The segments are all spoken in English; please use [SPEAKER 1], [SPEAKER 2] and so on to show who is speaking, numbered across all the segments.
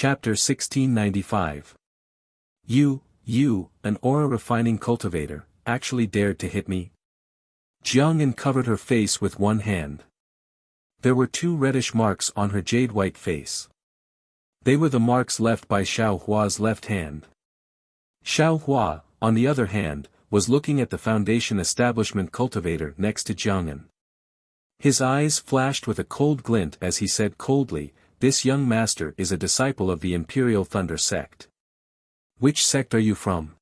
[SPEAKER 1] Chapter 1695. You, an aura-refining cultivator, actually dared to hit me? Jiangyan covered her face with one hand. There were 2 reddish marks on her jade-white face. They were the marks left by Xiao Hua's left hand. Xiao Hua, on the other hand, was looking at the Foundation establishment cultivator next to Jiangyan. His eyes flashed with a cold glint as he said coldly, "This young master is a disciple of the Imperial Thunder sect." "Which sect are you from?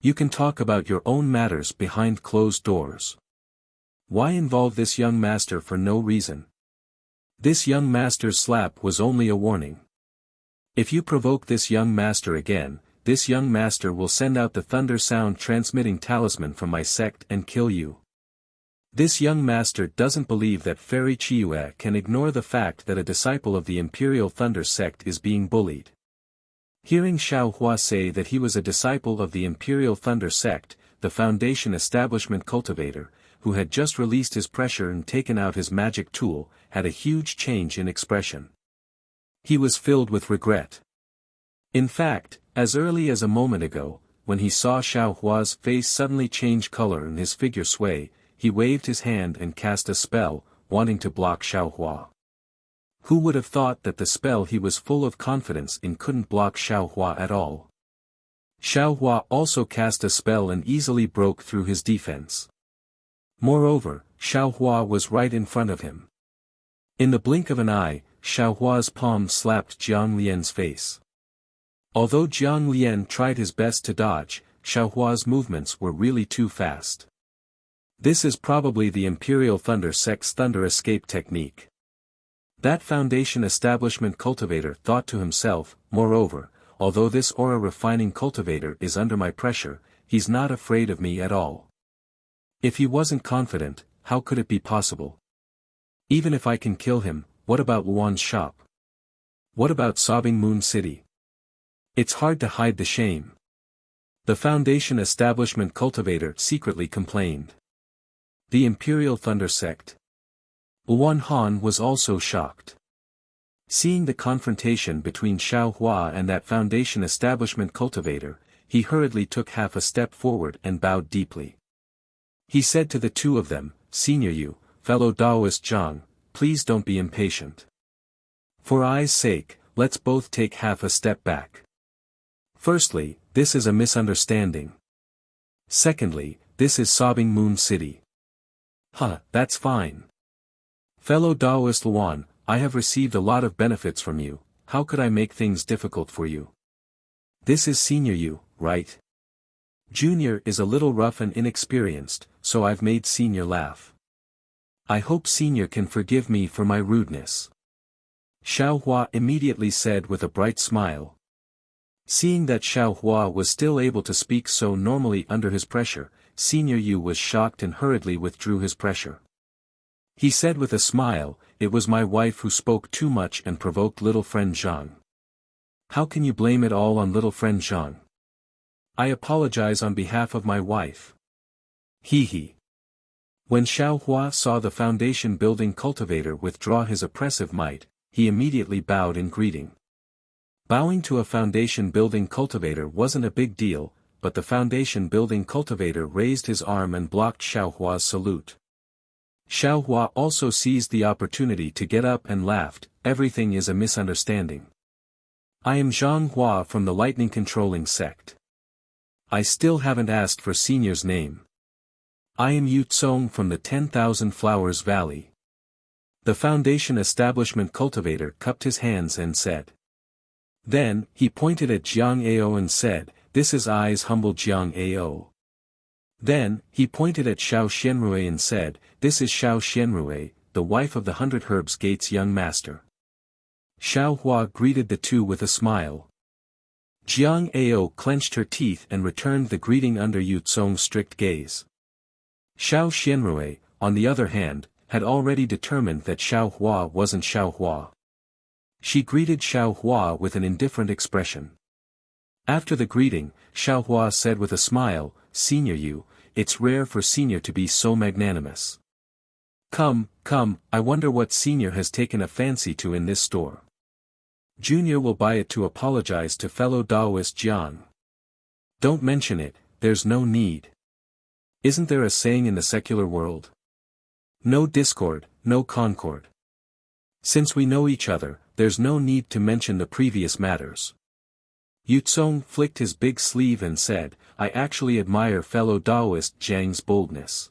[SPEAKER 1] You can talk about your own matters behind closed doors. Why involve this young master for no reason?" This young master's slap was only a warning. "If you provoke this young master again, this young master will send out the thunder sound transmitting talisman from my sect and kill you. This young master doesn't believe that Fairy Chiyue can ignore the fact that a disciple of the Imperial Thunder sect is being bullied." Hearing Xiao Hua say that he was a disciple of the Imperial Thunder sect, the Foundation establishment cultivator, who had just released his pressure and taken out his magic tool, had a huge change in expression. He was filled with regret. In fact, as early as a moment ago, when he saw Xiao Hua's face suddenly change color and his figure sway, he waved his hand and cast a spell, wanting to block Xiao Hua. Who would have thought that the spell he was full of confidence in couldn't block Xiao Hua at all? Xiao Hua also cast a spell and easily broke through his defense. Moreover, Xiao Hua was right in front of him. In the blink of an eye, Xiao Hua's palm slapped Jiang Lian's face. Although Jiang Lian tried his best to dodge, Xiao Hua's movements were really too fast. This is probably the Imperial Thunder sect's thunder escape technique. That Foundation establishment cultivator thought to himself, moreover, although this aura-refining cultivator is under my pressure, he's not afraid of me at all. If he wasn't confident, how could it be possible? Even if I can kill him, what about Luan's shop? What about Sobbing Moon City? It's hard to hide the shame. The Foundation establishment cultivator secretly complained. The Imperial Thunder sect. Luan Han was also shocked. Seeing the confrontation between Xiao Hua and that Foundation establishment cultivator, he hurriedly took half a step forward and bowed deeply. He said to the 2 of them, "Senior Yu, fellow Daoist Zhang, please don't be impatient. For I's sake, let's both take half a step back. Firstly, this is a misunderstanding. Secondly, this is Sobbing Moon City." That's fine. Fellow Daoist Luan, I have received a lot of benefits from you, how could I make things difficult for you? This is Senior Yu, right? Junior is a little rough and inexperienced, so I've made Senior laugh. I hope Senior can forgive me for my rudeness. Xiao Hua immediately said with a bright smile. Seeing that Xiao Hua was still able to speak so normally under his pressure, Senior Yu was shocked and hurriedly withdrew his pressure. He said with a smile, "It was my wife who spoke too much and provoked little friend Zhang. How can you blame it all on little friend Zhang? I apologize on behalf of my wife." He. When Xiao Hua saw the Foundation building cultivator withdraw his oppressive might, he immediately bowed in greeting. Bowing to a Foundation building cultivator wasn't a big deal, but the Foundation building cultivator raised his arm and blocked Xiao Hua's salute. Xiao Hua also seized the opportunity to get up and laughed, "Everything is a misunderstanding. I am Zhang Hua from the lightning controlling sect. I still haven't asked for Senior's name. I am Yu Tsong from the 10,000 Flowers Valley." The Foundation establishment cultivator cupped his hands and said. Then, he pointed at Jiang Ao and said, "This is I's humble Jiang Ao." Then, he pointed at Xiao Xianrui and said, "This is Xiao Xianrui, the wife of the 100 Herbs Gate's young master." Xiao Hua greeted the 2 with a smile. Jiang Ao clenched her teeth and returned the greeting under Yu Tsong's strict gaze. Xiao Xianrui, on the other hand, had already determined that Xiao Hua wasn't Xiao Hua. She greeted Xiao Hua with an indifferent expression. After the greeting, Xiao Hua said with a smile, "Senior Yu, it's rare for Senior to be so magnanimous. Come, I wonder what Senior has taken a fancy to in this store. Junior will buy it to apologize to fellow Daoist Jiang. Don't mention it, there's no need. Isn't there a saying in the secular world? No discord, no concord. Since we know each other, there's no need to mention the previous matters. Yutsong flicked his big sleeve and said, I actually admire fellow Daoist Jiang's boldness.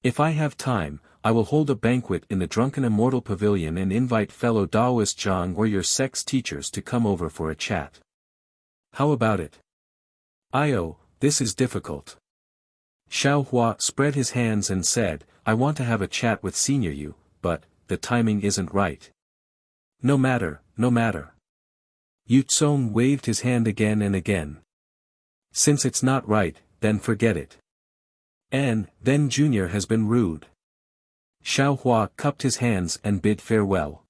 [SPEAKER 1] If I have time, I will hold a banquet in the Drunken Immortal Pavilion and invite fellow Daoist Jiang or your sex teachers to come over for a chat. How about it? This is difficult. Xiao Hua spread his hands and said, I want to have a chat with Senior Yu, but, the timing isn't right. No matter, no matter. Yutsong waved his hand again and again. Since it's not right, then forget it. And, then Junior has been rude. Xiao Hua cupped his hands and bid farewell.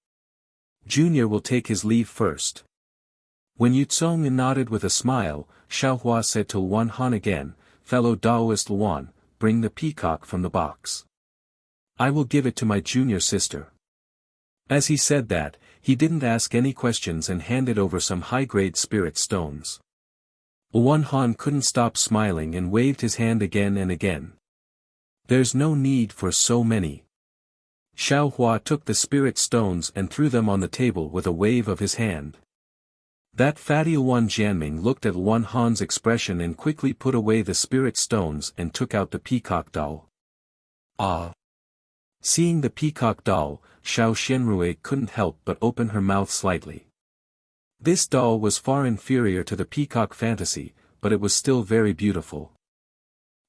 [SPEAKER 1] Junior will take his leave first. When Yutsong nodded with a smile, Xiao Hua said to Luan Han again, fellow Daoist Luan, bring the peacock from the box. I will give it to my junior sister. As he said that, he didn't ask any questions and handed over some high-grade spirit stones. Luan Han couldn't stop smiling and waved his hand again and again. There's no need for so many. Xiao Hua took the spirit stones and threw them on the table with a wave of his hand. That fatty Luan Jianming looked at Luan Han's expression and quickly put away the spirit stones and took out the peacock doll. Ah! Seeing the peacock doll, Xiao Xianrui couldn't help but open her mouth slightly. This doll was far inferior to the peacock fantasy, but it was still very beautiful.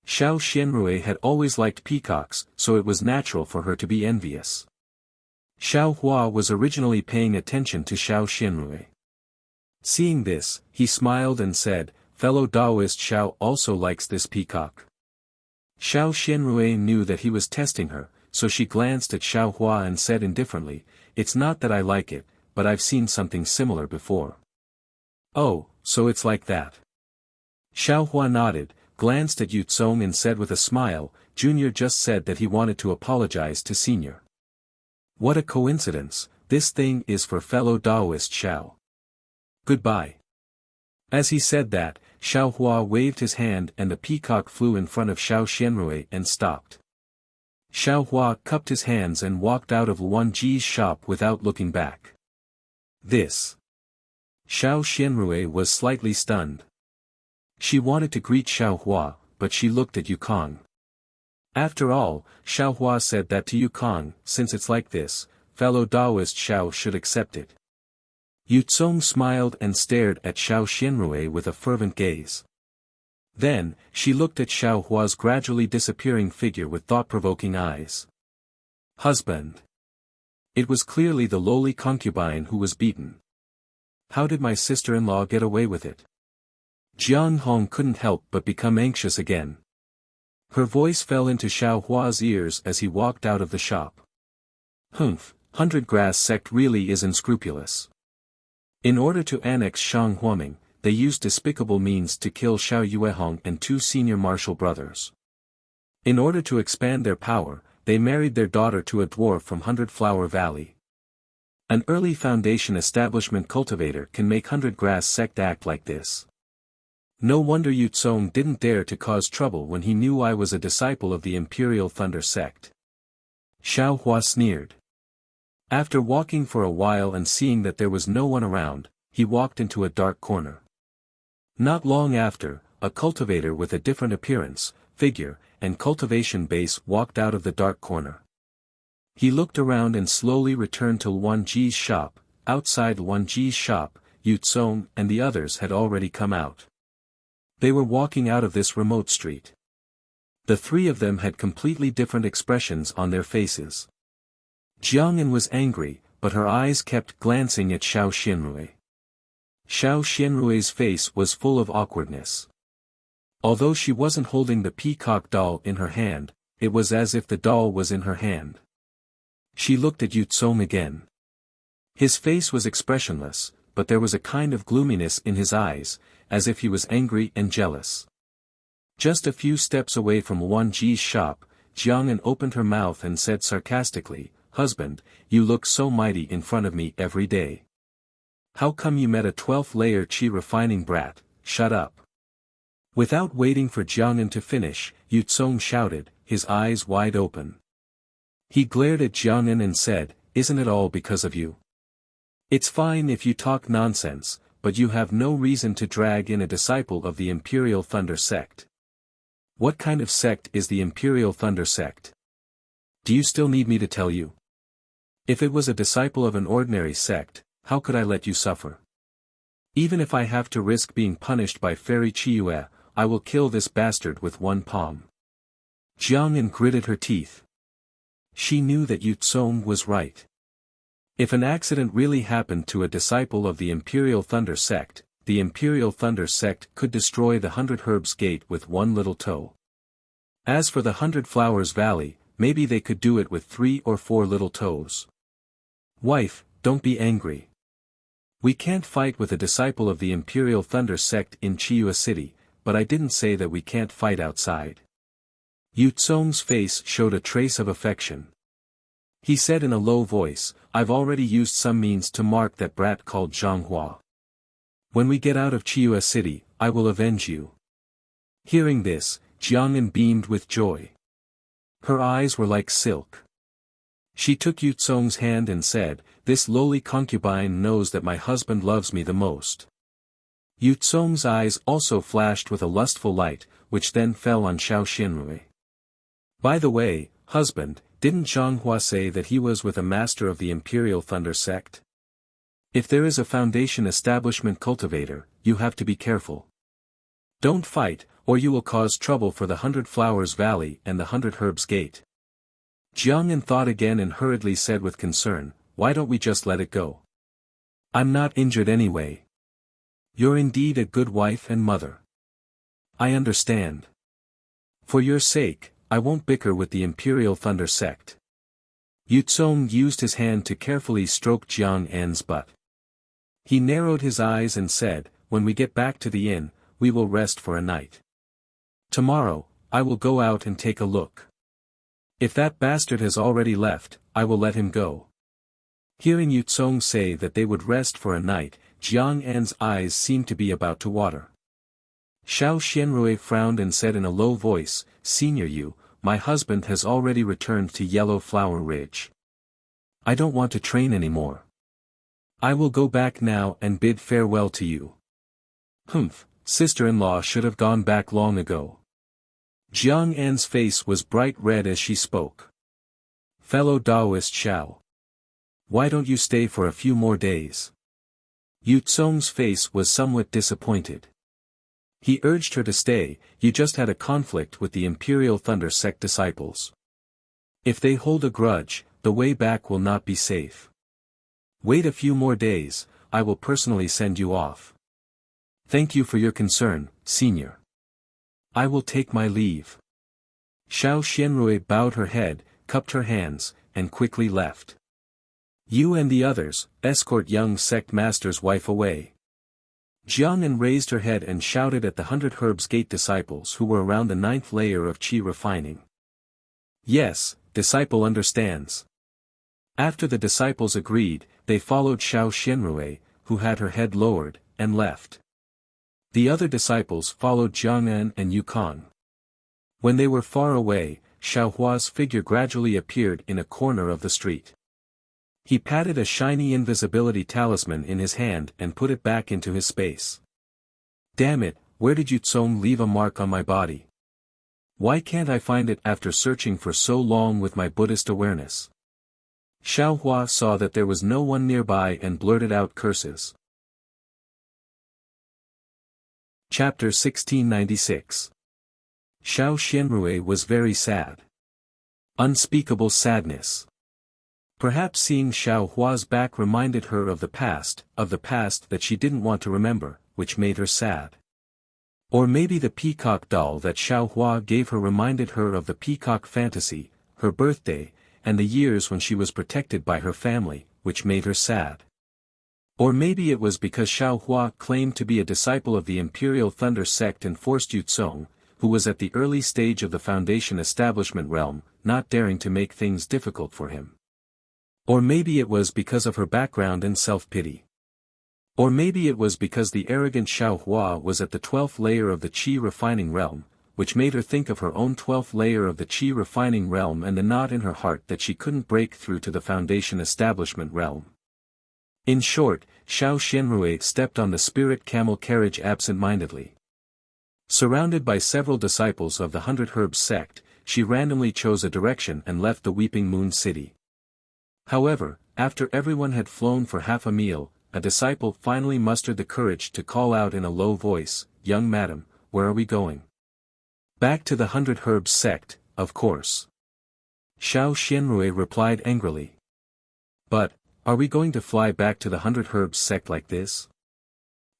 [SPEAKER 1] Xiao Xianrui had always liked peacocks, so it was natural for her to be envious. Xiao Hua was originally paying attention to Xiao Xianrui. Seeing this, he smiled and said, fellow Daoist Xiao also likes this peacock. Xiao Xianrui knew that he was testing her, so she glanced at Xiao Hua and said indifferently, it's not that I like it, but I've seen something similar before. Oh, so it's like that. Xiao Hua nodded, glanced at Yutsong and said with a smile, Junior just said that he wanted to apologize to Senior. What a coincidence, this thing is for fellow Daoist Xiao. Goodbye. As he said that, Xiao Hua waved his hand and the peacock flew in front of Xiao Xianrui and stopped. Xiao Hua cupped his hands and walked out of Luan Ji's shop without looking back. This. Xiao Xianrui was slightly stunned. She wanted to greet Xiao Hua, but she looked at Yukong. After all, Xiao Hua said that to Yukong, since it's like this, fellow Daoist Xiao should accept it. Yutsong smiled and stared at Xiao Xianrui with a fervent gaze. Then, she looked at Xiao Hua's gradually disappearing figure with thought-provoking eyes. Husband. It was clearly the lowly concubine who was beaten. How did my sister-in-law get away with it? Jiang Hong couldn't help but become anxious again. Her voice fell into Xiao Hua's ears as he walked out of the shop. Humph, 100 Grass sect really is unscrupulous. In order to annex Shang Huaming, they used despicable means to kill Xiao Yuehong and 2 senior martial brothers. In order to expand their power, they married their daughter to a dwarf from 100 Flower Valley. An early foundation establishment cultivator can make 100 Grass sect act like this. No wonder Yutsong didn't dare to cause trouble when he knew I was a disciple of the Imperial Thunder sect. Xiao Hua sneered. After walking for a while and seeing that there was no one around, he walked into a dark corner. Not long after, a cultivator with a different appearance, figure, and cultivation base walked out of the dark corner. He looked around and slowly returned to Luan Ji's shop. Outside Luan Ji's shop, Yutsong and the others had already come out. They were walking out of this remote street. The 3 of them had completely different expressions on their faces. Jiang'an was angry, but her eyes kept glancing at Xiao Xianrui. Xiao Xianrui's face was full of awkwardness. Although she wasn't holding the peacock doll in her hand, it was as if the doll was in her hand. She looked at Yutsong again. His face was expressionless, but there was a kind of gloominess in his eyes, as if he was angry and jealous. Just a few steps away from Luan Ji's shop, Jiang'an opened her mouth and said sarcastically, "Husband, you look so mighty in front of me every day. How come you met a 12th layer Qi refining brat? Shut up. Without waiting for Jiang'an to finish, Yu Tsong shouted, his eyes wide open. He glared at Jiang'an and said, isn't it all because of you? It's fine if you talk nonsense, but you have no reason to drag in a disciple of the Imperial Thunder Sect. What kind of sect is the Imperial Thunder Sect? Do you still need me to tell you? If it was a disciple of an ordinary sect, how could I let you suffer? Even if I have to risk being punished by Fairy Chiyue, I will kill this bastard with one palm. Jiang'an gritted her teeth. She knew that Yu Tsong was right. If an accident really happened to a disciple of the Imperial Thunder Sect, the Imperial Thunder Sect could destroy the 100 Herbs Gate with one little toe. As for the 100 Flowers Valley, maybe they could do it with 3 or 4 little toes. Wife, don't be angry. We can't fight with a disciple of the Imperial Thunder Sect in Chiyue City, but I didn't say that we can't fight outside. Yu Tsong's face showed a trace of affection. He said in a low voice, I've already used some means to mark that brat called Zhanghua. When we get out of Chiyue City, I will avenge you. Hearing this, Jiang'an beamed with joy. Her eyes were like silk. She took Yu Tsong's hand and said, this lowly concubine knows that my husband loves me the most. Yu Tsong's eyes also flashed with a lustful light, which then fell on Xiao Xianrui. By the way, husband, didn't Zhanghua say that he was with a master of the Imperial Thunder Sect? If there is a Foundation Establishment cultivator, you have to be careful. Don't fight, or you will cause trouble for the 100 Flowers Valley and the 100 Herbs Gate. Jiang'an thought again and hurriedly said with concern, why don't we just let it go? I'm not injured anyway. You're indeed a good wife and mother. I understand. For your sake, I won't bicker with the Imperial Thunder Sect. Yu Tsong used his hand to carefully stroke Jiang'an's butt. He narrowed his eyes and said, when we get back to the inn, we will rest for a night. Tomorrow, I will go out and take a look. If that bastard has already left, I will let him go. Hearing Yu Tsong say that they would rest for a night, Jiang'an's eyes seemed to be about to water. Xiao Xianrui frowned and said in a low voice, Senior Yu, my husband has already returned to Yellow Flower Ridge. I don't want to train anymore. I will go back now and bid farewell to you. Humph, sister-in-law should have gone back long ago. Jiang'an's face was bright red as she spoke. Fellow Taoist Xiao. Why don't you stay for a few more days? Yu Tsong's face was somewhat disappointed. He urged her to stay, you just had a conflict with the Imperial Thunder Sect disciples. If they hold a grudge, the way back will not be safe. Wait a few more days, I will personally send you off. Thank you for your concern, Senior. I will take my leave. Xiao Xianrui bowed her head, cupped her hands, and quickly left. You and the others, escort young sect master's wife away. Jiang'an raised her head and shouted at the 100 Herbs Gate disciples who were around the 9th layer of Qi refining. Yes, disciple understands. After the disciples agreed, they followed Xiao Xianrui, who had her head lowered, and left. The other disciples followed Jiang'an and Yukong. When they were far away, Xiaohua's figure gradually appeared in a corner of the street. He patted a shiny invisibility talisman in his hand and put it back into his space. Damn it, where did Yu Tsong leave a mark on my body? Why can't I find it after searching for so long with my Buddhist awareness? Xiaohua saw that there was no one nearby and blurted out curses. Chapter 1696. Xiao Xianrui was very sad. Unspeakable sadness. Perhaps seeing Xiao Hua's back reminded her of the past that she didn't want to remember, which made her sad. Or maybe the peacock doll that Xiao Hua gave her reminded her of the peacock fantasy, her birthday, and the years when she was protected by her family, which made her sad. Or maybe it was because Xiao Hua claimed to be a disciple of the Imperial Thunder Sect and forced Yu Tsong, who was at the early stage of the Foundation establishment realm, not daring to make things difficult for him. Or maybe it was because of her background and self-pity. Or maybe it was because the arrogant Xiao Hua was at the 12th layer of the qi refining realm, which made her think of her own 12th layer of the qi refining realm and the knot in her heart that she couldn't break through to the foundation establishment realm. In short, Xiao Xianrui stepped on the spirit camel carriage absent-mindedly. Surrounded by several disciples of the 100 Herbs sect, she randomly chose a direction and left the Weeping Moon City. However, after everyone had flown for half a meal, a disciple finally mustered the courage to call out in a low voice, "Young madam, where are we going?" "Back to the 100 Herbs sect, of course." Xiao Xianrui replied angrily. "But, are we going to fly back to the 100 Herbs sect like this?"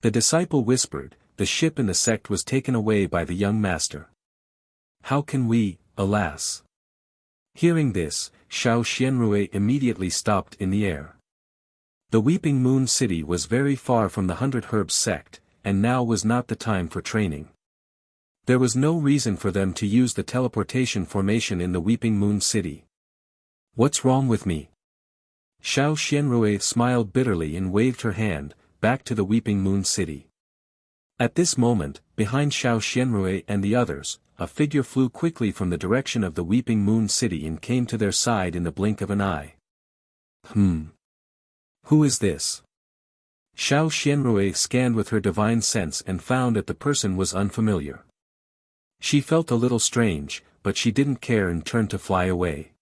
[SPEAKER 1] The disciple whispered, "The ship in the sect was taken away by the young master. How can we, alas?" Hearing this, Xiao Xianrui immediately stopped in the air. The Weeping Moon City was very far from the 100 Herbs sect, and now was not the time for training. There was no reason for them to use the teleportation formation in the Weeping Moon City. "What's wrong with me?" Xiao Xianrui smiled bitterly and waved her hand, back to the Weeping Moon City. At this moment, behind Xiao Xianrui and the others, a figure flew quickly from the direction of the Weeping Moon City and came to their side in the blink of an eye. Who is this? Xiao Xianrui scanned with her divine sense and found that the person was unfamiliar. She felt a little strange, but she didn't care and turned to fly away.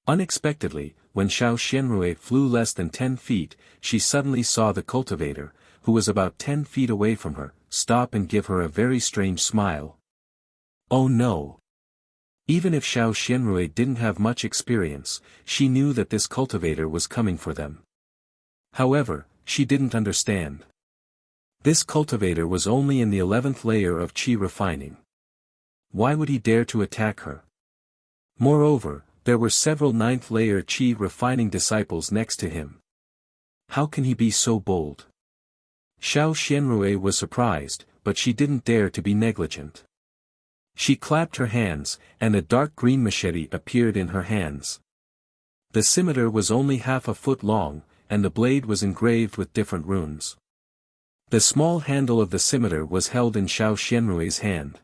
[SPEAKER 1] Unexpectedly, when Xiao Xianrui flew less than 10 feet, she suddenly saw the cultivator, who was about 10 feet away from her, stop and give her a very strange smile. Oh no! Even if Xiao Xianrui didn't have much experience, she knew that this cultivator was coming for them. However, she didn't understand. This cultivator was only in the 11th layer of qi refining. Why would he dare to attack her? Moreover, there were several 9th layer qi refining disciples next to him. How can he be so bold? Xiao Xianrui was surprised, but she didn't dare to be negligent. She clapped her hands, and a dark green machete appeared in her hands. The scimitar was only half a foot long, and the blade was engraved with different runes. The small handle of the scimitar was held in Xiao Xianrui's hand.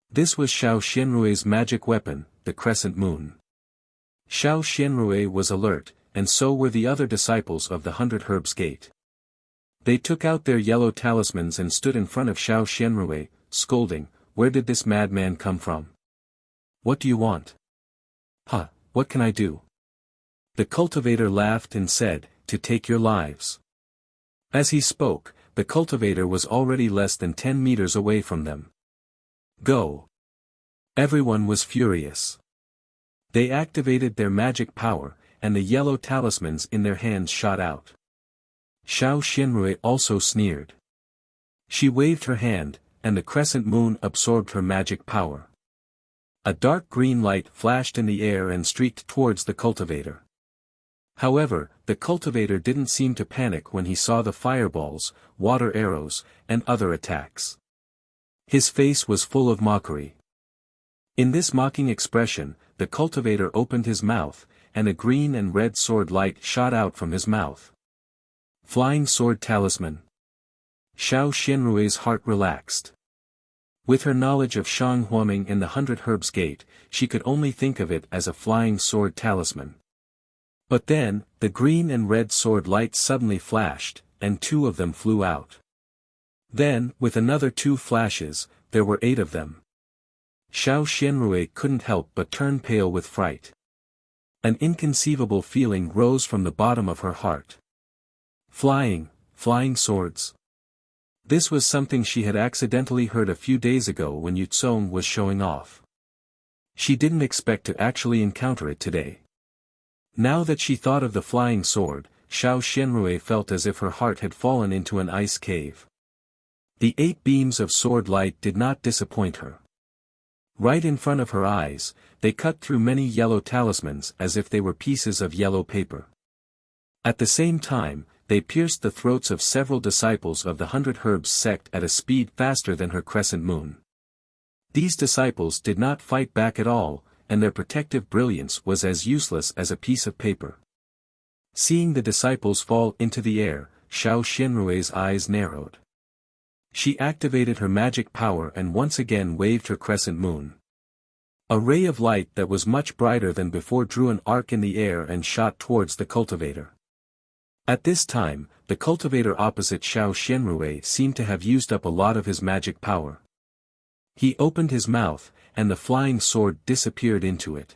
[SPEAKER 1] This was Xiao Xianrui's magic weapon, the crescent moon. Xiao Xianrui was alert, and so were the other disciples of the 100 Herbs Gate. They took out their yellow talismans and stood in front of Xiao Xianrui, scolding, "Where did this madman come from? What do you want?" "Huh, what can I do?" The cultivator laughed and said, "To take your lives." As he spoke, the cultivator was already less than 10 meters away from them. "Go!" Everyone was furious. They activated their magic power, and the yellow talismans in their hands shot out. Xiao Xianrui also sneered. She waved her hand, and the crescent moon absorbed her magic power. A dark green light flashed in the air and streaked towards the cultivator. However, the cultivator didn't seem to panic when he saw the fireballs, water arrows, and other attacks. His face was full of mockery. In this mocking expression, the cultivator opened his mouth, and a green and red sword light shot out from his mouth. Flying sword talisman. Xiao Xianrui's heart relaxed. With her knowledge of Shang Huaming and the 100 Herbs Gate, she could only think of it as a flying sword talisman. But then, the green and red sword lights suddenly flashed, and 2 of them flew out. Then, with another 2 flashes, there were 8 of them. Xiao Xianrui couldn't help but turn pale with fright. An inconceivable feeling rose from the bottom of her heart. Flying swords. This was something she had accidentally heard a few days ago when Yutsong was showing off. She didn't expect to actually encounter it today. Now that she thought of the flying sword, Xiao Xianrui felt as if her heart had fallen into an ice cave. The 8 beams of sword light did not disappoint her. Right in front of her eyes, they cut through many yellow talismans as if they were pieces of yellow paper. At the same time, they pierced the throats of several disciples of the 100 Herbs sect at a speed faster than her crescent moon. These disciples did not fight back at all, and their protective brilliance was as useless as a piece of paper. Seeing the disciples fall into the air, Xiao Xianrui's eyes narrowed. She activated her magic power and once again waved her crescent moon. A ray of light that was much brighter than before drew an arc in the air and shot towards the cultivator. At this time, the cultivator opposite Xiao Xianrui seemed to have used up a lot of his magic power. He opened his mouth, and the flying sword disappeared into it.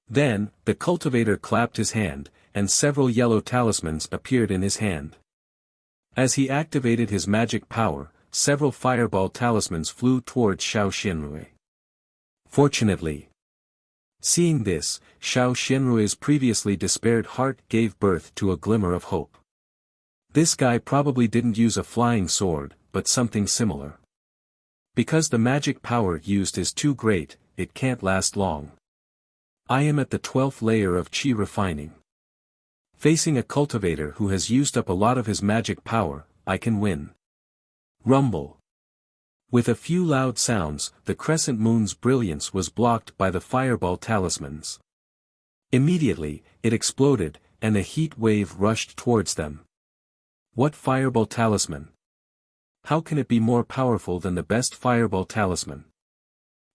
[SPEAKER 1] Then, the cultivator clapped his hand, and several yellow talismans appeared in his hand. As he activated his magic power, several fireball talismans flew towards Xiao Xianrui. Fortunately, seeing this, Xiao Xianrui's previously despaired heart gave birth to a glimmer of hope. This guy probably didn't use a flying sword, but something similar. Because the magic power used is too great, it can't last long. I am at the 12th layer of Qi refining. Facing a cultivator who has used up a lot of his magic power, I can win. Rumble. With a few loud sounds, the crescent moon's brilliance was blocked by the fireball talismans. Immediately, it exploded, and a heat wave rushed towards them. What fireball talisman? How can it be more powerful than the best fireball talisman?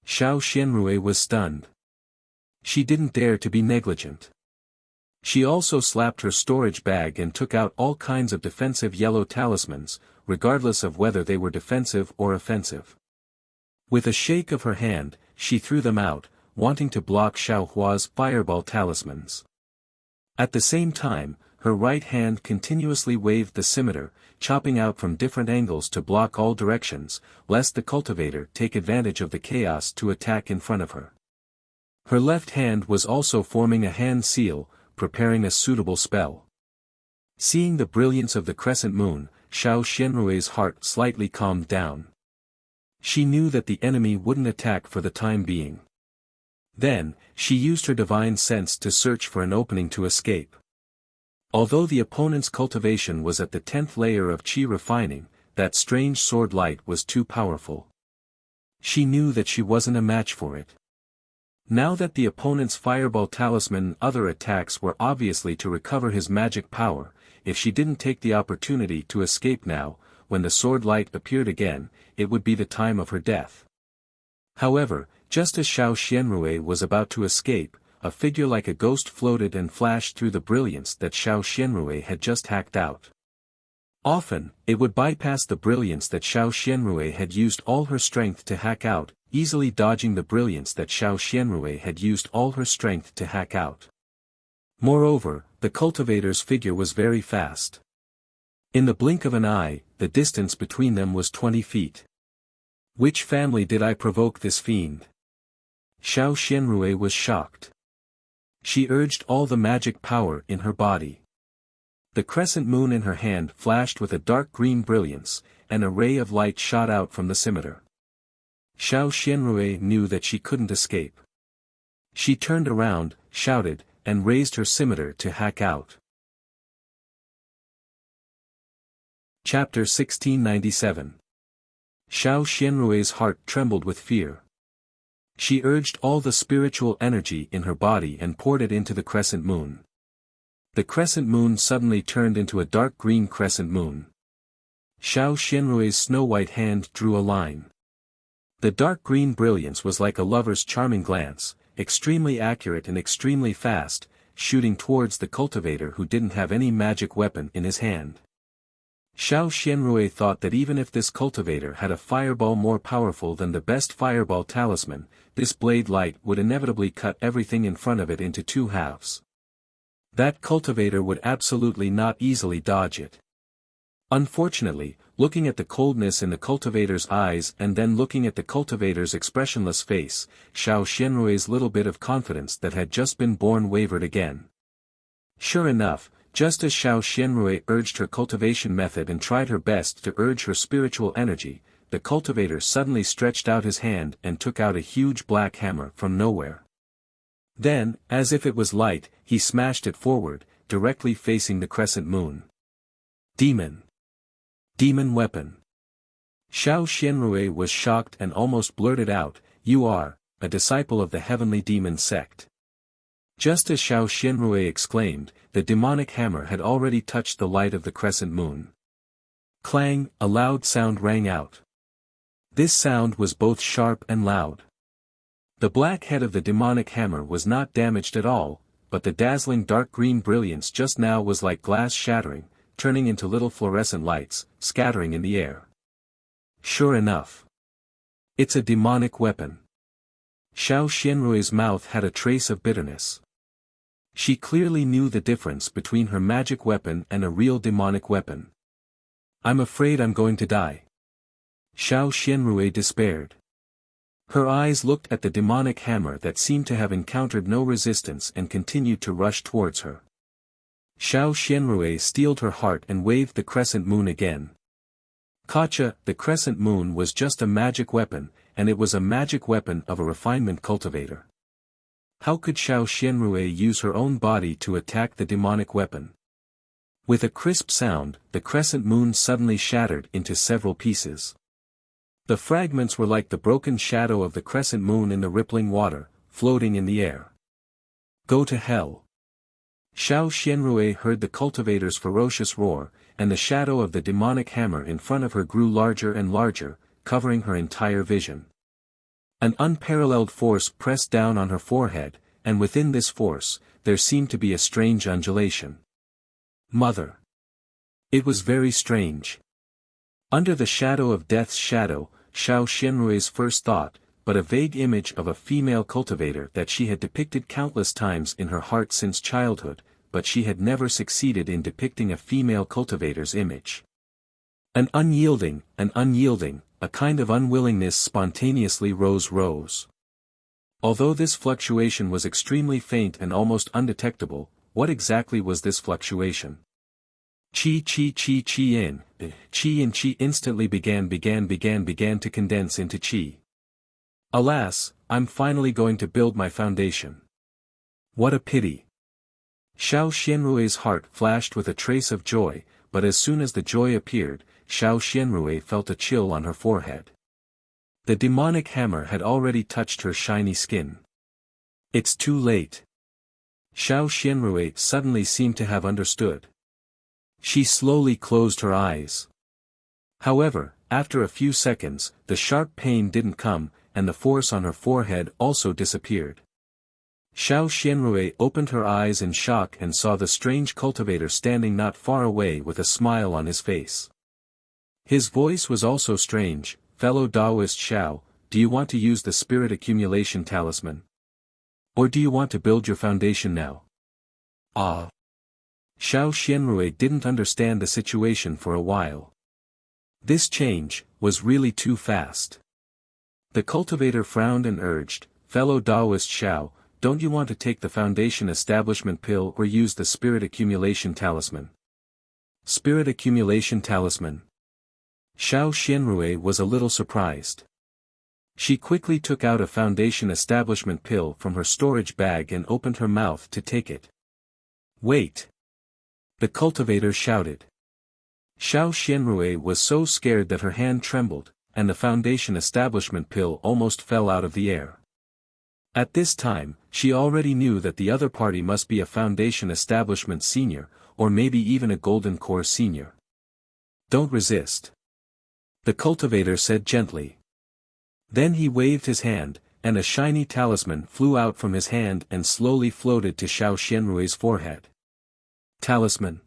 [SPEAKER 1] Xiao Xianrui was stunned. She didn't dare to be negligent. She also slapped her storage bag and took out all kinds of defensive yellow talismans, regardless of whether they were defensive or offensive. With a shake of her hand, she threw them out, wanting to block Xiao Hua's fireball talismans. At the same time, her right hand continuously waved the scimitar, chopping out from different angles to block all directions, lest the cultivator take advantage of the chaos to attack in front of her. Her left hand was also forming a hand seal, preparing a suitable spell. Seeing the brilliance of the crescent moon, Xiao Xianrui's heart slightly calmed down. She knew that the enemy wouldn't attack for the time being. Then, she used her divine sense to search for an opening to escape. Although the opponent's cultivation was at the 10th layer of Qi refining, that strange sword light was too powerful. She knew that she wasn't a match for it. Now that the opponent's fireball talisman and other attacks were obviously to recover his magic power, if she didn't take the opportunity to escape now, when the sword light appeared again, it would be the time of her death. However, just as Xiao Xianrui was about to escape, a figure like a ghost floated and flashed through the brilliance that Xiao Xianrui had just hacked out. Often, it would bypass the brilliance that Xiao Xianrui had used all her strength to hack out, easily dodging the brilliance that Xiao Xianrui had used all her strength to hack out. Moreover, the cultivator's figure was very fast. In the blink of an eye, the distance between them was 20 feet. Which family did I provoke this fiend? Xiao Xianrui was shocked. She urged all the magic power in her body. The crescent moon in her hand flashed with a dark green brilliance, and a ray of light shot out from the scimitar. Xiao Xianrui knew that she couldn't escape. She turned around, shouted, and raised her scimitar to hack out. Chapter 1697. Xiao Xianrui's heart trembled with fear. She urged all the spiritual energy in her body and poured it into the crescent moon. The crescent moon suddenly turned into a dark green crescent moon. Xiao Xianrui's snow-white hand drew a line. The dark green brilliance was like a lover's charming glance, extremely accurate and extremely fast, shooting towards the cultivator who didn't have any magic weapon in his hand. Xiao Xianrui thought that even if this cultivator had a fireball more powerful than the best fireball talisman, this blade light would inevitably cut everything in front of it into two halves. That cultivator would absolutely not easily dodge it. Unfortunately, looking at the coldness in the cultivator's eyes and then looking at the cultivator's expressionless face, Xiao Xianrui's little bit of confidence that had just been born wavered again. Sure enough, just as Xiao Xianrui urged her cultivation method and tried her best to urge her spiritual energy, the cultivator suddenly stretched out his hand and took out a huge black hammer from nowhere. Then, as if it was light, he smashed it forward, directly facing the crescent moon. Demon. Demon weapon. Xiao Xianrui was shocked and almost blurted out, "You are a disciple of the heavenly demon sect." Just as Xiao Xianrui exclaimed, the demonic hammer had already touched the light of the crescent moon. Clang, a loud sound rang out. This sound was both sharp and loud. The black head of the demonic hammer was not damaged at all, but the dazzling dark green brilliance just now was like glass shattering, turning into little fluorescent lights, scattering in the air. Sure enough. It's a demonic weapon. Xiao Xianrui's mouth had a trace of bitterness. She clearly knew the difference between her magic weapon and a real demonic weapon. I'm afraid I'm going to die. Xiao Xianrui despaired. Her eyes looked at the demonic hammer that seemed to have encountered no resistance and continued to rush towards her. Xiao Xianrui steeled her heart and waved the crescent moon again. Gotcha, the crescent moon was just a magic weapon, and it was a magic weapon of a refinement cultivator. How could Xiao Xianrui use her own body to attack the demonic weapon? With a crisp sound, the crescent moon suddenly shattered into several pieces. The fragments were like the broken shadow of the crescent moon in the rippling water, floating in the air. Go to hell. Xiao Xianrui heard the cultivator's ferocious roar, and the shadow of the demonic hammer in front of her grew larger and larger, covering her entire vision. An unparalleled force pressed down on her forehead, and within this force, there seemed to be a strange undulation. Mother! It was very strange. Under the shadow of death's shadow, Xiao Xianrui's first thought, but a vague image of a female cultivator that she had depicted countless times in her heart since childhood, but she had never succeeded in depicting a female cultivator's image. An unyielding, a kind of unwillingness spontaneously rose. Although this fluctuation was extremely faint and almost undetectable, what exactly was this fluctuation? Qi and qi instantly began to condense into qi. Alas, I'm finally going to build my foundation. What a pity. Xiao Xianrui's heart flashed with a trace of joy, but as soon as the joy appeared, Xiao Xianrui felt a chill on her forehead. The demonic hammer had already touched her shiny skin. It's too late. Xiao Xianrui suddenly seemed to have understood. She slowly closed her eyes. However, after a few seconds, the sharp pain didn't come, and the force on her forehead also disappeared. Xiao Xianrui opened her eyes in shock and saw the strange cultivator standing not far away with a smile on his face. His voice was also strange. Fellow Taoist Xiao, do you want to use the spirit accumulation talisman? Or do you want to build your foundation now? Ah. Xiao Xianrui didn't understand the situation for a while. This change was really too fast. The cultivator frowned and urged, fellow Taoist Xiao, don't you want to take the foundation establishment pill or use the spirit accumulation talisman? Spirit accumulation talisman. Xiao Xianrui was a little surprised. She quickly took out a foundation establishment pill from her storage bag and opened her mouth to take it. Wait! The cultivator shouted. Xiao Xianrui was so scared that her hand trembled, and the foundation establishment pill almost fell out of the air. At this time, she already knew that the other party must be a foundation establishment senior, or maybe even a golden core senior. Don't resist. The cultivator said gently. Then he waved his hand, and a shiny talisman flew out from his hand and slowly floated to Xiao Xianrui's forehead. Talisman.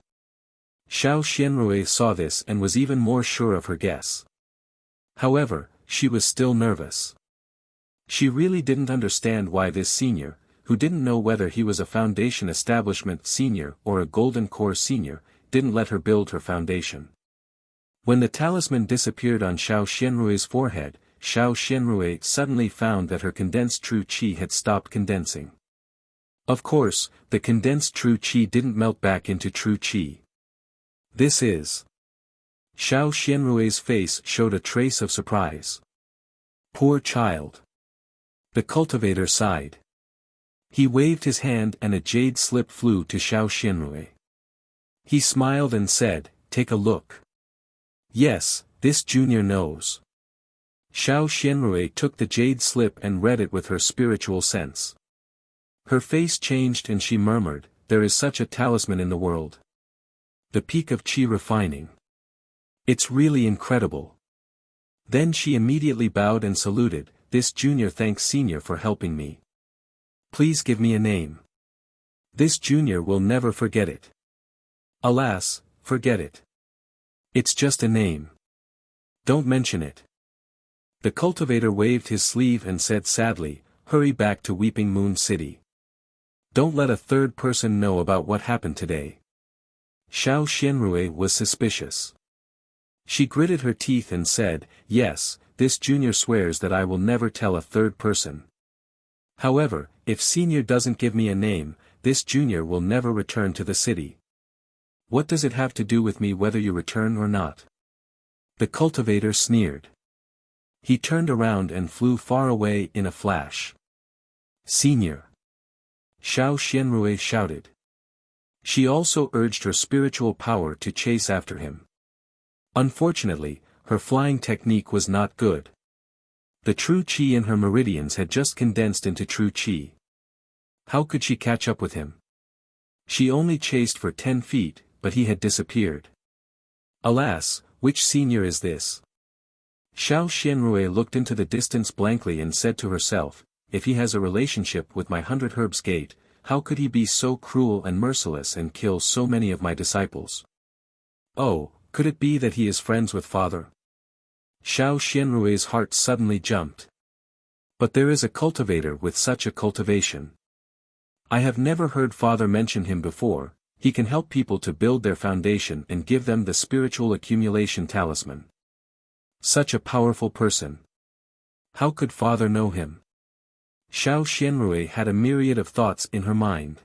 [SPEAKER 1] Xiao Xianrui saw this and was even more sure of her guess. However, she was still nervous. She really didn't understand why this senior, who didn't know whether he was a foundation establishment senior or a golden core senior, didn't let her build her foundation. When the talisman disappeared on Xiao Xianrui's forehead, Xiao Xianrui suddenly found that her condensed true qi had stopped condensing. Of course, the condensed true qi didn't melt back into true qi. This is. Xiao Xianrui's face showed a trace of surprise. Poor child. The cultivator sighed. He waved his hand and a jade slip flew to Xiao Xianrui. He smiled and said, take a look. Yes, this junior knows. Xiao Xianrui took the jade slip and read it with her spiritual sense. Her face changed and she murmured, there is such a talisman in the world. The peak of Qi refining. It's really incredible. Then she immediately bowed and saluted, this junior thanks senior for helping me. Please give me a name. This junior will never forget it. Alas, forget it. It's just a name. Don't mention it. The cultivator waved his sleeve and said sadly, hurry back to Weeping Moon City. Don't let a third person know about what happened today. Xiao Xianrui was suspicious. She gritted her teeth and said, yes, this junior swears that I will never tell a third person. However, if senior doesn't give me a name, this junior will never return to the city. What does it have to do with me whether you return or not? The cultivator sneered. He turned around and flew far away in a flash. Senior! Xiao Xianrui shouted. She also urged her spiritual power to chase after him. Unfortunately, her flying technique was not good. The true Qi in her meridians had just condensed into true Qi. How could she catch up with him? She only chased for 10 feet, but he had disappeared. Alas, which senior is this? Xiao Xianrui looked into the distance blankly and said to herself, if he has a relationship with my 100 Herbs Gate, how could he be so cruel and merciless and kill so many of my disciples? Oh, could it be that he is friends with Father? Xiao Xianrui's heart suddenly jumped. But there is a cultivator with such a cultivation. I have never heard Father mention him before. He can help people to build their foundation and give them the spiritual accumulation talisman. Such a powerful person. How could Father know him? Xiao Xianrui had a myriad of thoughts in her mind.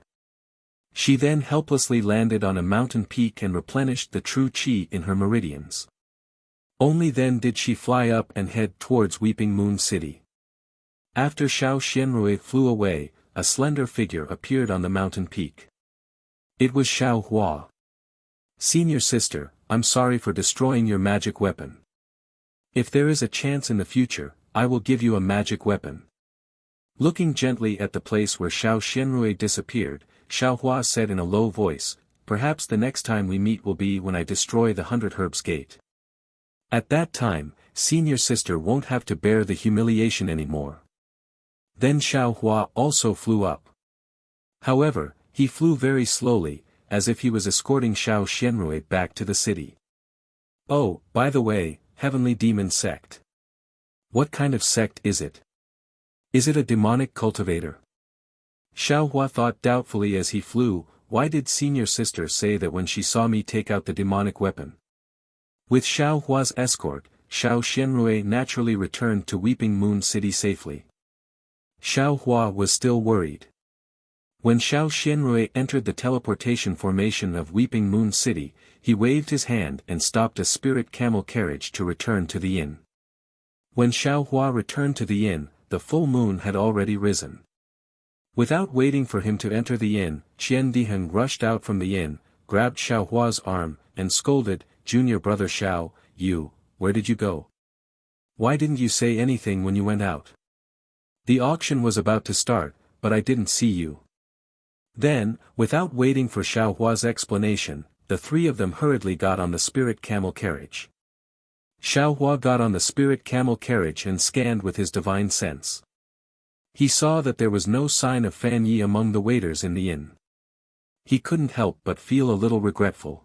[SPEAKER 1] She then helplessly landed on a mountain peak and replenished the true Qi in her meridians. Only then did she fly up and head towards Weeping Moon City. After Xiao Xianrui flew away, a slender figure appeared on the mountain peak. It was Xiao Hua. Senior sister, I'm sorry for destroying your magic weapon. If there is a chance in the future, I will give you a magic weapon. Looking gently at the place where Xiao Xianrui disappeared, Xiao Hua said in a low voice, perhaps the next time we meet will be when I destroy the 100 Herbs Gate. At that time, senior sister won't have to bear the humiliation anymore. Then Xiao Hua also flew up. However, he flew very slowly, as if he was escorting Xiao Xianrui back to the city. Oh, by the way, Heavenly Demon Sect. What kind of sect is it? Is it a demonic cultivator? Xiao Hua thought doubtfully as he flew, why did senior sister say that when she saw me take out the demonic weapon? With Xiao Hua's escort, Xiao Xianrui naturally returned to Weeping Moon City safely. Xiao Hua was still worried. When Xiao Xianrui entered the teleportation formation of Weeping Moon City, he waved his hand and stopped a spirit camel carriage to return to the inn. When Xiao Hua returned to the inn, the full moon had already risen. Without waiting for him to enter the inn, Qian Diheng rushed out from the inn, grabbed Xiao Hua's arm, and scolded, Junior brother Xiao, where did you go? Why didn't you say anything when you went out? The auction was about to start, but I didn't see you. Then, without waiting for Xiao Hua's explanation, the three of them hurriedly got on the spirit camel carriage. Xiao Hua got on the spirit camel carriage and scanned with his divine sense. He saw that there was no sign of Fan Yi among the waiters in the inn. He couldn't help but feel a little regretful.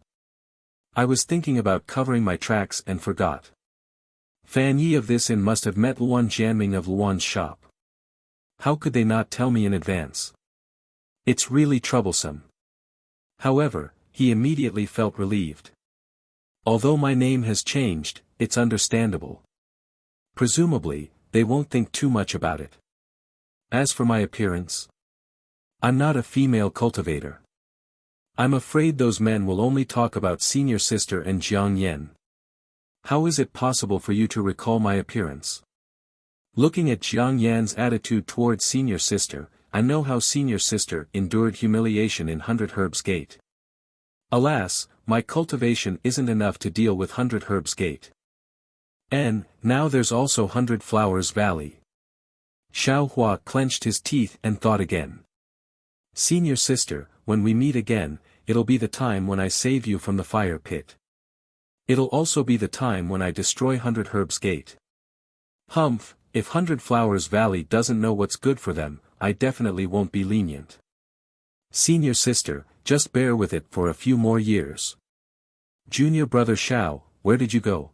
[SPEAKER 1] I was thinking about covering my tracks and forgot. Fan Yi of this inn must have met Luan Jianming of Luan's shop. How could they not tell me in advance? It's really troublesome. However, he immediately felt relieved. Although my name has changed, it's understandable. Presumably, they won't think too much about it. As for my appearance, I'm not a female cultivator. I'm afraid those men will only talk about senior sister and Jiang Yan. How is it possible for you to recall my appearance? Looking at Jiang Yan's attitude towards senior sister, I know how senior sister endured humiliation in 100 Herbs Gate. Alas, my cultivation isn't enough to deal with 100 Herbs Gate. And, now there's also 100 Flowers Valley. Xiao Hua clenched his teeth and thought again. Senior sister, when we meet again, it'll be the time when I save you from the fire pit. It'll also be the time when I destroy 100 Herbs Gate. Humph, if 100 Flowers Valley doesn't know what's good for them, I definitely won't be lenient. Senior sister, just bear with it for a few more years. Junior brother Xiao, where did you go?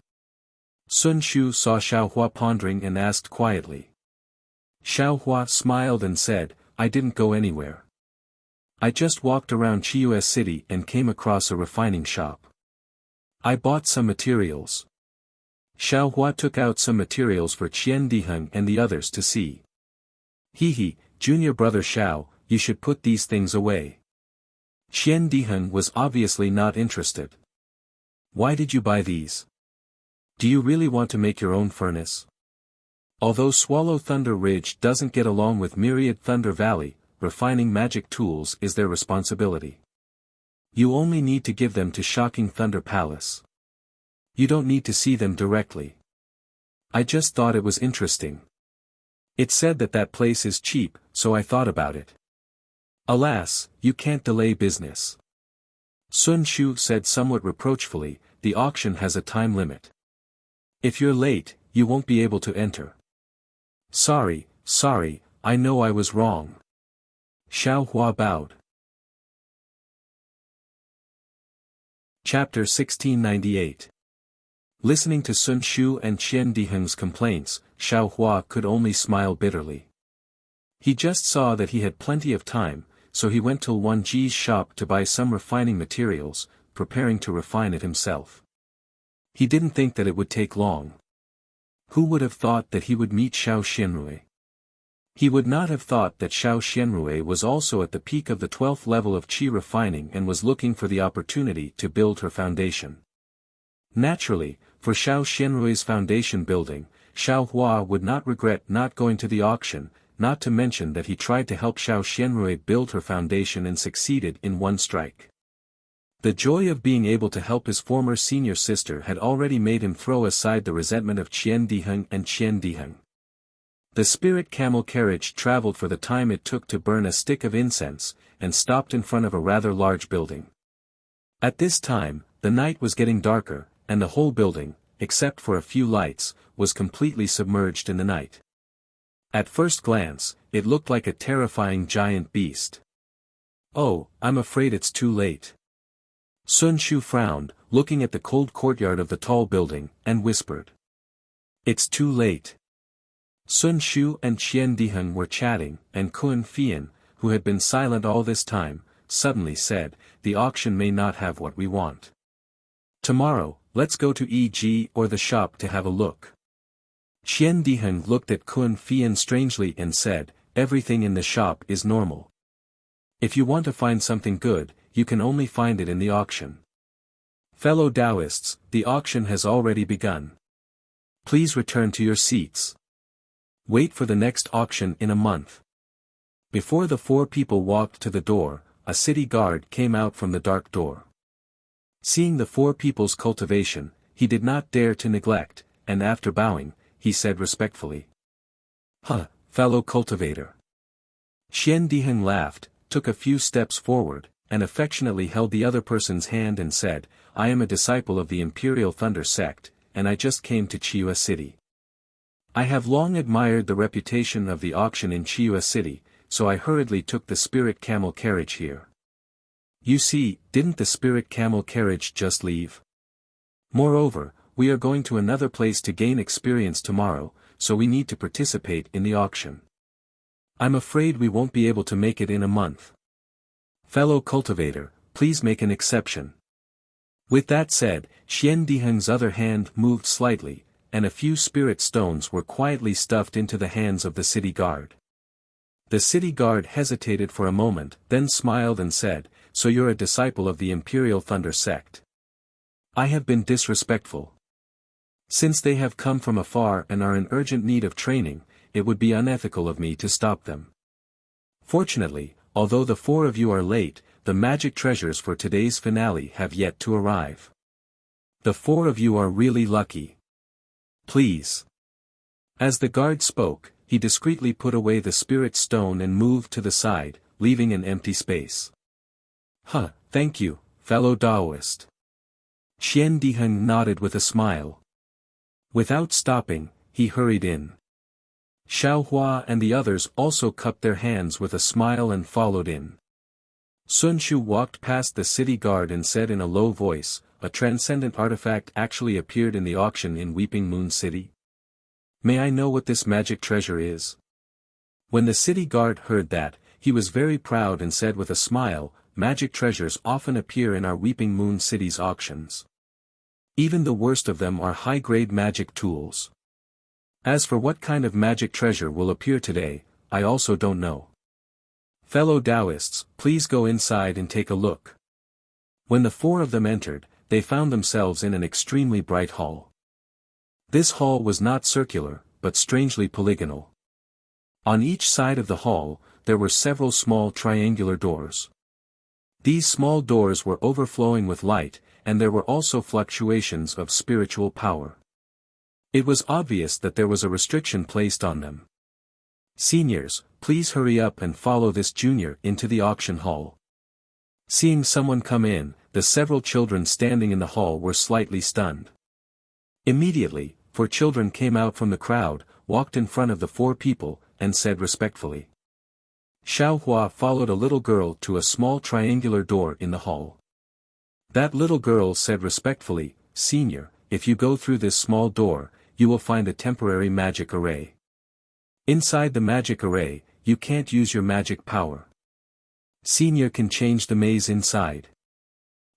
[SPEAKER 1] Sun Shu saw Xiaohua pondering and asked quietly. Xiaohua smiled and said, I didn't go anywhere. I just walked around Chiyu City and came across a refining shop. I bought some materials. Xiaohua took out some materials for Qian Diheng and the others to see. Hee, junior brother Xiao, you should put these things away. Qian Diheng was obviously not interested. Why did you buy these? Do you really want to make your own furnace? Although Swallow Thunder Ridge doesn't get along with Myriad Thunder Valley, refining magic tools is their responsibility. You only need to give them to Shocking Thunder Palace. You don't need to see them directly. I just thought it was interesting. It said that place is cheap, so I thought about it. Alas, you can't delay business. Sun Shu said somewhat reproachfully, the auction has a time limit. If you're late, you won't be able to enter. Sorry, I know I was wrong. Xiaohua bowed. Chapter 1698. Listening to Sun Shu and Qian Diheng's complaints, Xiaohua could only smile bitterly. He just saw that he had plenty of time, so he went to Wan Ji's shop to buy some refining materials, preparing to refine it himself. He didn't think that it would take long. Who would have thought that he would meet Xiao Xianrui? He would not have thought that Xiao Xianrui was also at the peak of the 12th level of qi refining and was looking for the opportunity to build her foundation. Naturally, for Xiao Xianrui's foundation building, Xiaohua would not regret not going to the auction, not to mention that he tried to help Xiao Xianrui build her foundation and succeeded in one strike. The joy of being able to help his former senior sister had already made him throw aside the resentment of Qian Diheng and Qian Diheng. The spirit camel carriage traveled for the time it took to burn a stick of incense, and stopped in front of a rather large building. At this time, the night was getting darker, and the whole building, except for a few lights, was completely submerged in the night. At first glance, it looked like a terrifying giant beast. Oh, I'm afraid it's too late. Sun Shu frowned, looking at the cold courtyard of the tall building, and whispered. It's too late. Sun Shu and Qian Diheng were chatting, and Kun Fian, who had been silent all this time, suddenly said, the auction may not have what we want. Tomorrow, let's go to E.G. or the shop to have a look. Qian Diheng looked at Kun Fian strangely and said, everything in the shop is normal. If you want to find something good, you can only find it in the auction. Fellow Taoists, the auction has already begun. Please return to your seats. Wait for the next auction in a month. Before the four people walked to the door, a city guard came out from the dark door. Seeing the four people's cultivation, he did not dare to neglect, and after bowing, he said respectfully. Fellow cultivator. Qian Diheng laughed, took a few steps forward, and affectionately held the other person's hand and said, I am a disciple of the Imperial Thunder sect, and I just came to Chiyu City. I have long admired the reputation of the auction in Chiyu City, so I hurriedly took the spirit camel carriage here. You see, didn't the spirit camel carriage just leave? Moreover, we are going to another place to gain experience tomorrow, so we need to participate in the auction. I'm afraid we won't be able to make it in a month. Fellow cultivator, please make an exception. With that said, Qian Diheng's other hand moved slightly, and a few spirit stones were quietly stuffed into the hands of the city guard. The city guard hesitated for a moment, then smiled and said, so you're a disciple of the Imperial Thunder sect. I have been disrespectful. Since they have come from afar and are in urgent need of training, it would be unethical of me to stop them. Fortunately, although the four of you are late, the magic treasures for today's finale have yet to arrive. The four of you are really lucky. Please. As the guard spoke, he discreetly put away the spirit stone and moved to the side, leaving an empty space. Huh, thank you, fellow Taoist. Qian Diheng nodded with a smile. Without stopping, he hurried in. Xiao Hua and the others also cupped their hands with a smile and followed in. Sun Shu walked past the city guard and said in a low voice, "A transcendent artifact actually appeared in the auction in Weeping Moon City. May I know what this magic treasure is?" When the city guard heard that, he was very proud and said with a smile, "Magic treasures often appear in our Weeping Moon City's auctions. Even the worst of them are high-grade magic tools. As for what kind of magic treasure will appear today, I also don't know. Fellow Taoists, please go inside and take a look." When the four of them entered, they found themselves in an extremely bright hall. This hall was not circular, but strangely polygonal. On each side of the hall, there were several small triangular doors. These small doors were overflowing with light, and there were also fluctuations of spiritual power. It was obvious that there was a restriction placed on them. "Seniors, please hurry up and follow this junior into the auction hall." Seeing someone come in, the several children standing in the hall were slightly stunned. Immediately, four children came out from the crowd, walked in front of the four people, and said respectfully. Xiao Hua followed a little girl to a small triangular door in the hall. That little girl said respectfully, "Senior, if you go through this small door, you will find a temporary magic array. Inside the magic array, you can't use your magic power. Senior can change the maze inside.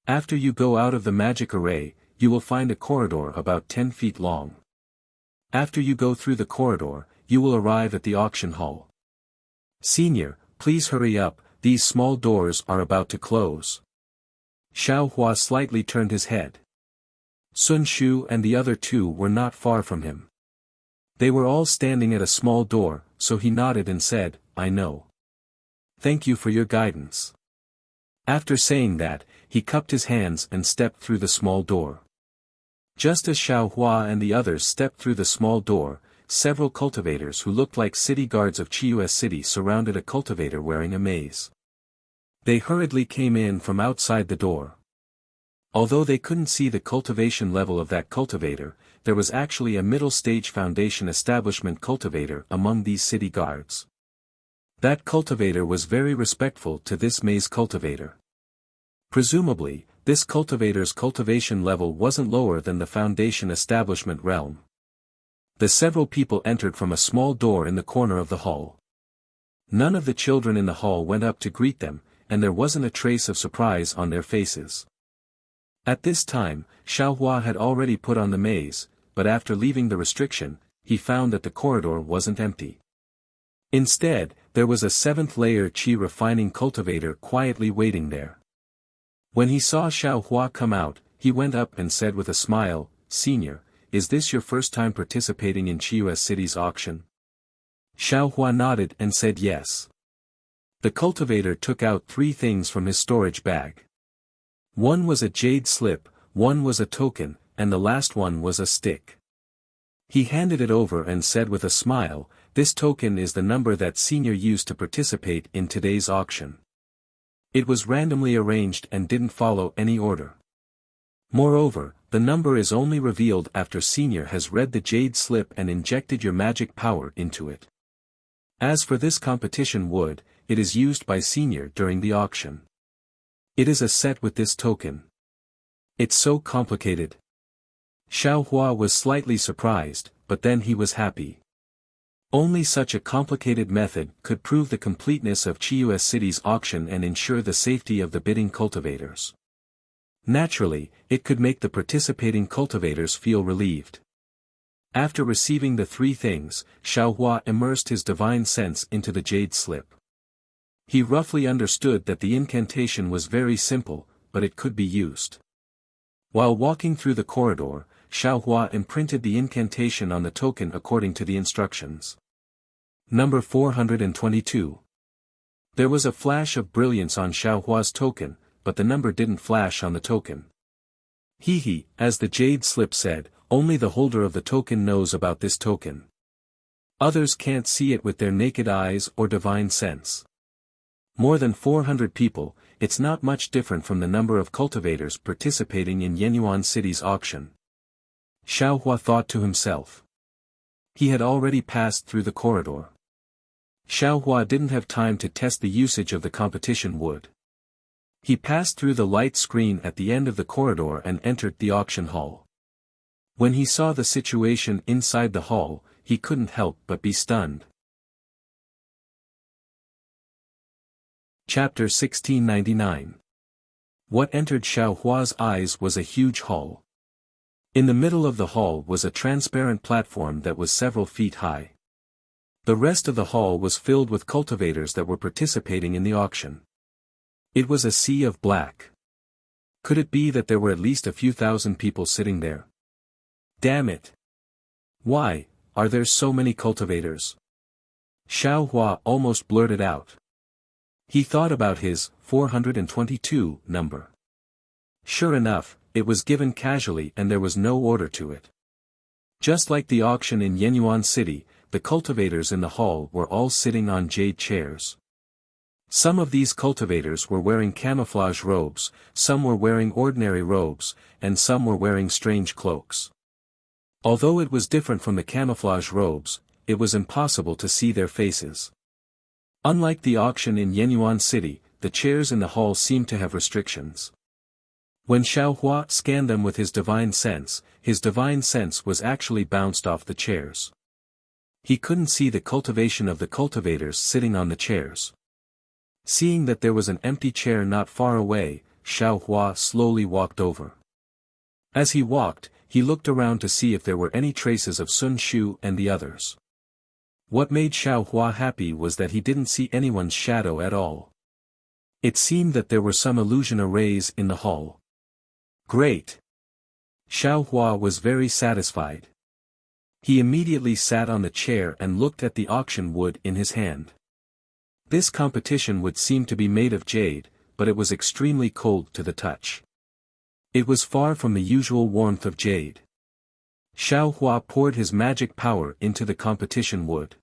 [SPEAKER 1] After you go out of the magic array, you will find a corridor about 10 feet long. After you go through the corridor, you will arrive at the auction hall. Senior, please hurry up, these small doors are about to close." Xiao Hua slightly turned his head. Sun Shu and the other two were not far from him. They were all standing at a small door, so he nodded and said, "I know. Thank you for your guidance." After saying that, he cupped his hands and stepped through the small door. Just as Xiao Hua and the others stepped through the small door, several cultivators who looked like city guards of Chiu's city surrounded a cultivator wearing a maze. They hurriedly came in from outside the door. Although they couldn't see the cultivation level of that cultivator, there was actually a middle-stage foundation establishment cultivator among these city guards. That cultivator was very respectful to this maze cultivator. Presumably, this cultivator's cultivation level wasn't lower than the foundation establishment realm. The several people entered from a small door in the corner of the hall. None of the children in the hall went up to greet them, and there wasn't a trace of surprise on their faces. At this time, Xiao Hua had already put on the maze, but after leaving the restriction, he found that the corridor wasn't empty. Instead, there was a 7th-layer qi refining cultivator quietly waiting there. When he saw Xiao Hua come out, he went up and said with a smile, "Senior, is this your first time participating in Chiu's city's auction?" Xiao Hua nodded and said yes. The cultivator took out 3 things from his storage bag. One was a jade slip, one was a token, and the last one was a stick. He handed it over and said with a smile, "This token is the number that Senior used to participate in today's auction. It was randomly arranged and didn't follow any order. Moreover, the number is only revealed after Senior has read the jade slip and injected your magic power into it. As for this competition wood, it is used by Senior during the auction. It is a set with this token. It's so complicated." Xiao Hua was slightly surprised, but then he was happy. Only such a complicated method could prove the completeness of Chiu's city's auction and ensure the safety of the bidding cultivators. Naturally, it could make the participating cultivators feel relieved. After receiving the 3 things, Xiao Hua immersed his divine sense into the jade slip. He roughly understood that the incantation was very simple, but it could be used. While walking through the corridor, Xiao Hua imprinted the incantation on the token according to the instructions. Number 422. There was a flash of brilliance on Xiao Hua's token, but the number didn't flash on the token. He, as the jade slip said, only the holder of the token knows about this token. Others can't see it with their naked eyes or divine sense. More than 400 people, it's not much different from the number of cultivators participating in Yenyuan City's auction. Xiaohua thought to himself. He had already passed through the corridor. Xiaohua didn't have time to test the usage of the competition wood. He passed through the light screen at the end of the corridor and entered the auction hall. When he saw the situation inside the hall, he couldn't help but be stunned. Chapter 1699. What entered Xiaohua's eyes was a huge hall. In the middle of the hall was a transparent platform that was several feet high. The rest of the hall was filled with cultivators that were participating in the auction. It was a sea of black. Could it be that there were at least a few thousand people sitting there? Damn it! Why are there so many cultivators? Xiaohua almost blurted out. He thought about his 422 number. Sure enough, it was given casually and there was no order to it. Just like the auction in Yenyuan City, the cultivators in the hall were all sitting on jade chairs. Some of these cultivators were wearing camouflage robes, some were wearing ordinary robes, and some were wearing strange cloaks. Although it was different from the camouflage robes, it was impossible to see their faces. Unlike the auction in Yenyuan City, the chairs in the hall seemed to have restrictions. When Xiaohua scanned them with his divine sense was actually bounced off the chairs. He couldn't see the cultivation of the cultivators sitting on the chairs. Seeing that there was an empty chair not far away, Xiaohua slowly walked over. As he walked, he looked around to see if there were any traces of Sun Shu and the others. What made Xiaohua happy was that he didn't see anyone's shadow at all. It seemed that there were some illusion arrays in the hall. Great! Xiaohua was very satisfied. He immediately sat on the chair and looked at the auction wood in his hand. This competition would seem to be made of jade, but it was extremely cold to the touch. It was far from the usual warmth of jade. Xiaohua poured his magic power into the competition wood.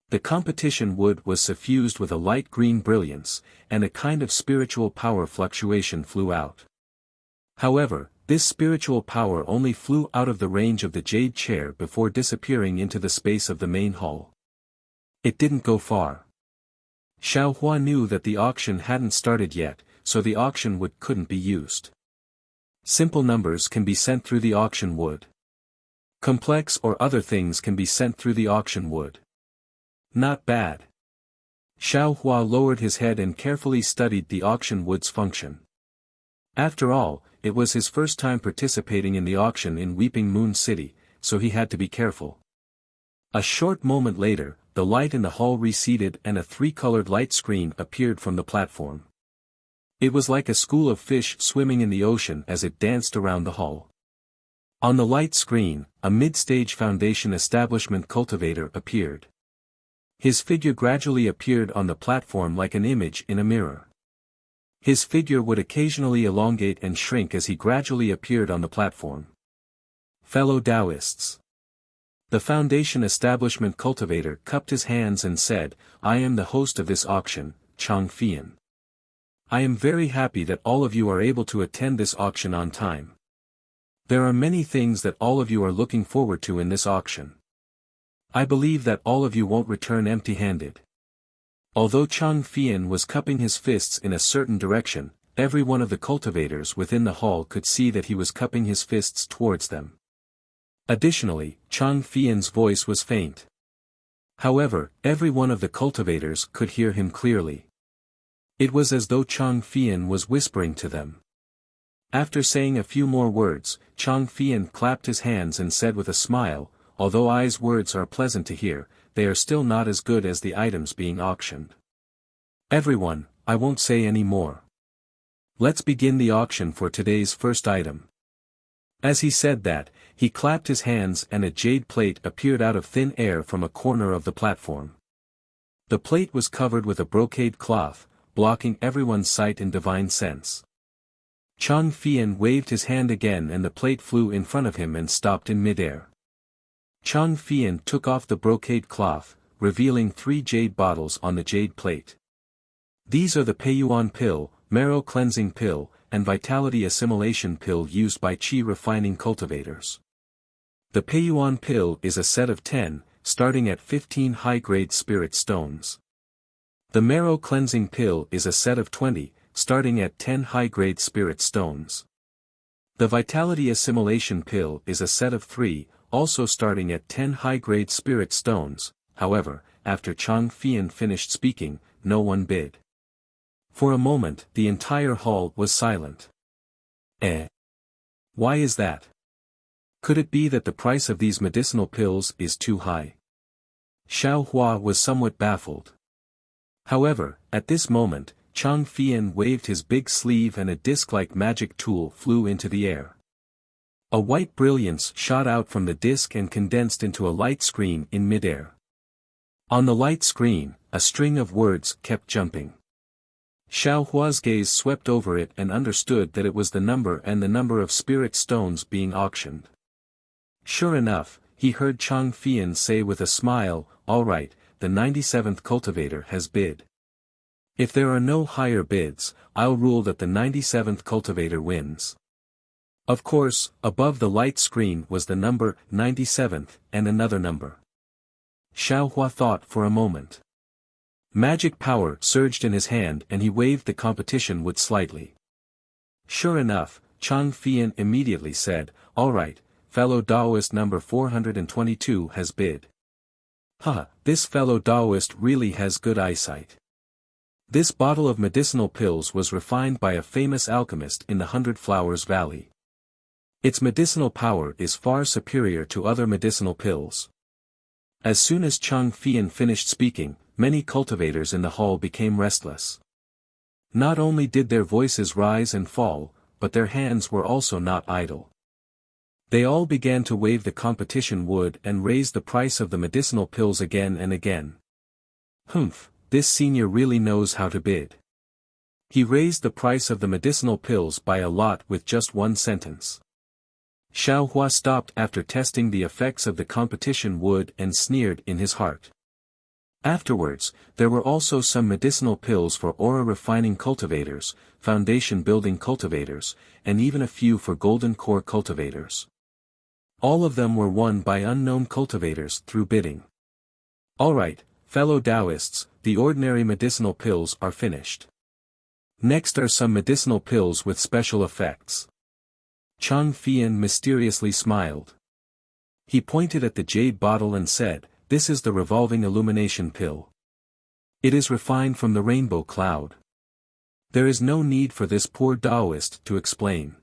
[SPEAKER 1] The competition wood was suffused with a light green brilliance, and a kind of spiritual power fluctuation flew out. However, this spiritual power only flew out of the range of the jade chair before disappearing into the space of the main hall. It didn't go far. Xiaohua knew that the auction hadn't started yet, so the auction wood couldn't be used. Simple numbers can be sent through the auction wood. Complex or other things can be sent through the auction wood. Not bad. Xiaohua lowered his head and carefully studied the auction wood's function. After all, it was his first time participating in the auction in Weeping Moon City, so he had to be careful. A short moment later, the light in the hall receded and a three-colored light screen appeared from the platform. It was like a school of fish swimming in the ocean as it danced around the hall. On the light screen, a mid-stage foundation establishment cultivator appeared. His figure gradually appeared on the platform like an image in a mirror. His figure would occasionally elongate and shrink as he gradually appeared on the platform. Fellow Taoists. The foundation establishment cultivator cupped his hands and said, "I am the host of this auction, Chang Fian. I am very happy that all of you are able to attend this auction on time. There are many things that all of you are looking forward to in this auction. I believe that all of you won't return empty-handed." Although Chang Fian was cupping his fists in a certain direction, every one of the cultivators within the hall could see that he was cupping his fists towards them. Additionally, Chang Fian's voice was faint. However, every one of the cultivators could hear him clearly. It was as though Chang Fian was whispering to them. After saying a few more words, Chang Fian clapped his hands and said with a smile, "Although I's words are pleasant to hear, they are still not as good as the items being auctioned. Everyone, I won't say any more. Let's begin the auction for today's first item." As he said that, he clapped his hands and a jade plate appeared out of thin air from a corner of the platform. The plate was covered with a brocade cloth, blocking everyone's sight and divine sense. Chang Fian waved his hand again and the plate flew in front of him and stopped in midair. Chang Fian took off the brocade cloth, revealing 3 jade bottles on the jade plate. These are the Peiyuan pill, marrow cleansing pill, and vitality assimilation pill used by qi refining cultivators. The Peiyuan pill is a set of 10, starting at 15 high-grade spirit stones. The marrow cleansing pill is a set of 20, starting at 10 high-grade spirit stones. The vitality assimilation pill is a set of 3, also starting at 10 high-grade spirit stones. However, after Chang Fian finished speaking, no one bid. For a moment, the entire hall was silent. Why is that? Could it be that the price of these medicinal pills is too high? Xiao Hua was somewhat baffled. However, at this moment, Chang Fian waved his big sleeve and a disc-like magic tool flew into the air. A white brilliance shot out from the disc and condensed into a light screen in midair. On the light screen, a string of words kept jumping. Xiao Hua's gaze swept over it and understood that it was the number and the number of spirit stones being auctioned. Sure enough, he heard Chang Fian say with a smile, "All right, the 97th cultivator has bid. If there are no higher bids, I'll rule that the 97th cultivator wins." Of course, above the light screen was the number 97th and another number. Xiao Hua thought for a moment. Magic power surged in his hand and he waved the competition wood slightly. Sure enough, Chang Fian immediately said, "All right, fellow Taoist number 422 has bid." This fellow Taoist really has good eyesight. This bottle of medicinal pills was refined by a famous alchemist in the 100 Flowers Valley. Its medicinal power is far superior to other medicinal pills. As soon as Chang Fian finished speaking, many cultivators in the hall became restless. Not only did their voices rise and fall, but their hands were also not idle. They all began to wave the competition wood and raise the price of the medicinal pills again and again. This senior really knows how to bid. He raised the price of the medicinal pills by a lot with just one sentence. Xiao Hua stopped after testing the effects of the competition wood and sneered in his heart. Afterwards, there were also some medicinal pills for aura refining cultivators, foundation building cultivators, and even a few for golden core cultivators. All of them were won by unknown cultivators through bidding. All right, fellow Taoists, the ordinary medicinal pills are finished. Next are some medicinal pills with special effects. Chang Fian mysteriously smiled. He pointed at the jade bottle and said, "This is the revolving illumination pill. It is refined from the rainbow cloud." There is no need for this poor Taoist to explain.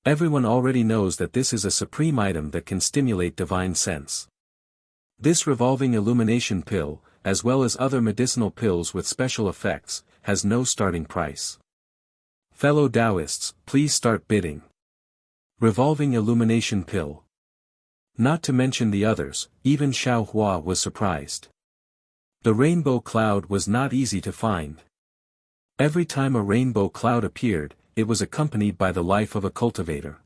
[SPEAKER 1] Everyone already knows that this is a supreme item that can stimulate divine sense. This revolving illumination pill, as well as other medicinal pills with special effects, has no starting price. Fellow Taoists, please start bidding. Revolving illumination pill. Not to mention the others, even Xiao Hua was surprised. The rainbow cloud was not easy to find. Every time a rainbow cloud appeared, it was accompanied by the life of a cultivator.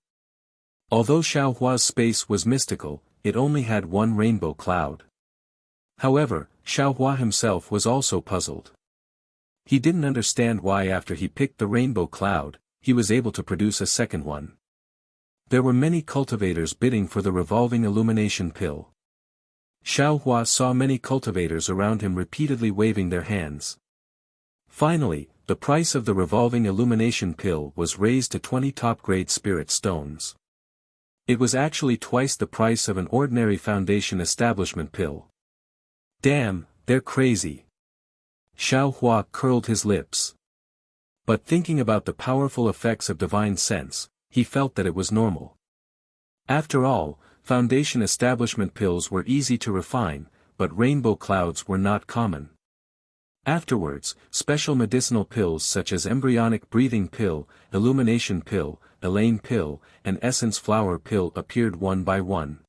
[SPEAKER 1] Although Xiao Hua's space was mystical, it only had one rainbow cloud. However, Xiao Hua himself was also puzzled. He didn't understand why after he picked the rainbow cloud, he was able to produce a second one. There were many cultivators bidding for the revolving illumination pill. Xiao Hua saw many cultivators around him repeatedly waving their hands. Finally, the price of the revolving illumination pill was raised to 20 top-grade spirit stones. It was actually twice the price of an ordinary foundation establishment pill. Damn, they're crazy. Xiao Hua curled his lips. But thinking about the powerful effects of divine sense, he felt that it was normal. After all, foundation establishment pills were easy to refine, but rainbow clouds were not common. Afterwards, special medicinal pills such as embryonic breathing pill, illumination pill, Elaine pill, and essence flower pill appeared one by one.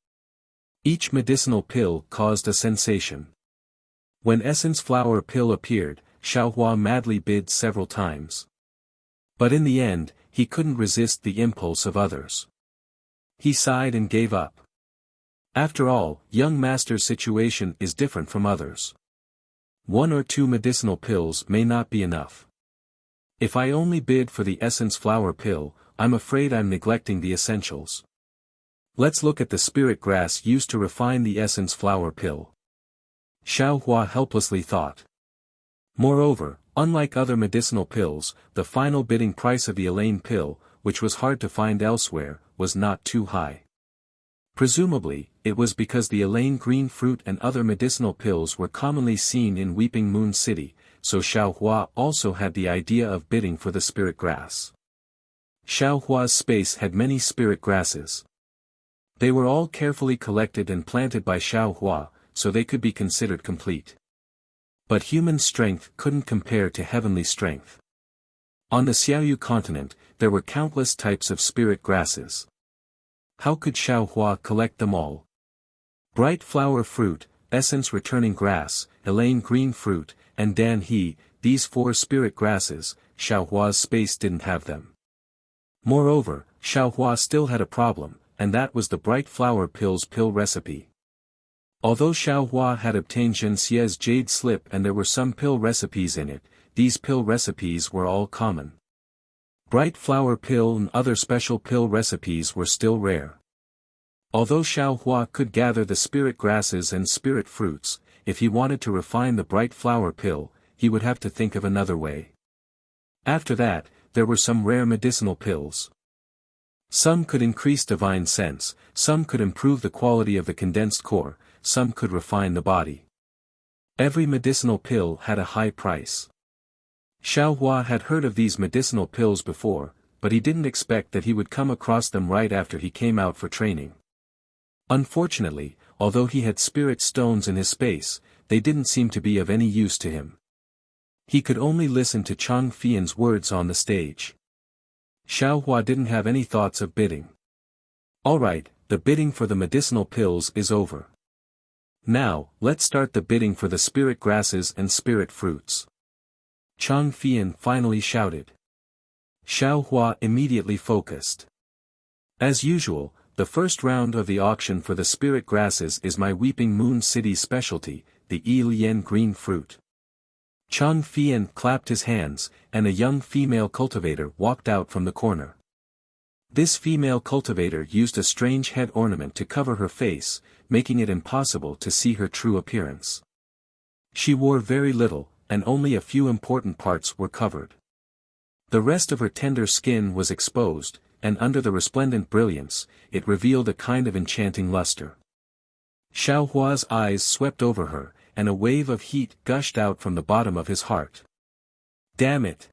[SPEAKER 1] Each medicinal pill caused a sensation. When essence flower pill appeared, Xiao Hua madly bid several times. But in the end, he couldn't resist the impulse of others. He sighed and gave up. After all, young master's situation is different from others. 1 or 2 medicinal pills may not be enough. If I only bid for the essence flower pill, I'm afraid I'm neglecting the essentials. Let's look at the spirit grass used to refine the essence flower pill. Xiao Hua helplessly thought. Moreover, unlike other medicinal pills, the final bidding price of the Elaine pill, which was hard to find elsewhere, was not too high. Presumably, it was because the Elaine green fruit and other medicinal pills were commonly seen in Weeping Moon City, so Xiao Hua also had the idea of bidding for the spirit grass. Xiao Hua's space had many spirit grasses. They were all carefully collected and planted by Xiao Hua, so they could be considered complete. But human strength couldn't compare to heavenly strength. On the Xiaoyu continent, there were countless types of spirit grasses. How could Xiao Hua collect them all? Bright flower fruit, essence returning grass, Elaine green fruit, and Dan He, these 4 spirit grasses, Xiao Hua's space didn't have them. Moreover, Xiao Hua still had a problem, and that was the bright flower pills pill recipe. Although Xiao Hua had obtained Zhen Xie's jade slip and there were some pill recipes in it, these pill recipes were all common. Bright flower pill and other special pill recipes were still rare. Although Xiao Hua could gather the spirit grasses and spirit fruits, if he wanted to refine the bright flower pill, he would have to think of another way. After that, there were some rare medicinal pills. Some could increase divine sense, some could improve the quality of the condensed core, some could refine the body. Every medicinal pill had a high price. Xiao Hua had heard of these medicinal pills before, but he didn't expect that he would come across them right after he came out for training. Unfortunately, although he had spirit stones in his space, they didn't seem to be of any use to him. He could only listen to Chang Fian's words on the stage. Xiao Hua didn't have any thoughts of bidding. Alright, the bidding for the medicinal pills is over. Now, let's start the bidding for the spirit grasses and spirit fruits. Chang Fian finally shouted. Xiao Hua immediately focused. As usual, the first round of the auction for the spirit grasses is my Weeping Moon City specialty, the Yilian green fruit. Chang Fian clapped his hands, and a young female cultivator walked out from the corner. This female cultivator used a strange head ornament to cover her face, making it impossible to see her true appearance. She wore very little, and only a few important parts were covered. The rest of her tender skin was exposed, and under the resplendent brilliance, it revealed a kind of enchanting luster. Xiao Hua's eyes swept over her, and a wave of heat gushed out from the bottom of his heart. Damn it!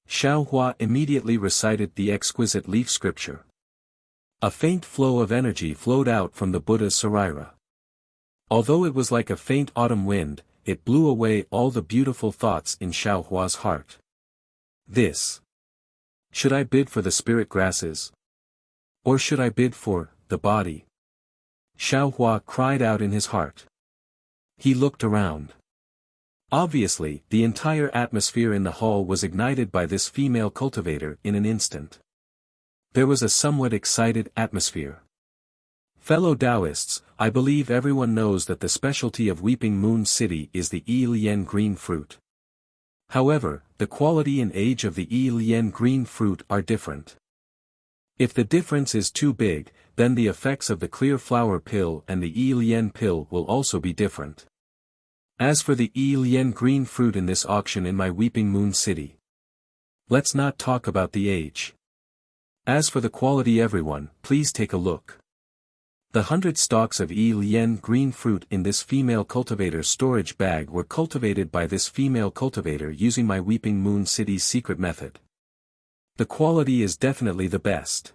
[SPEAKER 1] Xiao Hua immediately recited the exquisite leaf scripture. A faint flow of energy flowed out from the Buddha's sarira. Although it was like a faint autumn wind, it blew away all the beautiful thoughts in Xiao Hua's heart. This. Should I bid for the spirit grasses? Or should I bid for the body? Xiao Hua cried out in his heart. He looked around. Obviously, the entire atmosphere in the hall was ignited by this female cultivator in an instant. There was a somewhat excited atmosphere. Fellow Taoists, I believe everyone knows that the specialty of Weeping Moon City is the Yilian green fruit. However, the quality and age of the Yilian green fruit are different. If the difference is too big, then the effects of the clear flower pill and the Yilian pill will also be different. As for the Yilian green fruit in this auction in my Weeping Moon City, let's not talk about the age. As for the quality, everyone, please take a look. The 100 stalks of Yilian green fruit in this female cultivator's storage bag were cultivated by this female cultivator using my Weeping Moon City's secret method. The quality is definitely the best.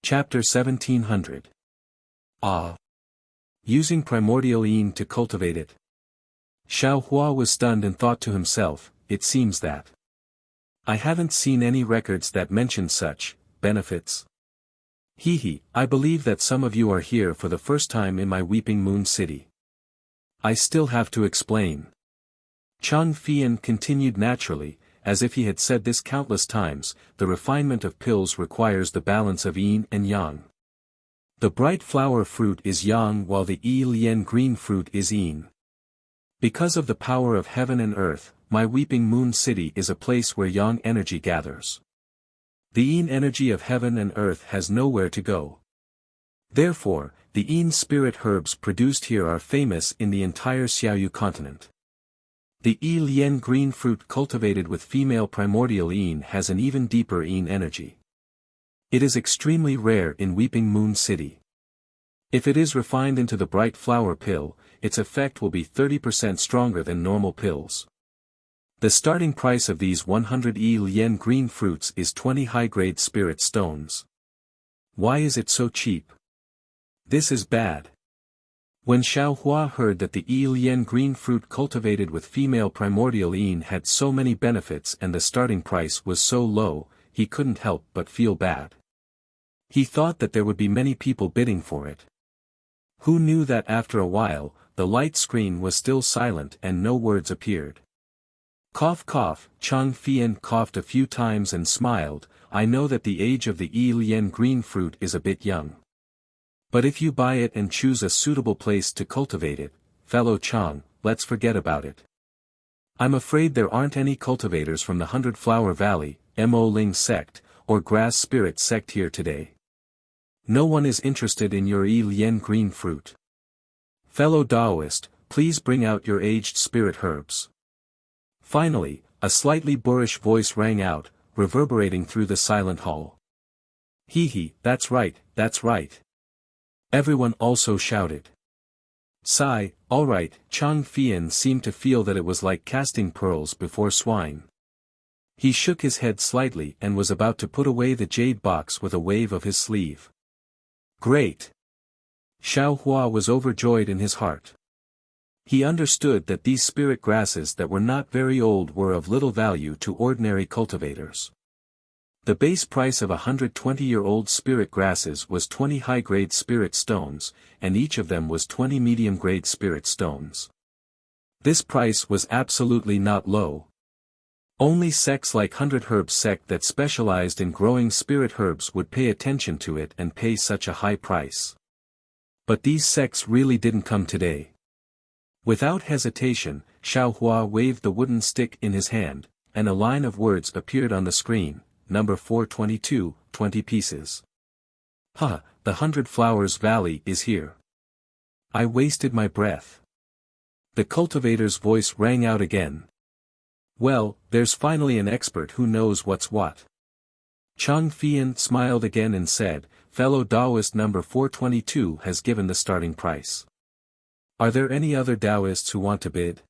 [SPEAKER 1] Chapter 1700. Using primordial yin to cultivate it. Xiao Hua was stunned and thought to himself, it seems that I haven't seen any records that mention such benefits. I believe that some of you are here for the first time in my Weeping Moon City. I still have to explain. Chang Fian continued naturally, as if he had said this countless times, the refinement of pills requires the balance of yin and yang. The bright flower fruit is yang while the lien green fruit is yin. Because of the power of heaven and earth, my weeping moon city is a place where yang energy gathers. The yin energy of heaven and earth has nowhere to go. Therefore, the yin spirit herbs produced here are famous in the entire Xiaoyu continent. The lien green fruit cultivated with female primordial yin has an even deeper yin energy. It is extremely rare in Weeping Moon City. If it is refined into the bright flower pill, its effect will be 30% stronger than normal pills. The starting price of these 100 lien green fruits is 20 high-grade spirit stones. Why is it so cheap? This is bad. When Xiao Hua heard that the lien green fruit cultivated with female primordial yin had so many benefits and the starting price was so low, he couldn't help but feel bad. He thought that there would be many people bidding for it. Who knew that after a while, the light screen was still silent and no words appeared. Cough cough, Chang Fian coughed a few times and smiled. I know that the age of the lien green fruit is a bit young. But if you buy it and choose a suitable place to cultivate it, fellow Chang, let's forget about it. I'm afraid there aren't any cultivators from the 100 Flower Valley, Mo Ling sect, or Grass Spirit sect here today. No one is interested in your lien green fruit. Fellow Taoist, please bring out your aged spirit herbs. Finally, a slightly boorish voice rang out, reverberating through the silent hall. Hee, that's right, that's right. Everyone also shouted. Sigh, all right. Chang Fian seemed to feel that it was like casting pearls before swine. He shook his head slightly and was about to put away the jade box with a wave of his sleeve. Great! Xiao Hua was overjoyed in his heart. He understood that these spirit grasses that were not very old were of little value to ordinary cultivators. The base price of 120-year-old spirit grasses was 20 high-grade spirit stones, and each of them was 20 medium-grade spirit stones. This price was absolutely not low. Only sects like 100 Herbs sect that specialized in growing spirit herbs would pay attention to it and pay such a high price. But these sects really didn't come today. Without hesitation, Xiao Hua waved the wooden stick in his hand, and a line of words appeared on the screen. Number 422, 20 pieces. The 100 Flowers Valley is here. I wasted my breath. The cultivator's voice rang out again. Well, there's finally an expert who knows what's what. Chang Fian smiled again and said, fellow Taoist number 422 has given the starting price. Are there any other Taoists who want to bid?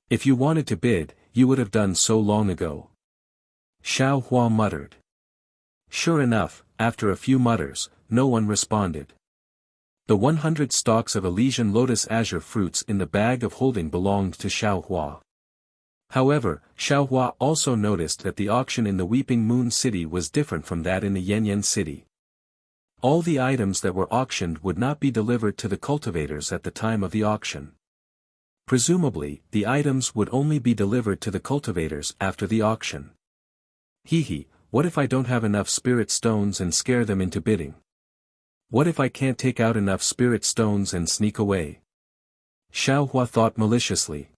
[SPEAKER 1] If you wanted to bid, you would have done so long ago. Xiao Hua muttered. Sure enough, after a few mutters, no one responded. The 100 stalks of Elysian lotus azure fruits in the bag of holding belonged to Xiao Hua. However, Xiao Hua also noticed that the auction in the Weeping Moon City was different from that in the Yanyan City. All the items that were auctioned would not be delivered to the cultivators at the time of the auction. Presumably, the items would only be delivered to the cultivators after the auction. What if I don't have enough spirit stones and scare them into bidding? What if I can't take out enough spirit stones and sneak away? Xiao Hua thought maliciously.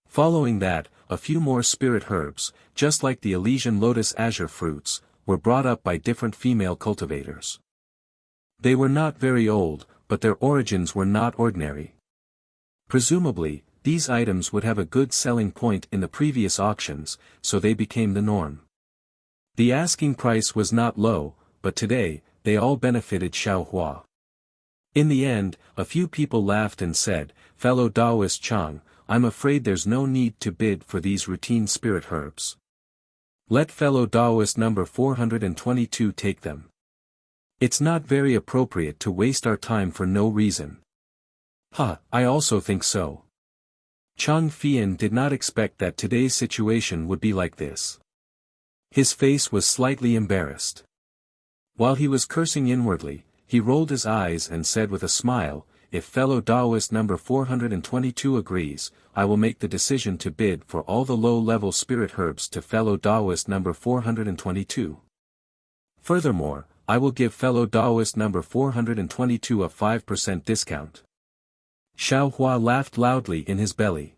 [SPEAKER 1] Following that, a few more spirit herbs, just like the Elysian lotus azure fruits, were brought up by different female cultivators. They were not very old, but their origins were not ordinary. Presumably, these items would have a good selling point in the previous auctions, so they became the norm. The asking price was not low, but today, they all benefited Xiao Hua. In the end, a few people laughed and said, fellow Taoist Chang, I'm afraid there's no need to bid for these routine spirit herbs. Let fellow Taoist number 422 take them. It's not very appropriate to waste our time for no reason. I also think so. Chang Fian did not expect that today's situation would be like this. His face was slightly embarrassed. While he was cursing inwardly, he rolled his eyes and said with a smile, if fellow Taoist number 422 agrees, I will make the decision to bid for all the low-level spirit herbs to fellow Taoist number 422. Furthermore, I will give fellow Daoist number 422 a 5% discount. Xiao Hua laughed loudly in his belly.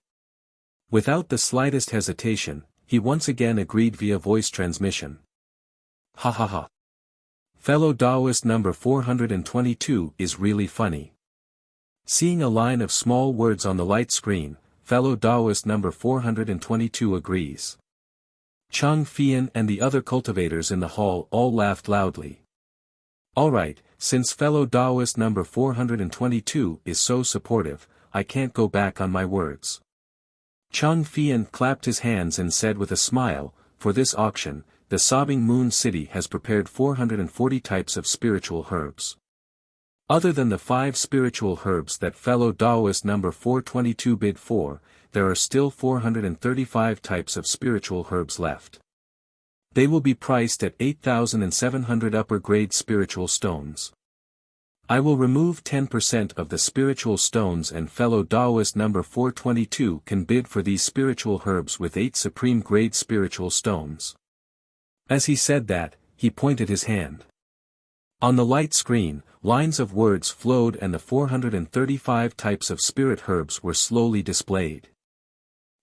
[SPEAKER 1] Without the slightest hesitation, he once again agreed via voice transmission. Ha ha ha. Fellow Daoist number 422 is really funny. Seeing a line of small words on the light screen, fellow Daoist number 422 agrees. Chang Fian and the other cultivators in the hall all laughed loudly. Alright, since fellow Daoist number 422 is so supportive, I can't go back on my words. Chang Fian clapped his hands and said with a smile, for this auction, the Sobbing Moon City has prepared 440 types of spiritual herbs. Other than the 5 spiritual herbs that fellow Daoist number 422 bid for, there are still 435 types of spiritual herbs left. They will be priced at 8,700 upper-grade spiritual stones. I will remove 10% of the spiritual stones and fellow Daoist number 422 can bid for these spiritual herbs with 8 supreme-grade spiritual stones. As he said that, he pointed his hand. On the light screen, lines of words flowed and the 435 types of spirit herbs were slowly displayed.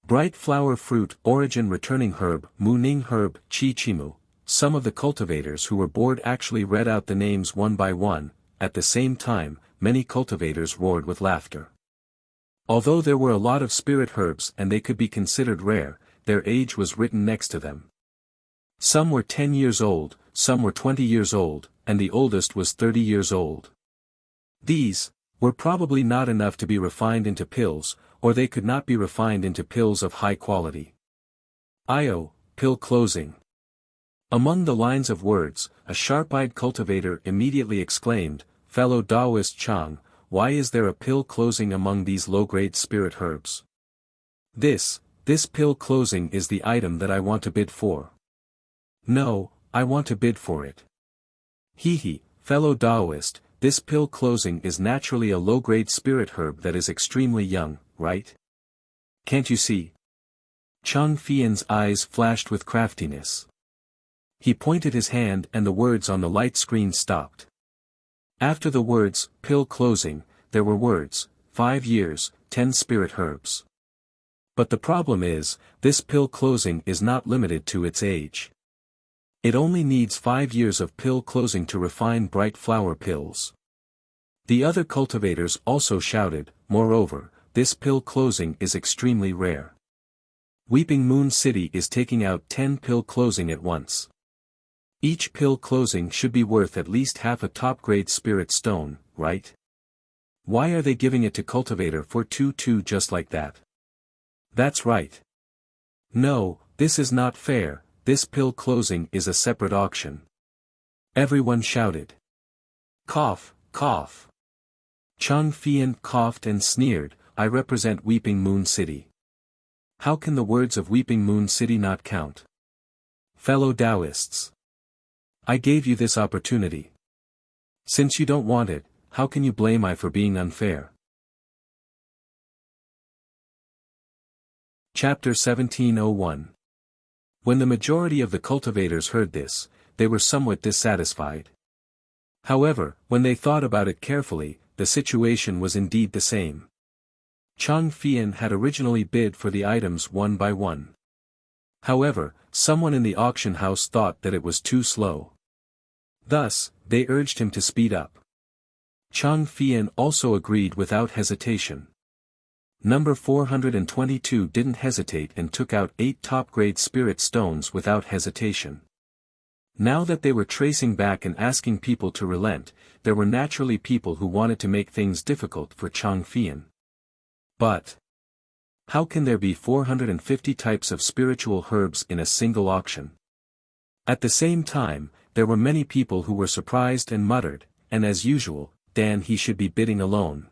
[SPEAKER 1] Bright flower fruit, origin returning herb, Mu Ning herb, Chi Chimu. Some of the cultivators who were bored actually read out the names one by one. At the same time, many cultivators roared with laughter. Although there were a lot of spirit herbs and they could be considered rare, their age was written next to them. Some were 10 years old, some were 20 years old, and the oldest was 30 years old. These were probably not enough to be refined into pills, or they could not be refined into pills of high quality. Io, pill closing. Among the lines of words, a sharp-eyed cultivator immediately exclaimed, fellow Daoist Chang, why is there a pill closing among these low-grade spirit herbs? This pill closing is the item that I want to bid for. No, I want to bid for it. Hee, fellow Daoist, this pill closing is naturally a low-grade spirit herb that is extremely young, right? Can't you see? Chang Fian's eyes flashed with craftiness. He pointed his hand and the words on the light screen stopped. After the words, pill closing, there were words, 5 years, 10 spirit herbs. But the problem is, this pill closing is not limited to its age. It only needs 5 years of pill closing to refine bright flower pills. The other cultivators also shouted, moreover, this pill closing is extremely rare. Weeping Moon City is taking out 10 pill closing at once. Each pill closing should be worth at least half a top-grade spirit stone, right? Why are they giving it to cultivator for 2 just like that? That's right. No, this is not fair. This pill closing is a separate auction. Everyone shouted. Cough, cough. Chang Fian coughed and sneered, I represent Weeping Moon City. How can the words of Weeping Moon City not count? Fellow Taoists. I gave you this opportunity. Since you don't want it, how can you blame I for being unfair? Chapter 1701. When the majority of the cultivators heard this, they were somewhat dissatisfied. However, when they thought about it carefully, the situation was indeed the same. Chang Fian had originally bid for the items one by one. However, someone in the auction house thought that it was too slow. Thus, they urged him to speed up. Chang Fian also agreed without hesitation. Number 422 didn't hesitate and took out 8 top-grade spirit stones without hesitation. Now that they were tracing back and asking people to relent, there were naturally people who wanted to make things difficult for Chang Fian. But how can there be 450 types of spiritual herbs in a single auction? At the same time, there were many people who were surprised and muttered, and as usual, Dan he should be bidding alone.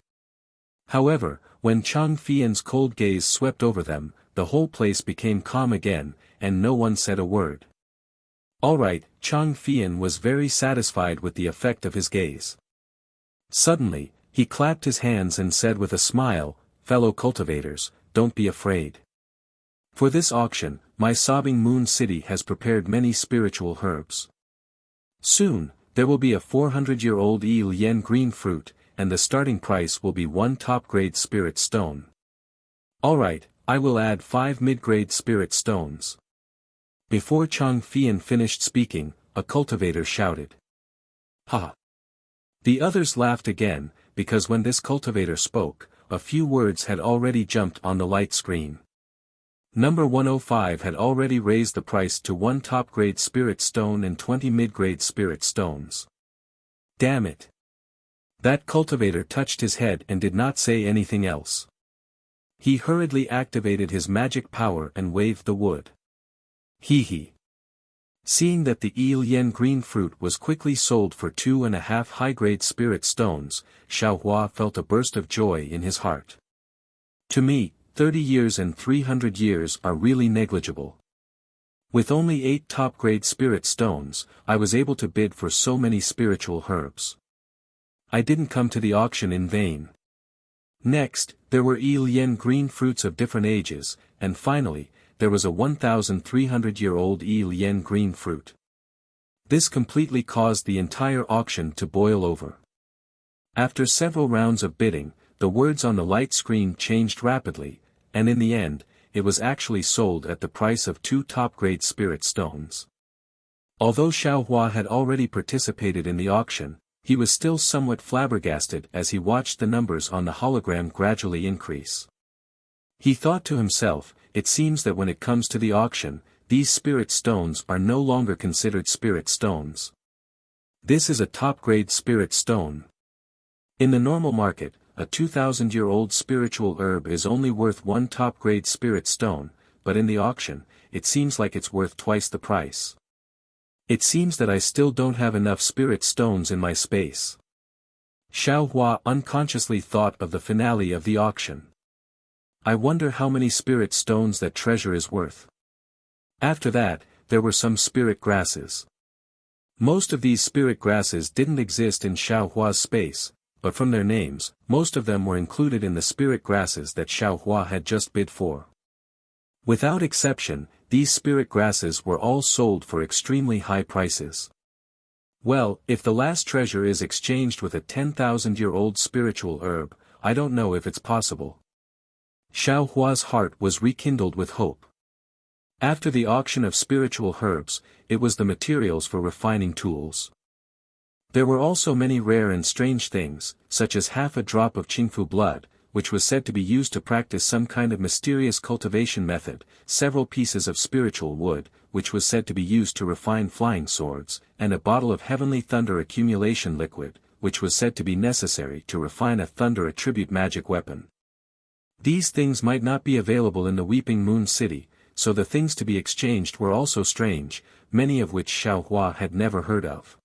[SPEAKER 1] However, when Chang Fian's cold gaze swept over them, the whole place became calm again, and no one said a word. Alright, Chang Fian was very satisfied with the effect of his gaze. Suddenly, he clapped his hands and said with a smile, fellow cultivators, don't be afraid. For this auction, my Sobbing Moon City has prepared many spiritual herbs. Soon, There will be a 400-year-old yen green fruit, and the starting price will be 1 top-grade spirit stone. Alright, I will add 5 mid-grade spirit stones. Before Chang Fian finished speaking, a cultivator shouted. Ha! The others laughed again, because when this cultivator spoke, a few words had already jumped on the light screen. Number 105 had already raised the price to 1 top-grade spirit stone and 20 mid-grade spirit stones. Damn it! That cultivator touched his head and did not say anything else. He hurriedly activated his magic power and waved the wood. Hee hee. Seeing that the yen green fruit was quickly sold for 2.5 high-grade spirit stones, Xiaohua felt a burst of joy in his heart. To me, 30 years and 300 years are really negligible. With only 8 top-grade spirit stones, I was able to bid for so many spiritual herbs. I didn't come to the auction in vain. Next, there were yen green fruits of different ages, and finally, there was a 1,300-year-old yen green fruit. This completely caused the entire auction to boil over. After several rounds of bidding, the words on the light screen changed rapidly, and in the end, it was actually sold at the price of 2 top-grade spirit stones. Although Xiaohua had already participated in the auction, he was still somewhat flabbergasted as he watched the numbers on the hologram gradually increase. He thought to himself, it seems that when it comes to the auction, these spirit stones are no longer considered spirit stones. This is a top-grade spirit stone. In the normal market, a 2,000-year-old spiritual herb is only worth 1 top-grade spirit stone, but in the auction, it seems like it's worth twice the price. It seems that I still don't have enough spirit stones in my space. Xiaohua unconsciously thought of the finale of the auction. I wonder how many spirit stones that treasure is worth. After that, there were some spirit grasses. Most of these spirit grasses didn't exist in Xiaohua's space, but from their names, most of them were included in the spirit grasses that Xiaohua had just bid for. Without exception, these spirit grasses were all sold for extremely high prices. Well, if the last treasure is exchanged with a 10,000-year-old spiritual herb, I don't know if it's possible. Xiaohua's heart was rekindled with hope. After the auction of spiritual herbs, it was the materials for refining tools. There were also many rare and strange things, such as half a drop of Qingfu blood, which was said to be used to practice some kind of mysterious cultivation method, several pieces of spiritual wood, which was said to be used to refine flying swords, and a bottle of heavenly thunder accumulation liquid, which was said to be necessary to refine a thunder attribute magic weapon. These things might not be available in the Weeping Moon City, so the things to be exchanged were also strange, many of which Xiaohua had never heard of.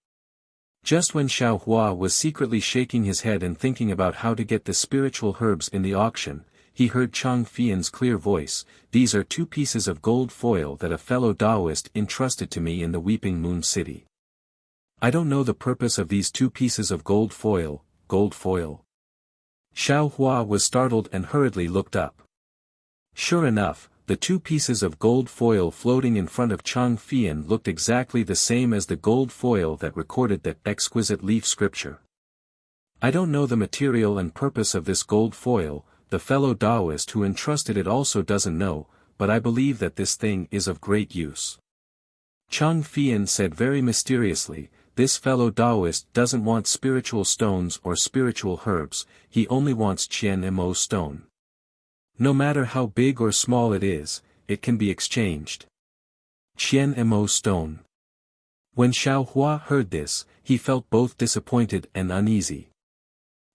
[SPEAKER 1] Just when Xiaohua was secretly shaking his head and thinking about how to get the spiritual herbs in the auction, he heard Chang Fian's clear voice, "These are 2 pieces of gold foil that a fellow Taoist entrusted to me in the Weeping Moon City. I don't know the purpose of these 2 pieces of gold foil, gold foil." Xiaohua was startled and hurriedly looked up. Sure enough, the 2 pieces of gold foil floating in front of Chang Fian looked exactly the same as the gold foil that recorded that exquisite leaf scripture. I don't know the material and purpose of this gold foil, the fellow Taoist who entrusted it also doesn't know, but I believe that this thing is of great use. Chang Fian said very mysteriously, this fellow Taoist doesn't want spiritual stones or spiritual herbs, he only wants Qian Mo stone. No matter how big or small it is, it can be exchanged. Qian Mo stone. When Xiaohua heard this, he felt both disappointed and uneasy.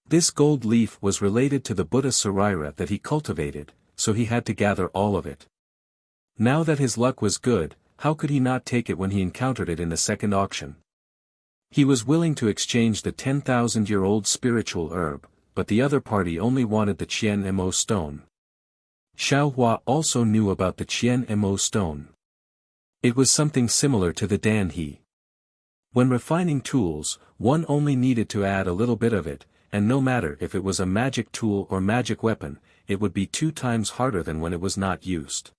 [SPEAKER 1] This gold leaf was related to the Buddha Sarira that he cultivated, so he had to gather all of it. Now that his luck was good, how could he not take it when he encountered it in the second auction? He was willing to exchange the 10,000-year-old spiritual herb, but the other party only wanted the Qian Mo stone. Xiaohua also knew about the Qian Mo stone. It was something similar to the Danhe. When refining tools, one only needed to add a little bit of it, and no matter if it was a magic tool or magic weapon, it would be 2 times harder than when it was not used.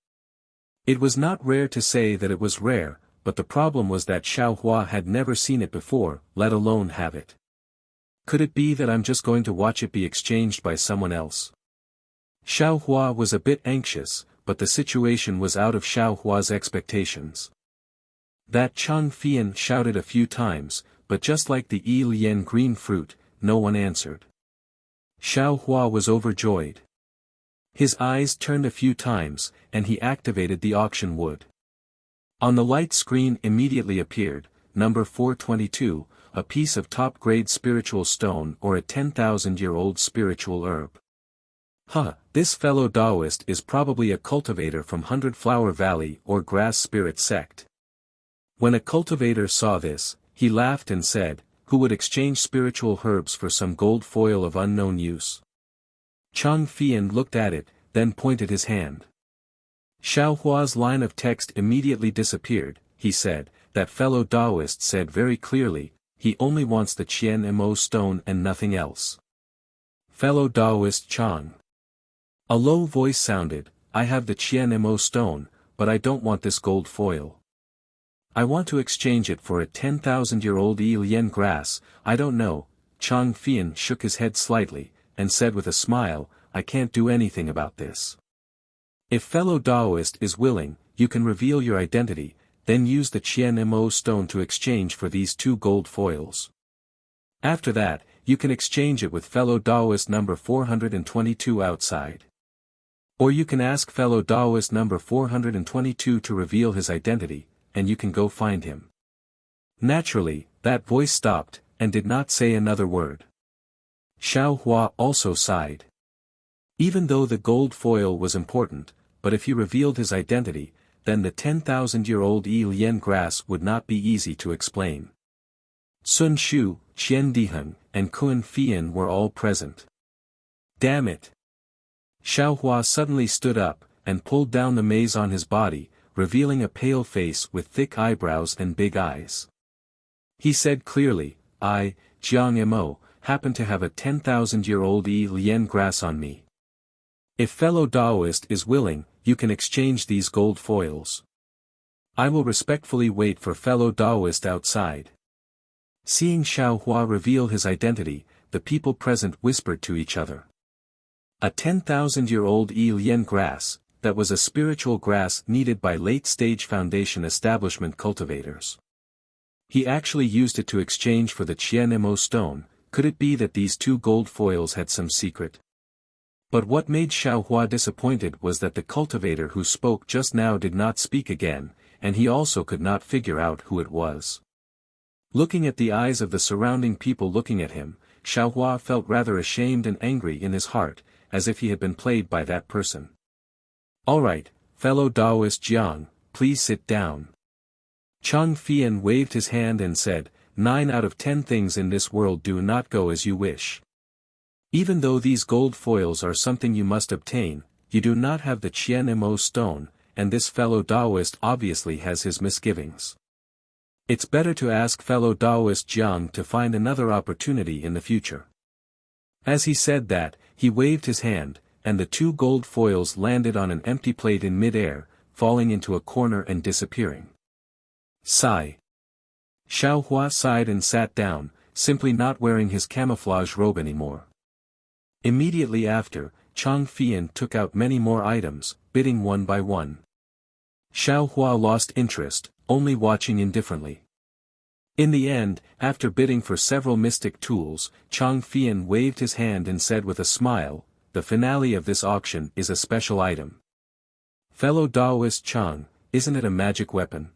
[SPEAKER 1] It was not rare to say that it was rare, but the problem was that Xiao Hua had never seen it before, let alone have it. Could it be that I'm just going to watch it be exchanged by someone else? Xiao Hua was a bit anxious, but the situation was out of Xiao Hua's expectations. That Chang Fian shouted a few times, but just like the Yi Lian green fruit, no one answered. Xiao Hua was overjoyed. His eyes turned a few times, and he activated the auction wood. On the light screen immediately appeared, number 422, a piece of top-grade spiritual stone or a 10,000-year-old spiritual herb. This fellow Taoist is probably a cultivator from 100 Flower Valley or Grass Spirit Sect. When a cultivator saw this, he laughed and said, who would exchange spiritual herbs for some gold foil of unknown use? Chang Fian looked at it, then pointed his hand. Xiao Hua's line of text immediately disappeared. He said, that fellow Taoist said very clearly, he only wants the Qian Mo stone and nothing else. Fellow Taoist Chang. A low voice sounded, I have the Qian Mo stone, but I don't want this gold foil. I want to exchange it for a 10,000-year-old Yi Lian grass. I don't know. Chang Fian shook his head slightly, and said with a smile, I can't do anything about this. If fellow Taoist is willing, you can reveal your identity, then use the Qian Mo stone to exchange for these 2 gold foils. After that, you can exchange it with fellow Taoist number 422 outside. Or you can ask fellow Taoist number 422 to reveal his identity, and you can go find him. Naturally, that voice stopped, and did not say another word. Xiao Hua also sighed. Even though the gold foil was important, but if he revealed his identity, then the 10,000-year-old Yi Lian grass would not be easy to explain. Sun Shu, Qian Diheng, and Kun Fian were all present. Damn it! Xiao Hua suddenly stood up, and pulled down the maze on his body, revealing a pale face with thick eyebrows and big eyes. He said clearly, I, Jiang Mo, happen to have a 10,000-year-old Yi Lian grass on me. If fellow Taoist is willing, you can exchange these gold foils. I will respectfully wait for fellow Taoist outside. Seeing Xiao Hua reveal his identity, the people present whispered to each other. A 10,000-year-old Yi Lian grass, that was a spiritual grass needed by late-stage Foundation establishment cultivators. He actually used it to exchange for the Qian Mo stone. Could it be that these 2 gold foils had some secret? But what made Xiao Hua disappointed was that the cultivator who spoke just now did not speak again, and he also could not figure out who it was. Looking at the eyes of the surrounding people looking at him, Xiao Hua felt rather ashamed and angry in his heart, as if he had been played by that person. Alright, fellow Taoist Jiang, please sit down. Chang Fian waved his hand and said, 9 out of 10 things in this world do not go as you wish. Even though these gold foils are something you must obtain, you do not have the Qian Mo stone, and this fellow Taoist obviously has his misgivings. It's better to ask fellow Taoist Jiang to find another opportunity in the future. As he said that, he waved his hand, and the 2 gold foils landed on an empty plate in mid-air, falling into a corner and disappearing. Sigh. Xiao Hua sighed and sat down, simply not wearing his camouflage robe anymore. Immediately after, Chang Fian took out many more items, bidding one by one. Xiao Hua lost interest, only watching indifferently. In the end, after bidding for several mystic tools, Chang Fian waved his hand and said with a smile, the finale of this auction is a special item. Fellow Taoist Chang, isn't it a magic weapon?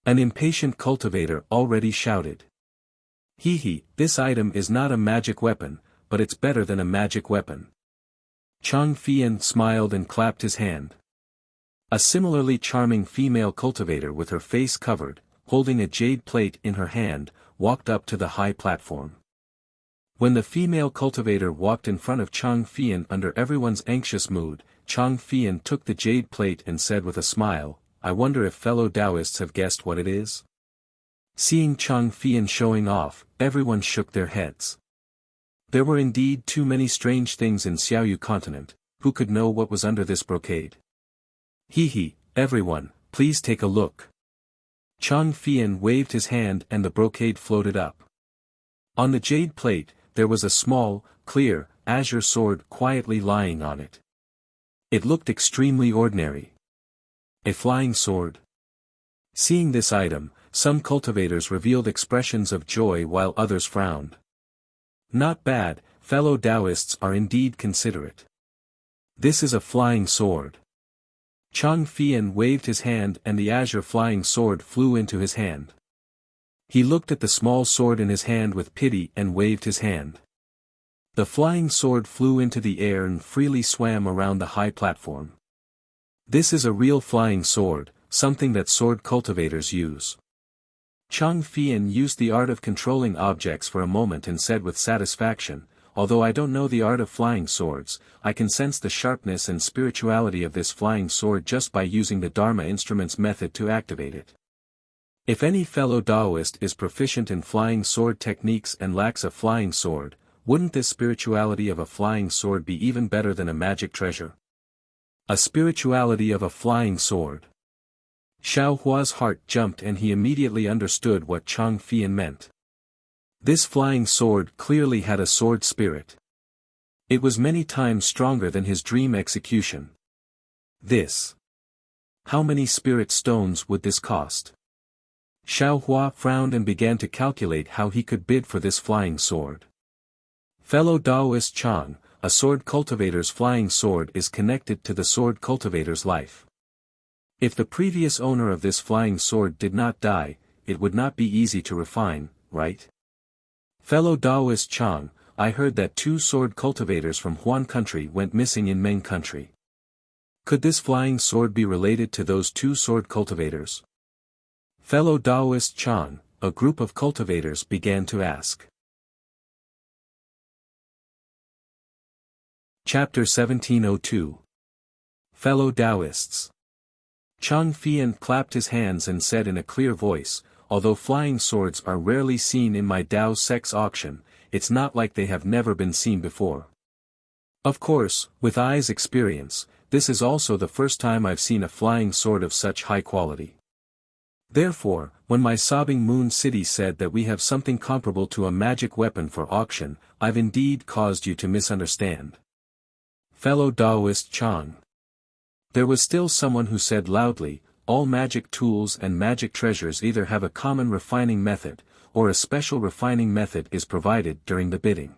[SPEAKER 1] An impatient cultivator already shouted. This item is not a magic weapon, but it's better than a magic weapon. Chang Fian smiled and clapped his hand. A similarly charming female cultivator with her face covered, holding a jade plate in her hand, walked up to the high platform. When the female cultivator walked in front of Chang Fian under everyone's anxious mood, Chang Fian took the jade plate and said with a smile, I wonder if fellow Taoists have guessed what it is? Seeing Chang Fian showing off, everyone shook their heads. There were indeed too many strange things in Xiaoyu continent. Who could know what was under this brocade? Everyone, please take a look. Chang Fian waved his hand and the brocade floated up. On the jade plate, there was a small, clear, azure sword quietly lying on it. It looked extremely ordinary. A flying sword. Seeing this item, some cultivators revealed expressions of joy while others frowned. Not bad, fellow Taoists are indeed considerate. This is a flying sword. Chang Fian waved his hand and the azure flying sword flew into his hand. He looked at the small sword in his hand with pity and waved his hand. The flying sword flew into the air and freely swam around the high platform. This is a real flying sword, something that sword cultivators use. Chang Fian used the art of controlling objects for a moment and said with satisfaction, although I don't know the art of flying swords, I can sense the sharpness and spirituality of this flying sword just by using the Dharma instruments method to activate it. If any fellow Taoist is proficient in flying sword techniques and lacks a flying sword, wouldn't this spirituality of a flying sword be even better than a magic treasure? A spirituality of a flying sword. Xiao Hua's heart jumped and he immediately understood what Chang Fian meant. This flying sword clearly had a sword spirit. It was many times stronger than his dream execution. This. How many spirit stones would this cost? Xiao Hua frowned and began to calculate how he could bid for this flying sword. Fellow Taoist Chang, a sword cultivator's flying sword is connected to the sword cultivator's life. If the previous owner of this flying sword did not die, it would not be easy to refine, right? Fellow Taoist Chang, I heard that 2 sword cultivators from Huan country went missing in Meng country. Could this flying sword be related to those 2 sword cultivators? Fellow Taoist Chang, a group of cultivators began to ask. Chapter 1702. Fellow Taoists. Chang Fian clapped his hands and said in a clear voice, although flying swords are rarely seen in my Tao Sect's auction, it's not like they have never been seen before. Of course, with I's experience, this is also the first time I've seen a flying sword of such high quality. Therefore, when my sobbing moon city said that we have something comparable to a magic weapon for auction, I've indeed caused you to misunderstand. Fellow Taoist Chang. There was still someone who said loudly, all magic tools and magic treasures either have a common refining method, or a special refining method is provided during the bidding.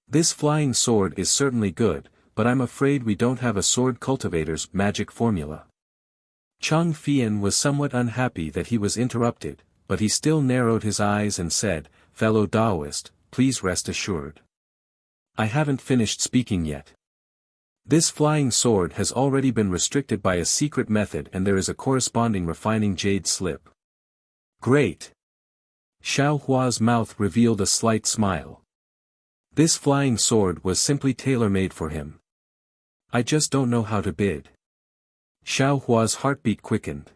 [SPEAKER 1] This flying sword is certainly good, but I'm afraid we don't have a sword cultivator's magic formula. Chang Fian was somewhat unhappy that he was interrupted, but he still narrowed his eyes and said, fellow Taoist, please rest assured. I haven't finished speaking yet. This flying sword has already been restricted by a secret method and there is a corresponding refining jade slip. Great! Xiao Hua's mouth revealed a slight smile. This flying sword was simply tailor-made for him. I just don't know how to bid. Xiao Hua's heartbeat quickened.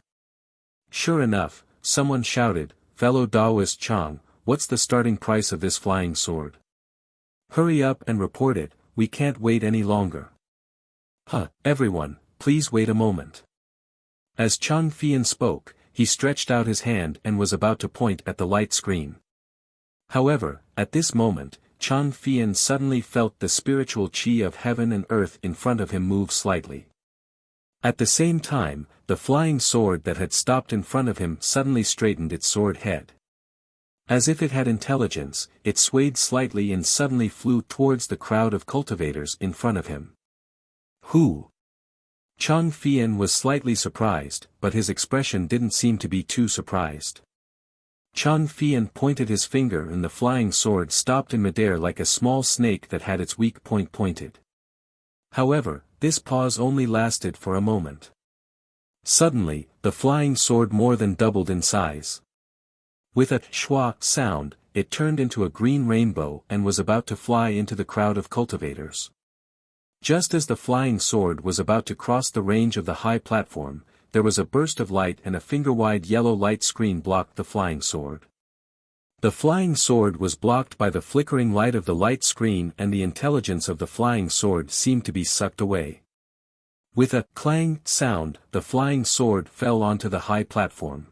[SPEAKER 1] Sure enough, someone shouted, fellow Taoist Chang, what's the starting price of this flying sword? Hurry up and report it, we can't wait any longer. Everyone, please wait a moment. As Chang Fian spoke, he stretched out his hand and was about to point at the light screen. However, at this moment, Chang Fian suddenly felt the spiritual chi of heaven and earth in front of him move slightly. At the same time, the flying sword that had stopped in front of him suddenly straightened its sword head. As if it had intelligence, it swayed slightly and suddenly flew towards the crowd of cultivators in front of him. Who? Chang Fian was slightly surprised, but his expression didn't seem to be too surprised. Chang Fian pointed his finger and the flying sword stopped in midair like a small snake that had its weak point pointed. However, this pause only lasted for a moment. Suddenly, the flying sword more than doubled in size. With a schwa sound, it turned into a green rainbow and was about to fly into the crowd of cultivators. Just as the flying sword was about to cross the range of the high platform, there was a burst of light and a finger-wide yellow light screen blocked the flying sword. The flying sword was blocked by the flickering light of the light screen and the intelligence of the flying sword seemed to be sucked away. With a clang sound, the flying sword fell onto the high platform.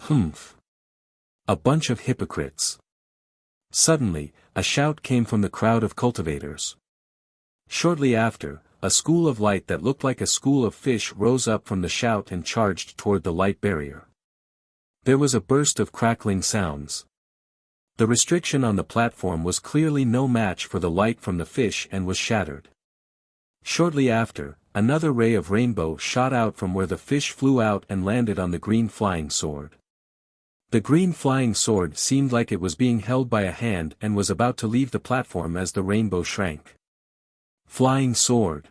[SPEAKER 1] Humph. A bunch of hypocrites. Suddenly, a shout came from the crowd of cultivators. Shortly after, a school of light that looked like a school of fish rose up from the shout and charged toward the light barrier. There was a burst of crackling sounds. The restriction on the platform was clearly no match for the light from the fish and was shattered. Shortly after, another ray of rainbow shot out from where the fish flew out and landed on the green flying sword. The green flying sword seemed like it was being held by a hand and was about to leave the platform as the rainbow shrank. Flying sword.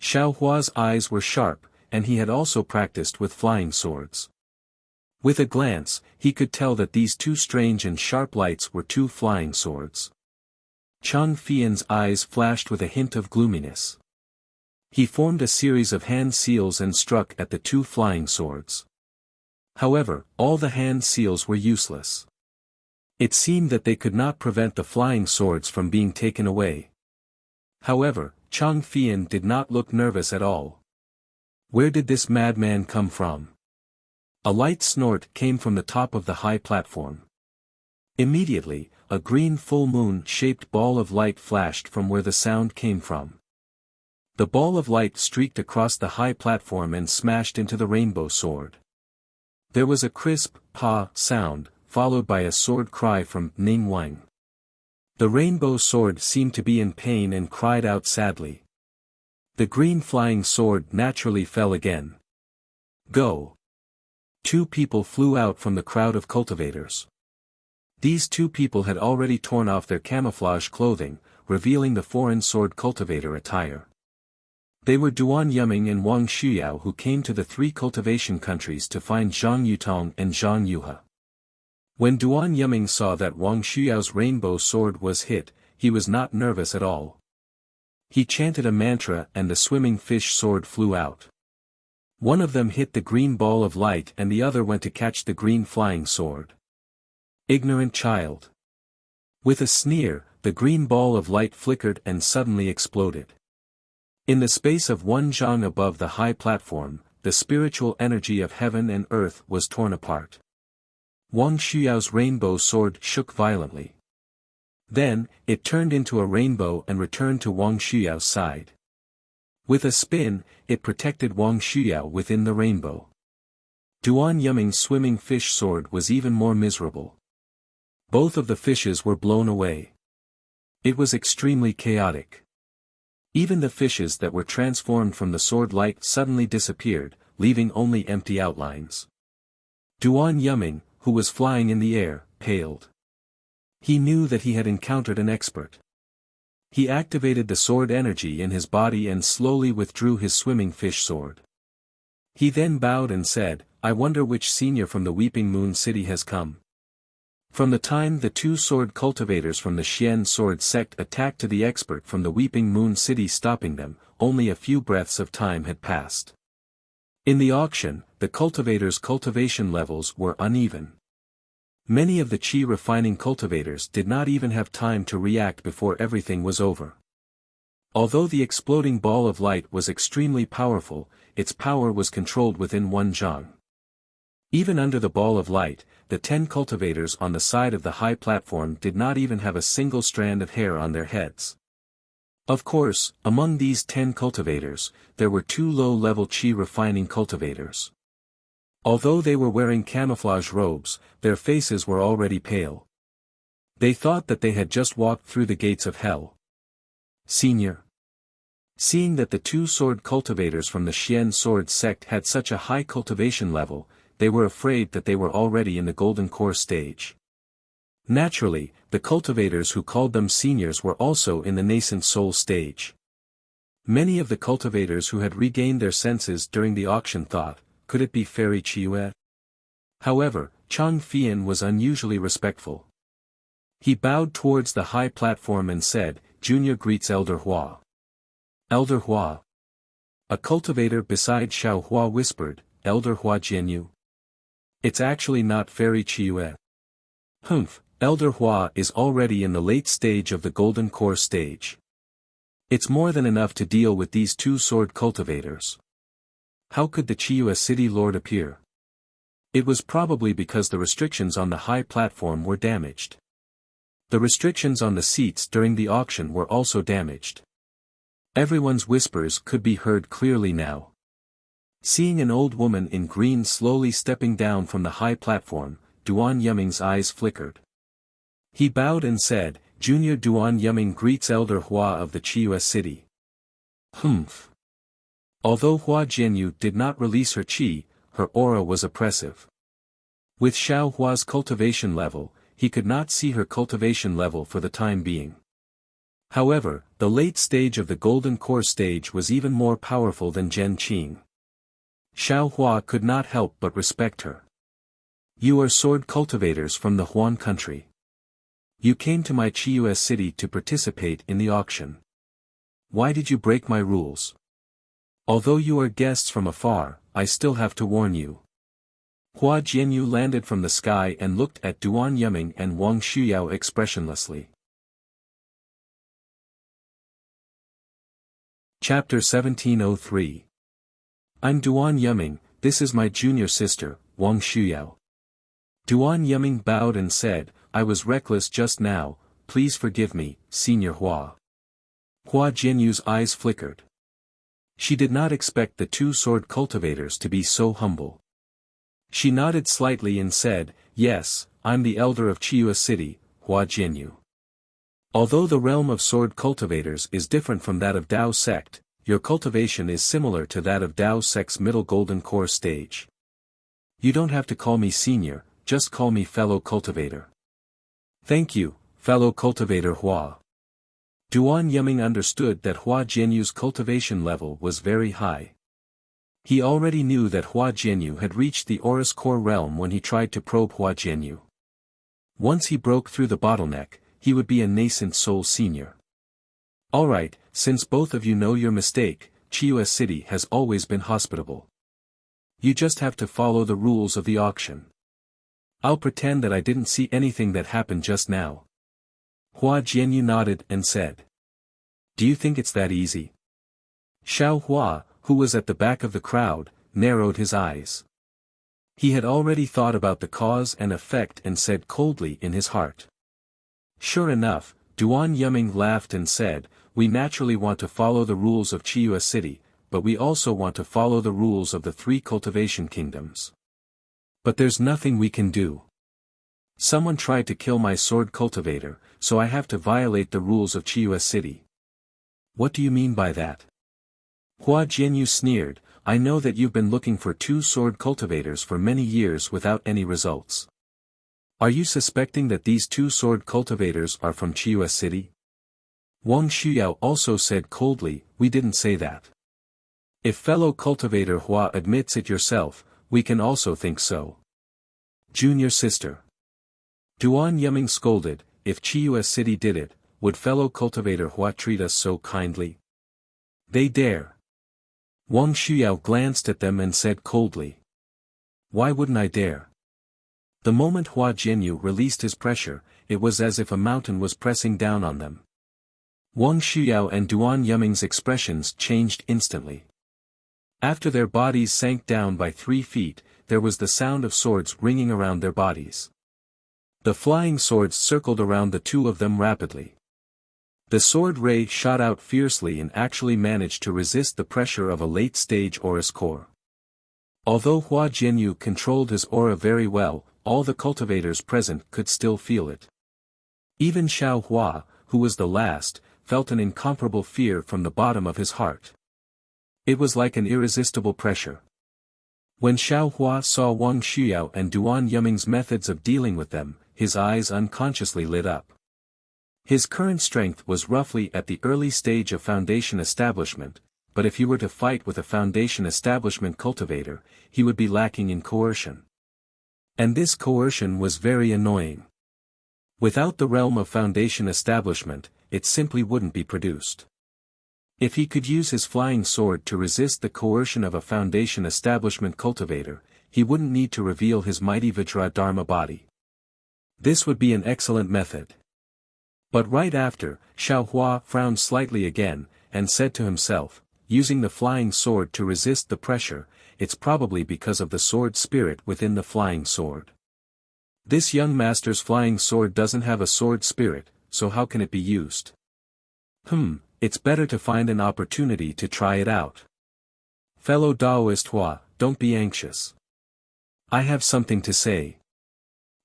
[SPEAKER 1] Xiaohua's eyes were sharp, and he had also practiced with flying swords. With a glance, he could tell that these two strange and sharp lights were two flying swords. Chang Fian's eyes flashed with a hint of gloominess. He formed a series of hand seals and struck at the two flying swords. However, all the hand seals were useless. It seemed that they could not prevent the flying swords from being taken away. However, Chang Fian did not look nervous at all. Where did this madman come from? A light snort came from the top of the high platform. Immediately, a green full moon-shaped ball of light flashed from where the sound came from. The ball of light streaked across the high platform and smashed into the rainbow sword. There was a crisp, pa sound, followed by a sword cry from Ning Wang. The rainbow sword seemed to be in pain and cried out sadly. The green flying sword naturally fell again. Go! Two people flew out from the crowd of cultivators. These two people had already torn off their camouflage clothing, revealing the foreign sword cultivator attire. They were Duan Yuming and Wang Shuyao, who came to the three cultivation countries to find Zhang Yutong and Zhang Yuhe. When Duan Yuming saw that Wang Shuyao's rainbow sword was hit, he was not nervous at all. He chanted a mantra and the swimming fish sword flew out. One of them hit the green ball of light and the other went to catch the green flying sword. Ignorant child. With a sneer, the green ball of light flickered and suddenly exploded. In the space of one zhang above the high platform, the spiritual energy of heaven and earth was torn apart. Wang Shuyao's rainbow sword shook violently. Then, it turned into a rainbow and returned to Wang Shuyao's side. With a spin, it protected Wang Shuyao within the rainbow. Duan Yuming's swimming fish sword was even more miserable. Both of the fishes were blown away. It was extremely chaotic. Even the fishes that were transformed from the sword light suddenly disappeared, leaving only empty outlines. Duan Yuming, who was flying in the air, paled. He knew that he had encountered an expert. He activated the sword energy in his body and slowly withdrew his swimming fish sword. He then bowed and said, "I wonder which senior from the Weeping Moon City has come." From the time the two sword cultivators from the Xian sword sect attacked to the expert from the Weeping Moon City stopping them, only a few breaths of time had passed. In the auction, the cultivators' cultivation levels were uneven. Many of the qi refining cultivators did not even have time to react before everything was over. Although the exploding ball of light was extremely powerful, its power was controlled within one zhang. Even under the ball of light, the 10 cultivators on the side of the high platform did not even have a single strand of hair on their heads. Of course, among these 10 cultivators, there were 2 low-level qi refining cultivators. Although they were wearing camouflage robes, their faces were already pale. They thought that they had just walked through the gates of hell. Senior. Seeing that the 2 sword cultivators from the Xian sword sect had such a high cultivation level, they were afraid that they were already in the golden core stage. Naturally, the cultivators who called them seniors were also in the nascent soul stage. Many of the cultivators who had regained their senses during the auction thought, could it be Fairy Chiyue? However, Chang Fian was unusually respectful. He bowed towards the high platform and said, "Junior greets Elder Hua." Elder Hua. A cultivator beside Xiao Hua whispered, "Elder Hua Jianyu. It's actually not Fairy Chiyue." Humph, Elder Hua is already in the late stage of the golden core stage. It's more than enough to deal with these 2 sword cultivators. How could the Chiyue city lord appear? It was probably because the restrictions on the high platform were damaged. The restrictions on the seats during the auction were also damaged. Everyone's whispers could be heard clearly now. Seeing an old woman in green slowly stepping down from the high platform, Duan Yuming's eyes flickered. He bowed and said, "Junior Duan Yuming greets Elder Hua of the Chiusa city." Humph. Although Hua Jianyu did not release her qi, her aura was oppressive. With Xiao Hua's cultivation level, he could not see her cultivation level for the time being. However, the late stage of the Golden Core stage was even more powerful than Zhen Qing. Xiao Hua could not help but respect her. "You are sword cultivators from the Huan country. You came to my Chiusa city to participate in the auction. Why did you break my rules? Although you are guests from afar, I still have to warn you." Hua Jianyu landed from the sky and looked at Duan Yuming and Wang Shuyao expressionlessly. Chapter 1703. I'm Duan Yuming, this is my junior sister, Wang Shuyao. Duan Yuming bowed and said, "I was reckless just now, please forgive me, Senior Hua." Hua Jianyu's eyes flickered. She did not expect the two sword cultivators to be so humble. She nodded slightly and said, "Yes, I'm the elder of Chiusa city, Hua Jianyu. Although the realm of sword cultivators is different from that of Dao sect, your cultivation is similar to that of Dao sect's middle Golden Core stage. You don't have to call me senior, just call me fellow cultivator." "Thank you, fellow cultivator Hua." Duan Yuming understood that Hua Jianyu's cultivation level was very high. He already knew that Hua Jianyu had reached the Aurus Core realm when he tried to probe Hua Jianyu. Once he broke through the bottleneck, he would be a nascent soul senior. "Alright, since both of you know your mistake, Chiusa city has always been hospitable. You just have to follow the rules of the auction. I'll pretend that I didn't see anything that happened just now." Hua Jianyu nodded and said. "Do you think it's that easy?" Xiao Hua, who was at the back of the crowd, narrowed his eyes. He had already thought about the cause and effect and said coldly in his heart. Sure enough, Duan Yuming laughed and said, "We naturally want to follow the rules of Chiusa city, but we also want to follow the rules of the three cultivation kingdoms. But there's nothing we can do. Someone tried to kill my sword cultivator, so I have to violate the rules of Chiusa city." "What do you mean by that?" Hua Jianyu sneered, "I know that you've been looking for two sword cultivators for many years without any results. Are you suspecting that these two sword cultivators are from Chiusa city?" Wang Shuyao also said coldly, "We didn't say that. If fellow cultivator Hua admits it yourself, we can also think so." "Junior sister." Duan Yuming scolded, "If Chiusa city did it, would fellow cultivator Hua treat us so kindly? They dare." Wang Shuyao glanced at them and said coldly, "Why wouldn't I dare?" The moment Hua Jianyu released his pressure, it was as if a mountain was pressing down on them. Wang Shuyao and Duan Yuming's expressions changed instantly. After their bodies sank down by 3 feet, there was the sound of swords ringing around their bodies. The flying swords circled around the two of them rapidly. The sword ray shot out fiercely and actually managed to resist the pressure of a late-stage Aurus Core. Although Hua Jianyu controlled his aura very well, all the cultivators present could still feel it. Even Xiao Hua, who was the last, felt an incomparable fear from the bottom of his heart. It was like an irresistible pressure. When Xiao Hua saw Wang Shuyao and Duan Yuming's methods of dealing with them, his eyes unconsciously lit up. His current strength was roughly at the early stage of foundation establishment, but if he were to fight with a foundation establishment cultivator, he would be lacking in coercion. And this coercion was very annoying. Without the realm of foundation establishment, it simply wouldn't be produced. If he could use his flying sword to resist the coercion of a foundation establishment cultivator, he wouldn't need to reveal his mighty Vajra Dharma body. This would be an excellent method. But right after, Xiao Hua frowned slightly again, and said to himself, using the flying sword to resist the pressure, it's probably because of the sword spirit within the flying sword. This young master's flying sword doesn't have a sword spirit, so how can it be used? It's better to find an opportunity to try it out. Fellow Taoist Hua, don't be anxious. I have something to say.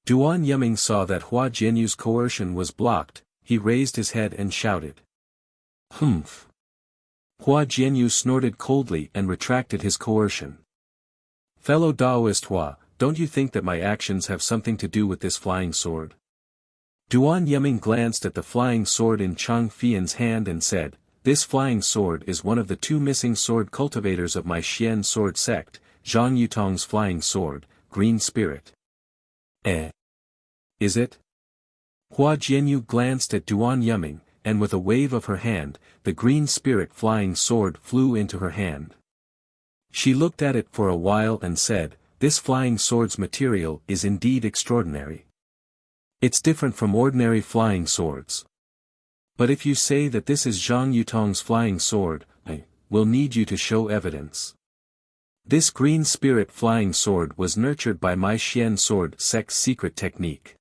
[SPEAKER 1] Duan Yiming saw that Hua Jianyu's coercion was blocked, he raised his head and shouted. Humph. Hua Jianyu snorted coldly and retracted his coercion. Fellow Taoist Hua, don't you think that my actions have something to do with this flying sword? Duan Yiming glanced at the flying sword in Chang Fian's hand and said, this flying sword is one of the 2 missing sword cultivators of my Xian sword sect, Zhang Yutong's flying sword, Green Spirit. Is it? Hua Jianyu glanced at Duan Yiming, and with a wave of her hand, the Green Spirit flying sword flew into her hand. She looked at it for a while and said, this flying sword's material is indeed extraordinary. It's different from ordinary flying swords. But if you say that this is Zhang Yutong's flying sword, I will need you to show evidence. This Green Spirit flying sword was nurtured by my Xian sword sect's secret technique.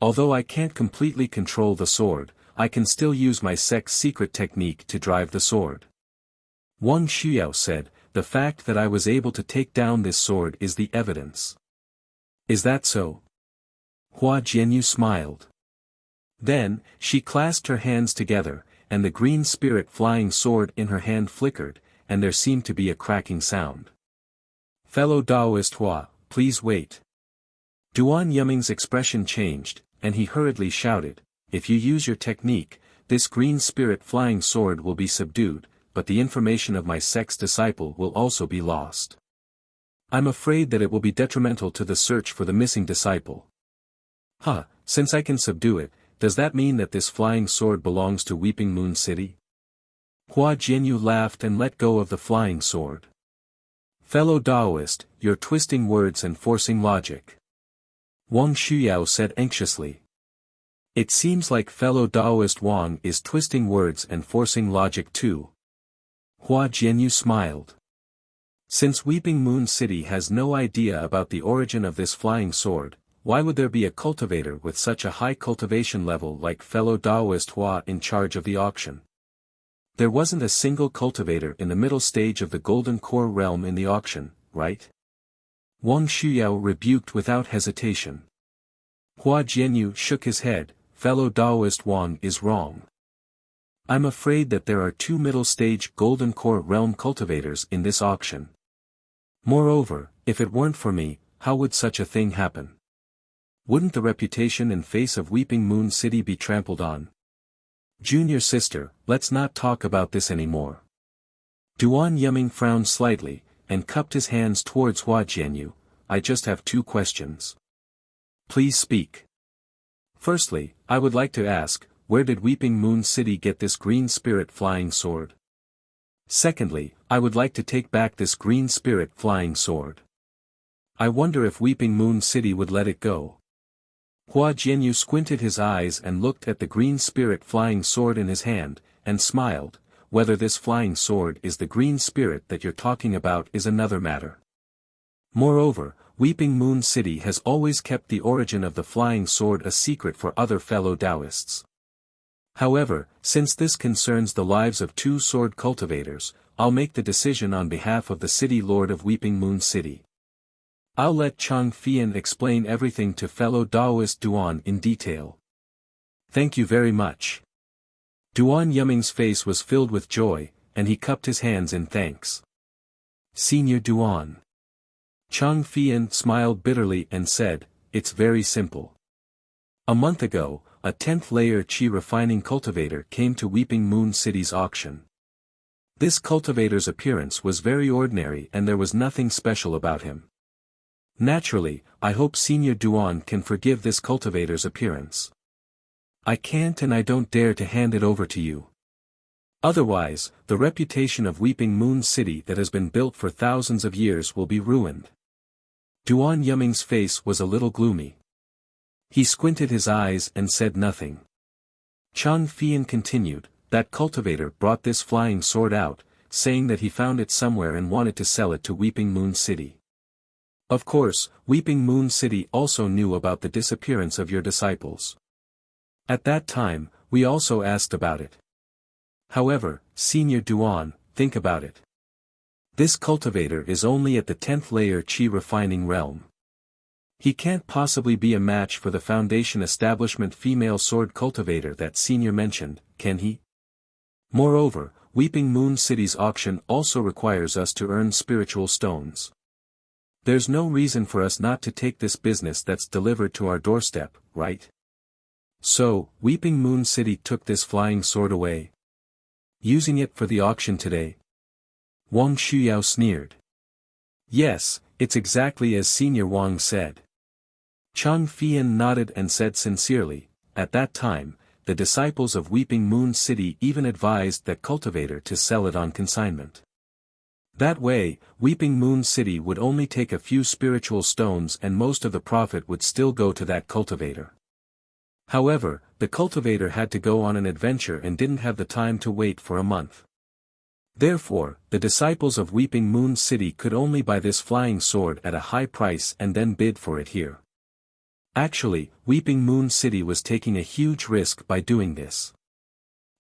[SPEAKER 1] Although I can't completely control the sword, I can still use my sect's secret technique to drive the sword. Wang Shuyao said, the fact that I was able to take down this sword is the evidence. Is that so? Hua Jianyu smiled. Then, she clasped her hands together, and the Green Spirit flying sword in her hand flickered, and there seemed to be a cracking sound. Fellow Taoist Hua, please wait. Duan Yiming's expression changed, and he hurriedly shouted, if you use your technique, this Green Spirit flying sword will be subdued, but the information of my sect's disciple will also be lost. I'm afraid that it will be detrimental to the search for the missing disciple. Since I can subdue it, does that mean that this flying sword belongs to Weeping Moon City? Hua Jianyu laughed and let go of the flying sword. Fellow Taoist, you're twisting words and forcing logic. Wang Shuyao said anxiously. It seems like fellow Taoist Wang is twisting words and forcing logic too. Hua Jianyu smiled. Since Weeping Moon City has no idea about the origin of this flying sword, why would there be a cultivator with such a high cultivation level like fellow Taoist Hua in charge of the auction? There wasn't a single cultivator in the middle stage of the Golden Core realm in the auction, right? Wang Shuyao rebuked without hesitation. Hua Jianyu shook his head, fellow Taoist Wang is wrong. I'm afraid that there are 2 middle stage Golden Core realm cultivators in this auction. Moreover, if it weren't for me, how would such a thing happen? Wouldn't the reputation and face of Weeping Moon City be trampled on? Junior sister, let's not talk about this anymore. Duan Yiming frowned slightly, and cupped his hands towards Hua Jianyu. I just have 2 questions. Please speak. Firstly, I would like to ask, where did Weeping Moon City get this Green Spirit flying sword? Secondly, I would like to take back this Green Spirit flying sword. I wonder if Weeping Moon City would let it go. Hua Jianyu squinted his eyes and looked at the Green Spirit flying sword in his hand, and smiled. Whether this flying sword is the Green Spirit that you're talking about is another matter. Moreover, Weeping Moon City has always kept the origin of the flying sword a secret for other fellow Taoists. However, since this concerns the lives of 2 sword cultivators, I'll make the decision on behalf of the City Lord of Weeping Moon City. I'll let Chang Fian explain everything to fellow Taoist Duan in detail. Thank you very much. Duan Yiming's face was filled with joy, and he cupped his hands in thanks. Senior Duan. Chang Fian smiled bitterly and said, it's very simple. A month ago, a 10th layer Qi refining cultivator came to Weeping Moon City's auction. This cultivator's appearance was very ordinary and there was nothing special about him. Naturally, I hope Senior Duan can forgive this cultivator's appearance. I can't and I don't dare to hand it over to you. Otherwise, the reputation of Weeping Moon City that has been built for thousands of years will be ruined. Duan Yiming's face was a little gloomy. He squinted his eyes and said nothing. Chang Fian continued, that cultivator brought this flying sword out, saying that he found it somewhere and wanted to sell it to Weeping Moon City. Of course, Weeping Moon City also knew about the disappearance of your disciples. At that time, we also asked about it. However, Senior Duan, think about it. This cultivator is only at the 10th layer Qi refining realm. He can't possibly be a match for the Foundation establishment female sword cultivator that Senior mentioned, can he? Moreover, Weeping Moon City's auction also requires us to earn spiritual stones. There's no reason for us not to take this business that's delivered to our doorstep, right? So, Weeping Moon City took this flying sword away, using it for the auction today. Wang Shuyao sneered. Yes, it's exactly as Senior Wang said. Chang Fian nodded and said sincerely, at that time, the disciples of Weeping Moon City even advised that cultivator to sell it on consignment. That way, Weeping Moon City would only take a few spiritual stones and most of the profit would still go to that cultivator. However, the cultivator had to go on an adventure and didn't have the time to wait for a month. Therefore, the disciples of Weeping Moon City could only buy this flying sword at a high price and then bid for it here. Actually, Weeping Moon City was taking a huge risk by doing this.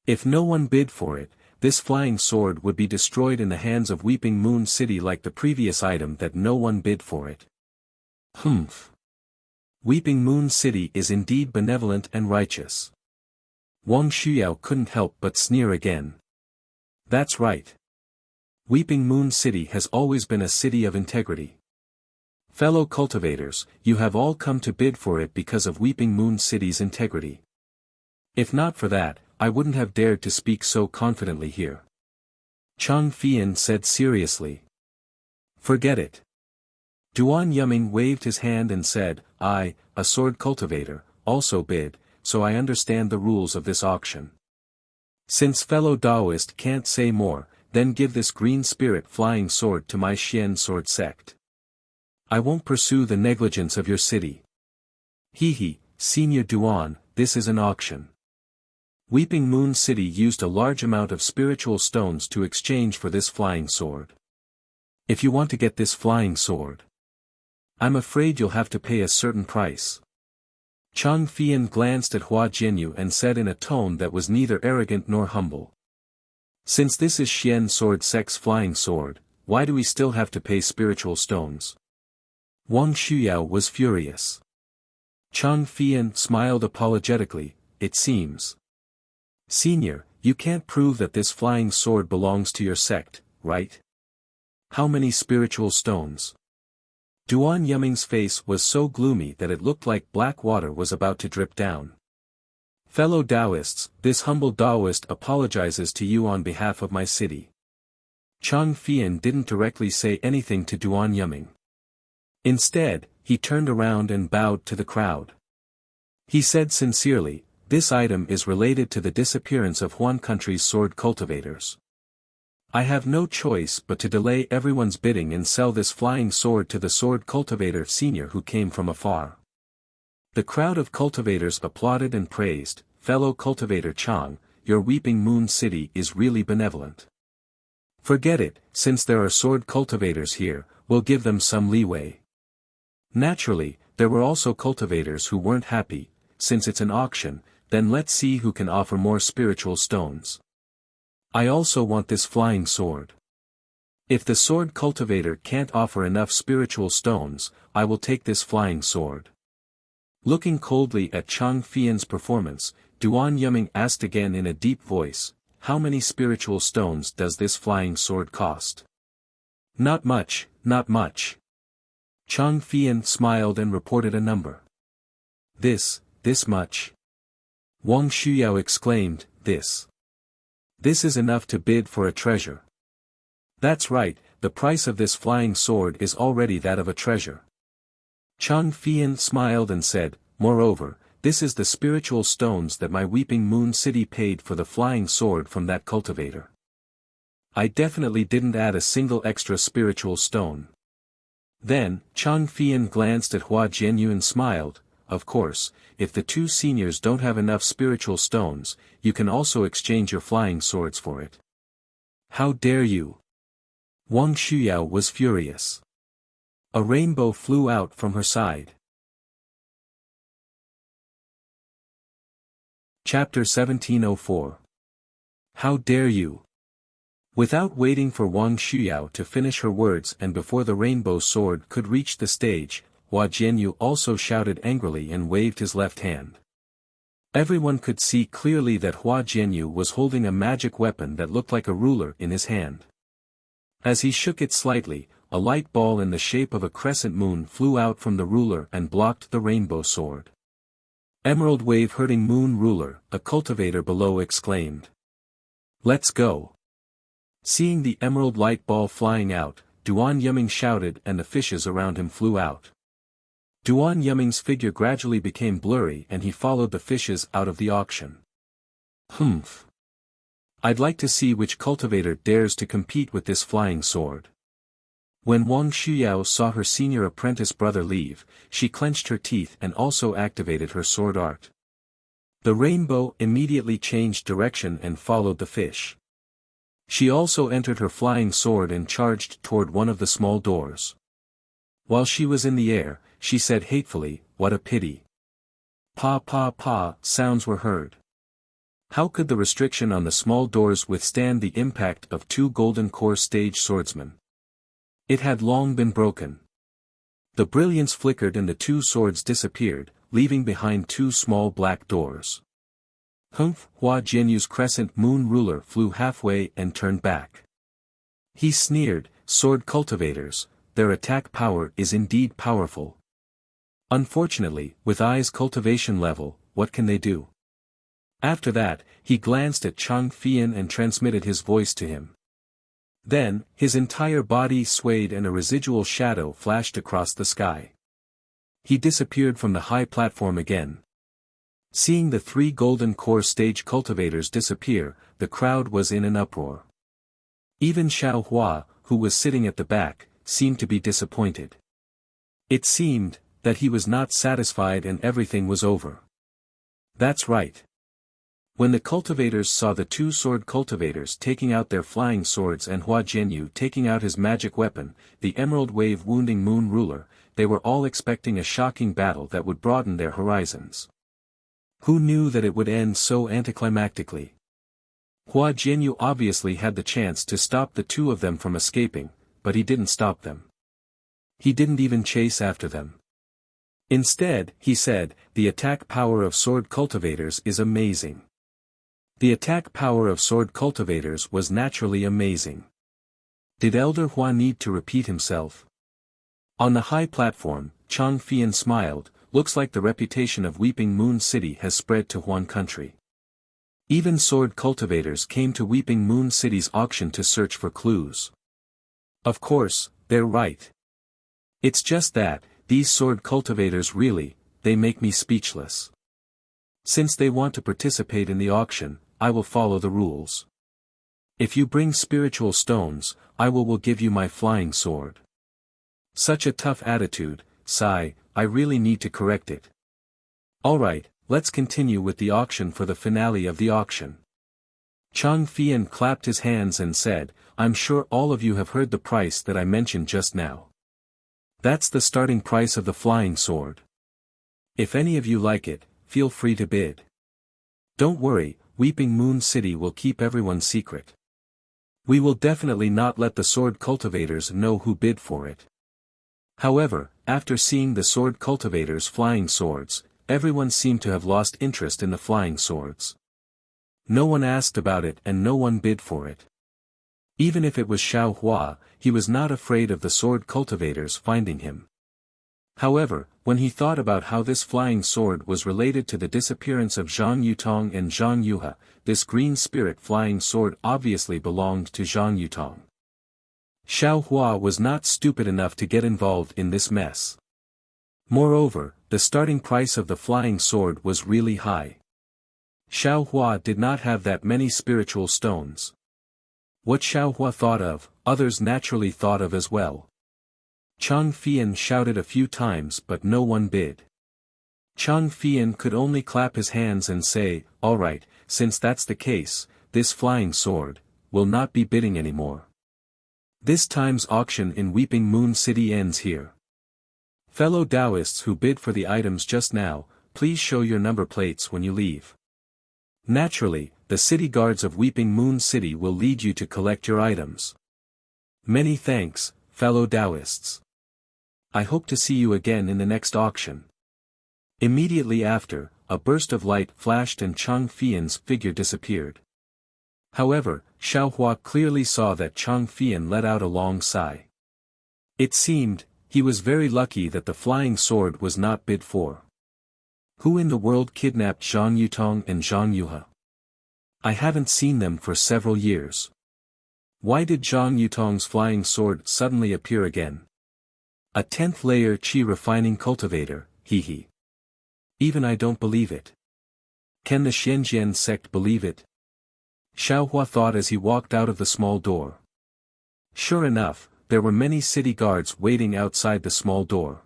[SPEAKER 1] If no one bid for it, this flying sword would be destroyed in the hands of Weeping Moon City like the previous item that no one bid for it. Humph. Weeping Moon City is indeed benevolent and righteous. Wang Shuyao couldn't help but sneer again. That's right. Weeping Moon City has always been a city of integrity. Fellow cultivators, you have all come to bid for it because of Weeping Moon City's integrity. If not for that, I wouldn't have dared to speak so confidently here. Chang Fian said seriously. Forget it. Duan Yuming waved his hand and said, I, a sword cultivator, also bid, so I understand the rules of this auction. Since fellow Taoist can't say more, then give this green spirit flying sword to my Xian sword sect. I won't pursue the negligence of your city. Hee, Senior Duan, this is an auction. Weeping Moon City used a large amount of spiritual stones to exchange for this flying sword. If you want to get this flying sword, I'm afraid you'll have to pay a certain price. Chang Fian glanced at Hua Jianyu and said in a tone that was neither arrogant nor humble. Since this is Xian sword sect's flying sword, why do we still have to pay spiritual stones? Wang Shuyao was furious. Chang Fian smiled apologetically, it seems. Senior, you can't prove that this flying sword belongs to your sect, right? How many spiritual stones? Duan Yuming's face was so gloomy that it looked like black water was about to drip down. Fellow Taoists, this humble Taoist apologizes to you on behalf of my city. Chang Fian didn't directly say anything to Duan Yuming. Instead, he turned around and bowed to the crowd. He said sincerely, this item is related to the disappearance of Huan country's sword cultivators. I have no choice but to delay everyone's bidding and sell this flying sword to the sword cultivator senior who came from afar. The crowd of cultivators applauded and praised, fellow cultivator Chang, your Weeping Moon City is really benevolent. Forget it, since there are sword cultivators here, we'll give them some leeway. Naturally, there were also cultivators who weren't happy, since it's an auction, then let's see who can offer more spiritual stones. I also want this flying sword. If the sword cultivator can't offer enough spiritual stones, I will take this flying sword. Looking coldly at Chang Fian's performance, Duan Yuming asked again in a deep voice, how many spiritual stones does this flying sword cost? Not much, not much. Chang Fian smiled and reported a number. This much. Wang Shuyao exclaimed, this is enough to bid for a treasure. That's right, the price of this flying sword is already that of a treasure. Chang Fian smiled and said, moreover, this is the spiritual stones that my Weeping Moon City paid for the flying sword from that cultivator. I definitely didn't add a single extra spiritual stone. Then, Chang Fian glanced at Hua Jianyu and smiled, of course, if the two seniors don't have enough spiritual stones, you can also exchange your flying swords for it. How dare you? Wang Shuyao was furious. A rainbow flew out from her side. Chapter 1704. How dare you? Without waiting for Wang Shuyao to finish her words and before the rainbow sword could reach the stage, Hua Jianyu also shouted angrily and waved his left hand. Everyone could see clearly that Hua Jianyu was holding a magic weapon that looked like a ruler in his hand. As he shook it slightly, a light ball in the shape of a crescent moon flew out from the ruler and blocked the rainbow sword. Emerald Wave hurting Moon Ruler, a cultivator below exclaimed. Let's go. Seeing the emerald light ball flying out, Duan Yiming shouted and the fishes around him flew out. Duan Yiming's figure gradually became blurry and he followed the fishes out of the auction. Humph. I'd like to see which cultivator dares to compete with this flying sword. When Wang Shuyao saw her senior apprentice brother leave, she clenched her teeth and also activated her sword art. The rainbow immediately changed direction and followed the fish. She also entered her flying sword and charged toward one of the small doors. While she was in the air, she said hatefully, "What a pity." Pa pa pa sounds were heard. How could the restriction on the small doors withstand the impact of two golden core stage swordsmen? It had long been broken. The brilliance flickered and the two swords disappeared, leaving behind two small black doors. Humph! Hua Jianyu's crescent moon ruler flew halfway and turned back. He sneered, "Sword cultivators, their attack power is indeed powerful. Unfortunately, with Ai's cultivation level, what can they do?" After that, he glanced at Chang Fian and transmitted his voice to him. Then, his entire body swayed and a residual shadow flashed across the sky. He disappeared from the high platform again. Seeing the three golden core stage cultivators disappear, the crowd was in an uproar. Even Xiao Hua, who was sitting at the back, seemed to be disappointed. It seemed that he was not satisfied and everything was over. That's right. When the cultivators saw the two sword cultivators taking out their flying swords and Hua Jianyu taking out his magic weapon, the emerald wave wounding moon ruler, they were all expecting a shocking battle that would broaden their horizons. Who knew that it would end so anticlimactically? Hua Jianyu obviously had the chance to stop the two of them from escaping, but he didn't stop them. He didn't even chase after them. Instead, he said, "The attack power of sword cultivators is amazing." The attack power of sword cultivators was naturally amazing. Did Elder Hua need to repeat himself? On the high platform, Chang Fian smiled. Looks like the reputation of Weeping Moon City has spread to Huan country. Even sword cultivators came to Weeping Moon City's auction to search for clues. Of course, they're right. It's just that, these sword cultivators really, they make me speechless. Since they want to participate in the auction, I will follow the rules. If you bring spiritual stones, I will give you my flying sword. Such a tough attitude, sigh, I really need to correct it. Alright, let's continue with the auction for the finale of the auction. Chang Fian clapped his hands and said, "I'm sure all of you have heard the price that I mentioned just now. That's the starting price of the flying sword. If any of you like it, feel free to bid. Don't worry, Weeping Moon City will keep everyone's secret. We will definitely not let the sword cultivators know who bid for it." However, after seeing the sword cultivators' flying swords, everyone seemed to have lost interest in the flying swords. No one asked about it and no one bid for it. Even if it was Xiao Hua, he was not afraid of the sword cultivators finding him. However, when he thought about how this flying sword was related to the disappearance of Zhang Yutong and Zhang Yuhe, this green spirit flying sword obviously belonged to Zhang Yutong. Xiao Hua was not stupid enough to get involved in this mess. Moreover, the starting price of the flying sword was really high. Xiao Hua did not have that many spiritual stones. What Xiao Hua thought of, others naturally thought of as well. Chang Fian shouted a few times but no one bid. Chang Fian could only clap his hands and say, "Alright, since that's the case, this flying sword, will not be bidding anymore. This time's auction in Weeping Moon City ends here. Fellow Taoists who bid for the items just now, please show your number plates when you leave. Naturally, the city guards of Weeping Moon City will lead you to collect your items. Many thanks, fellow Taoists. I hope to see you again in the next auction. Immediately after, a burst of light flashed and Chang Fian's figure disappeared. However, Xiaohua clearly saw that Chang Fian let out a long sigh. It seemed, he was very lucky that the flying sword was not bid for. Who in the world kidnapped Zhang Yutong and Zhang Yuhe? I haven't seen them for several years. Why did Zhang Yutong's flying sword suddenly appear again? A 10th layer qi refining cultivator, hee. Even I don't believe it. Can the Xianjian sect believe it? Xiaohua thought as he walked out of the small door. Sure enough, there were many city guards waiting outside the small door.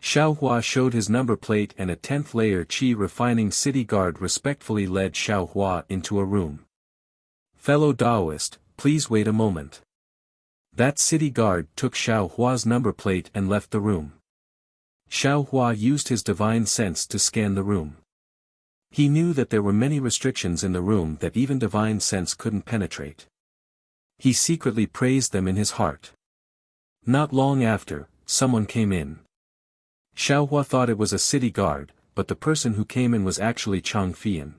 [SPEAKER 1] Xiaohua showed his number plate and a 10th layer qi refining city guard respectfully led Xiaohua into a room. Fellow Taoist, please wait a moment. That city guard took Xiaohua's number plate and left the room. Xiaohua used his divine sense to scan the room. He knew that there were many restrictions in the room that even divine sense couldn't penetrate. He secretly praised them in his heart. Not long after, someone came in. Xiaohua thought it was a city guard, but the person who came in was actually Chang Fian.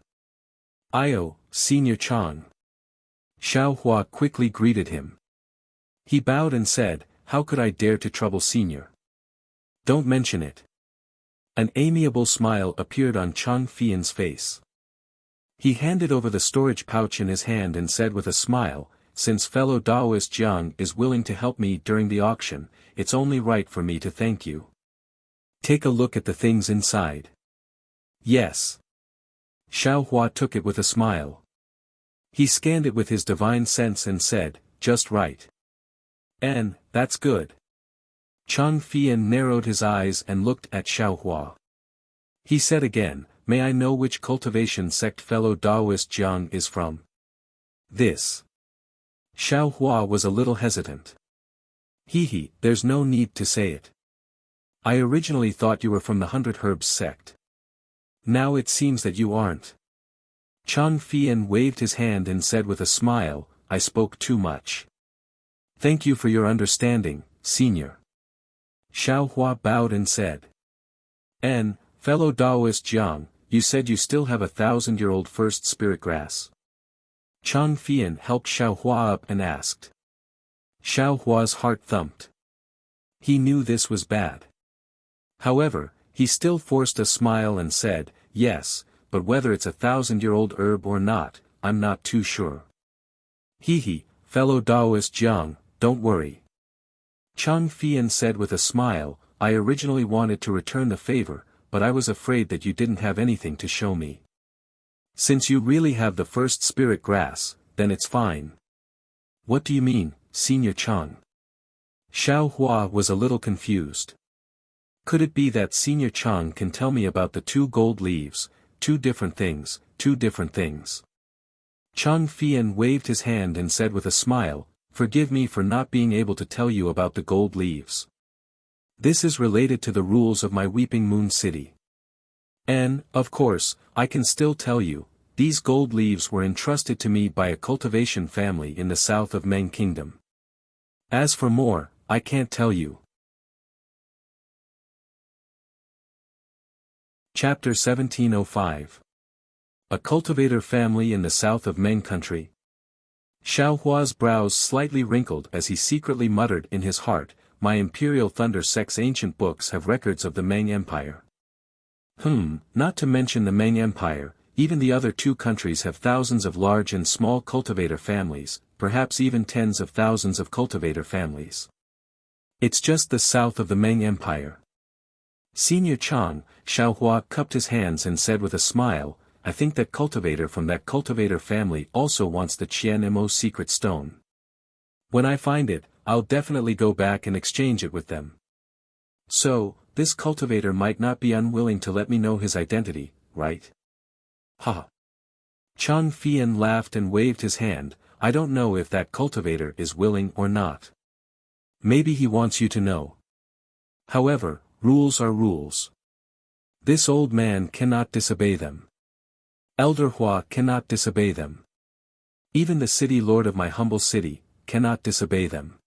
[SPEAKER 1] "Io, Senior Chang." Xiaohua quickly greeted him. He bowed and said, "How could I dare to trouble Senior? Don't mention it." An amiable smile appeared on Chang Fian's face. He handed over the storage pouch in his hand and said with a smile, "Since fellow Taoist Jiang is willing to help me during the auction, it's only right for me to thank you. Take a look at the things inside." "Yes." Xiaohua took it with a smile. He scanned it with his divine sense and said, "Just right. And, that's good." Chang Fian narrowed his eyes and looked at Xiaohua. He said again, "May I know which cultivation sect fellow Taoist Jiang is from?" "This." Xiaohua was a little hesitant. There's no need to say it. I originally thought you were from the 100 Herbs sect. Now it seems that you aren't." Chang Fian waved his hand and said with a smile, "I spoke too much. Thank you for your understanding, Senior." Xiaohua bowed and said, "And, fellow Taoist Jiang, you said you still have 1,000-year-old first spirit grass?" Chang Fian helped Xiaohua up and asked. Xiaohua's heart thumped. He knew this was bad. However, he still forced a smile and said, "Yes, but whether it's 1,000-year-old herb or not, I'm not too sure." Fellow Taoist Jiang, don't worry." Chang Fian said with a smile, "I originally wanted to return the favor, but I was afraid that you didn't have anything to show me. Since you really have the first spirit grass, then it's fine." "What do you mean, Senior Chang?" Xiaohua was a little confused. Could it be that Senior Chang can tell me about the 2 gold leaves, 2 different things, 2 different things? Chang Fian waved his hand and said with a smile, "Forgive me for not being able to tell you about the gold leaves. This is related to the rules of my Weeping Moon City. And, of course, I can still tell you, these gold leaves were entrusted to me by a cultivation family in the south of Meng Kingdom. As for more, I can't tell you." Chapter 1705. A cultivator family in the south of Meng country. Xiaohua's brows slightly wrinkled as he secretly muttered in his heart, "My Imperial Thunder Sect's ancient books have records of the Meng Empire. Not to mention the Meng Empire, even the other 2 countries have thousands of large and small cultivator families, perhaps even tens of thousands of cultivator families. It's just the south of the Meng Empire." "Senior Chang," Xiaohua cupped his hands and said with a smile, "I think that cultivator from that cultivator family also wants the Qian Mo secret stone. When I find it, I'll definitely go back and exchange it with them. So, this cultivator might not be unwilling to let me know his identity, right?" Chang Fian laughed and waved his hand, I don't know if that cultivator is willing or not. Maybe he wants you to know. However, rules are rules. This old man cannot disobey them. Elder Hua cannot disobey them. Even the city lord of my humble city cannot disobey them.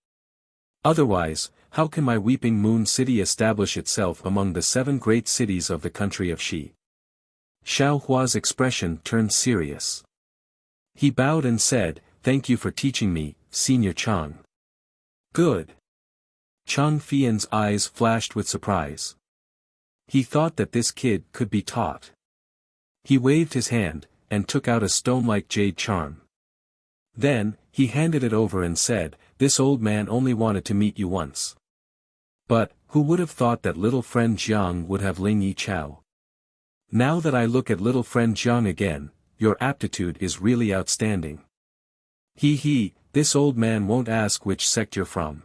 [SPEAKER 1] Otherwise, how can my weeping moon city establish itself among the 7 great cities of the country of Shi? Xiao Hua's expression turned serious. He bowed and said, "Thank you for teaching me, Senior Chang." "Good." Chang Fian's eyes flashed with surprise. He thought that this kid could be taught. He waved his hand, and took out a stone-like jade charm. Then, he handed it over and said, "This old man only wanted to meet you once. But, who would have thought that little friend Jiang would have Ling Yi Chao? Now that I look at little friend Jiang again, your aptitude is really outstanding. This old man won't ask which sect you're from.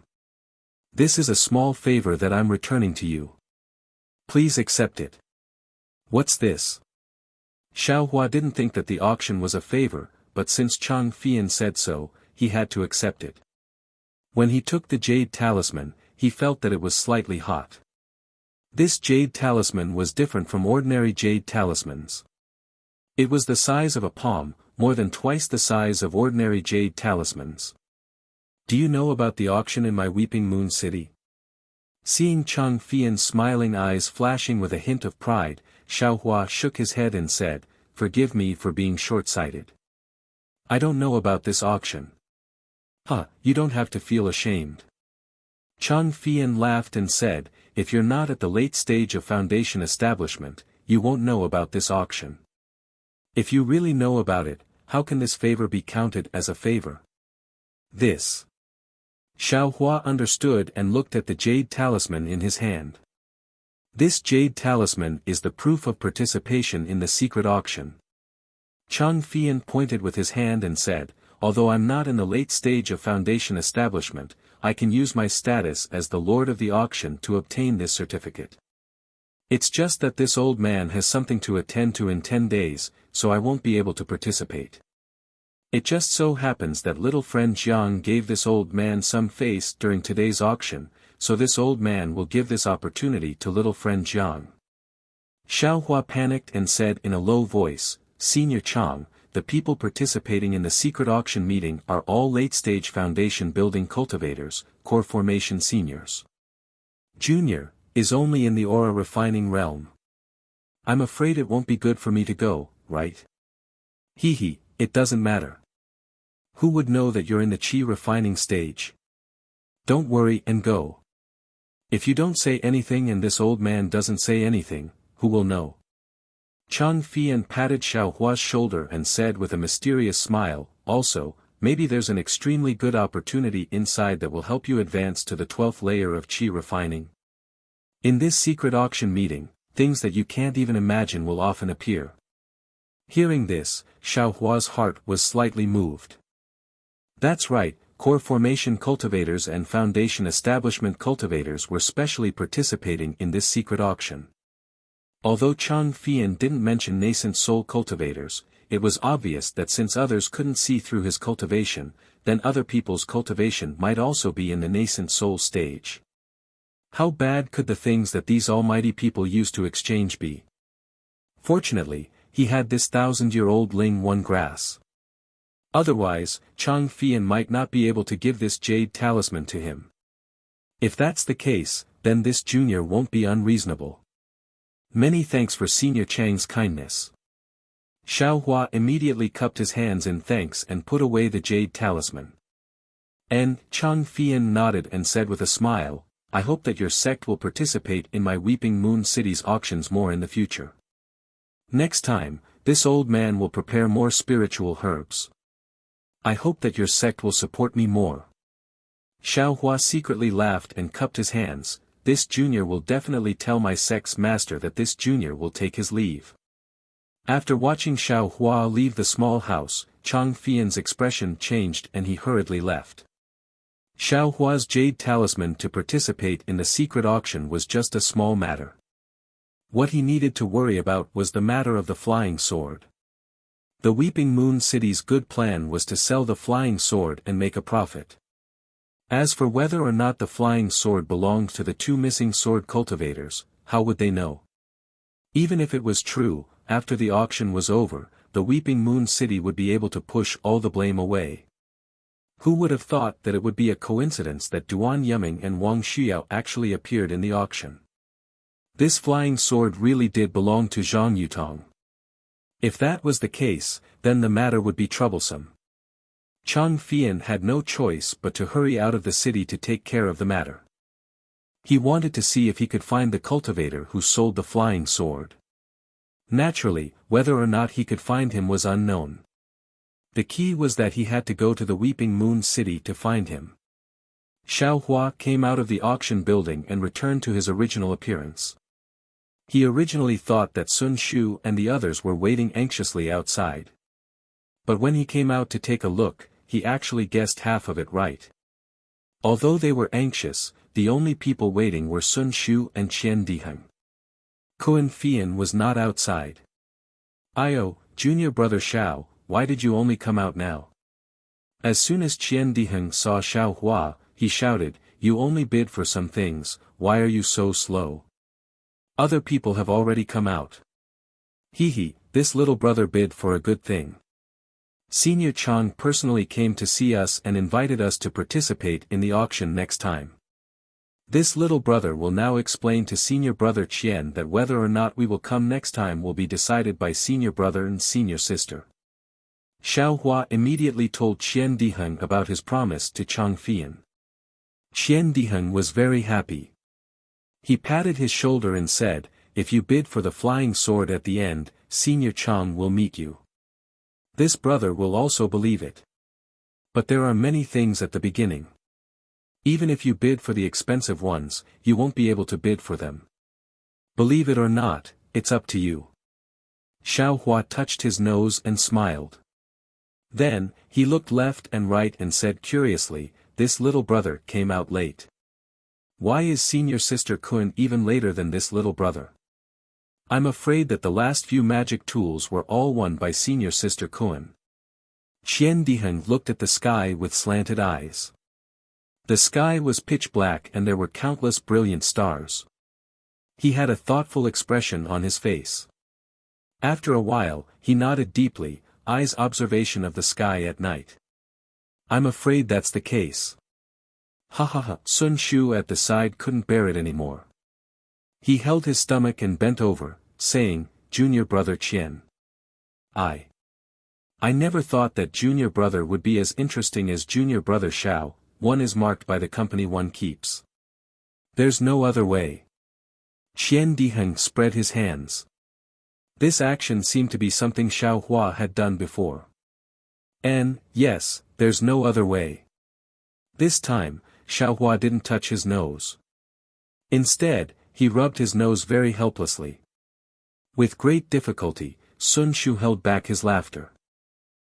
[SPEAKER 1] This is a small favor that I'm returning to you. Please accept it." "What's this?" Xiao Hua didn't think that the auction was a favor, but since Chang Fian said so, he had to accept it. When he took the jade talisman, he felt that it was slightly hot. This jade talisman was different from ordinary jade talismans. It was the size of a palm, more than twice the size of ordinary jade talismans. "Do you know about the auction in my Weeping Moon City?" Seeing Chang Fian's smiling eyes flashing with a hint of pride, Xiao Hua shook his head and said, "Forgive me for being short-sighted. I don't know about this auction." You don't have to feel ashamed." Chang Fian laughed and said, "If you're not at the late stage of foundation establishment, you won't know about this auction. If you really know about it, how can this favor be counted as a favor?" "This." Xiao Hua understood and looked at the jade talisman in his hand. "This jade talisman is the proof of participation in the secret auction." Chang Fian pointed with his hand and said, "Although I'm not in the late stage of foundation establishment, I can use my status as the lord of the auction to obtain this certificate. It's just that this old man has something to attend to in 10 days, so I won't be able to participate. It just so happens that little friend Jiang gave this old man some face during today's auction, so this old man will give this opportunity to little friend Jiang." Xiao Hua panicked and said in a low voice, "Senior Chang, the people participating in the secret auction meeting are all late-stage foundation building cultivators, core formation seniors. Junior is only in the aura refining realm. I'm afraid it won't be good for me to go, right?" It doesn't matter. Who would know that you're in the chi refining stage? Don't worry and go. If you don't say anything and this old man doesn't say anything, who will know?" Chang Fian patted Xiao Hua's shoulder and said with a mysterious smile, "Also, maybe there's an extremely good opportunity inside that will help you advance to the 12th layer of chi refining. In this secret auction meeting, things that you can't even imagine will often appear." Hearing this, Xiao Hua's heart was slightly moved. That's right, core formation cultivators and foundation establishment cultivators were specially participating in this secret auction. Although Chang Fian didn't mention nascent soul cultivators, it was obvious that since others couldn't see through his cultivation, then other people's cultivation might also be in the nascent soul stage. How bad could the things that these almighty people used to exchange be? Fortunately, he had this 1,000-year-old Ling One grass. Otherwise, Chang Fian might not be able to give this jade talisman to him. If that's the case, then this junior won't be unreasonable. Many thanks for Senior Chang's kindness. Xiao Hua immediately cupped his hands in thanks and put away the jade talisman. And Chang Fian nodded and said with a smile, "I hope that your sect will participate in my Weeping Moon City's auctions more in the future. Next time, this old man will prepare more spiritual herbs. I hope that your sect will support me more." Xiao Hua secretly laughed and cupped his hands. "This junior will definitely tell my sect's master that this junior will take his leave." After watching Xiao Hua leave the small house, Chang Fian's expression changed and he hurriedly left. Xiao Hua's jade talisman to participate in the secret auction was just a small matter. What he needed to worry about was the matter of the flying sword. The Weeping Moon City's good plan was to sell the flying sword and make a profit. As for whether or not the flying sword belonged to the two missing sword cultivators, how would they know? Even if it was true, after the auction was over, the Weeping Moon City would be able to push all the blame away. Who would have thought that it would be a coincidence that Duan Yuming and Wang Xiao actually appeared in the auction? This flying sword really did belong to Zhang Yutong. If that was the case, then the matter would be troublesome. Chang Fian had no choice but to hurry out of the city to take care of the matter. He wanted to see if he could find the cultivator who sold the flying sword. Naturally, whether or not he could find him was unknown. The key was that he had to go to the Weeping Moon City to find him. Xiao Hua came out of the auction building and returned to his original appearance. He originally thought that Sun Shu and the others were waiting anxiously outside. But when he came out to take a look, he actually guessed half of it right. Although they were anxious, the only people waiting were Sun Shu and Qian Diheng. Kun Fian was not outside. "Io, junior brother Xiao, why did you only come out now?" As soon as Qian Diheng saw Xiao Hua, he shouted, "You only bid for some things, why are you so slow? Other people have already come out." "Hee, this little brother bid for a good thing. Senior Chang personally came to see us and invited us to participate in the auction next time. This little brother will now explain to senior brother Qian that whether or not we will come next time will be decided by senior brother and senior sister." Xiao Hua immediately told Qian Diheng about his promise to Chang Fian. Qian Diheng was very happy. He patted his shoulder and said, "If you bid for the flying sword at the end, Senior Chang will meet you. This brother will also believe it. But there are many things at the beginning. Even if you bid for the expensive ones, you won't be able to bid for them. Believe it or not, it's up to you." Xiao Hua touched his nose and smiled. Then, he looked left and right and said curiously, "This little brother came out late. Why is senior sister Kun even later than this little brother? I'm afraid that the last few magic tools were all won by senior sister Kun." Qian Diheng looked at the sky with slanted eyes. The sky was pitch black and there were countless brilliant stars. He had a thoughtful expression on his face. After a while, he nodded deeply, eyes observation of the sky at night. "I'm afraid that's the case." Ha ha ha. Sun Shu at the side couldn't bear it anymore. He held his stomach and bent over, saying, "Junior brother Qian. I never thought that junior brother would be as interesting as junior brother Xiao. One is marked by the company one keeps. There's no other way." Qian Diheng spread his hands. This action seemed to be something Xiao Hua had done before. And, yes, there's no other way. This time, Xiao Hua didn't touch his nose. Instead, he rubbed his nose very helplessly. With great difficulty, Sun Shu held back his laughter.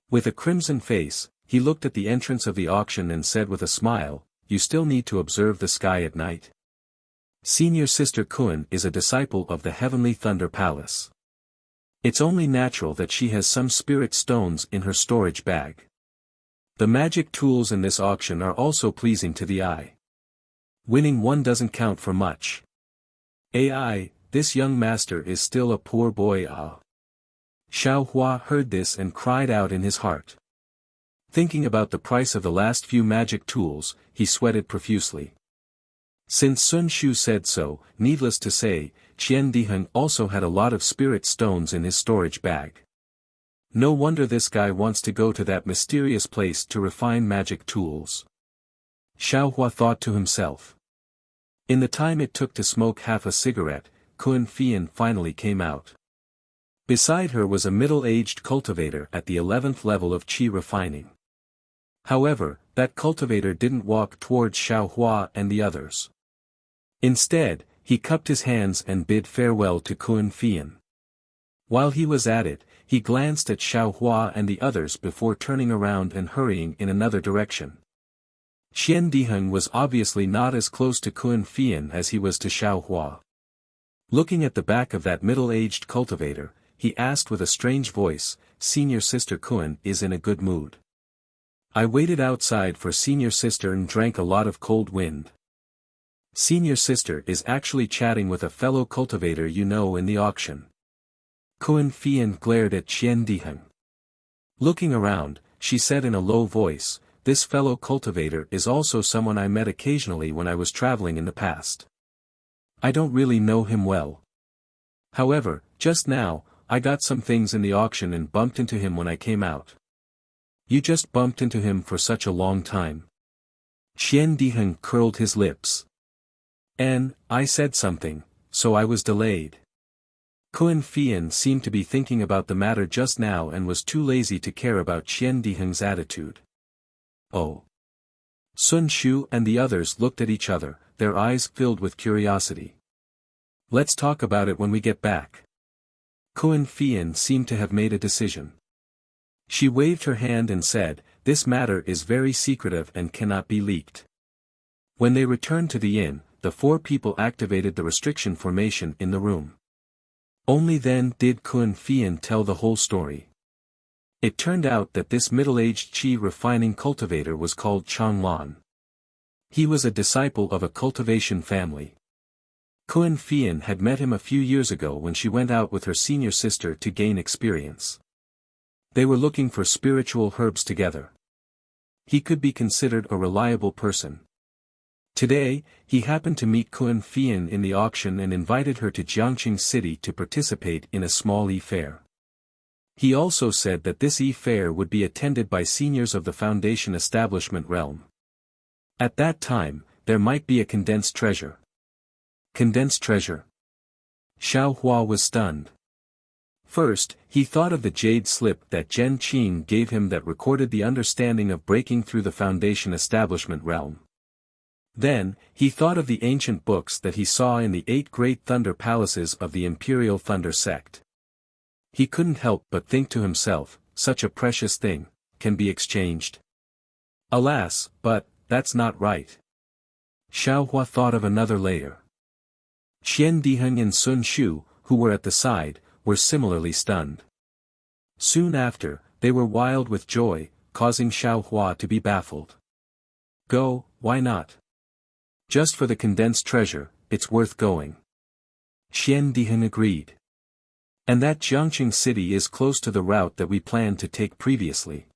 [SPEAKER 1] With a crimson face, he looked at the entrance of the auction and said with a smile, "You still need to observe the sky at night? Senior sister Kun is a disciple of the Heavenly Thunder Palace. It's only natural that she has some spirit stones in her storage bag. The magic tools in this auction are also pleasing to the eye. Winning one doesn't count for much. AI, this young master is still a poor boy. Xiao Hua heard this and cried out in his heart. Thinking about the price of the last few magic tools, he sweated profusely. Since Sun Shu said so, needless to say, Qian Diheng also had a lot of spirit stones in his storage bag. No wonder this guy wants to go to that mysterious place to refine magic tools. Xiao Hua thought to himself. In the time it took to smoke half a cigarette, Kun Fian finally came out. Beside her was a middle-aged cultivator at the 11th level of qi refining. However, that cultivator didn't walk towards Xiao Hua and the others. Instead, he cupped his hands and bid farewell to Kun Fian. While he was at it, he glanced at Xiao Hua and the others before turning around and hurrying in another direction. Qian Diheng was obviously not as close to Kun Fian as he was to Xiao Hua. Looking at the back of that middle-aged cultivator, he asked with a strange voice, Senior Sister Kun is in a good mood. I waited outside for Senior Sister and drank a lot of cold wind. Senior Sister is actually chatting with a fellow cultivator you know in the auction. Kun Fian glared at Qian Diheng. Looking around, she said in a low voice, "This fellow cultivator is also someone I met occasionally when I was traveling in the past. I don't really know him well. However, just now, I got some things in the auction and bumped into him when I came out." "You just bumped into him for such a long time?" Qian Diheng curled his lips. I said something, so I was delayed." Kun Fian seemed to be thinking about the matter just now and was too lazy to care about Qian Diheng's attitude. "Oh." Sun Shu and the others looked at each other, their eyes filled with curiosity. "Let's talk about it when we get back." Kun Fian seemed to have made a decision. She waved her hand and said, "This matter is very secretive and cannot be leaked." When they returned to the inn, the four people activated the restriction formation in the room. Only then did Kun Fian tell the whole story. It turned out that this middle-aged qi refining cultivator was called Chang Lan. He was a disciple of a cultivation family. Kun Fian had met him a few years ago when she went out with her senior sister to gain experience. They were looking for spiritual herbs together. He could be considered a reliable person. Today, he happened to meet Kun Fian in the auction and invited her to Jiangqing City to participate in a small e-fair. He also said that this e-fair would be attended by seniors of the Foundation establishment realm. At that time, there might be a condensed treasure. Condensed treasure? Xiao Hua was stunned. First, he thought of the jade slip that Zhen Qin gave him that recorded the understanding of breaking through the Foundation establishment realm. Then, he thought of the ancient books that he saw in the 8 great thunder palaces of the Imperial Thunder sect. He couldn't help but think to himself, such a precious thing, can be exchanged. Alas, but, that's not right. Xiao Hua thought of another layer. Qian Diheng and Sun Shu, who were at the side, were similarly stunned. Soon after, they were wild with joy, causing Xiao Hua to be baffled. Go, why not? Just for the condensed treasure, it's worth going. Qian Diheng agreed. And that Jiangqing City is close to the route that we planned to take previously.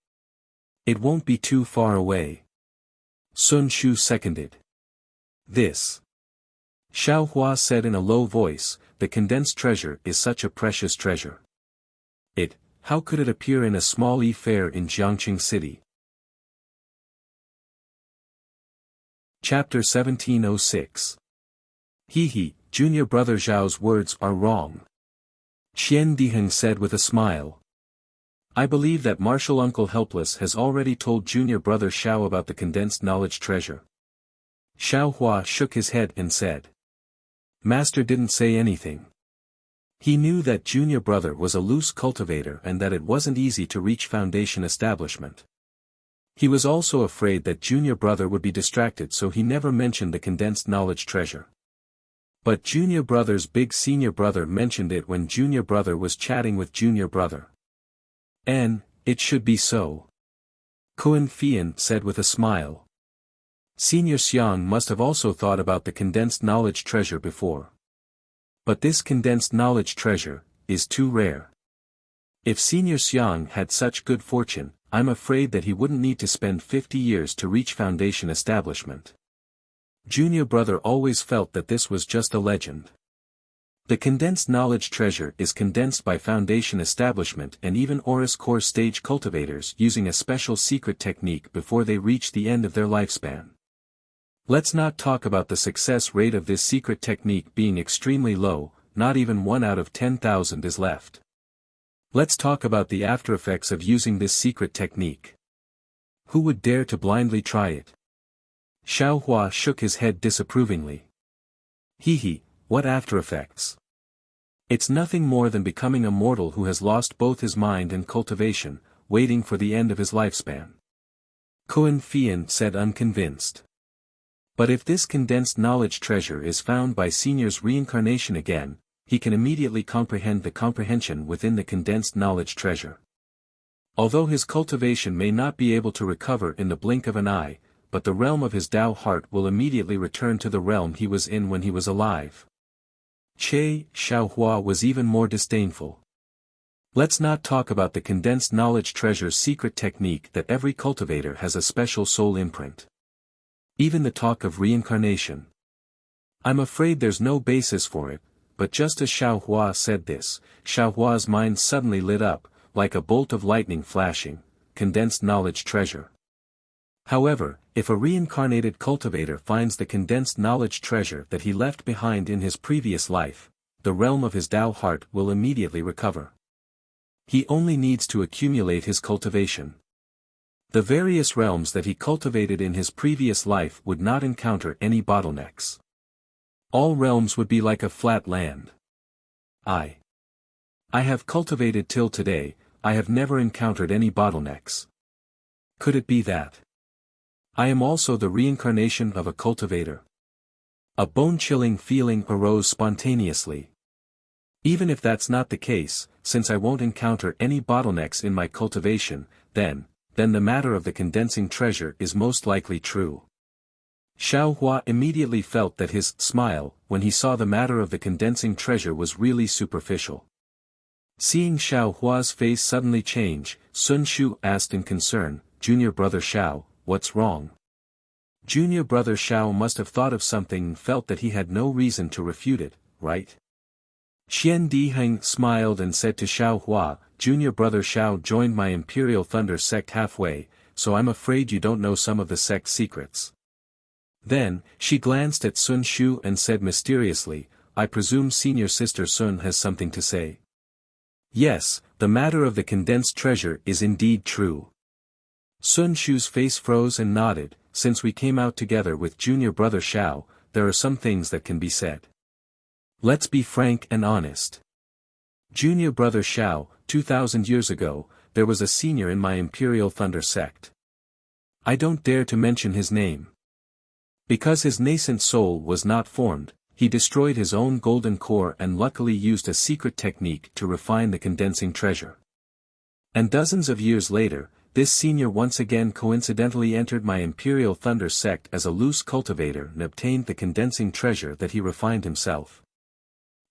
[SPEAKER 1] It won't be too far away. Sun Shu seconded. This. Xiao Hua said in a low voice, the condensed treasure is such a precious treasure. How could it appear in a small e-fair in Jiangqing City? Chapter 1706. Junior brother Zhao's words are wrong. Qian Diheng said with a smile. I believe that martial uncle Helpless has already told junior brother Xiao about the condensed knowledge treasure. Xiao Hua shook his head and said. Master didn't say anything. He knew that junior brother was a loose cultivator and that it wasn't easy to reach Foundation establishment. He was also afraid that junior brother would be distracted, so he never mentioned the condensed knowledge treasure. But junior brother's big senior brother mentioned it when junior brother was chatting with junior brother. It should be so. Kun Fian said with a smile. Senior Xiang must have also thought about the condensed knowledge treasure before. But this condensed knowledge treasure is too rare. If Senior Xiang had such good fortune, I'm afraid that he wouldn't need to spend 50 years to reach Foundation establishment. Junior brother always felt that this was just a legend. The condensed knowledge treasure is condensed by Foundation establishment and even Aurus core stage cultivators using a special secret technique before they reach the end of their lifespan. Let's not talk about the success rate of this secret technique being extremely low, not even 1 out of 10,000 is left. Let's talk about the after effects of using this secret technique. Who would dare to blindly try it? Xiao Hua shook his head disapprovingly. What after effects? It's nothing more than becoming a mortal who has lost both his mind and cultivation, waiting for the end of his lifespan. Kun Fian said unconvinced. But if this condensed knowledge treasure is found by Senior's reincarnation again, he can immediately comprehend the comprehension within the condensed knowledge treasure. Although his cultivation may not be able to recover in the blink of an eye, but the realm of his Tao heart will immediately return to the realm he was in when he was alive. Xiaohua was even more disdainful. Let's not talk about the condensed knowledge treasure's secret technique that every cultivator has a special soul imprint. Even the talk of reincarnation. I'm afraid there's no basis for it, but just as Xiaohua said this, Xiaohua's mind suddenly lit up, like a bolt of lightning flashing, condensed knowledge treasure. However, if a reincarnated cultivator finds the condensed knowledge treasure that he left behind in his previous life, the realm of his Tao heart will immediately recover. He only needs to accumulate his cultivation. The various realms that he cultivated in his previous life would not encounter any bottlenecks. All realms would be like a flat land. I have cultivated till today, I have never encountered any bottlenecks. Could it be that I am also the reincarnation of a cultivator? A bone-chilling feeling arose spontaneously. Even if that's not the case, since I won't encounter any bottlenecks in my cultivation, then the matter of the condensing treasure is most likely true. Xiaohua immediately felt that his smile, when he saw the matter of the condensing treasure, was really superficial. Seeing Xiaohua's face suddenly change, Sun Shu asked in concern, "Junior brother Xiao, what's wrong?" Junior brother Xiao must have thought of something and felt that he had no reason to refute it, right? Qian Diheng smiled and said to Xiaohua, "Junior brother Xiao joined my Imperial Thunder sect halfway, so I'm afraid you don't know some of the sect's secrets." Then, she glanced at Sun Shu and said mysteriously, "I presume senior sister Sun has something to say." Yes, the matter of the condensed treasure is indeed true. Sun Shu's face froze and nodded. Since we came out together with junior brother Xiao, there are some things that can be said. Let's be frank and honest. Junior brother Xiao, 2,000 years ago, there was a senior in my Imperial Thunder sect. I don't dare to mention his name. Because his nascent soul was not formed, he destroyed his own golden core and luckily used a secret technique to refine the condensing treasure. And dozens of years later, this senior once again coincidentally entered my Imperial Thunder sect as a loose cultivator and obtained the condensing treasure that he refined himself.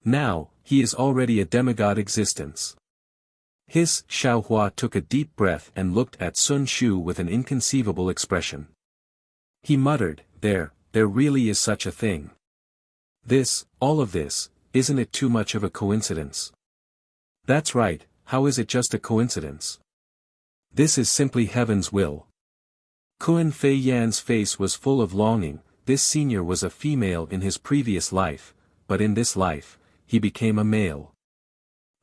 [SPEAKER 1] Now, he is already a demigod existence. Xiaohua took a deep breath and looked at Sun Shu with an inconceivable expression. He muttered, there really is such a thing. All of this, isn't it too much of a coincidence? That's right, how is it just a coincidence? This is simply heaven's will. Kun Fei Yan's face was full of longing. This senior was a female in his previous life, but in this life, he became a male.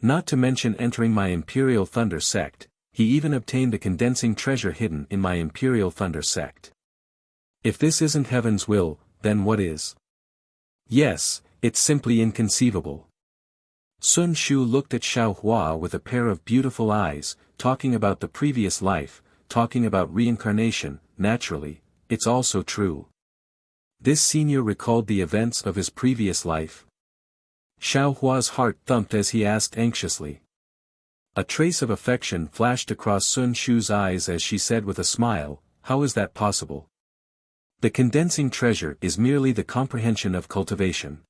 [SPEAKER 1] Not to mention entering my Imperial Thunder sect, he even obtained the condensing treasure hidden in my Imperial Thunder sect. If this isn't heaven's will, then what is? Yes, it's simply inconceivable. Sun Shu looked at Xiaohua with a pair of beautiful eyes, talking about the previous life, talking about reincarnation. Naturally, it's also true. This senior recalled the events of his previous life. Xiaohua's heart thumped as he asked anxiously. A trace of affection flashed across Sun Shu's eyes as she said with a smile, "How is that possible? The condensing treasure is merely the comprehension of cultivation.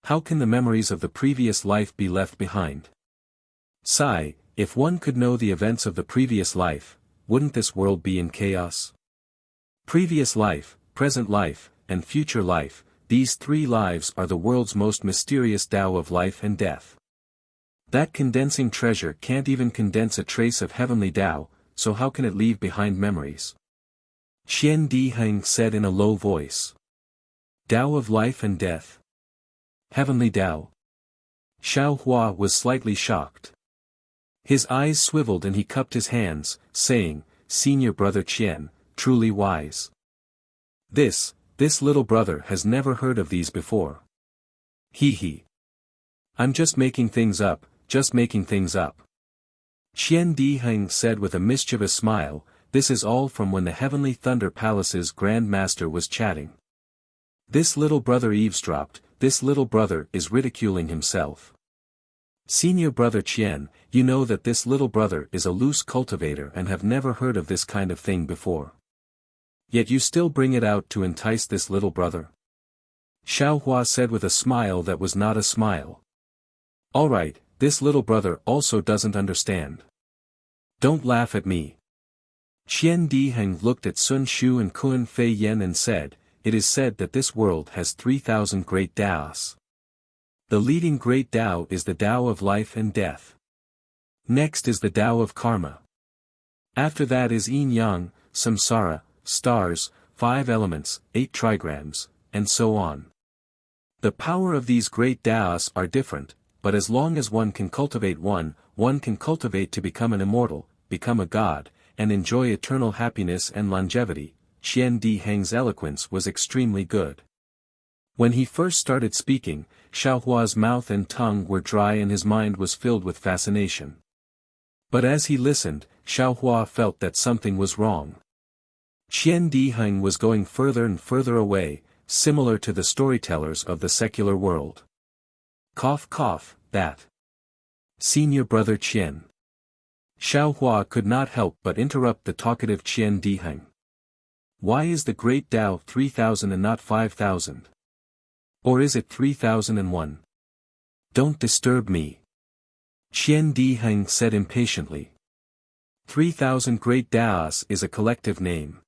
[SPEAKER 1] How can the memories of the previous life be left behind? Sigh, if one could know the events of the previous life, wouldn't this world be in chaos? Previous life, present life, and future life, these three lives are the world's most mysterious Tao of life and death. That condensing treasure can't even condense a trace of heavenly Tao, so how can it leave behind memories?" Qian Diheng said in a low voice. "Tao of life and death. Heavenly Tao." Xiaohua was slightly shocked. His eyes swiveled and he cupped his hands, saying, "Senior brother Qian, truly wise. This little brother has never heard of these before. He. I'm just making things up, Qian Diheng said with a mischievous smile, "This is all from when the Heavenly Thunder Palace's Grand Master was chatting. This little brother eavesdropped, this little brother is ridiculing himself." Senior brother Qian, you know that this little brother is a loose cultivator and have never heard of this kind of thing before. Yet you still bring it out to entice this little brother? Xiao Hua said with a smile that was not a smile. All right, this little brother also doesn't understand. Don't laugh at me. Qian Diheng looked at Sun Shu and Kun Fei Yen and said, it is said that this world has 3,000 great Taos. The leading great Tao is the Tao of life and death. Next is the Tao of karma. After that is yin-yang, samsara, stars, 5 elements, 8 trigrams, and so on. The power of these great Taos are different, but as long as one can cultivate one can cultivate to become an immortal, become a god, and enjoy eternal happiness and longevity. Qian Diheng's eloquence was extremely good. When he first started speaking, Xiao Hua's mouth and tongue were dry and his mind was filled with fascination. But as he listened, Xiao Hua felt that something was wrong. Qian Diheng was going further and further away, similar to the storytellers of the secular world. Cough cough, that. Senior brother Qian. Xiao Hua could not help but interrupt the talkative Qian Diheng. Why is the great Tao 3,000 and not 5,000? Or is it 3,001? Don't disturb me. Qian Diheng said impatiently. 3,000 great Taos is a collective name.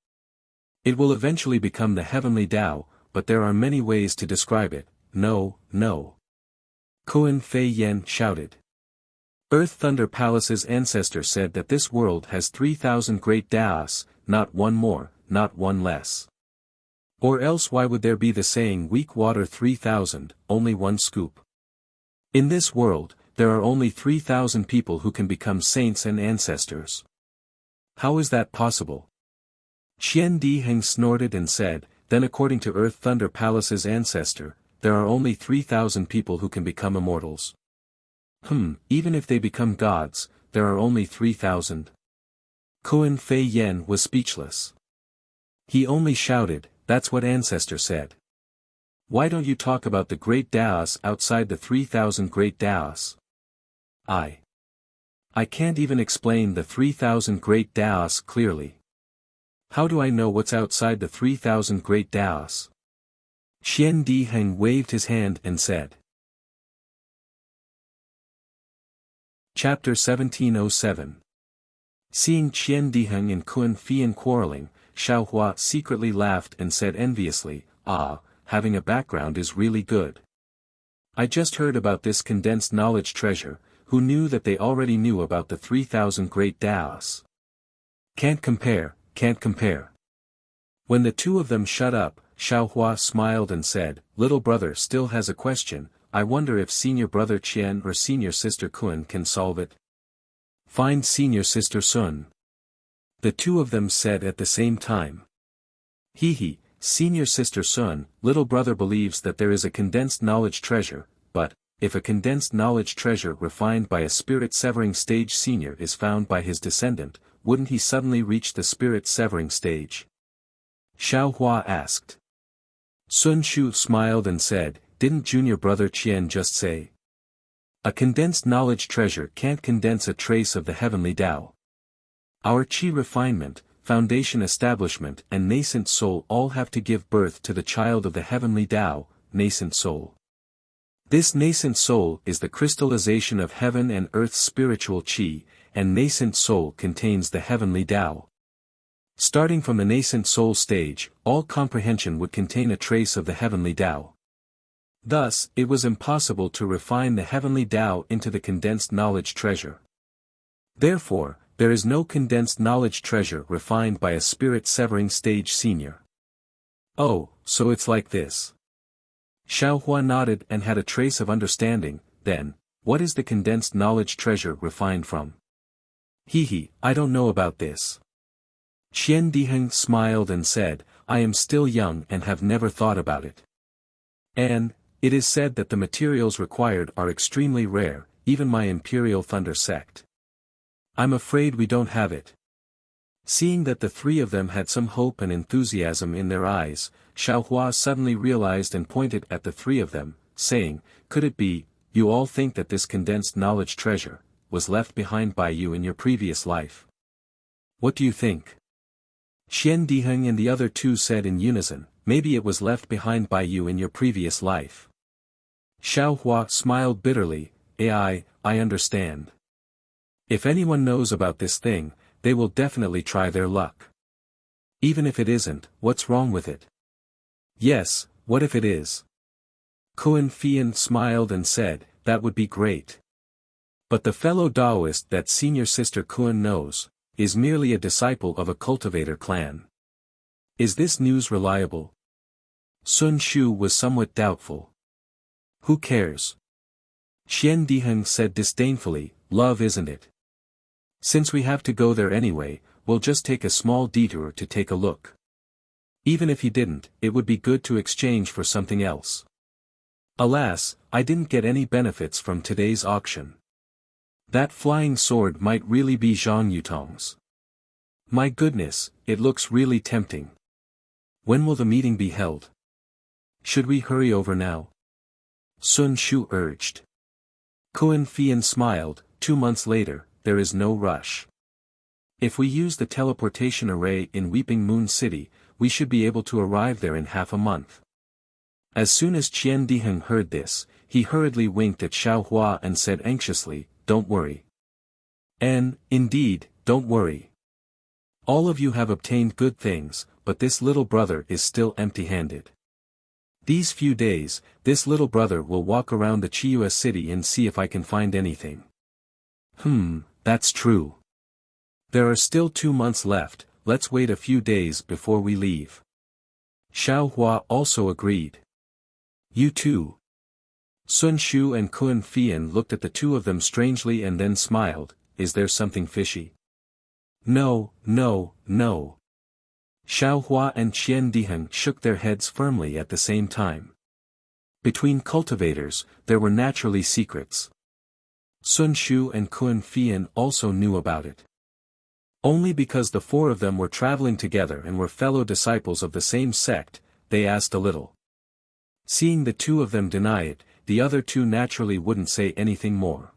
[SPEAKER 1] It will eventually become the heavenly Tao, but there are many ways to describe it. No, no. Kun Fei Yen shouted. Earth Thunder Palace's ancestor said that this world has 3,000 great Taos, not one more, not one less. Or else why would there be the saying weak water 3,000, only one scoop? In this world, there are only 3,000 people who can become saints and ancestors. How is that possible? Qian Diheng snorted and said, then according to Earth Thunder Palace's ancestor, there are only 3,000 people who can become immortals. Even if they become gods, there are only 3,000. Kun Fei Yen was speechless. He only shouted, that's what ancestor said. Why don't you talk about the great Taos outside the 3,000 great Taos? I can't even explain the 3,000 great Taos clearly. How do I know what's outside the 3,000 great Taos? Qian Diheng waved his hand and said. Chapter 1707. Seeing Qian Diheng and Kun Fian quarreling, Xiao Hua secretly laughed and said enviously, having a background is really good. I just heard about this condensed knowledge treasure, who knew that they already knew about the 3,000 great Taos. Can't compare, can't compare. When the two of them shut up, Xiao Hua smiled and said, little brother still has a question, I wonder if senior brother Qian or senior sister Kun can solve it. Find senior sister Sun. The two of them said at the same time. He, senior sister Sun, little brother believes that there is a condensed knowledge treasure, but, if a condensed knowledge treasure refined by a spirit-severing stage senior is found by his descendant, wouldn't he suddenly reach the spirit-severing stage? Xiao Hua asked. Sun Shu smiled and said, didn't junior brother Qian just say? A condensed knowledge treasure can't condense a trace of the heavenly Tao. Our chi refinement, foundation establishment and nascent soul all have to give birth to the child of the heavenly Tao, nascent soul. This nascent soul is the crystallization of heaven and earth's spiritual chi, and nascent soul contains the heavenly Tao. Starting from the nascent soul stage, all comprehension would contain a trace of the heavenly Tao. Thus, it was impossible to refine the heavenly Tao into the condensed knowledge treasure. Therefore, there is no condensed knowledge treasure refined by a spirit-severing stage senior. Oh, so it's like this. Xiao Hua nodded and had a trace of understanding. Then, what is the condensed knowledge treasure refined from? I don't know about this. Qian Diheng smiled and said, I am still young and have never thought about it. And, it is said that the materials required are extremely rare, even my Imperial Thunder sect. I'm afraid we don't have it. Seeing that the three of them had some hope and enthusiasm in their eyes, Xiao Hua suddenly realized and pointed at the three of them, saying, could it be, you all think that this condensed knowledge treasure was left behind by you in your previous life. What do you think? Qian Diheng and the other two said in unison, maybe it was left behind by you in your previous life. Xiao Hua smiled bitterly, I understand. If anyone knows about this thing, they will definitely try their luck. Even if it isn't, what's wrong with it? Yes, what if it is? Kuan Fian smiled and said, that would be great. But the fellow Taoist that senior sister Kuan knows, is merely a disciple of a cultivator clan. Is this news reliable? Sun Shu was somewhat doubtful. Who cares? Qian Diheng said disdainfully, love isn't it? Since we have to go there anyway, we'll just take a small detour to take a look. Even if he didn't, it would be good to exchange for something else. Alas, I didn't get any benefits from today's auction. That flying sword might really be Zhang Yutong's. My goodness, it looks really tempting. When will the meeting be held? Should we hurry over now? Sun Shu urged. Kuan Fian smiled, 2 months later, there is no rush. If we use the teleportation array in Weeping Moon City, we should be able to arrive there in half a month. As soon as Qian Diheng heard this, he hurriedly winked at Xiao Hua and said anxiously, don't worry. Indeed, don't worry. All of you have obtained good things, but this little brother is still empty-handed. These few days, this little brother will walk around the Chiyue city and see if I can find anything. That's true. There are still 2 months left, let's wait a few days before we leave. Xiao Hua also agreed. You too. Sun Shu and Kuan Fian looked at the two of them strangely and then smiled, is there something fishy? No. Xiao Hua and Qian Diheng shook their heads firmly at the same time. Between cultivators, there were naturally secrets. Sun Shu and Kuan Fian also knew about it. Only because the 4 of them were traveling together and were fellow disciples of the same sect, they asked a little. Seeing the 2 of them deny it, the other 2 naturally wouldn't say anything more.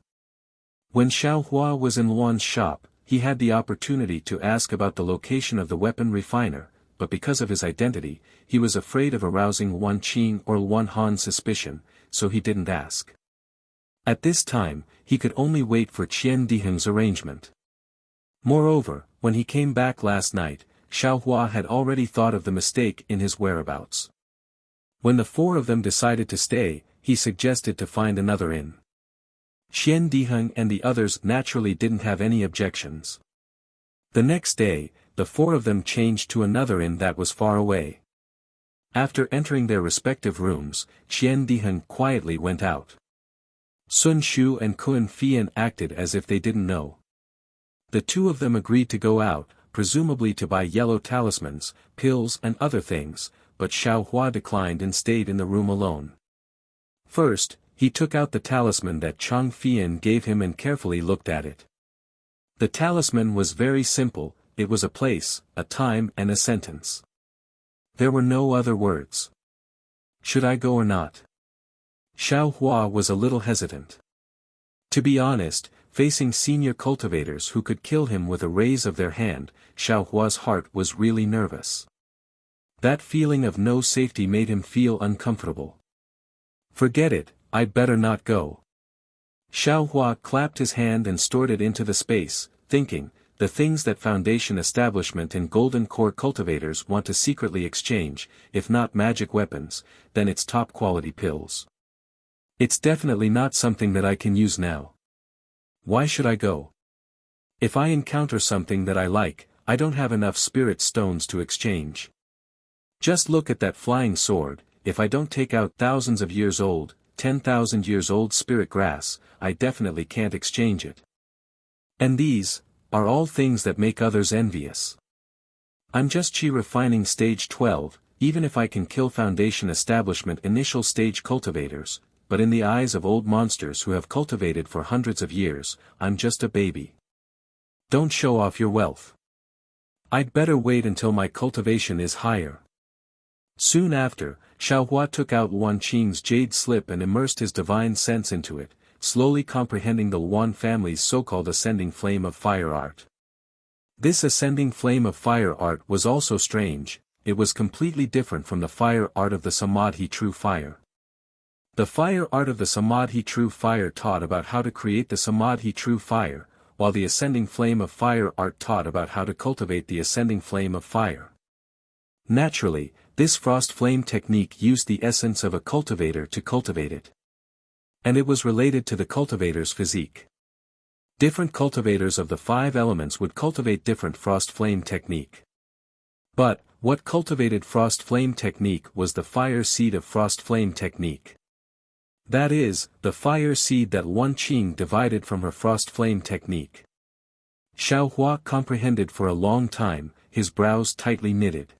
[SPEAKER 1] When Xiao Hua was in Luan's shop, he had the opportunity to ask about the location of the weapon refiner, but because of his identity, he was afraid of arousing Luan Qing or Luan Han's suspicion, so he didn't ask. At this time, he could only wait for Qian Diheng's arrangement. Moreover, when he came back last night, Xiao Hua had already thought of the mistake in his whereabouts. When the 4 of them decided to stay, he suggested to find another inn. Qian Diheng and the others naturally didn't have any objections. The next day, the 4 of them changed to another inn that was far away. After entering their respective rooms, Qian Diheng quietly went out. Sun Shu and Kuan Fian acted as if they didn't know. The 2 of them agreed to go out, presumably to buy yellow talismans, pills and other things, but Xiao Hua declined and stayed in the room alone. First, he took out the talisman that Chang Fian gave him and carefully looked at it. The talisman was very simple, it was a place, a time and a sentence. There were no other words. Should I go or not? Xiao Hua was a little hesitant. To be honest, facing senior cultivators who could kill him with a raise of their hand, Xiao Hua's heart was really nervous. That feeling of no safety made him feel uncomfortable. Forget it, I'd better not go. Xiao Hua clapped his hand and stored it into the space, thinking, the things that Foundation Establishment and Golden Core cultivators want to secretly exchange, if not magic weapons, then it's top-quality pills. It's definitely not something that I can use now. Why should I go? If I encounter something that I like, I don't have enough spirit stones to exchange. Just look at that flying sword, if I don't take out thousands of years old, 10,000 years old spirit grass, I definitely can't exchange it. And these are all things that make others envious. I'm just Qi refining stage 12, even if I can kill Foundation Establishment initial stage cultivators, but in the eyes of old monsters who have cultivated for hundreds of years, I'm just a baby. Don't show off your wealth. I'd better wait until my cultivation is higher. Soon after, Xiaohua took out Luan Qing's jade slip and immersed his divine sense into it, slowly comprehending the Luan family's so-called ascending flame of fire art. This ascending flame of fire art was also strange. It was completely different from the fire art of the Samadhi true fire. The fire art of the Samadhi true fire taught about how to create the Samadhi true fire, while the ascending flame of fire art taught about how to cultivate the ascending flame of fire. Naturally, this frost flame technique used the essence of a cultivator to cultivate it. And it was related to the cultivator's physique. Different cultivators of the 5 elements would cultivate different frost flame technique. But, what cultivated frost flame technique was the fire seed of frost flame technique. That is, the fire seed that Luan Qing divided from her frost flame technique. Xiaohua comprehended for a long time, his brows tightly knitted.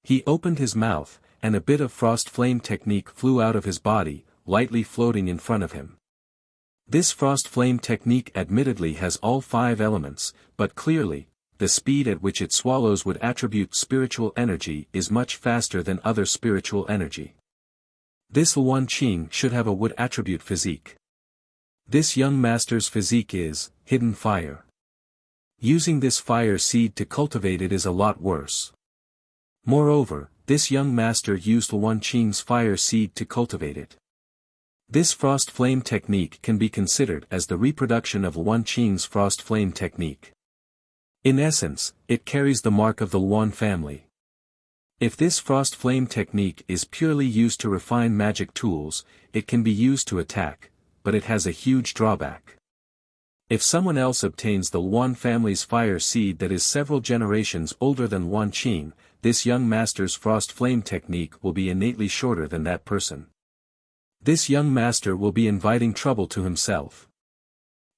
[SPEAKER 1] He opened his mouth, and a bit of frost flame technique flew out of his body, lightly floating in front of him. This frost flame technique admittedly has all 5 elements, but clearly, the speed at which it swallows wood attribute spiritual energy is much faster than other spiritual energy. This Luan Qing should have a wood attribute physique. This young master's physique is hidden fire. Using this fire seed to cultivate it is a lot worse. Moreover, this young master used Luan Qing's fire seed to cultivate it. This frost flame technique can be considered as the reproduction of Luan Qing's frost flame technique. In essence, it carries the mark of the Luan family. If this frost flame technique is purely used to refine magic tools, it can be used to attack, but it has a huge drawback. If someone else obtains the Luan family's fire seed that is several generations older than Luan Qing, this young master's frost flame technique will be innately shorter than that person. This young master will be inviting trouble to himself.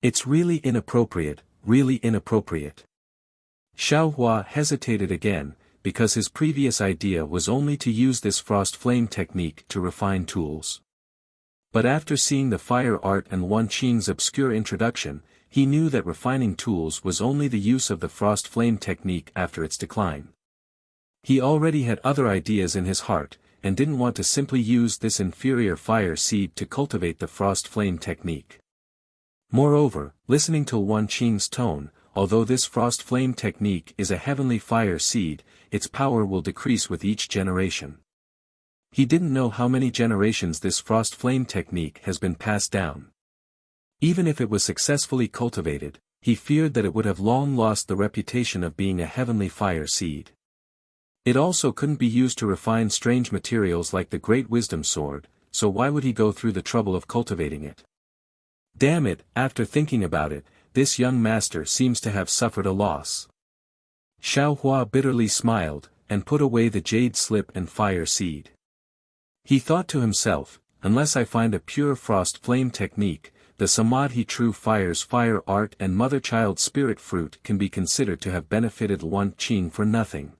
[SPEAKER 1] It's really inappropriate, really inappropriate. Xiaohua hesitated again, because his previous idea was only to use this frost flame technique to refine tools. But after seeing the fire art and Luan Qing's obscure introduction, he knew that refining tools was only the use of the frost flame technique after its decline. He already had other ideas in his heart, and didn't want to simply use this inferior fire seed to cultivate the frost flame technique. Moreover, listening to Luan Qing's tone, although this frost flame technique is a heavenly fire seed, its power will decrease with each generation. He didn't know how many generations this frost flame technique has been passed down. Even if it was successfully cultivated, he feared that it would have long lost the reputation of being a heavenly fire seed. It also couldn't be used to refine strange materials like the Great Wisdom Sword, so why would he go through the trouble of cultivating it? Damn it, after thinking about it, this young master seems to have suffered a loss. Xiaohua bitterly smiled, and put away the jade slip and fire seed. He thought to himself, unless I find a pure frost flame technique, the Samadhi true fire's fire art and mother-child spirit fruit can be considered to have benefited Luan Qing for nothing.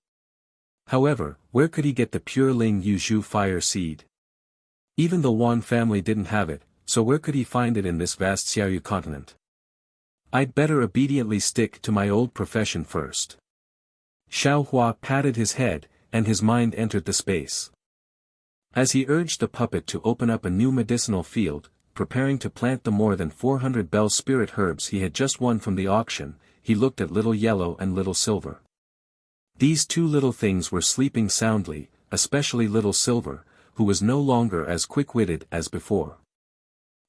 [SPEAKER 1] However, where could he get the pure Ling Yuzhu fire seed? Even the Luan family didn't have it, so where could he find it in this vast Xiaoyu continent? I'd better obediently stick to my old profession first. Xiaohua patted his head, and his mind entered the space. As he urged the puppet to open up a new medicinal field, preparing to plant the more than 400 bell spirit herbs he had just won from the auction, he looked at Little Yellow and Little Silver. These 2 little things were sleeping soundly, especially Little Silver, who was no longer as quick-witted as before.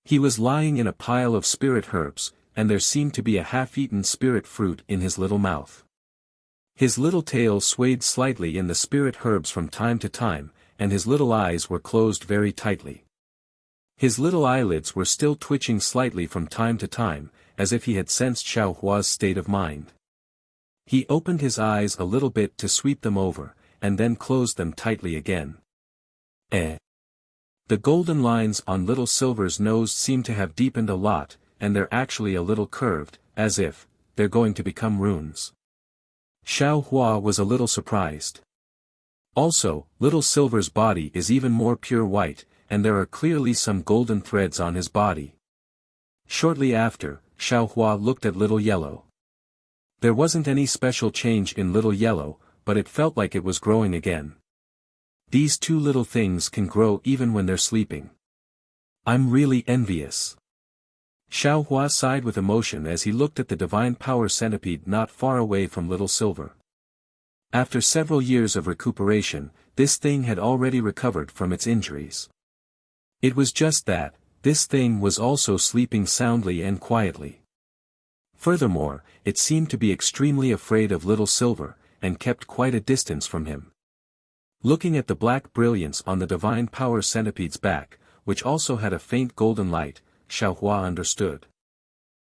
[SPEAKER 1] He was lying in a pile of spirit herbs, and there seemed to be a half-eaten spirit fruit in his little mouth. His little tail swayed slightly in the spirit herbs from time to time, and his little eyes were closed very tightly. His little eyelids were still twitching slightly from time to time, as if he had sensed Xiaohua's state of mind. He opened his eyes a little bit to sweep them over, and then closed them tightly again. The golden lines on Little Silver's nose seemed to have deepened a lot, and they're actually a little curved, as if they're going to become runes. Xiaohua was a little surprised. Also, Little Silver's body is even more pure white, and there are clearly some golden threads on his body. Shortly after, Xiaohua looked at Little Yellow. There wasn't any special change in Little Yellow, but it felt like it was growing again. These two little things can grow even when they're sleeping. I'm really envious. Xiao Hua sighed with emotion as he looked at the divine power centipede not far away from Little Silver. After several years of recuperation, this thing had already recovered from its injuries. It was just that, this thing was also sleeping soundly and quietly. Furthermore, it seemed to be extremely afraid of Little Silver, and kept quite a distance from him. Looking at the black brilliance on the divine power centipede's back, which also had a faint golden light, Xiao Hua understood.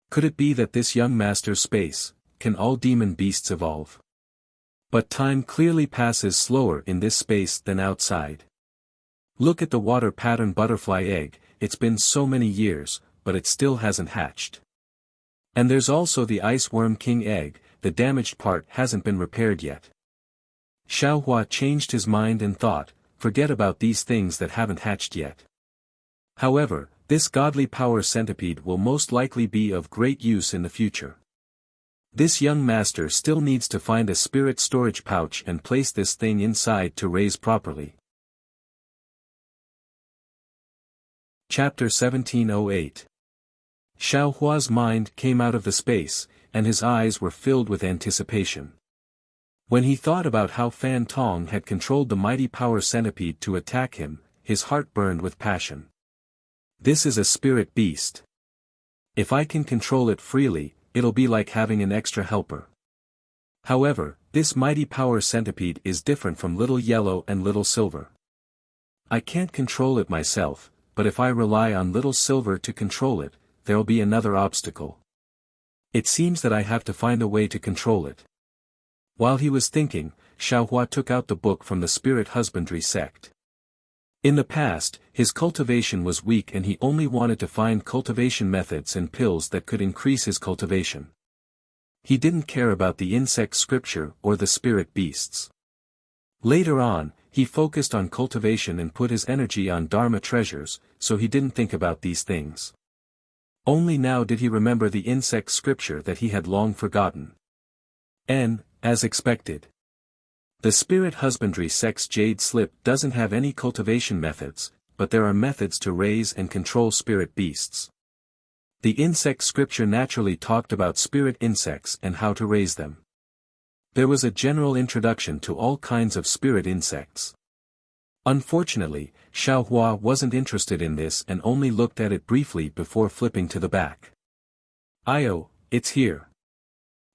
[SPEAKER 1] Could it be that this young master's space, can all demon beasts evolve? But time clearly passes slower in this space than outside. Look at the water pattern butterfly egg, it's been so many years, but it still hasn't hatched. And there's also the ice worm king egg, the damaged part hasn't been repaired yet. Xiao Hua changed his mind and thought, forget about these things that haven't hatched yet. However, this godly power centipede will most likely be of great use in the future. This young master still needs to find a spirit storage pouch and place this thing inside to raise properly. Chapter 1708. Xiao Hua's mind came out of the space, and his eyes were filled with anticipation. When he thought about how Fan Tong had controlled the mighty power centipede to attack him, his heart burned with passion. This is a spirit beast. If I can control it freely, it'll be like having an extra helper. However, this mighty power centipede is different from Little Yellow and Little Silver. I can't control it myself, but if I rely on Little Silver to control it, there'll be another obstacle. It seems that I have to find a way to control it. While he was thinking, Xiao Hua took out the book from the Spirit Husbandry sect. In the past, his cultivation was weak and he only wanted to find cultivation methods and pills that could increase his cultivation. He didn't care about the insect scripture or the spirit beasts. Later on, he focused on cultivation and put his energy on Dharma treasures, so he didn't think about these things. Only now did he remember the insect scripture that he had long forgotten. As expected. The Spirit Husbandry sect's Jade Slip doesn't have any cultivation methods, but there are methods to raise and control spirit beasts. The insect scripture naturally talked about spirit insects and how to raise them. There was a general introduction to all kinds of spirit insects. Unfortunately, Xiao Hua wasn't interested in this and only looked at it briefly before flipping to the back. It's here.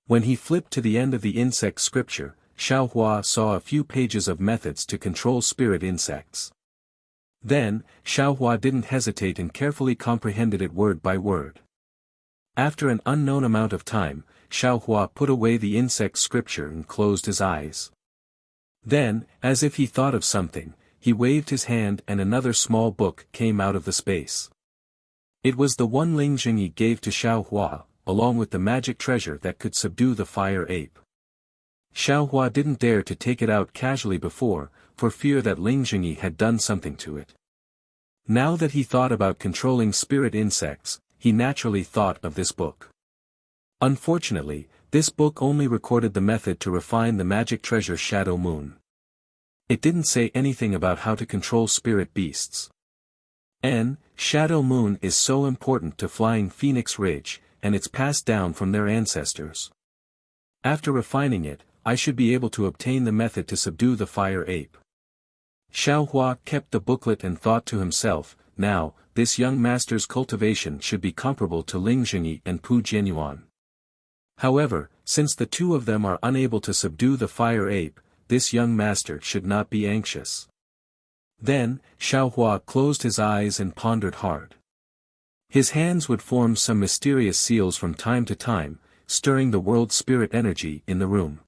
[SPEAKER 1] When he flipped to the end of the insect scripture, Xiao Hua saw a few pages of methods to control spirit insects. Then, Xiao Hua didn't hesitate and carefully comprehended it word by word. After an unknown amount of time, Xiao Hua put away the insect scripture and closed his eyes. Then, as if he thought of something, he waved his hand and another small book came out of the space. It was the one Ling Jingyi gave to Xiao Hua, along with the magic treasure that could subdue the fire ape. Xiao Hua didn't dare to take it out casually before, for fear that Ling Jingyi had done something to it. Now that he thought about controlling spirit insects, he naturally thought of this book. Unfortunately, this book only recorded the method to refine the magic treasure Shadow Moon. It didn't say anything about how to control spirit beasts. Shadow Moon is so important to Flying Phoenix Ridge, and it's passed down from their ancestors. After refining it, I should be able to obtain the method to subdue the fire ape. Xiao Hua kept the booklet and thought to himself, now, this young master's cultivation should be comparable to Ling Jingyi and Pu Jianyuan. However, since the two of them are unable to subdue the fire ape, this young master should not be anxious. Then, Xiao Hua closed his eyes and pondered hard. His hands would form some mysterious seals from time to time, stirring the world spirit energy in the room.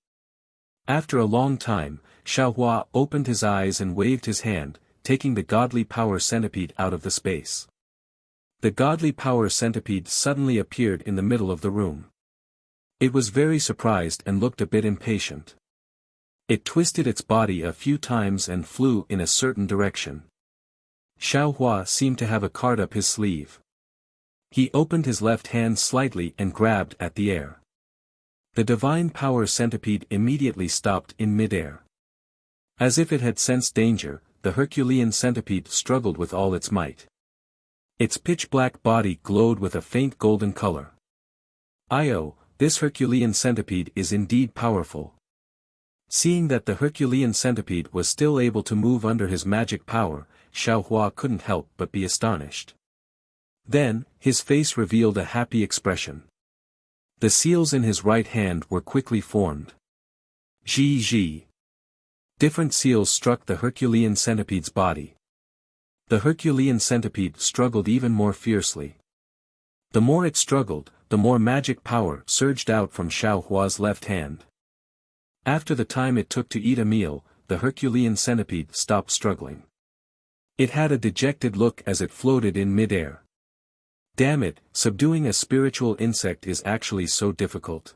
[SPEAKER 1] After a long time, Xiao Hua opened his eyes and waved his hand, taking the godly power centipede out of the space. The godly power centipede suddenly appeared in the middle of the room. It was very surprised and looked a bit impatient. It twisted its body a few times and flew in a certain direction. Xiao Hua seemed to have a card up his sleeve. He opened his left hand slightly and grabbed at the air. The divine power centipede immediately stopped in midair. As if it had sensed danger, the Herculean centipede struggled with all its might. Its pitch-black body glowed with a faint golden color. "Io, this Herculean centipede is indeed powerful." Seeing that the Herculean centipede was still able to move under his magic power, Xiaohua couldn't help but be astonished. Then, his face revealed a happy expression. The seals in his right hand were quickly formed. Zhi. Different seals struck the Herculean centipede's body. The Herculean centipede struggled even more fiercely. The more it struggled, the more magic power surged out from Xiaohua's left hand. After the time it took to eat a meal, the Herculean centipede stopped struggling. It had a dejected look as it floated in mid-air. Damn it, subduing a spiritual insect is actually so difficult.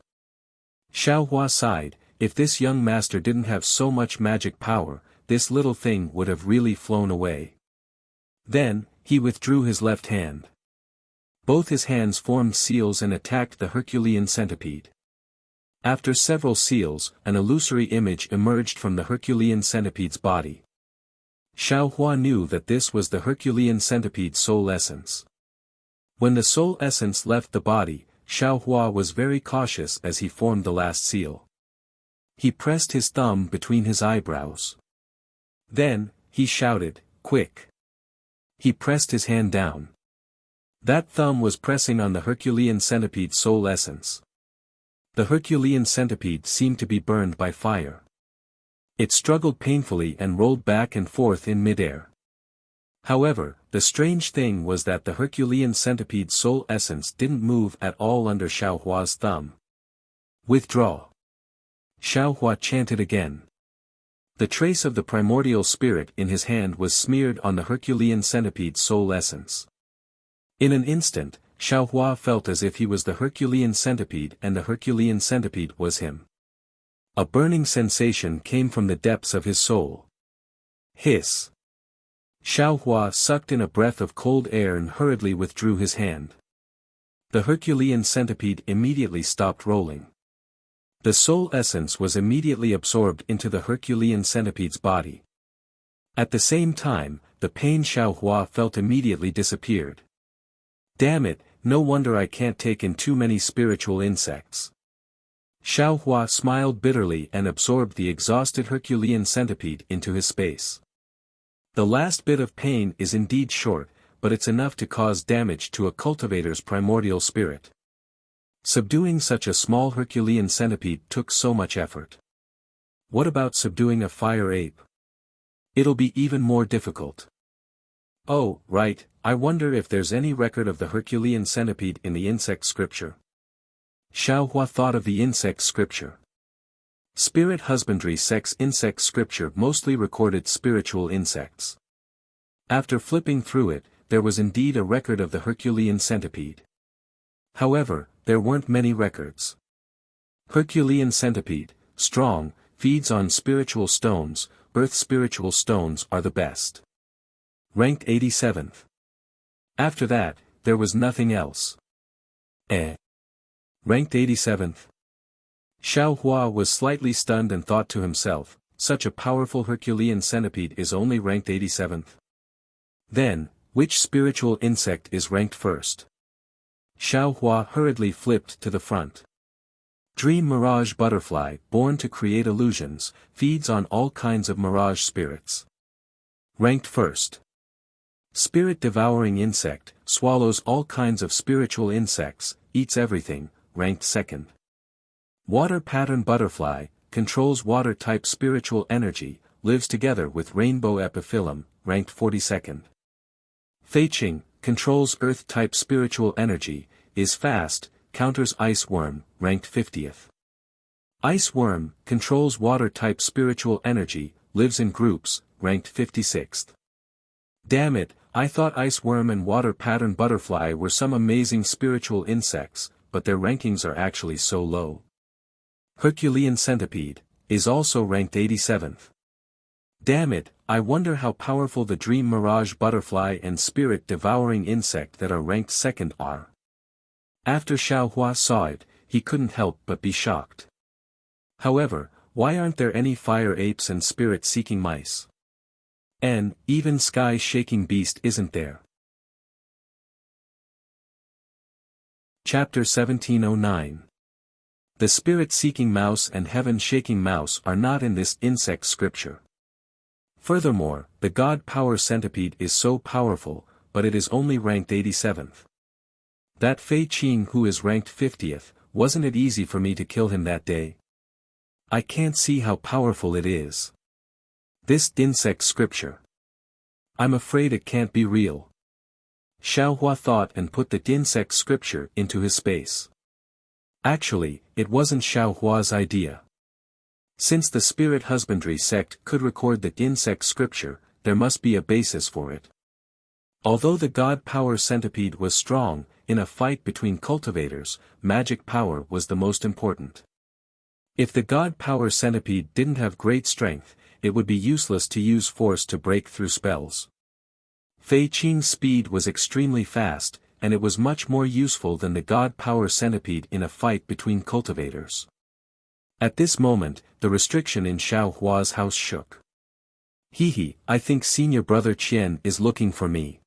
[SPEAKER 1] Xiaohua sighed. If this young master didn't have so much magic power, this little thing would have really flown away. Then, he withdrew his left hand. Both his hands formed seals and attacked the Herculean centipede. After several seals, an illusory image emerged from the Herculean centipede's body. Xiaohua knew that this was the Herculean centipede's soul essence. When the soul essence left the body, Xiaohua was very cautious as he formed the last seal. He pressed his thumb between his eyebrows. Then, he shouted, "Quick!" He pressed his hand down. That thumb was pressing on the Herculean centipede's soul essence. The Herculean centipede seemed to be burned by fire. It struggled painfully and rolled back and forth in midair. However, the strange thing was that the Herculean centipede's soul essence didn't move at all under Xiaohua's thumb. "Withdraw!" Xiaohua chanted again. The trace of the primordial spirit in his hand was smeared on the Herculean centipede's soul essence. In an instant, Xiaohua felt as if he was the Herculean centipede and the Herculean centipede was him. A burning sensation came from the depths of his soul. Hiss! Xiaohua sucked in a breath of cold air and hurriedly withdrew his hand. The Herculean centipede immediately stopped rolling. The soul essence was immediately absorbed into the Herculean centipede's body. At the same time, the pain Xiaohua felt immediately disappeared. Damn it, no wonder I can't take in too many spiritual insects. Xiaohua smiled bitterly and absorbed the exhausted Herculean centipede into his space. The last bit of pain is indeed short, but it's enough to cause damage to a cultivator's primordial spirit. Subduing such a small Herculean centipede took so much effort. What about subduing a fire ape? It'll be even more difficult. Oh, right, I wonder if there's any record of the Herculean centipede in the insect scripture. Xiaohua thought of the insect scripture. Spirit husbandry sex insect scripture mostly recorded spiritual insects. After flipping through it, there was indeed a record of the Herculean centipede. However, there weren't many records. Herculean centipede, strong, feeds on spiritual stones, earth spiritual stones are the best. Ranked 87th. After that, there was nothing else. Ranked 87th. Xiaohua was slightly stunned and thought to himself, such a powerful Herculean centipede is only ranked 87th. Then, which spiritual insect is ranked first? Xiaohua hurriedly flipped to the front. Dream mirage butterfly, born to create illusions, feeds on all kinds of mirage spirits. Ranked first. Spirit devouring insect, swallows all kinds of spiritual insects, eats everything, ranked second. Water pattern butterfly, controls water-type spiritual energy, lives together with rainbow epiphyllum, ranked 42nd. Feiqing, controls earth-type spiritual energy, is fast, counters ice worm, ranked 50th. Ice worm, controls water-type spiritual energy, lives in groups, ranked 56th. Damn it, I thought ice worm and water pattern butterfly were some amazing spiritual insects, but their rankings are actually so low. Herculean centipede, is also ranked 87th. Damn it, I wonder how powerful the dream mirage butterfly and spirit devouring insect that are ranked second are. After Xiaohua saw it, he couldn't help but be shocked. However, why aren't there any fire apes and spirit seeking mice? An even sky-shaking beast isn't there. Chapter 1709. The spirit-seeking mouse and heaven-shaking mouse are not in this insect scripture. Furthermore, the god power centipede is so powerful, but it is only ranked 87th. That Fei Qing who is ranked 50th, wasn't it easy for me to kill him that day? I can't see how powerful it is. This insect scripture. I'm afraid it can't be real. Xiao Hua thought and put the insect scripture into his space. Actually, it wasn't Xiao Hua's idea. Since the spirit husbandry sect could record the insect scripture, there must be a basis for it. Although the god power centipede was strong, in a fight between cultivators, magic power was the most important. If the god power centipede didn't have great strength, it would be useless to use force to break through spells. Fei Qing's speed was extremely fast, and it was much more useful than the god power centipede in a fight between cultivators. At this moment, the restriction in Xiao Hua's house shook. Hehe, I think senior brother Qian is looking for me.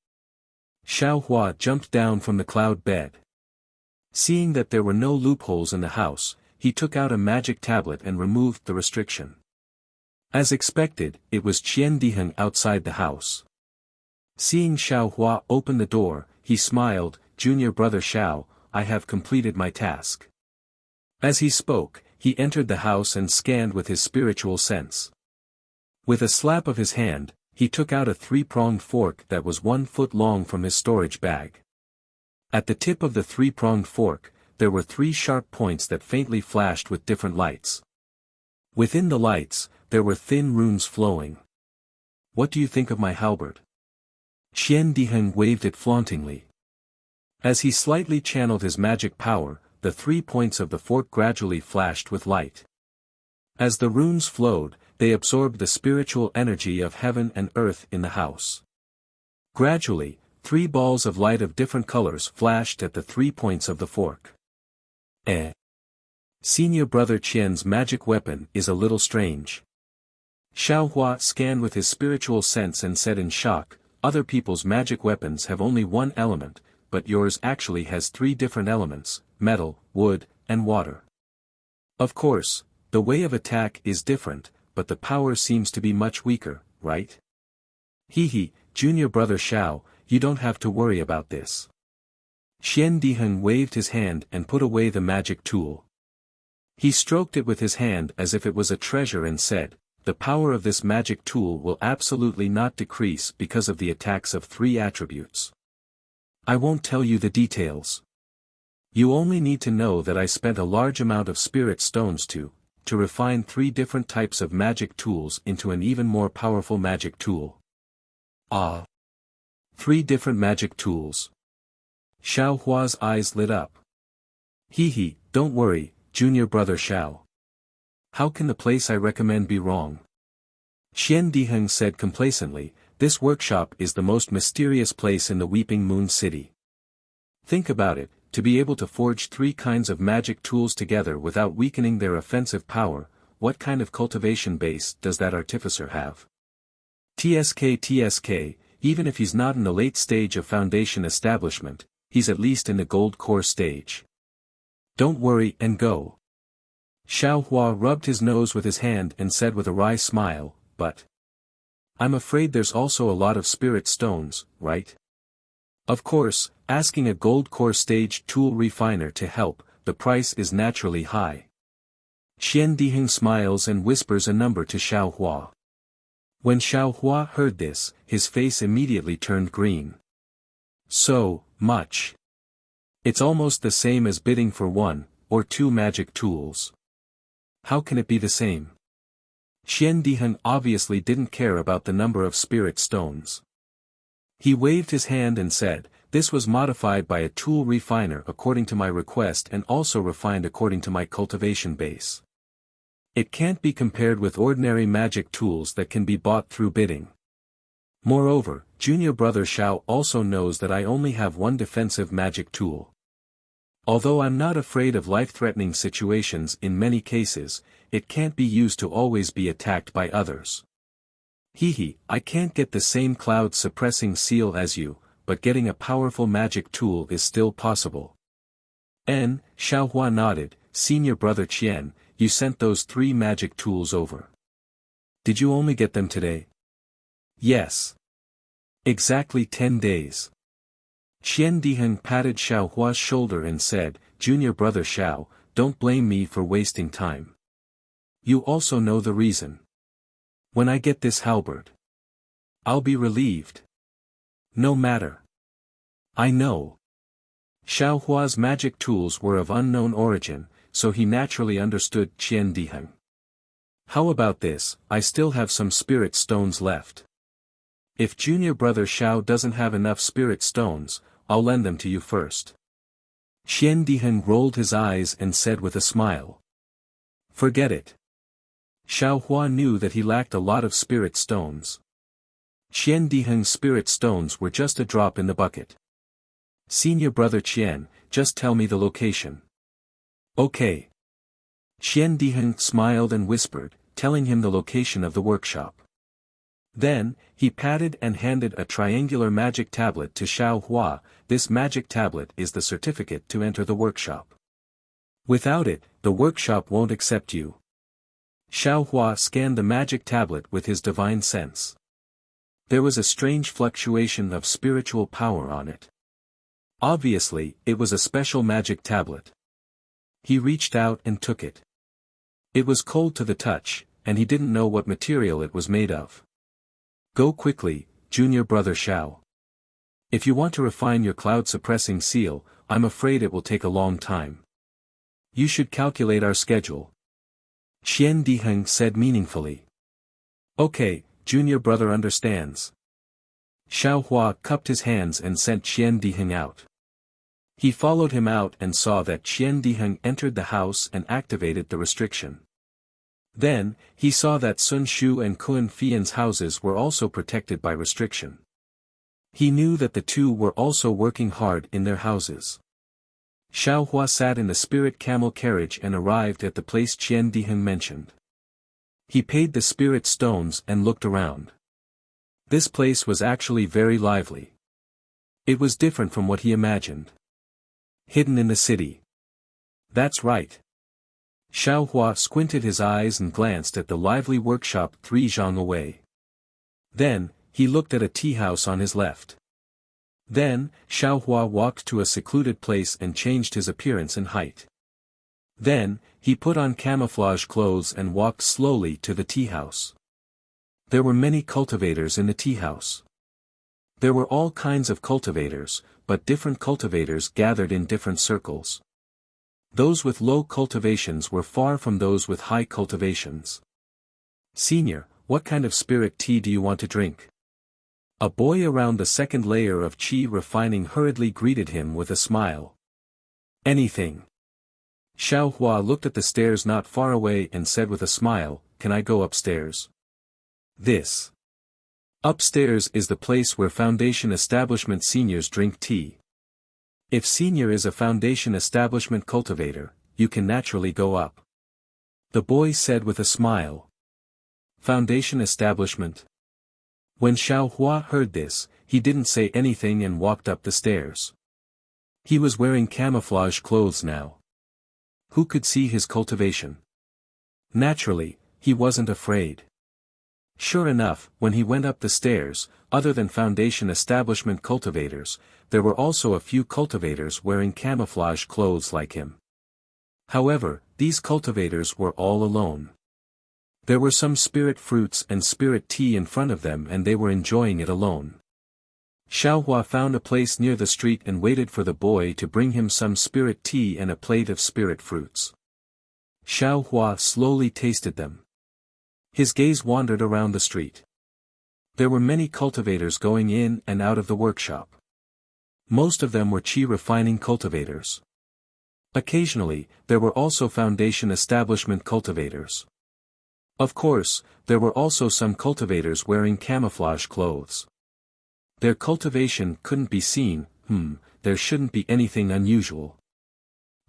[SPEAKER 1] Xiao Hua jumped down from the cloud bed. Seeing that there were no loopholes in the house, he took out a magic tablet and removed the restriction. As expected, it was Qian Diheng outside the house. Seeing Xiao Hua open the door, he smiled, "Junior brother Xiao, I have completed my task." As he spoke, he entered the house and scanned with his spiritual sense. With a slap of his hand, he took out a three-pronged fork that was 1 foot long from his storage bag. At the tip of the three-pronged fork, there were 3 sharp points that faintly flashed with different lights. Within the lights, there were thin runes flowing. "What do you think of my halberd?" Qian Diheng waved it flauntingly. As he slightly channeled his magic power, the 3 points of the fork gradually flashed with light. As the runes flowed, they absorbed the spiritual energy of heaven and earth in the house. Gradually, 3 balls of light of different colors flashed at the 3 points of the fork. Senior brother Qian's magic weapon is a little strange. Xiao Hua scanned with his spiritual sense and said in shock, "Other people's magic weapons have only 1 element, but yours actually has 3 different elements, metal, wood, and water. Of course, the way of attack is different, but the power seems to be much weaker, right?" "Hehe, junior brother Xiao, you don't have to worry about this." Qian Diheng waved his hand and put away the magic tool. He stroked it with his hand as if it was a treasure and said, "The power of this magic tool will absolutely not decrease because of the attacks of 3 attributes. I won't tell you the details. You only need to know that I spent a large amount of spirit stones to refine 3 different types of magic tools into an even more powerful magic tool." Ah! 3 different magic tools. Xiao Hua's eyes lit up. "Hehe, don't worry, junior brother Xiao. How can the place I recommend be wrong?" Qian Diheng said complacently, "This workshop is the most mysterious place in the Weeping Moon City. Think about it, to be able to forge 3 kinds of magic tools together without weakening their offensive power, what kind of cultivation base does that artificer have? TSK, even if he's not in the late stage of foundation establishment, he's at least in the gold core stage. Don't worry and go." Xiao Hua rubbed his nose with his hand and said with a wry smile, "But I'm afraid there's also a lot of spirit stones, right?" Of course, asking a gold core stage tool refiner to help, the price is naturally high. Qian Diheng smiles and whispers a number to Xiao Hua. When Xiao Hua heard this, his face immediately turned green. "So much. It's almost the same as bidding for 1 or 2 magic tools. How can it be the same?" Qian Diheng obviously didn't care about the number of spirit stones. He waved his hand and said, "This was modified by a tool refiner according to my request and also refined according to my cultivation base. It can't be compared with ordinary magic tools that can be bought through bidding. Moreover, junior brother Xiao also knows that I only have 1 defensive magic tool. Although I'm not afraid of life-threatening situations in many cases, it can't be used to always be attacked by others. Hehe, I can't get the same cloud-suppressing seal as you, but getting a powerful magic tool is still possible. Xiaohua nodded. Senior brother Qian, you sent those 3 magic tools over. Did you only get them today? Yes. Exactly 10 days. Qian Diheng patted Xiaohua's shoulder and said, Junior brother Xiao, don't blame me for wasting time. You also know the reason. When I get this halberd, I'll be relieved. No matter. I know. Xiaohua's magic tools were of unknown origin, so he naturally understood Qian Diheng. How about this, I still have some spirit stones left. If junior brother Xiao doesn't have enough spirit stones, I'll lend them to you first. Qian Diheng rolled his eyes and said with a smile. Forget it. Xiaohua knew that he lacked a lot of spirit stones. Qian Diheng's spirit stones were just a drop in the bucket. Senior brother Qian, just tell me the location. Okay. Qian Diheng smiled and whispered, telling him the location of the workshop. Then, he patted and handed a triangular magic tablet to Xiaohua. This magic tablet is the certificate to enter the workshop. Without it, the workshop won't accept you. Xiaohua scanned the magic tablet with his divine sense. There was a strange fluctuation of spiritual power on it. Obviously, it was a special magic tablet. He reached out and took it. It was cold to the touch, and he didn't know what material it was made of. Go quickly, junior brother Xiao. If you want to refine your cloud-suppressing seal, I'm afraid it will take a long time. You should calculate our schedule. Qian Diheng said meaningfully. Okay, junior brother understands. Xiaohua cupped his hands and sent Qian Diheng out. He followed him out and saw that Qian Diheng entered the house and activated the restriction. Then, he saw that Sun Shu and Kun Fian's houses were also protected by restriction. He knew that the two were also working hard in their houses. Xiaohua sat in the spirit camel carriage and arrived at the place Qian Diheng mentioned. He paid the spirit stones and looked around. This place was actually very lively. It was different from what he imagined. Hidden in the city. That's right. Xiaohua squinted his eyes and glanced at the lively workshop 3 zhang away. Then, he looked at a tea house on his left. Then, Xiaohua walked to a secluded place and changed his appearance and height. Then, he put on camouflage clothes and walked slowly to the tea house. There were many cultivators in the tea house. There were all kinds of cultivators, but different cultivators gathered in different circles. Those with low cultivations were far from those with high cultivations. Senior, what kind of spirit tea do you want to drink? A boy around the second layer of qi refining hurriedly greeted him with a smile. Anything. Xiaohua looked at the stairs not far away and said with a smile, Can I go upstairs? This. Upstairs is the place where Foundation Establishment seniors drink tea. If senior is a Foundation Establishment cultivator, you can naturally go up. The boy said with a smile. Foundation Establishment. When Xiaohua heard this, he didn't say anything and walked up the stairs. He was wearing camouflage clothes now. Who could see his cultivation? Naturally, he wasn't afraid. Sure enough, when he went up the stairs, other than Foundation Establishment cultivators, there were also a few cultivators wearing camouflage clothes like him. However, these cultivators were all alone. There were some spirit fruits and spirit tea in front of them and they were enjoying it alone. Xiaohua found a place near the street and waited for the boy to bring him some spirit tea and a plate of spirit fruits. Xiaohua slowly tasted them. His gaze wandered around the street. There were many cultivators going in and out of the workshop. Most of them were qi refining cultivators. Occasionally, there were also Foundation Establishment cultivators. Of course, there were also some cultivators wearing camouflage clothes. Their cultivation couldn't be seen, there shouldn't be anything unusual.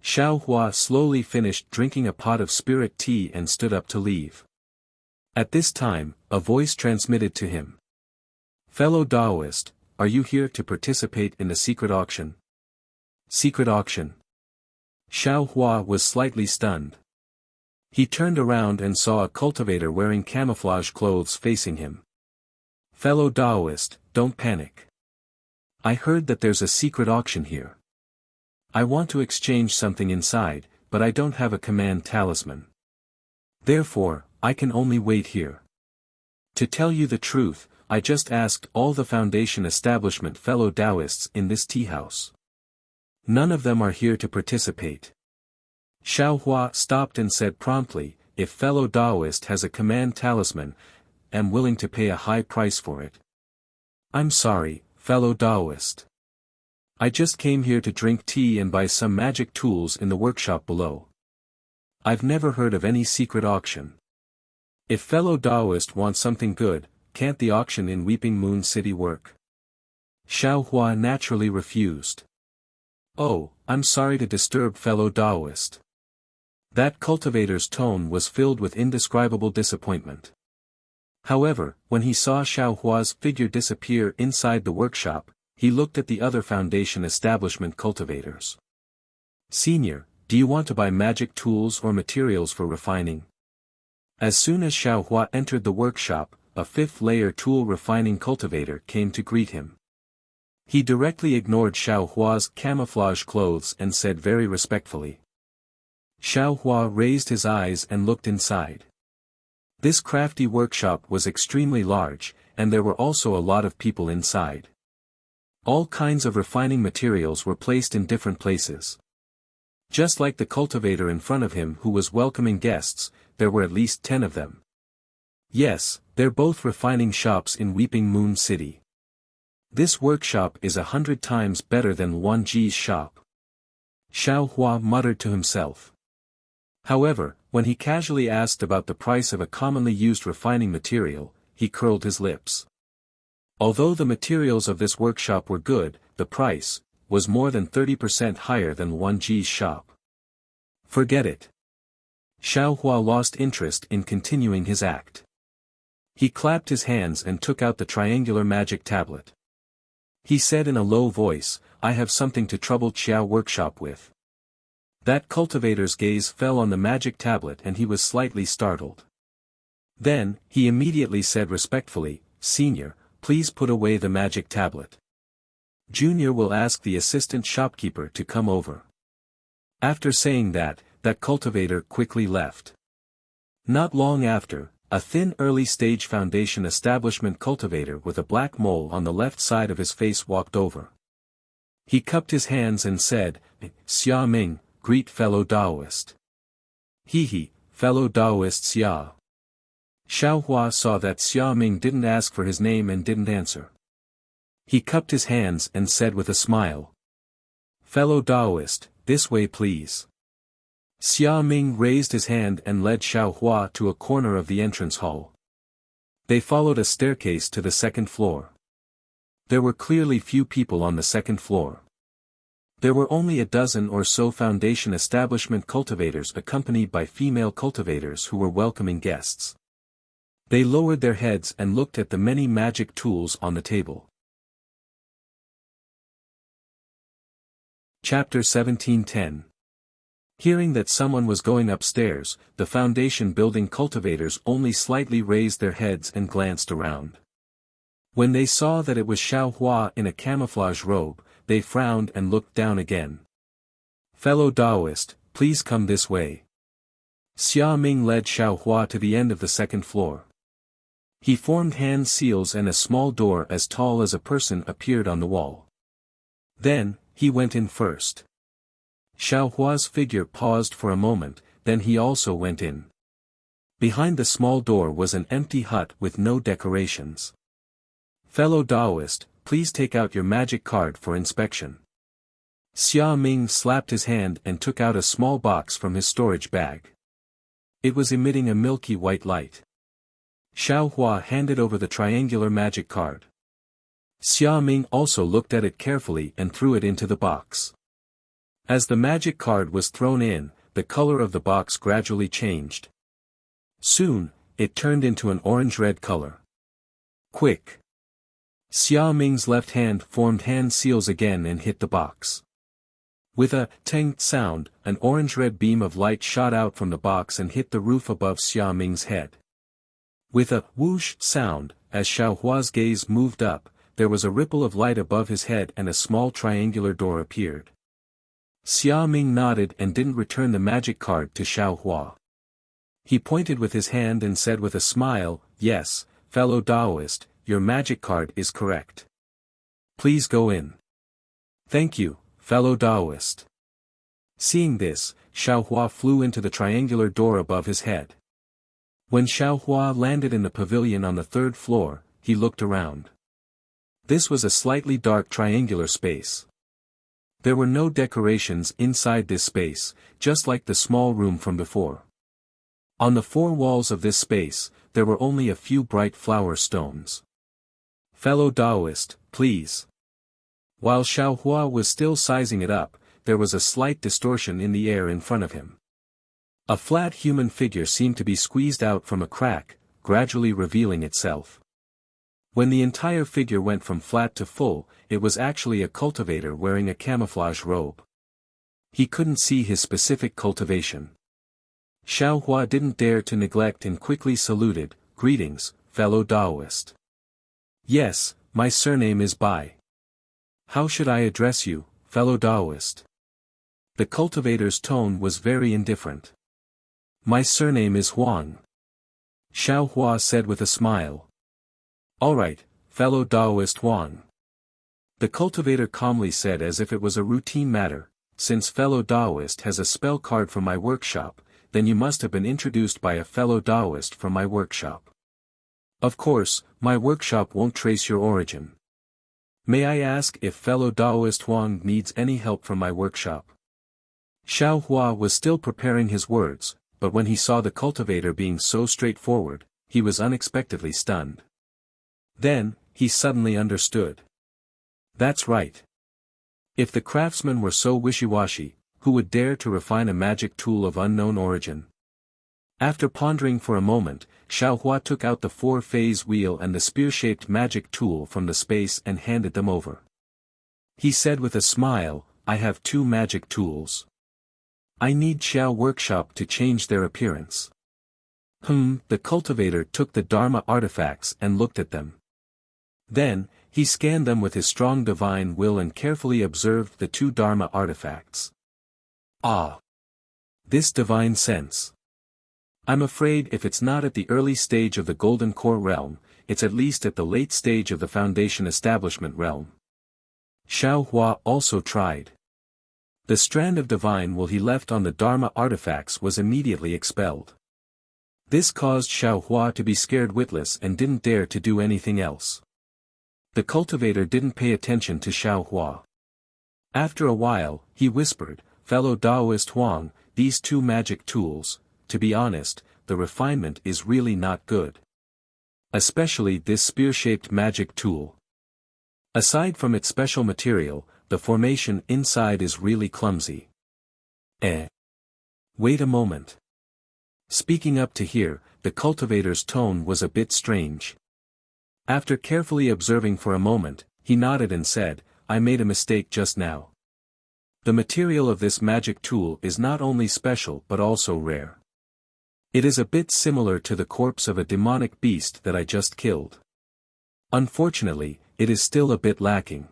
[SPEAKER 1] Xiaohua slowly finished drinking a pot of spirit tea and stood up to leave. At this time, a voice transmitted to him. Fellow Taoist, are you here to participate in the secret auction? Secret auction. Xiao Hua was slightly stunned. He turned around and saw a cultivator wearing camouflage clothes facing him. Fellow Taoist, don't panic. I heard that there's a secret auction here. I want to exchange something inside, but I don't have a command talisman. Therefore, I can only wait here. To tell you the truth, I just asked all the Foundation establishment fellow Taoists in this tea house. None of them are here to participate. Xiao Hua stopped and said promptly, if fellow Taoist has a command talisman, I'm willing to pay a high price for it. I'm sorry, fellow Taoist. I just came here to drink tea and buy some magic tools in the workshop below. I've never heard of any secret auction. If fellow Taoist wants something good, can't the auction in Weeping Moon City work? Xiao Hua naturally refused. Oh, I'm sorry to disturb fellow Taoist. That cultivator's tone was filled with indescribable disappointment. However, when he saw Xiao Hua's figure disappear inside the workshop, he looked at the other Foundation establishment cultivators. Senior, do you want to buy magic tools or materials for refining? As soon as Xiao Hua entered the workshop, a fifth-layer tool refining cultivator came to greet him. He directly ignored Xiao Hua's camouflage clothes and said very respectfully. Xiao Hua raised his eyes and looked inside. This crafty workshop was extremely large, and there were also a lot of people inside. All kinds of refining materials were placed in different places. Just like the cultivator in front of him who was welcoming guests, there were at least 10 of them. Yes, they're both refining shops in Weeping Moon City. This workshop is 100 times better than Wan Ji's shop. Xiao Hua muttered to himself. However, when he casually asked about the price of a commonly used refining material, he curled his lips. Although the materials of this workshop were good, the price was more than 30% higher than Wan Ji's shop. Forget it. Xiao Hua lost interest in continuing his act. He clapped his hands and took out the triangular magic tablet. He said in a low voice, I have something to trouble Qiao workshop with. That cultivator's gaze fell on the magic tablet and he was slightly startled. Then, he immediately said respectfully, Senior, please put away the magic tablet. Junior will ask the assistant shopkeeper to come over. After saying that, that cultivator quickly left. Not long after, a thin early-stage Foundation establishment cultivator with a black mole on the left side of his face walked over. He cupped his hands and said, Xia Ming, greet fellow Taoist. He, fellow Taoist Xia. Xiao Hua saw that Xia Ming didn't ask for his name and didn't answer. He cupped his hands and said with a smile. Fellow Taoist, this way please. Xia Ming raised his hand and led Xiao Hua to a corner of the entrance hall. They followed a staircase to the second floor. There were clearly few people on the second floor. There were only a dozen or so Foundation establishment cultivators accompanied by female cultivators who were welcoming guests. They lowered their heads and looked at the many magic tools on the table. Chapter 1710. Hearing that someone was going upstairs, the Foundation building cultivators only slightly raised their heads and glanced around. When they saw that it was Xiao Hua in a camouflage robe, they frowned and looked down again. Fellow Taoist, please come this way. Xia Ming led Xiao Hua to the end of the second floor. He formed hand seals and a small door as tall as a person appeared on the wall. Then, he went in first. Xiao Hua's figure paused for a moment, then he also went in. Behind the small door was an empty hut with no decorations. Fellow Taoist, please take out your magic card for inspection. Xia Ming slapped his hand and took out a small box from his storage bag. It was emitting a milky white light. Xiao Hua handed over the triangular magic card. Xia Ming also looked at it carefully and threw it into the box. As the magic card was thrown in, the color of the box gradually changed. Soon, it turned into an orange-red color. Quick! Xia Ming's left hand formed hand seals again and hit the box. With a tang sound, an orange-red beam of light shot out from the box and hit the roof above Xia Ming's head. With a whoosh sound, as Xiao Hua's gaze moved up, there was a ripple of light above his head and a small triangular door appeared. Xia Ming nodded and didn't return the magic card to Xiao Hua. He pointed with his hand and said with a smile, "Yes, fellow Taoist, your magic card is correct. Please go in." "Thank you, fellow Taoist." Seeing this, Xiao Hua flew into the triangular door above his head. When Xiao Hua landed in the pavilion on the third floor, he looked around. This was a slightly dark triangular space. There were no decorations inside this space, just like the small room from before. On the four walls of this space, there were only a few bright flower stones. "Fellow Taoist, please." While Xiao Hua was still sizing it up, there was a slight distortion in the air in front of him. A flat human figure seemed to be squeezed out from a crack, gradually revealing itself. When the entire figure went from flat to full, it was actually a cultivator wearing a camouflage robe. He couldn't see his specific cultivation. Xiao Hua didn't dare to neglect and quickly saluted, "Greetings, fellow Taoist." "Yes, my surname is Bai. How should I address you, fellow Taoist?" The cultivator's tone was very indifferent. "My surname is Huang," Xiao Hua said with a smile. "All right, fellow Taoist Huang." The cultivator calmly said as if it was a routine matter, "Since fellow Taoist has a spell card from my workshop, then you must have been introduced by a fellow Taoist from my workshop. Of course, my workshop won't trace your origin. May I ask if fellow Taoist Huang needs any help from my workshop?" Xiao Hua was still preparing his words, but when he saw the cultivator being so straightforward, he was unexpectedly stunned. Then, he suddenly understood. That's right. If the craftsman were so wishy-washy, who would dare to refine a magic tool of unknown origin? After pondering for a moment, Xiao Hua took out the four-phase wheel and the spear-shaped magic tool from the space and handed them over. He said with a smile, "I have two magic tools. I need Xiao Workshop to change their appearance." The cultivator took the Dharma artifacts and looked at them. Then, he scanned them with his strong divine will and carefully observed the two Dharma artifacts. "Ah! This divine sense. I'm afraid if it's not at the early stage of the Golden Core realm, it's at least at the late stage of the Foundation Establishment realm." Xiao Hua also tried. The strand of divine will he left on the Dharma artifacts was immediately expelled. This caused Xiao Hua to be scared witless and didn't dare to do anything else. The cultivator didn't pay attention to Xiao Hua. After a while, he whispered, "Fellow Taoist Huang, these two magic tools, to be honest, the refinement is really not good. Especially this spear-shaped magic tool. Aside from its special material, the formation inside is really clumsy." Wait a moment. Speaking up to hear, the cultivator's tone was a bit strange. After carefully observing for a moment, he nodded and said, "I made a mistake just now. The material of this magic tool is not only special but also rare. It is a bit similar to the corpse of a demonic beast that I just killed. Unfortunately, it is still a bit lacking."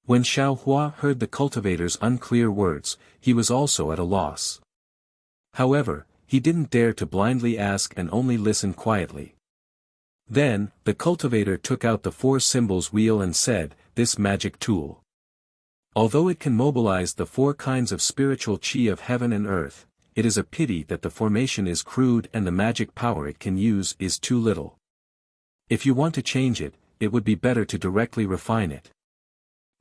[SPEAKER 1] When Xiao Hua heard the cultivator's unclear words, he was also at a loss. However, he didn't dare to blindly ask and only listen quietly. Then, the cultivator took out the four symbols wheel and said, "This magic tool. Although it can mobilize the four kinds of spiritual chi of heaven and earth, it is a pity that the formation is crude and the magic power it can use is too little. If you want to change it, it would be better to directly refine it."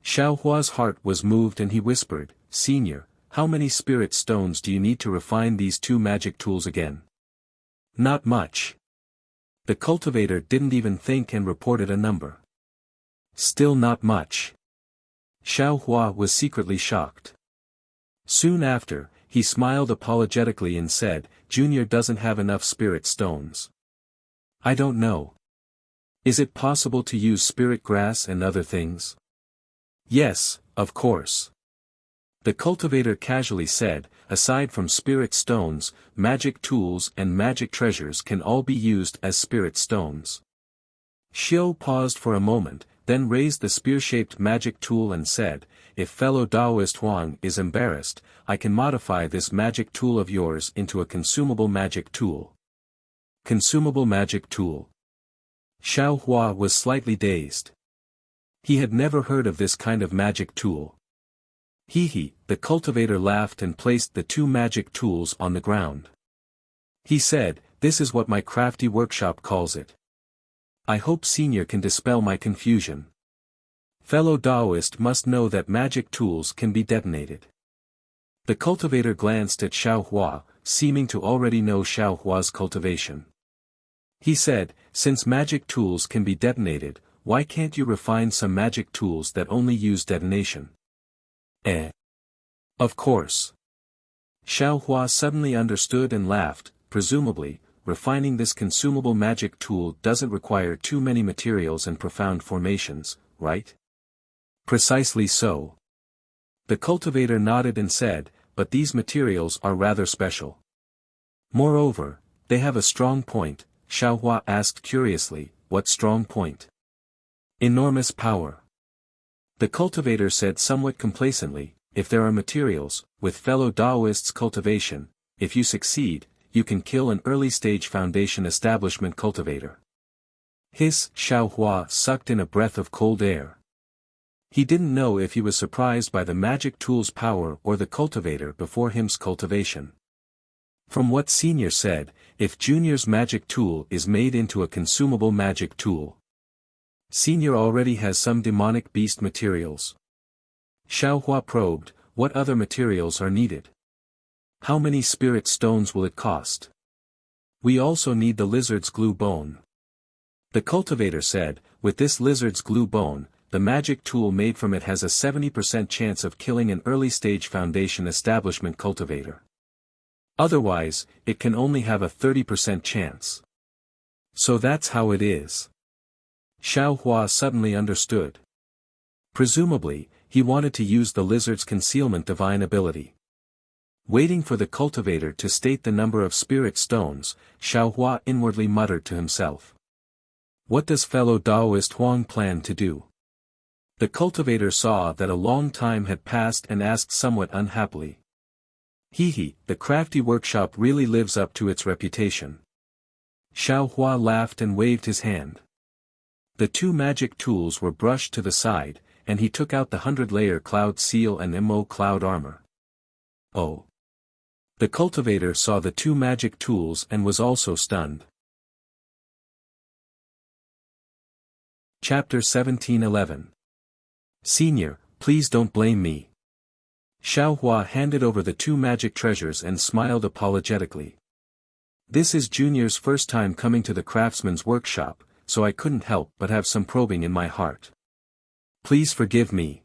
[SPEAKER 1] Xiao Hua's heart was moved and he whispered, "Senior, how many spirit stones do you need to refine these two magic tools again?" "Not much." The cultivator didn't even think and reported a number. "Still not much." Xiao Hua was secretly shocked. Soon after, he smiled apologetically and said, "Junior doesn't have enough spirit stones. I don't know. Is it possible to use spirit grass and other things? Yes, of course. The cultivator casually said, aside from spirit stones, magic tools and magic treasures can all be used as spirit stones. Xiao paused for a moment, then raised the spear-shaped magic tool and said, if fellow Taoist Huang is embarrassed, I can modify this magic tool of yours into a consumable magic tool. Consumable magic tool. Xiao Hua was slightly dazed. He had never heard of this kind of magic tool. He, the cultivator laughed and placed the two magic tools on the ground. He said, this is what my crafty workshop calls it. I hope Senior can dispel my confusion. Fellow Taoist must know that magic tools can be detonated. The cultivator glanced at Xiao Hua, seeming to already know Xiao Hua's cultivation. He said, since magic tools can be detonated, why can't you refine some magic tools that only use detonation? Of course. Xiao Hua suddenly understood and laughed, presumably, refining this consumable magic tool doesn't require too many materials and profound formations, right? Precisely so. The cultivator nodded and said, but these materials are rather special. Moreover, they have a strong point. Xiao Hua asked curiously, what strong point? Enormous power. The cultivator said somewhat complacently, if there are materials, with fellow Taoists' cultivation, if you succeed, you can kill an early-stage foundation establishment cultivator. Xiao Hua sucked in a breath of cold air. He didn't know if he was surprised by the magic tool's power or the cultivator before him's cultivation. From what Senior said, if Junior's magic tool is made into a consumable magic tool, Senior already has some demonic beast materials. Xiao Hua probed, what other materials are needed? How many spirit stones will it cost? We also need the lizard's glue bone. The cultivator said, with this lizard's glue bone, the magic tool made from it has a 70% chance of killing an early-stage foundation establishment cultivator. Otherwise, it can only have a 30% chance. So that's how it is. Xiao Hua suddenly understood. Presumably, he wanted to use the lizard's concealment divine ability. Waiting for the cultivator to state the number of spirit stones, Xiao Hua inwardly muttered to himself. What does fellow Taoist Huang plan to do? The cultivator saw that a long time had passed and asked somewhat unhappily. The crafty workshop really lives up to its reputation. Xiao Hua laughed and waved his hand. The two magic tools were brushed to the side, and he took out the 100-layer cloud seal and MO cloud armor. Oh! The cultivator saw the two magic tools and was also stunned. Chapter 17:11. Senior, please don't blame me. Xiao Hua handed over the two magic treasures and smiled apologetically. This is Junior's first time coming to the craftsman's workshop, so I couldn't help but have some probing in my heart. Please forgive me.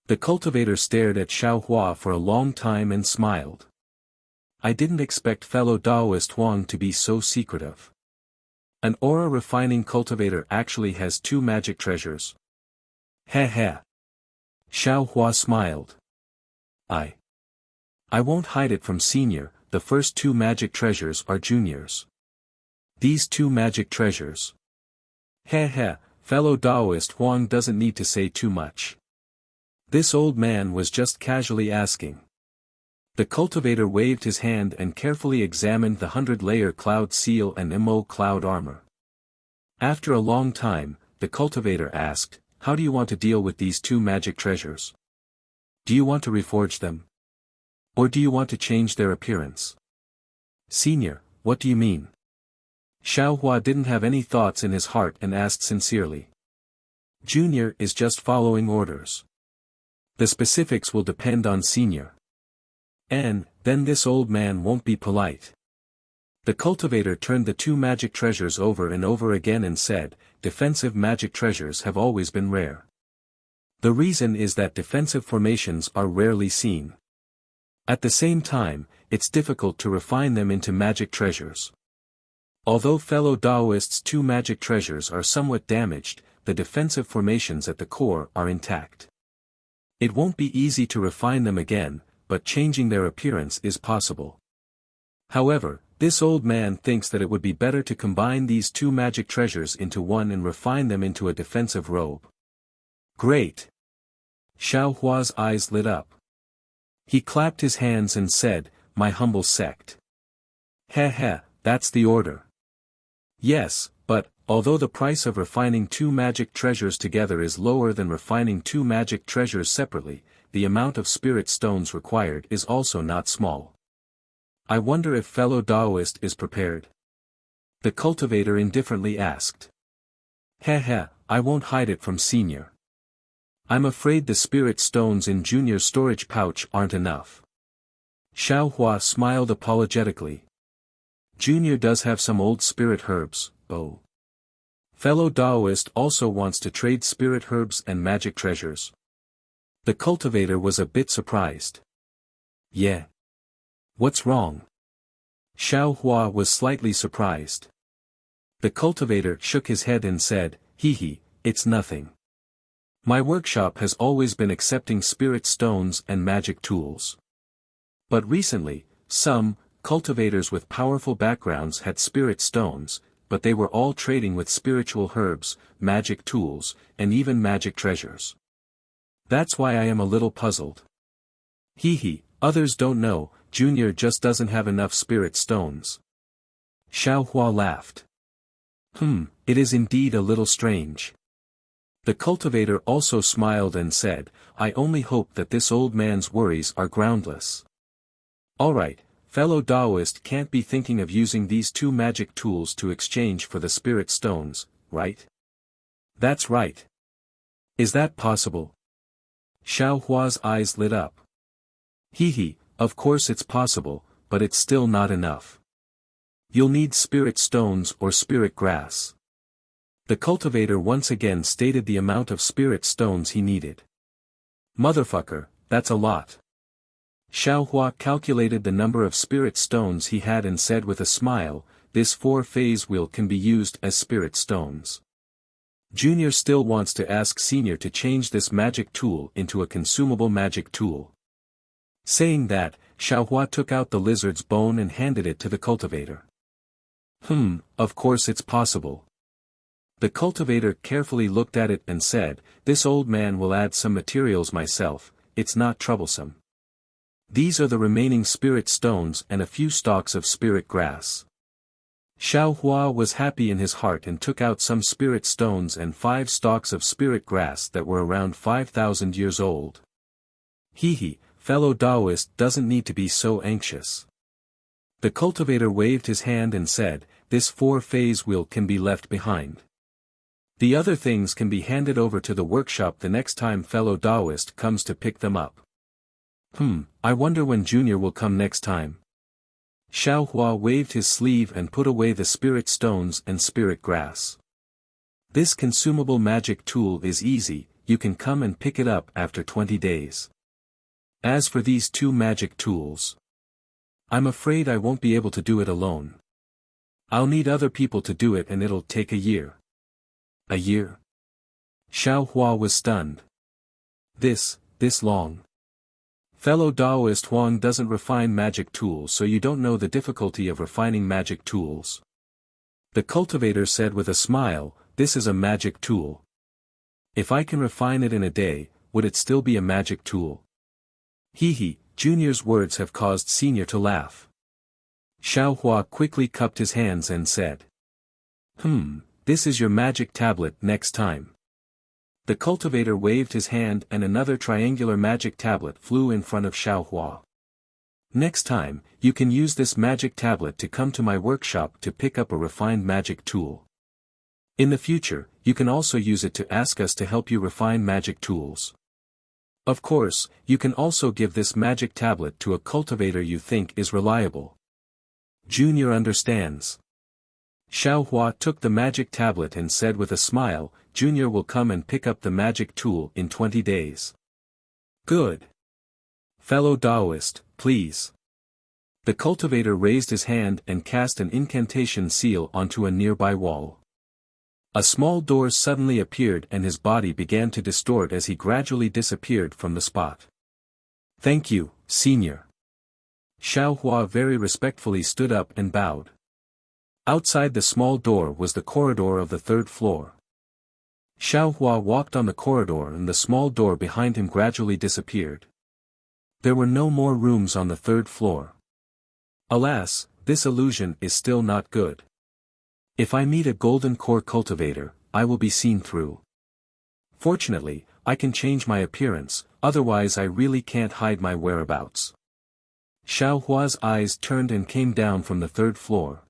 [SPEAKER 1] The cultivator stared at Xiao Hua for a long time and smiled. I didn't expect fellow Taoist Huang to be so secretive. An aura refining cultivator actually has two magic treasures. Heh. Xiao Hua smiled. I won't hide it from Senior, the first two magic treasures are Junior's. These two magic treasures. Heh, fellow Taoist Huang doesn't need to say too much. This old man was just casually asking. The cultivator waved his hand and carefully examined the 100-layer cloud seal and MO cloud armor. After a long time, the cultivator asked, how do you want to deal with these two magic treasures? Do you want to reforge them? Or do you want to change their appearance? Senior, what do you mean? Xiao Hua didn't have any thoughts in his heart and asked sincerely. Junior is just following orders. The specifics will depend on Senior. And, then this old man won't be polite. The cultivator turned the two magic treasures over and over again and said, defensive magic treasures have always been rare. The reason is that defensive formations are rarely seen. At the same time, it's difficult to refine them into magic treasures. Although fellow Daoists' two magic treasures are somewhat damaged, the defensive formations at the core are intact. It won't be easy to refine them again, but changing their appearance is possible. However, this old man thinks that it would be better to combine these two magic treasures into one and refine them into a defensive robe. Great! Xiao Hua's eyes lit up. He clapped his hands and said, "My humble sect. Heh, that's the order." Yes, but, although the price of refining two magic treasures together is lower than refining two magic treasures separately, the amount of spirit stones required is also not small. I wonder if fellow Daoist is prepared? The cultivator indifferently asked. Heh, I won't hide it from Senior. I'm afraid the spirit stones in Junior's storage pouch aren't enough. Xiao Hua smiled apologetically. Junior does have some old spirit herbs, oh. Fellow Daoist also wants to trade spirit herbs and magic treasures. The cultivator was a bit surprised. Yeah. What's wrong? Xiao Hua was slightly surprised. The cultivator shook his head and said, It's nothing. My workshop has always been accepting spirit stones and magic tools. But recently, some cultivators with powerful backgrounds had spirit stones, but they were all trading with spiritual herbs, magic tools, and even magic treasures. That's why I am a little puzzled. Others don't know, Junior just doesn't have enough spirit stones. Xiao Hua laughed. It is indeed a little strange. The cultivator also smiled and said, I only hope that this old man's worries are groundless. Alright, fellow Daoist can't be thinking of using these two magic tools to exchange for the spirit stones, right? That's right. Is that possible? Xiao Hua's eyes lit up. Of course it's possible, but it's still not enough. You'll need spirit stones or spirit grass. The cultivator once again stated the amount of spirit stones he needed. Motherfucker, that's a lot. Xiao Hua calculated the number of spirit stones he had and said with a smile, this 4-phase wheel can be used as spirit stones. Junior still wants to ask Senior to change this magic tool into a consumable magic tool. Saying that, Xiao Hua took out the lizard's bone and handed it to the cultivator. Of course it's possible. The cultivator carefully looked at it and said, this old man will add some materials myself, it's not troublesome. These are the remaining spirit stones and a few stalks of spirit grass. Xiao Hua was happy in his heart and took out some spirit stones and 5 stalks of spirit grass that were around 5,000 years old. Fellow Daoist doesn't need to be so anxious. The cultivator waved his hand and said, this 4-phase wheel can be left behind. The other things can be handed over to the workshop the next time fellow Daoist comes to pick them up. I wonder when Junior will come next time. Xiao Hua waved his sleeve and put away the spirit stones and spirit grass. This consumable magic tool is easy, you can come and pick it up after 20 days. As for these two magic tools, I'm afraid I won't be able to do it alone. I'll need other people to do it and it'll take a year. A year? Xiao Hua was stunned. This long. Fellow Daoist Huang doesn't refine magic tools, so you don't know the difficulty of refining magic tools. The cultivator said with a smile, this is a magic tool. If I can refine it in a day, would it still be a magic tool? Junior's words have caused Senior to laugh. Xiao Hua quickly cupped his hands and said. This is your magic tablet next time. The cultivator waved his hand and another triangular magic tablet flew in front of Xiao Hua. Next time, you can use this magic tablet to come to my workshop to pick up a refined magic tool. In the future, you can also use it to ask us to help you refine magic tools. Of course, you can also give this magic tablet to a cultivator you think is reliable. Junior understands. Xiao Hua took the magic tablet and said with a smile, Junior will come and pick up the magic tool in 20 days. Good. Fellow Daoist, please. The cultivator raised his hand and cast an incantation seal onto a nearby wall. A small door suddenly appeared and his body began to distort as he gradually disappeared from the spot. "Thank you, Senior." Xiao Hua very respectfully stood up and bowed. Outside the small door was the corridor of the third floor. Xiao Hua walked on the corridor and the small door behind him gradually disappeared. There were no more rooms on the third floor. Alas, this illusion is still not good. If I meet a golden core cultivator, I will be seen through. Fortunately, I can change my appearance, otherwise I really can't hide my whereabouts. Xiao Hua's eyes turned and came down from the third floor.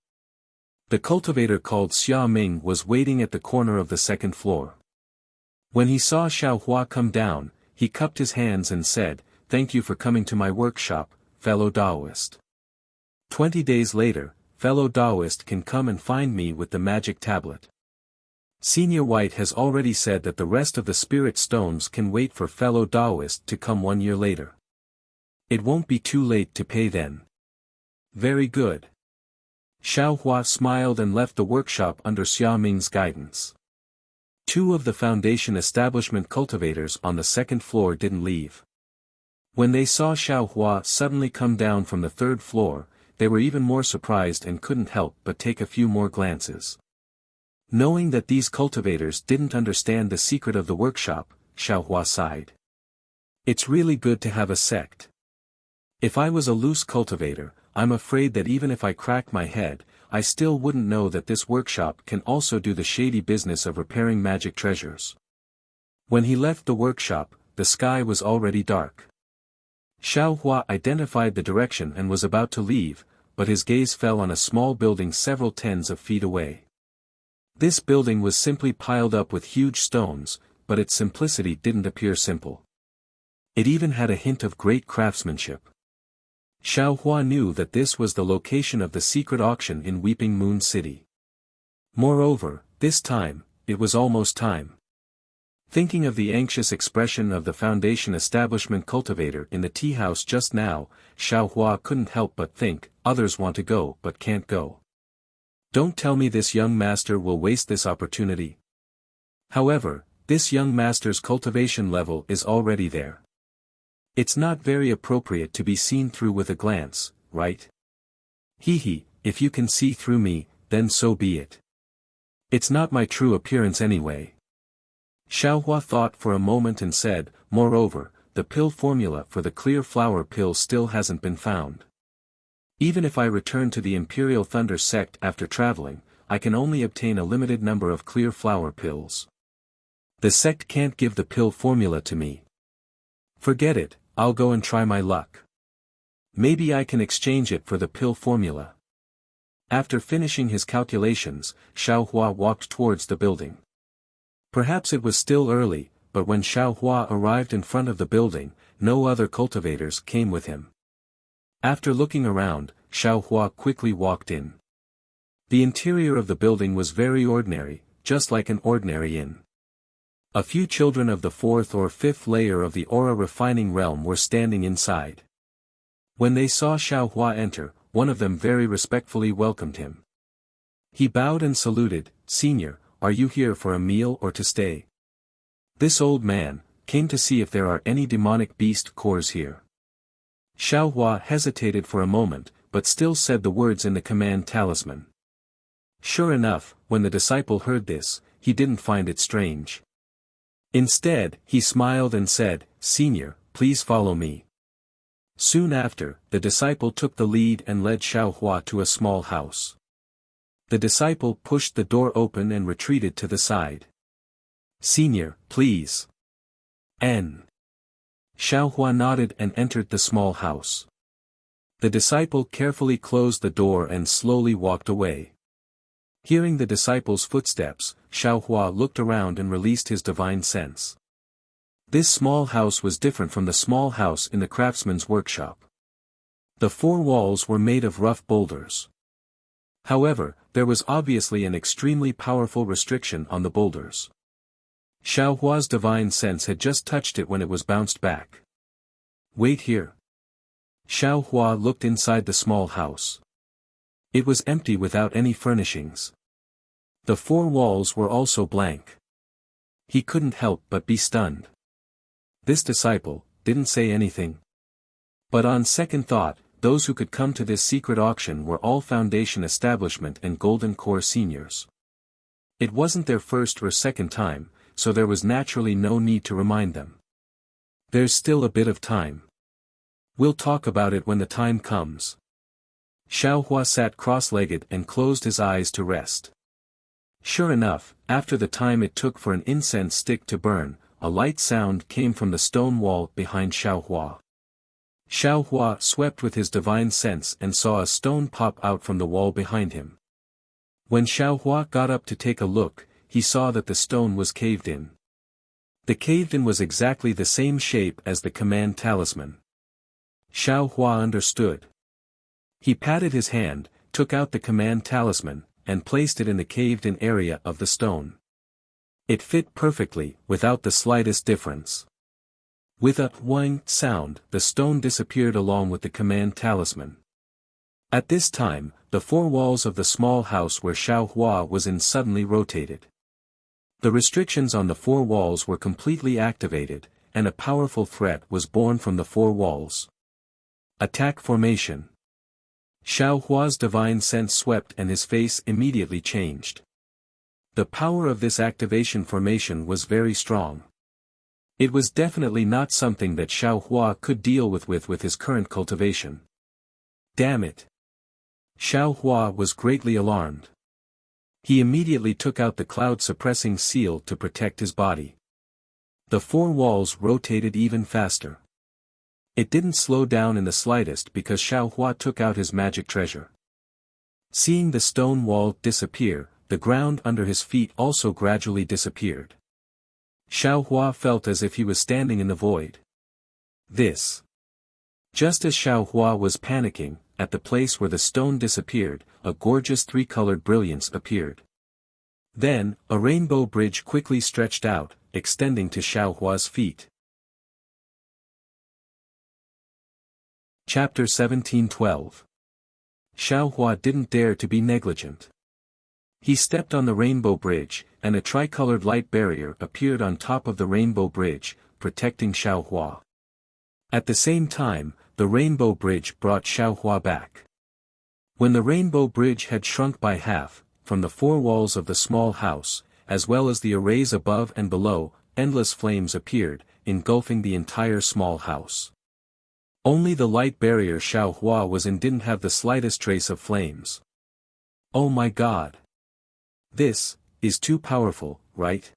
[SPEAKER 1] The cultivator called Xia Ming was waiting at the corner of the second floor. When he saw Xiao Hua come down, he cupped his hands and said, "Thank you for coming to my workshop, fellow Taoist. 20 days later, fellow Taoist can come and find me with the magic tablet." Senior White has already said that the rest of the spirit stones can wait for fellow Taoist to come 1 year later. It won't be too late to pay then. Very good. Xiao Hua smiled and left the workshop under Xia Ming's guidance. 2 of the foundation establishment cultivators on the second floor didn't leave. When they saw Xiao Hua suddenly come down from the third floor, they were even more surprised and couldn't help but take a few more glances. Knowing that these cultivators didn't understand the secret of the workshop, Xiao Hua sighed. It's really good to have a sect. If I was a loose cultivator, I'm afraid that even if I crack my head, I still wouldn't know that this workshop can also do the shady business of repairing magic treasures. When he left the workshop, the sky was already dark. Xiao Hua identified the direction and was about to leave, but his gaze fell on a small building several tens of feet away. This building was simply piled up with huge stones, but its simplicity didn't appear simple. It even had a hint of great craftsmanship. Xiao Hua knew that this was the location of the secret auction in Weeping Moon City. Moreover, this time, it was almost time. Thinking of the anxious expression of the foundation establishment cultivator in the tea house just now, Xiao Hua couldn't help but think, others want to go but can't go. Don't tell me this young master will waste this opportunity. However, this young master's cultivation level is already there. It's not very appropriate to be seen through with a glance, right? Hee, if you can see through me, then so be it. It's not my true appearance anyway. Xiao Hua thought for a moment and said, moreover, the pill formula for the clear flower pill still hasn't been found. Even if I return to the Imperial Thunder sect after traveling, I can only obtain a limited number of clear flower pills. The sect can't give the pill formula to me. Forget it, I'll go and try my luck. Maybe I can exchange it for the pill formula. After finishing his calculations, Xiao Hua walked towards the building. Perhaps it was still early, but when Xiao Hua arrived in front of the building, no other cultivators came with him. After looking around, Xiao Hua quickly walked in. The interior of the building was very ordinary, just like an ordinary inn. A few children of the 4th or 5th layer of the aura refining realm were standing inside. When they saw Xiao Hua enter, one of them very respectfully welcomed him. He bowed and saluted, "Senior, are you here for a meal or to stay?" This old man came to see if there are any demonic beast cores here. Xiao Hua hesitated for a moment, but still said the words in the command talisman. Sure enough, when the disciple heard this, he didn't find it strange. Instead, he smiled and said, "Senior, please follow me." Soon after, the disciple took the lead and led Xiao Hua to a small house. The disciple pushed the door open and retreated to the side. "Senior, please." Xiao Hua nodded and entered the small house. The disciple carefully closed the door and slowly walked away. Hearing the disciple's footsteps, Xiao Hua looked around and released his divine sense. This small house was different from the small house in the craftsman's workshop. The 4 walls were made of rough boulders. However, there was obviously an extremely powerful restriction on the boulders. Xiao Hua's divine sense had just touched it when it was bounced back. "Wait here." Xiao Hua looked inside the small house. It was empty without any furnishings. The four walls were also blank. He couldn't help but be stunned. This disciple didn't say anything. But on second thought, those who could come to this secret auction were all Foundation Establishment and Golden Core seniors. It wasn't their first or second time, so there was naturally no need to remind them. There's still a bit of time. We'll talk about it when the time comes. Xiao Hua sat cross-legged and closed his eyes to rest. Sure enough, after the time it took for an incense stick to burn, a light sound came from the stone wall behind Xiao Hua. Xiao Hua swept with his divine sense and saw a stone pop out from the wall behind him. When Xiao Hua got up to take a look, he saw that the stone was caved in. The caved-in was exactly the same shape as the command talisman. Xiao Hua understood. He patted his hand, took out the command talisman, and placed it in the caved-in area of the stone. It fit perfectly, without the slightest difference. With a whing sound, the stone disappeared along with the command talisman. At this time, the four walls of the small house where Xiao Hua was in suddenly rotated. The restrictions on the four walls were completely activated, and a powerful threat was born from the four walls. Attack formation. Xiao Hua's divine sense swept and his face immediately changed. The power of this activation formation was very strong. It was definitely not something that Xiao Hua could deal with his current cultivation. Damn it! Xiao Hua was greatly alarmed. He immediately took out the cloud-suppressing seal to protect his body. The four walls rotated even faster. It didn't slow down in the slightest because Xiao Hua took out his magic treasure. Seeing the stone wall disappear, the ground under his feet also gradually disappeared. Xiao Hua felt as if he was standing in the void. This. Just as Xiao Hua was panicking, at the place where the stone disappeared, a gorgeous three-colored brilliance appeared. Then, a rainbow bridge quickly stretched out, extending to Xiao Hua's feet. Chapter 1712. Xiao Hua didn't dare to be negligent. He stepped on the rainbow bridge, and a tricolored light barrier appeared on top of the rainbow bridge, protecting Xiao Hua. At the same time, the rainbow bridge brought Xiao Hua back. When the rainbow bridge had shrunk by half, from the four walls of the small house, as well as the arrays above and below, endless flames appeared, engulfing the entire small house. Only the light barrier Xiao Hua was in didn't have the slightest trace of flames. Oh my god! This is too powerful, right?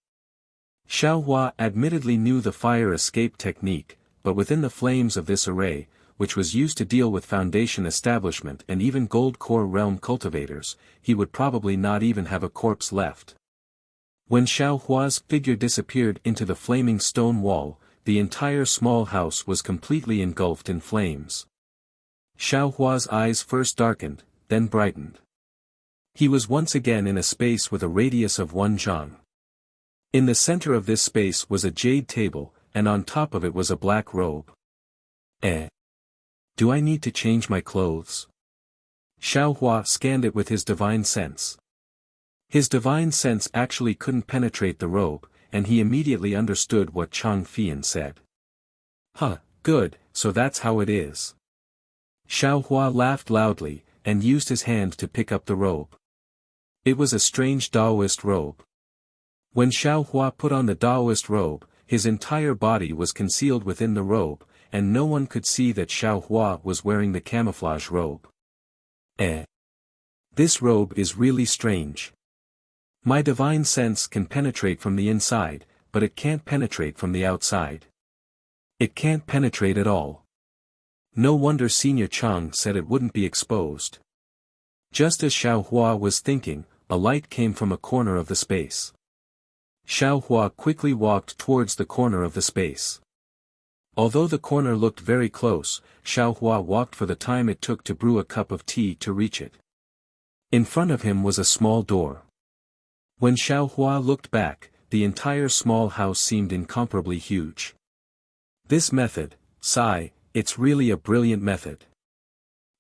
[SPEAKER 1] Xiao Hua admittedly knew the fire escape technique, but within the flames of this array, which was used to deal with Foundation Establishment and even Gold Core Realm cultivators, he would probably not even have a corpse left. When Xiao Hua's figure disappeared into the flaming stone wall, the entire small house was completely engulfed in flames. Xiao Hua's eyes first darkened, then brightened. He was once again in a space with a radius of 1 zhang. In the center of this space was a jade table, and on top of it was a black robe. Do I need to change my clothes? Xiao Hua scanned it with his divine sense. His divine sense actually couldn't penetrate the robe, and he immediately understood what Chang Fian said. Huh, good, so that's how it is. Xiao Hua laughed loudly, and used his hand to pick up the robe. It was a strange Taoist robe. When Xiao Hua put on the Taoist robe, his entire body was concealed within the robe, and no one could see that Xiao Hua was wearing the camouflage robe. This robe is really strange. My divine sense can penetrate from the inside, but it can't penetrate from the outside. It can't penetrate at all. No wonder Senior Chang said it wouldn't be exposed. Just as Xiao Hua was thinking, a light came from a corner of the space. Xiao Hua quickly walked towards the corner of the space. Although the corner looked very close, Xiao Hua walked for the time it took to brew a cup of tea to reach it. In front of him was a small door. When Xiao Hua looked back, the entire small house seemed incomparably huge. This method, Sai, it's really a brilliant method.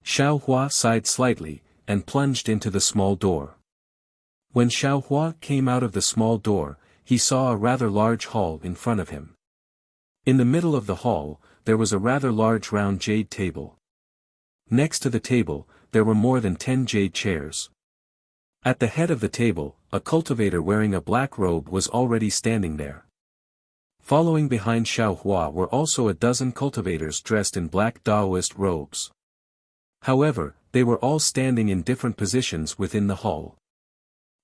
[SPEAKER 1] Xiaohua sighed slightly, and plunged into the small door. When Xiaohua came out of the small door, he saw a rather large hall in front of him. In the middle of the hall, there was a rather large round jade table. Next to the table, there were more than 10 jade chairs. At the head of the table, a cultivator wearing a black robe was already standing there. Following behind Xiaohua were also a dozen cultivators dressed in black Taoist robes. However, they were all standing in different positions within the hall.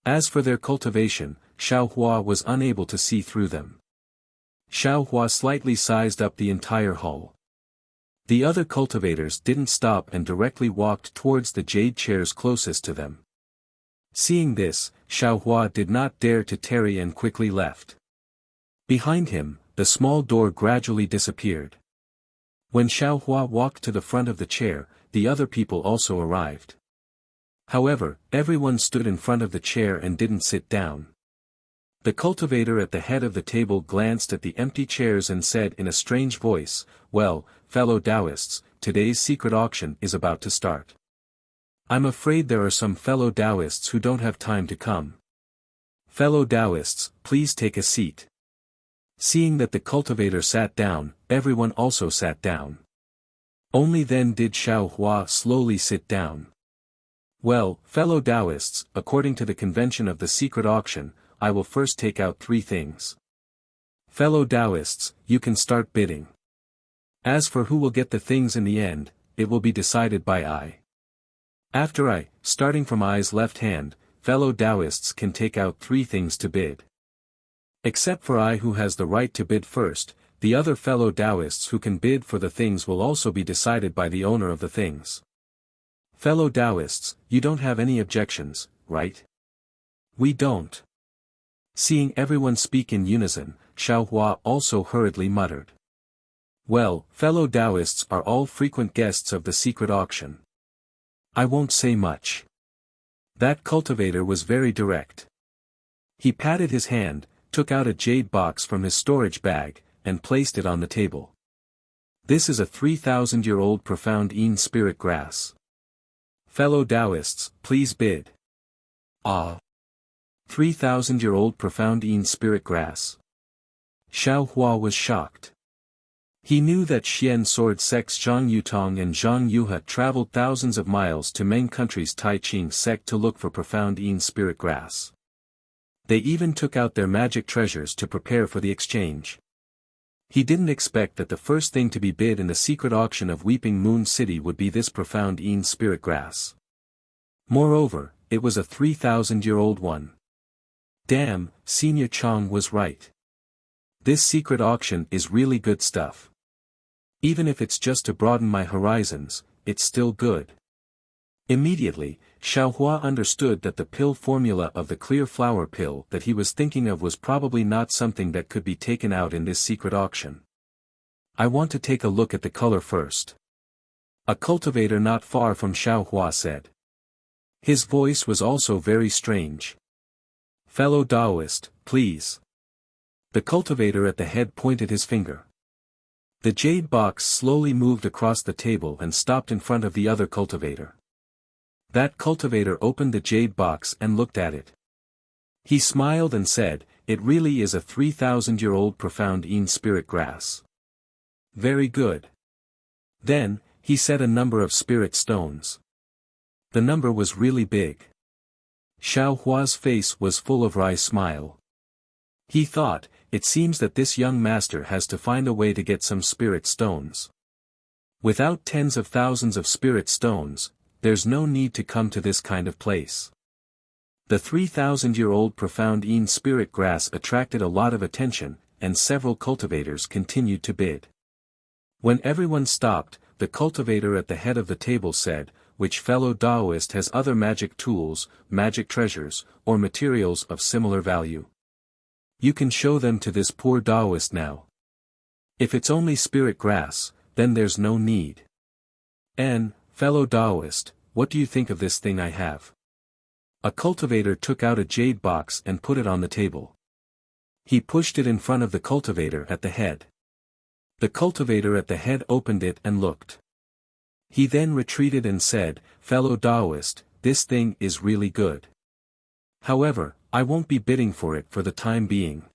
[SPEAKER 1] As for their cultivation, Xiaohua was unable to see through them. Xiaohua slightly sized up the entire hall. The other cultivators didn't stop and directly walked towards the jade chairs closest to them. Seeing this, Xiaohua did not dare to tarry and quickly left. Behind him, the small door gradually disappeared. When Xiaohua walked to the front of the chair, the other people also arrived. However, everyone stood in front of the chair and didn't sit down. The cultivator at the head of the table glanced at the empty chairs and said in a strange voice, "Well, fellow Taoists, today's secret auction is about to start. I'm afraid there are some fellow Taoists who don't have time to come. Fellow Taoists, please take a seat." Seeing that the cultivator sat down, everyone also sat down. Only then did Xiaohua slowly sit down. "Well, fellow Taoists, according to the convention of the secret auction, I will first take out 3 things. Fellow Taoists, you can start bidding. As for who will get the things in the end, it will be decided by I. After I, starting from I's left hand, fellow Taoists can take out 3 things to bid. Except for I who has the right to bid first, the other fellow Taoists who can bid for the things will also be decided by the owner of the things. Fellow Taoists, you don't have any objections, right?" "We don't." Seeing everyone speak in unison, Xiaohua also hurriedly muttered. "Well, fellow Taoists are all frequent guests of the secret auction. I won't say much." That cultivator was very direct. He patted his hand, took out a jade box from his storage bag, and placed it on the table. "This is a 3,000-year-old profound Yin spirit grass. Fellow Taoists, please bid." "Ah. 3,000-year-old profound Yin spirit grass." Xiaohua was shocked. He knew that Xian sword sects Zhang Yutong and Zhang Yuha traveled thousands of miles to Meng country's Tai Ching sect to look for profound Yin spirit grass. They even took out their magic treasures to prepare for the exchange. He didn't expect that the first thing to be bid in the secret auction of Weeping Moon City would be this profound Yin spirit grass. Moreover, it was a 3,000-year-old one. Damn, Senior Chong was right. This secret auction is really good stuff. Even if it's just to broaden my horizons, it's still good. Immediately, Xiaohua understood that the pill formula of the clear flower pill that he was thinking of was probably not something that could be taken out in this secret auction. "I want to take a look at the color first." A cultivator not far from Xiaohua said. His voice was also very strange. "Fellow Taoist, please." The cultivator at the head pointed his finger. The jade box slowly moved across the table and stopped in front of the other cultivator. That cultivator opened the jade box and looked at it. He smiled and said, "It really is a 3,000-year-old profound Yin spirit grass. Very good." Then, he said a number of spirit stones. The number was really big. Xiaohua's face was full of wry smile. He thought, it seems that this young master has to find a way to get some spirit stones. Without tens of thousands of spirit stones, there's no need to come to this kind of place. The 3,000-year-old profound Yin spirit grass attracted a lot of attention, and several cultivators continued to bid. When everyone stopped, the cultivator at the head of the table said, "Which fellow Taoist has other magic tools, magic treasures, or materials of similar value? You can show them to this poor Taoist now. If it's only spirit grass, then there's no need. And, fellow Taoist, what do you think of this thing I have?" A cultivator took out a jade box and put it on the table. He pushed it in front of the cultivator at the head. The cultivator at the head opened it and looked. He then retreated and said, "Fellow Taoist, this thing is really good. However, I won't be bidding for it for the time being."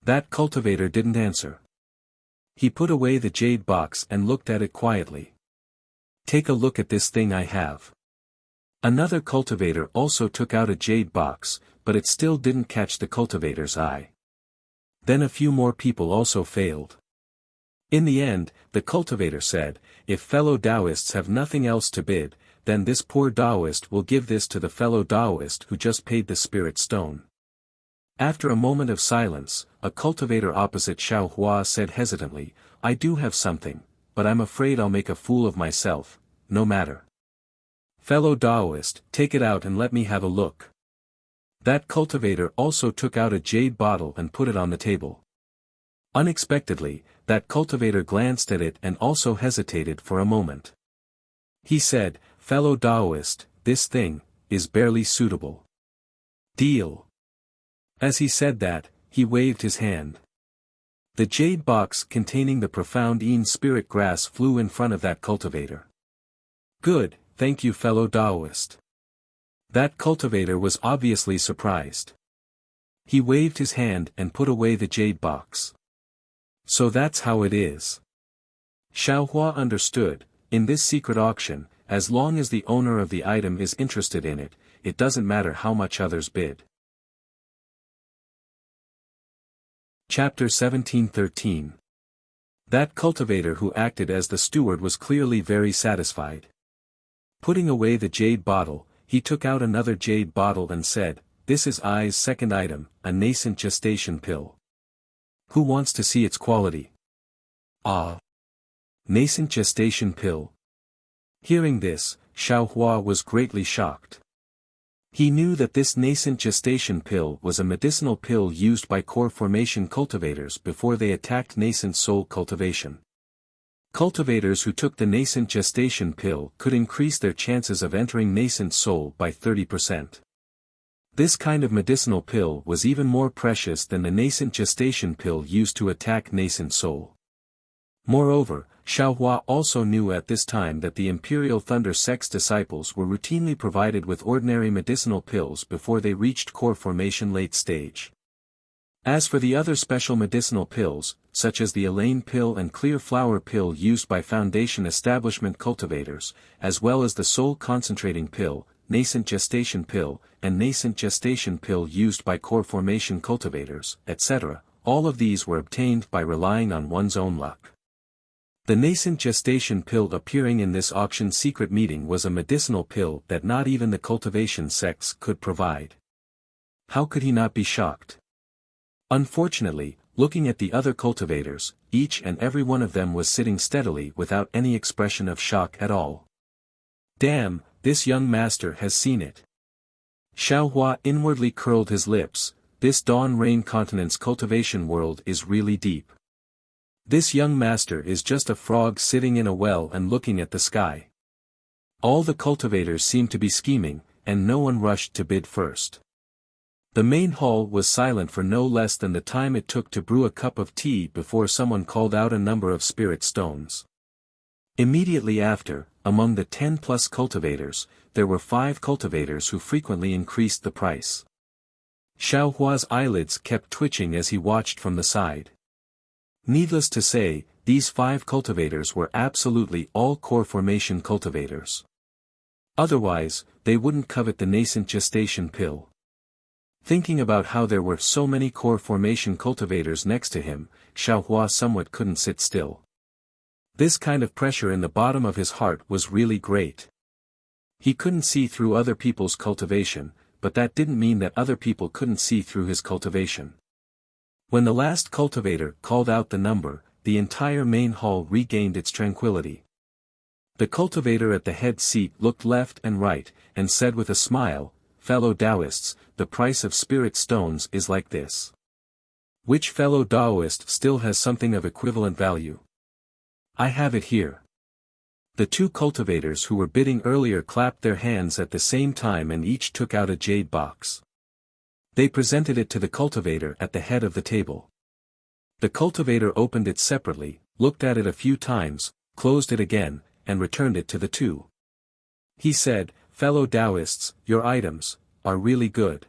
[SPEAKER 1] That cultivator didn't answer. He put away the jade box and looked at it quietly. "Take a look at this thing I have." Another cultivator also took out a jade box, but it still didn't catch the cultivator's eye. Then a few more people also failed. In the end, the cultivator said, "If fellow Taoists have nothing else to bid, then this poor Taoist will give this to the fellow Taoist who just paid the spirit stone." After a moment of silence, a cultivator opposite Xiao Hua said hesitantly, "I do have something, but I'm afraid I'll make a fool of myself, no matter." "Fellow Taoist, take it out and let me have a look." That cultivator also took out a jade bottle and put it on the table. Unexpectedly, that cultivator glanced at it and also hesitated for a moment. He said, "Fellow Taoist, this thing is barely suitable. Deal." As he said that, he waved his hand. The jade box containing the profound Yin spirit grass flew in front of that cultivator. "Good, thank you fellow Taoist." That cultivator was obviously surprised. He waved his hand and put away the jade box. "So that's how it is." Xiao Hua understood, in this secret auction, as long as the owner of the item is interested in it, it doesn't matter how much others bid. Chapter 17:13. That cultivator who acted as the steward was clearly very satisfied. Putting away the jade bottle, he took out another jade bottle and said, "This is I's second item, a nascent gestation pill. Who wants to see its quality?" "Ah! Nascent gestation pill." Hearing this, Xiao Hua was greatly shocked. He knew that this nascent gestation pill was a medicinal pill used by core formation cultivators before they attacked nascent soul cultivation. Cultivators who took the nascent gestation pill could increase their chances of entering nascent soul by 30%. This kind of medicinal pill was even more precious than the nascent gestation pill used to attack nascent soul. Moreover, Xiao Hua also knew at this time that the Imperial Thunder Sect's disciples were routinely provided with ordinary medicinal pills before they reached core formation late stage. As for the other special medicinal pills, such as the Elaine pill and clear flower pill used by Foundation establishment cultivators, as well as the soul concentrating pill, nascent gestation pill, and nascent gestation pill used by core formation cultivators, etc., all of these were obtained by relying on one's own luck. The nascent gestation pill appearing in this auction secret meeting was a medicinal pill that not even the cultivation sects could provide. How could he not be shocked? Unfortunately, looking at the other cultivators, each and every one of them was sitting steadily without any expression of shock at all. "Damn, this young master has seen it." Xiao Hua inwardly curled his lips. This Dawn Rain Continent's cultivation world is really deep. This young master is just a frog sitting in a well and looking at the sky. All the cultivators seemed to be scheming, and no one rushed to bid first. The main hall was silent for no less than the time it took to brew a cup of tea before someone called out a number of spirit stones. Immediately after, among the 10+ cultivators, there were 5 cultivators who frequently increased the price. Xiao Hua's eyelids kept twitching as he watched from the side. Needless to say, these 5 cultivators were absolutely all core formation cultivators. Otherwise, they wouldn't covet the nascent gestation pill. Thinking about how there were so many core formation cultivators next to him, Xiao Hua somewhat couldn't sit still. This kind of pressure in the bottom of his heart was really great. He couldn't see through other people's cultivation, but that didn't mean that other people couldn't see through his cultivation. When the last cultivator called out the number, the entire main hall regained its tranquility. The cultivator at the head seat looked left and right, and said with a smile, "Fellow Taoists, the price of spirit stones is like this. Which fellow Taoist still has something of equivalent value? I have it here." The 2 cultivators who were bidding earlier clapped their hands at the same time and each took out a jade box. They presented it to the cultivator at the head of the table. The cultivator opened it separately, looked at it a few times, closed it again, and returned it to the two. He said, "Fellow Taoists, your items are really good.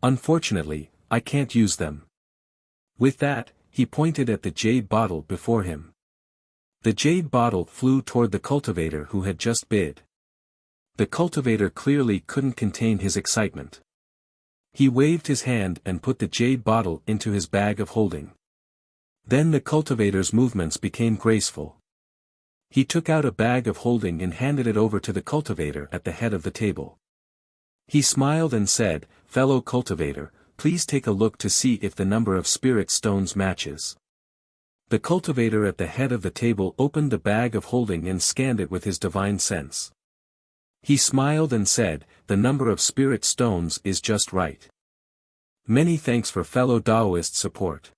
[SPEAKER 1] Unfortunately, I can't use them." With that, he pointed at the jade bottle before him. The jade bottle flew toward the cultivator who had just bid. The cultivator clearly couldn't contain his excitement. He waved his hand and put the jade bottle into his bag of holding. Then the cultivator's movements became graceful. He took out a bag of holding and handed it over to the cultivator at the head of the table. He smiled and said, "Fellow cultivator, please take a look to see if the number of spirit stones matches." The cultivator at the head of the table opened the bag of holding and scanned it with his divine sense. He smiled and said, "The number of spirit stones is just right. Many thanks for fellow Taoist support."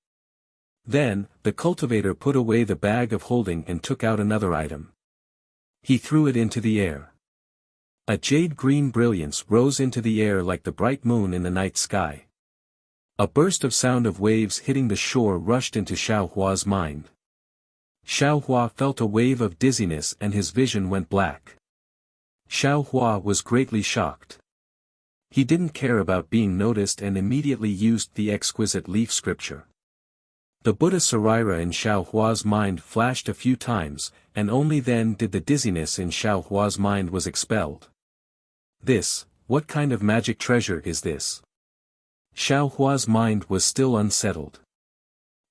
[SPEAKER 1] Then, the cultivator put away the bag of holding and took out another item. He threw it into the air. A jade-green brilliance rose into the air like the bright moon in the night sky. A burst of sound of waves hitting the shore rushed into Xiao Hua's mind. Xiao Hua felt a wave of dizziness and his vision went black. Xiao Hua was greatly shocked. He didn't care about being noticed and immediately used the exquisite leaf scripture. The Buddha Sarira in Xiao Hua's mind flashed a few times, and only then did the dizziness in Xiao Hua's mind was expelled. What kind of magic treasure is this? Xiao Hua's mind was still unsettled.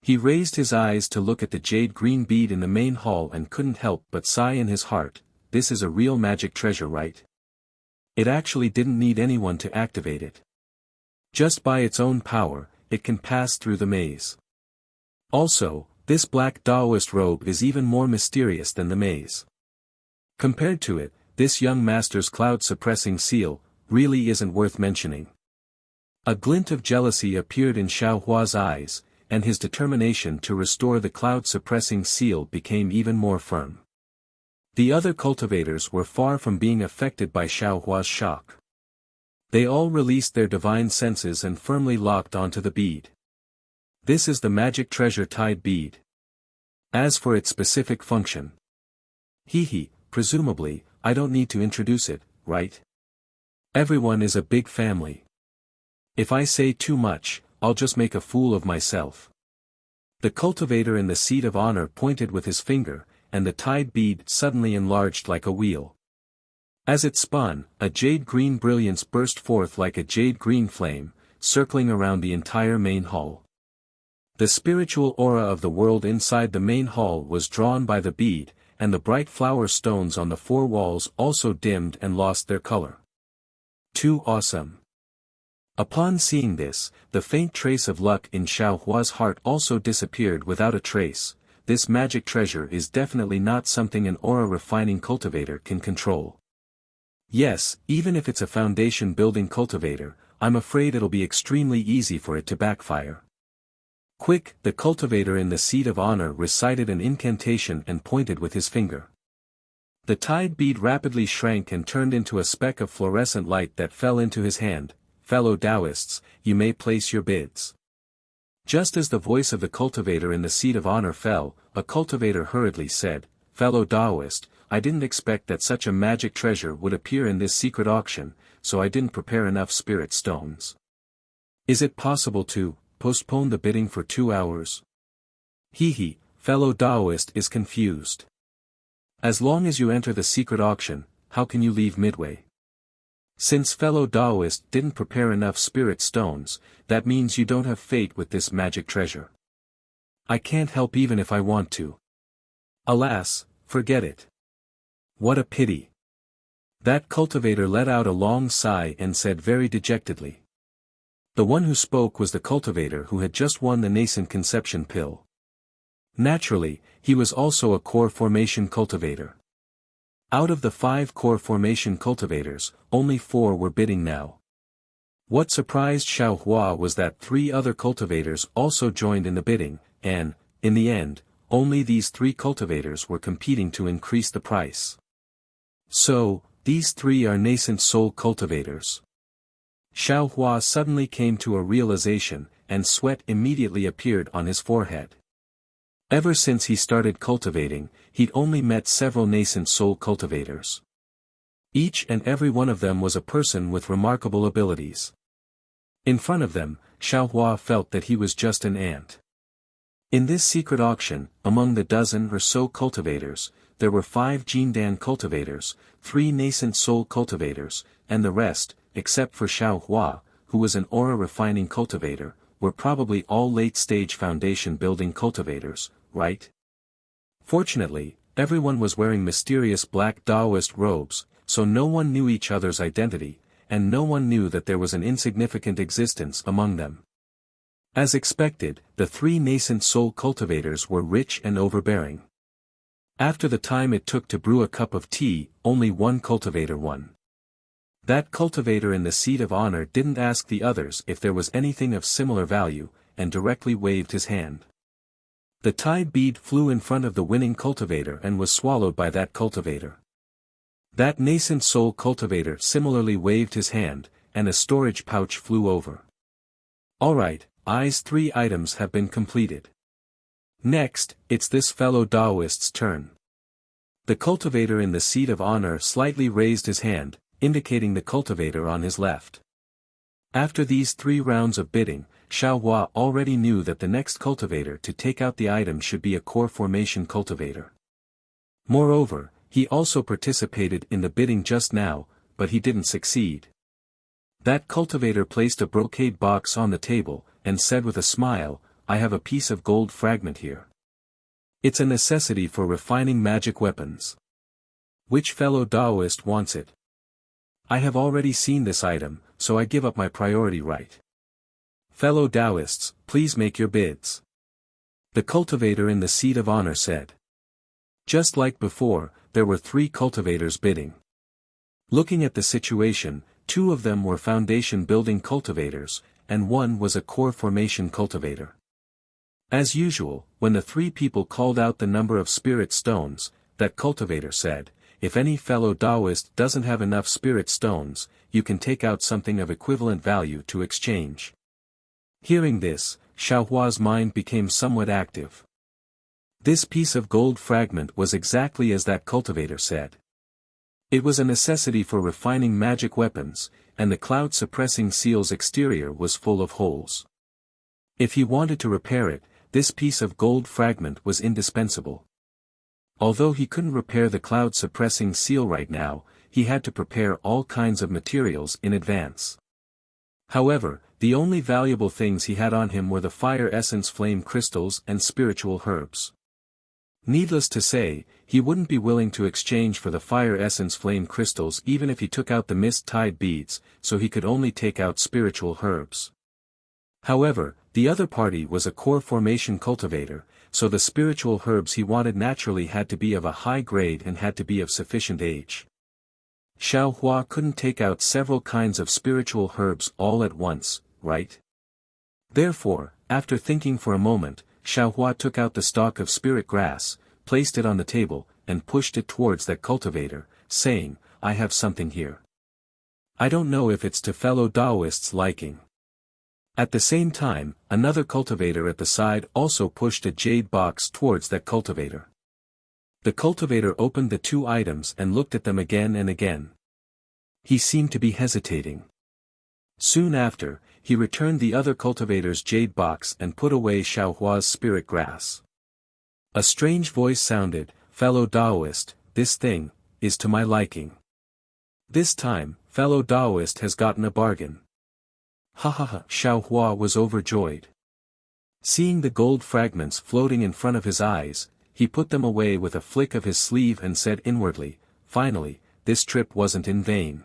[SPEAKER 1] He raised his eyes to look at the jade-green bead in the main hall and couldn't help but sigh in his heart, this is a real magic treasure, right? It actually didn't need anyone to activate it. Just by its own power, it can pass through the maze. Also, this black Taoist robe is even more mysterious than the maze. Compared to it, this young master's cloud-suppressing seal really isn't worth mentioning. A glint of jealousy appeared in Xiao Hua's eyes, and his determination to restore the cloud-suppressing seal became even more firm. The other cultivators were far from being affected by Xiao Hua's shock. They all released their divine senses and firmly locked onto the bead. This is the magic treasure tied bead. As for its specific function, presumably, I don't need to introduce it, right? Everyone is a big family. If I say too much, I'll just make a fool of myself. The cultivator in the seat of honor pointed with his finger, and the tied bead suddenly enlarged like a wheel. As it spun, a jade-green brilliance burst forth like a jade-green flame, circling around the entire main hall. The spiritual aura of the world inside the main hall was drawn by the bead, and the bright flower stones on the four walls also dimmed and lost their color. Too awesome. Upon seeing this, the faint trace of luck in Xiao Hua's heart also disappeared without a trace. This magic treasure is definitely not something an aura-refining cultivator can control. Yes, even if it's a foundation-building cultivator, I'm afraid it'll be extremely easy for it to backfire. Quick, the cultivator in the seat of honor recited an incantation and pointed with his finger. The tied bead rapidly shrank and turned into a speck of fluorescent light that fell into his hand. Fellow Taoists, you may place your bids. Just as the voice of the cultivator in the seat of honor fell, a cultivator hurriedly said, Fellow Taoist, I didn't expect that such a magic treasure would appear in this secret auction, so I didn't prepare enough spirit stones. Is it possible to postpone the bidding for 2 hours? Fellow Taoist is confused. As long as you enter the secret auction, how can you leave midway? Since fellow Taoist didn't prepare enough spirit stones, that means you don't have fate with this magic treasure. I can't help even if I want to. Alas, forget it. What a pity. That cultivator let out a long sigh and said very dejectedly. The one who spoke was the cultivator who had just won the nascent conception pill. Naturally, he was also a core formation cultivator. Out of the 5 core formation cultivators, only 4 were bidding now. What surprised Xiao Hua was that 3 other cultivators also joined in the bidding, and, in the end, only these 3 cultivators were competing to increase the price. So, these 3 are nascent soul cultivators. Xiao Hua suddenly came to a realization, and sweat immediately appeared on his forehead. Ever since he started cultivating, he'd only met several nascent soul cultivators. Each and every one of them was a person with remarkable abilities. In front of them, Xiaohua felt that he was just an ant. In this secret auction, among the dozen or so cultivators, there were 5 Jindan cultivators, 3 nascent soul cultivators, and the rest, except for Xiaohua, who was an aura refining cultivator, were probably all late-stage foundation building cultivators, right? Fortunately, everyone was wearing mysterious black Taoist robes, so no one knew each other's identity, and no one knew that there was an insignificant existence among them. As expected, the 3 nascent soul cultivators were rich and overbearing. After the time it took to brew a cup of tea, only one cultivator won. That cultivator in the seat of honor didn't ask the others if there was anything of similar value, and directly waved his hand. The tide bead flew in front of the winning cultivator and was swallowed by that cultivator. That nascent soul cultivator similarly waved his hand, and a storage pouch flew over. Alright, I's 3 items have been completed. Next, it's this fellow Taoist's turn. The cultivator in the seat of honor slightly raised his hand, indicating the cultivator on his left. After these 3 rounds of bidding, Xiaohua already knew that the next cultivator to take out the item should be a core formation cultivator. Moreover, he also participated in the bidding just now, but he didn't succeed. That cultivator placed a brocade box on the table, and said with a smile, "I have a piece of gold fragment here. It's a necessity for refining magic weapons. Which fellow Taoist wants it? I have already seen this item, so I give up my priority right. Fellow Taoists, please make your bids." The cultivator in the seat of honor said. Just like before, there were 3 cultivators bidding. Looking at the situation, 2 of them were foundation building cultivators, and 1 was a core formation cultivator. As usual, when the 3 people called out the number of spirit stones, that cultivator said, "If any fellow Taoist doesn't have enough spirit stones, you can take out something of equivalent value to exchange." Hearing this, Xiaohua's mind became somewhat active. This piece of gold fragment was exactly as that cultivator said. It was a necessity for refining magic weapons, and the cloud-suppressing seal's exterior was full of holes. If he wanted to repair it, this piece of gold fragment was indispensable. Although he couldn't repair the cloud-suppressing seal right now, he had to prepare all kinds of materials in advance. However, the only valuable things he had on him were the fire essence flame crystals and spiritual herbs. Needless to say, he wouldn't be willing to exchange for the fire essence flame crystals even if he took out the mist tide beads, so he could only take out spiritual herbs. However, the other party was a core formation cultivator, so the spiritual herbs he wanted naturally had to be of a high grade and had to be of sufficient age. Xiaohua couldn't take out several kinds of spiritual herbs all at once, right? Therefore, after thinking for a moment, Xiaohua took out the stalk of spirit grass, placed it on the table, and pushed it towards that cultivator, saying, "I have something here. I don't know if it's to fellow Taoists' liking." At the same time, another cultivator at the side also pushed a jade box towards that cultivator. The cultivator opened the 2 items and looked at them again and again. He seemed to be hesitating. Soon after, he returned the other cultivator's jade box and put away Xiaohua's spirit grass. A strange voice sounded, "Fellow Taoist, this thing is to my liking. This time, fellow Taoist has gotten a bargain." Ha ha ha! Xiaohua was overjoyed. Seeing the gold fragments floating in front of his eyes, he put them away with a flick of his sleeve and said inwardly, "Finally, this trip wasn't in vain."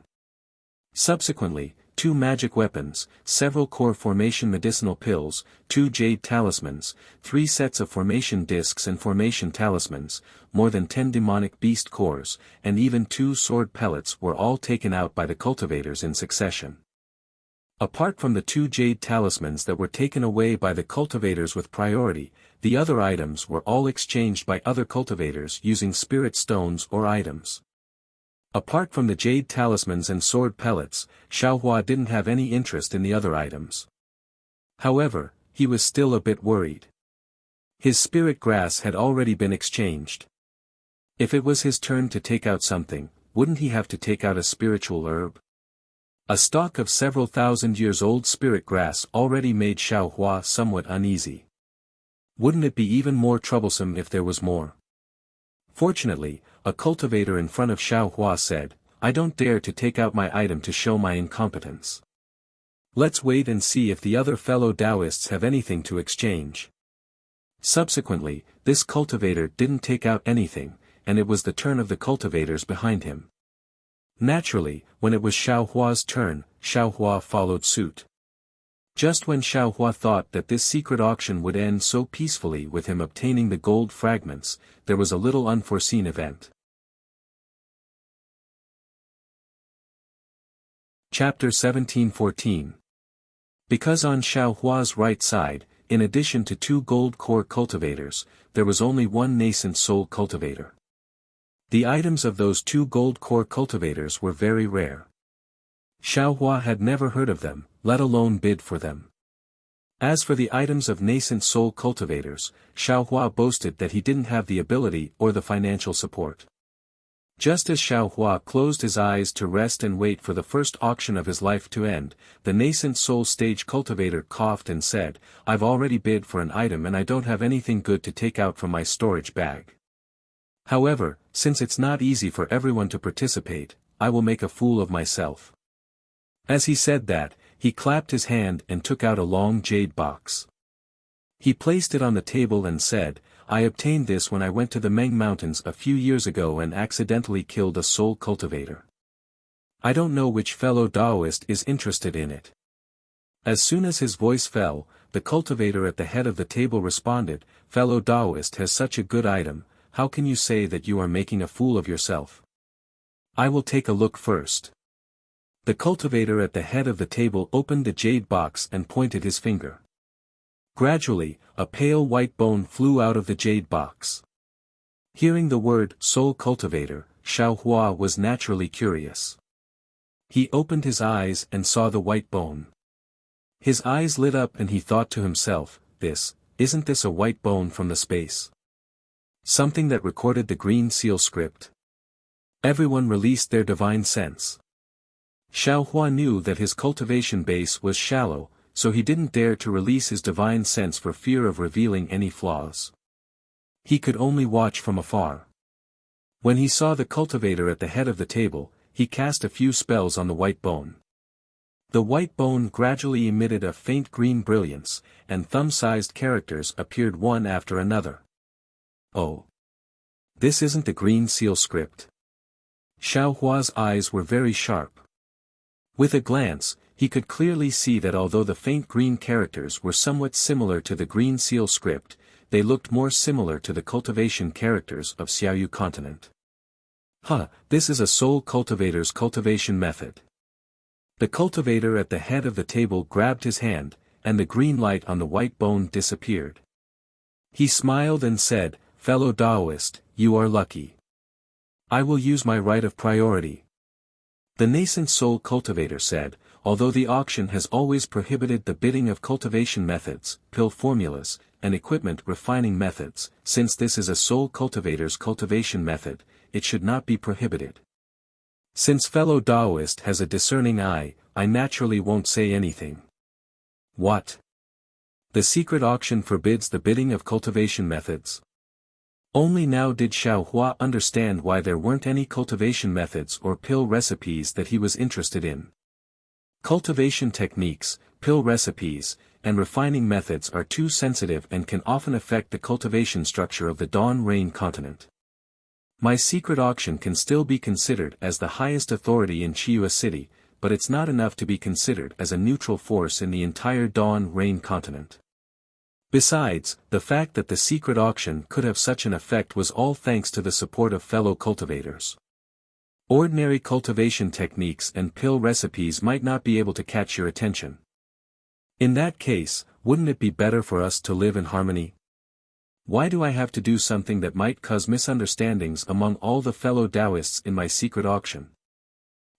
[SPEAKER 1] Subsequently, 2 magic weapons, several core formation medicinal pills, 2 jade talismans, 3 sets of formation discs and formation talismans, more than 10 demonic beast cores, and even 2 sword pellets were all taken out by the cultivators in succession. Apart from the 2 jade talismans that were taken away by the cultivators with priority, the other items were all exchanged by other cultivators using spirit stones or items. Apart from the jade talismans and sword pellets, Xiaohua didn't have any interest in the other items. However, he was still a bit worried. His spirit grass had already been exchanged. If it was his turn to take out something, wouldn't he have to take out a spiritual herb? A stalk of several thousand years old spirit grass already made Xiao Hua somewhat uneasy. Wouldn't it be even more troublesome if there was more? Fortunately, a cultivator in front of Xiao Hua said, "I don't dare to take out my item to show my incompetence. Let's wait and see if the other fellow Taoists have anything to exchange." Subsequently, this cultivator didn't take out anything, and it was the turn of the cultivators behind him. Naturally, when it was Xiao Hua's turn, Xiao Hua followed suit. Just when Xiao Hua thought that this secret auction would end so peacefully with him obtaining the gold fragments, there was a little unforeseen event. Chapter 17:14. Because on Xiao Hua's right side, in addition to 2 gold core cultivators, there was only 1 nascent soul cultivator. The items of those 2 gold core cultivators were very rare. Xiao Hua had never heard of them, let alone bid for them. As for the items of nascent soul cultivators, Xiao Hua boasted that he didn't have the ability or the financial support. Just as Xiao Hua closed his eyes to rest and wait for the first auction of his life to end, the nascent soul stage cultivator coughed and said, "I've already bid for an item and I don't have anything good to take out from my storage bag. However, since it's not easy for everyone to participate, I will make a fool of myself." As he said that, he clapped his hand and took out a long jade box. He placed it on the table and said, "I obtained this when I went to the Meng Mountains a few years ago and accidentally killed a soul cultivator. I don't know which fellow Taoist is interested in it." As soon as his voice fell, the cultivator at the head of the table responded, "Fellow Taoist has such a good item, how can you say that you are making a fool of yourself? I will take a look first." The cultivator at the head of the table opened the jade box and pointed his finger. Gradually, a pale white bone flew out of the jade box. Hearing the word soul cultivator, Xiao Hua was naturally curious. He opened his eyes and saw the white bone. His eyes lit up and he thought to himself, isn't this a white bone from the space? Something that recorded the green seal script. Everyone released their divine sense. Xiao Hua knew that his cultivation base was shallow, so he didn't dare to release his divine sense for fear of revealing any flaws. He could only watch from afar. When he saw the cultivator at the head of the table, he cast a few spells on the white bone. The white bone gradually emitted a faint green brilliance, and thumb-sized characters appeared one after another. "Oh! This isn't the green seal script." Xiao Hua's eyes were very sharp. With a glance, he could clearly see that although the faint green characters were somewhat similar to the green seal script, they looked more similar to the cultivation characters of Xiaoyu continent. This is a soul cultivator's cultivation method. The cultivator at the head of the table grabbed his hand, and the green light on the white bone disappeared. He smiled and said, "Fellow Taoist, you are lucky. I will use my right of priority." The nascent soul cultivator said, "Although the auction has always prohibited the bidding of cultivation methods, pill formulas, and equipment refining methods, since this is a soul cultivator's cultivation method, it should not be prohibited. Since fellow Taoist has a discerning eye, I naturally won't say anything." What? The secret auction forbids the bidding of cultivation methods? Only now did Xiao Hua understand why there weren't any cultivation methods or pill recipes that he was interested in. Cultivation techniques, pill recipes, and refining methods are too sensitive and can often affect the cultivation structure of the Dawn Rain continent. My secret auction can still be considered as the highest authority in Chiua City, but it's not enough to be considered as a neutral force in the entire Dawn Rain continent. Besides, the fact that the secret auction could have such an effect was all thanks to the support of fellow cultivators. Ordinary cultivation techniques and pill recipes might not be able to catch your attention. In that case, wouldn't it be better for us to live in harmony? Why do I have to do something that might cause misunderstandings among all the fellow Taoists in my secret auction?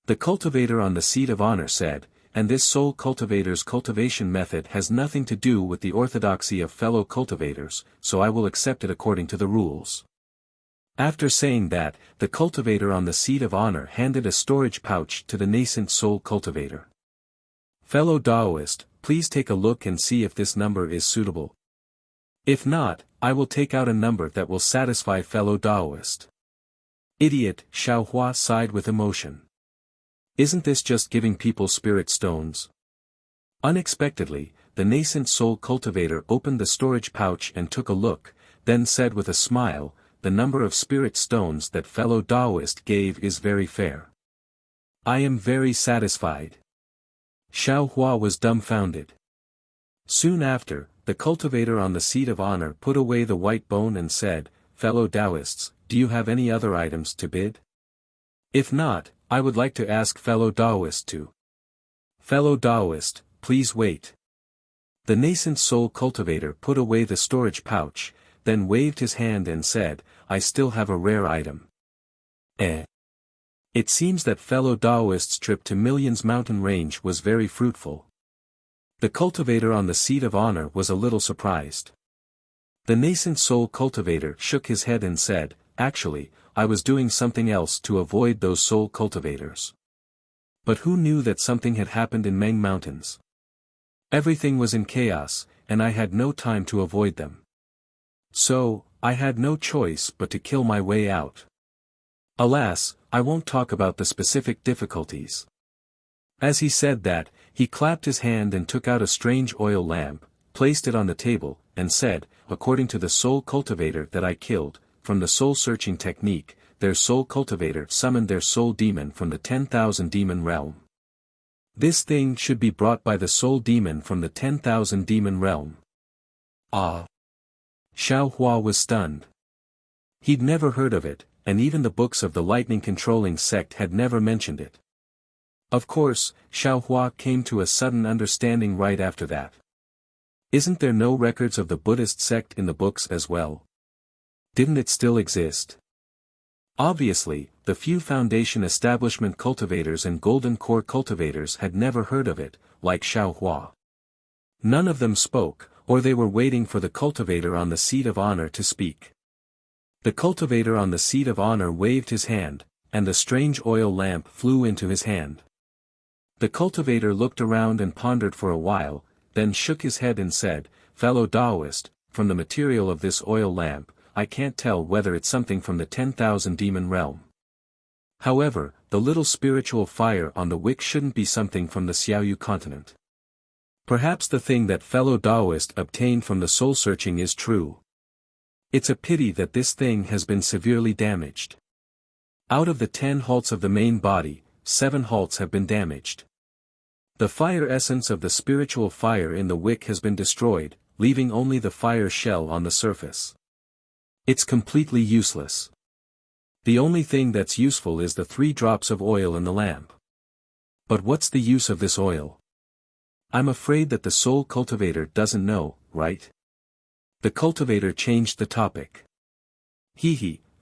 [SPEAKER 1] The cultivator on the seat of honor said, and this soul cultivator's cultivation method has nothing to do with the orthodoxy of fellow cultivators, so I will accept it according to the rules. After saying that, the cultivator on the seat of honor handed a storage pouch to the nascent soul cultivator. Fellow Taoist, please take a look and see if this number is suitable. If not, I will take out a number that will satisfy fellow Taoist. Idiot, Xiaohua sighed with emotion. Isn't this just giving people spirit stones? Unexpectedly, the nascent soul cultivator opened the storage pouch and took a look, then said with a smile, the number of spirit stones that fellow Taoist gave is very fair. I am very satisfied. Xiaohua was dumbfounded. Soon after, the cultivator on the seat of honor put away the white bone and said, fellow Taoists, do you have any other items to bid? If not, I would like to ask fellow Taoist to. Fellow Taoist, please wait. The nascent soul cultivator put away the storage pouch, then waved his hand and said, I still have a rare item. It seems that fellow Taoist's trip to Millions Mountain Range was very fruitful. The cultivator on the seat of honor was a little surprised. The nascent soul cultivator shook his head and said, actually, I was doing something else to avoid those soul cultivators. But who knew that something had happened in Meng Mountains? Everything was in chaos, and I had no time to avoid them. So, I had no choice but to kill my way out. Alas, I won't talk about the specific difficulties. As he said that, he clapped his hand and took out a strange oil lamp, placed it on the table, and said, according to the soul cultivator that I killed, from the soul-searching technique, their soul cultivator summoned their soul demon from the 10,000 demon realm. This thing should be brought by the soul demon from the 10,000 demon realm. Ah! Xiaohua was stunned. He'd never heard of it, and even the books of the lightning-controlling sect had never mentioned it. Of course, Xiaohua came to a sudden understanding right after that. Isn't there no records of the Buddhist sect in the books as well? Didn't it still exist? Obviously, the few Foundation establishment cultivators and Golden Core cultivators had never heard of it, like Xiaohua. None of them spoke, or they were waiting for the cultivator on the seat of honor to speak. The cultivator on the seat of honor waved his hand, and the strange oil lamp flew into his hand. The cultivator looked around and pondered for a while, then shook his head and said, fellow Taoist, from the material of this oil lamp, I can't tell whether it's something from the 10,000 demon realm. However, the little spiritual fire on the wick shouldn't be something from the Xiaoyu continent. Perhaps the thing that fellow Taoist obtained from the soul-searching is true. It's a pity that this thing has been severely damaged. Out of the 10 halts of the main body, 7 halts have been damaged. The fire essence of the spiritual fire in the wick has been destroyed, leaving only the fire shell on the surface. It's completely useless. The only thing that's useful is the 3 drops of oil in the lamp. But what's the use of this oil? I'm afraid that the soul cultivator doesn't know, right? The cultivator changed the topic.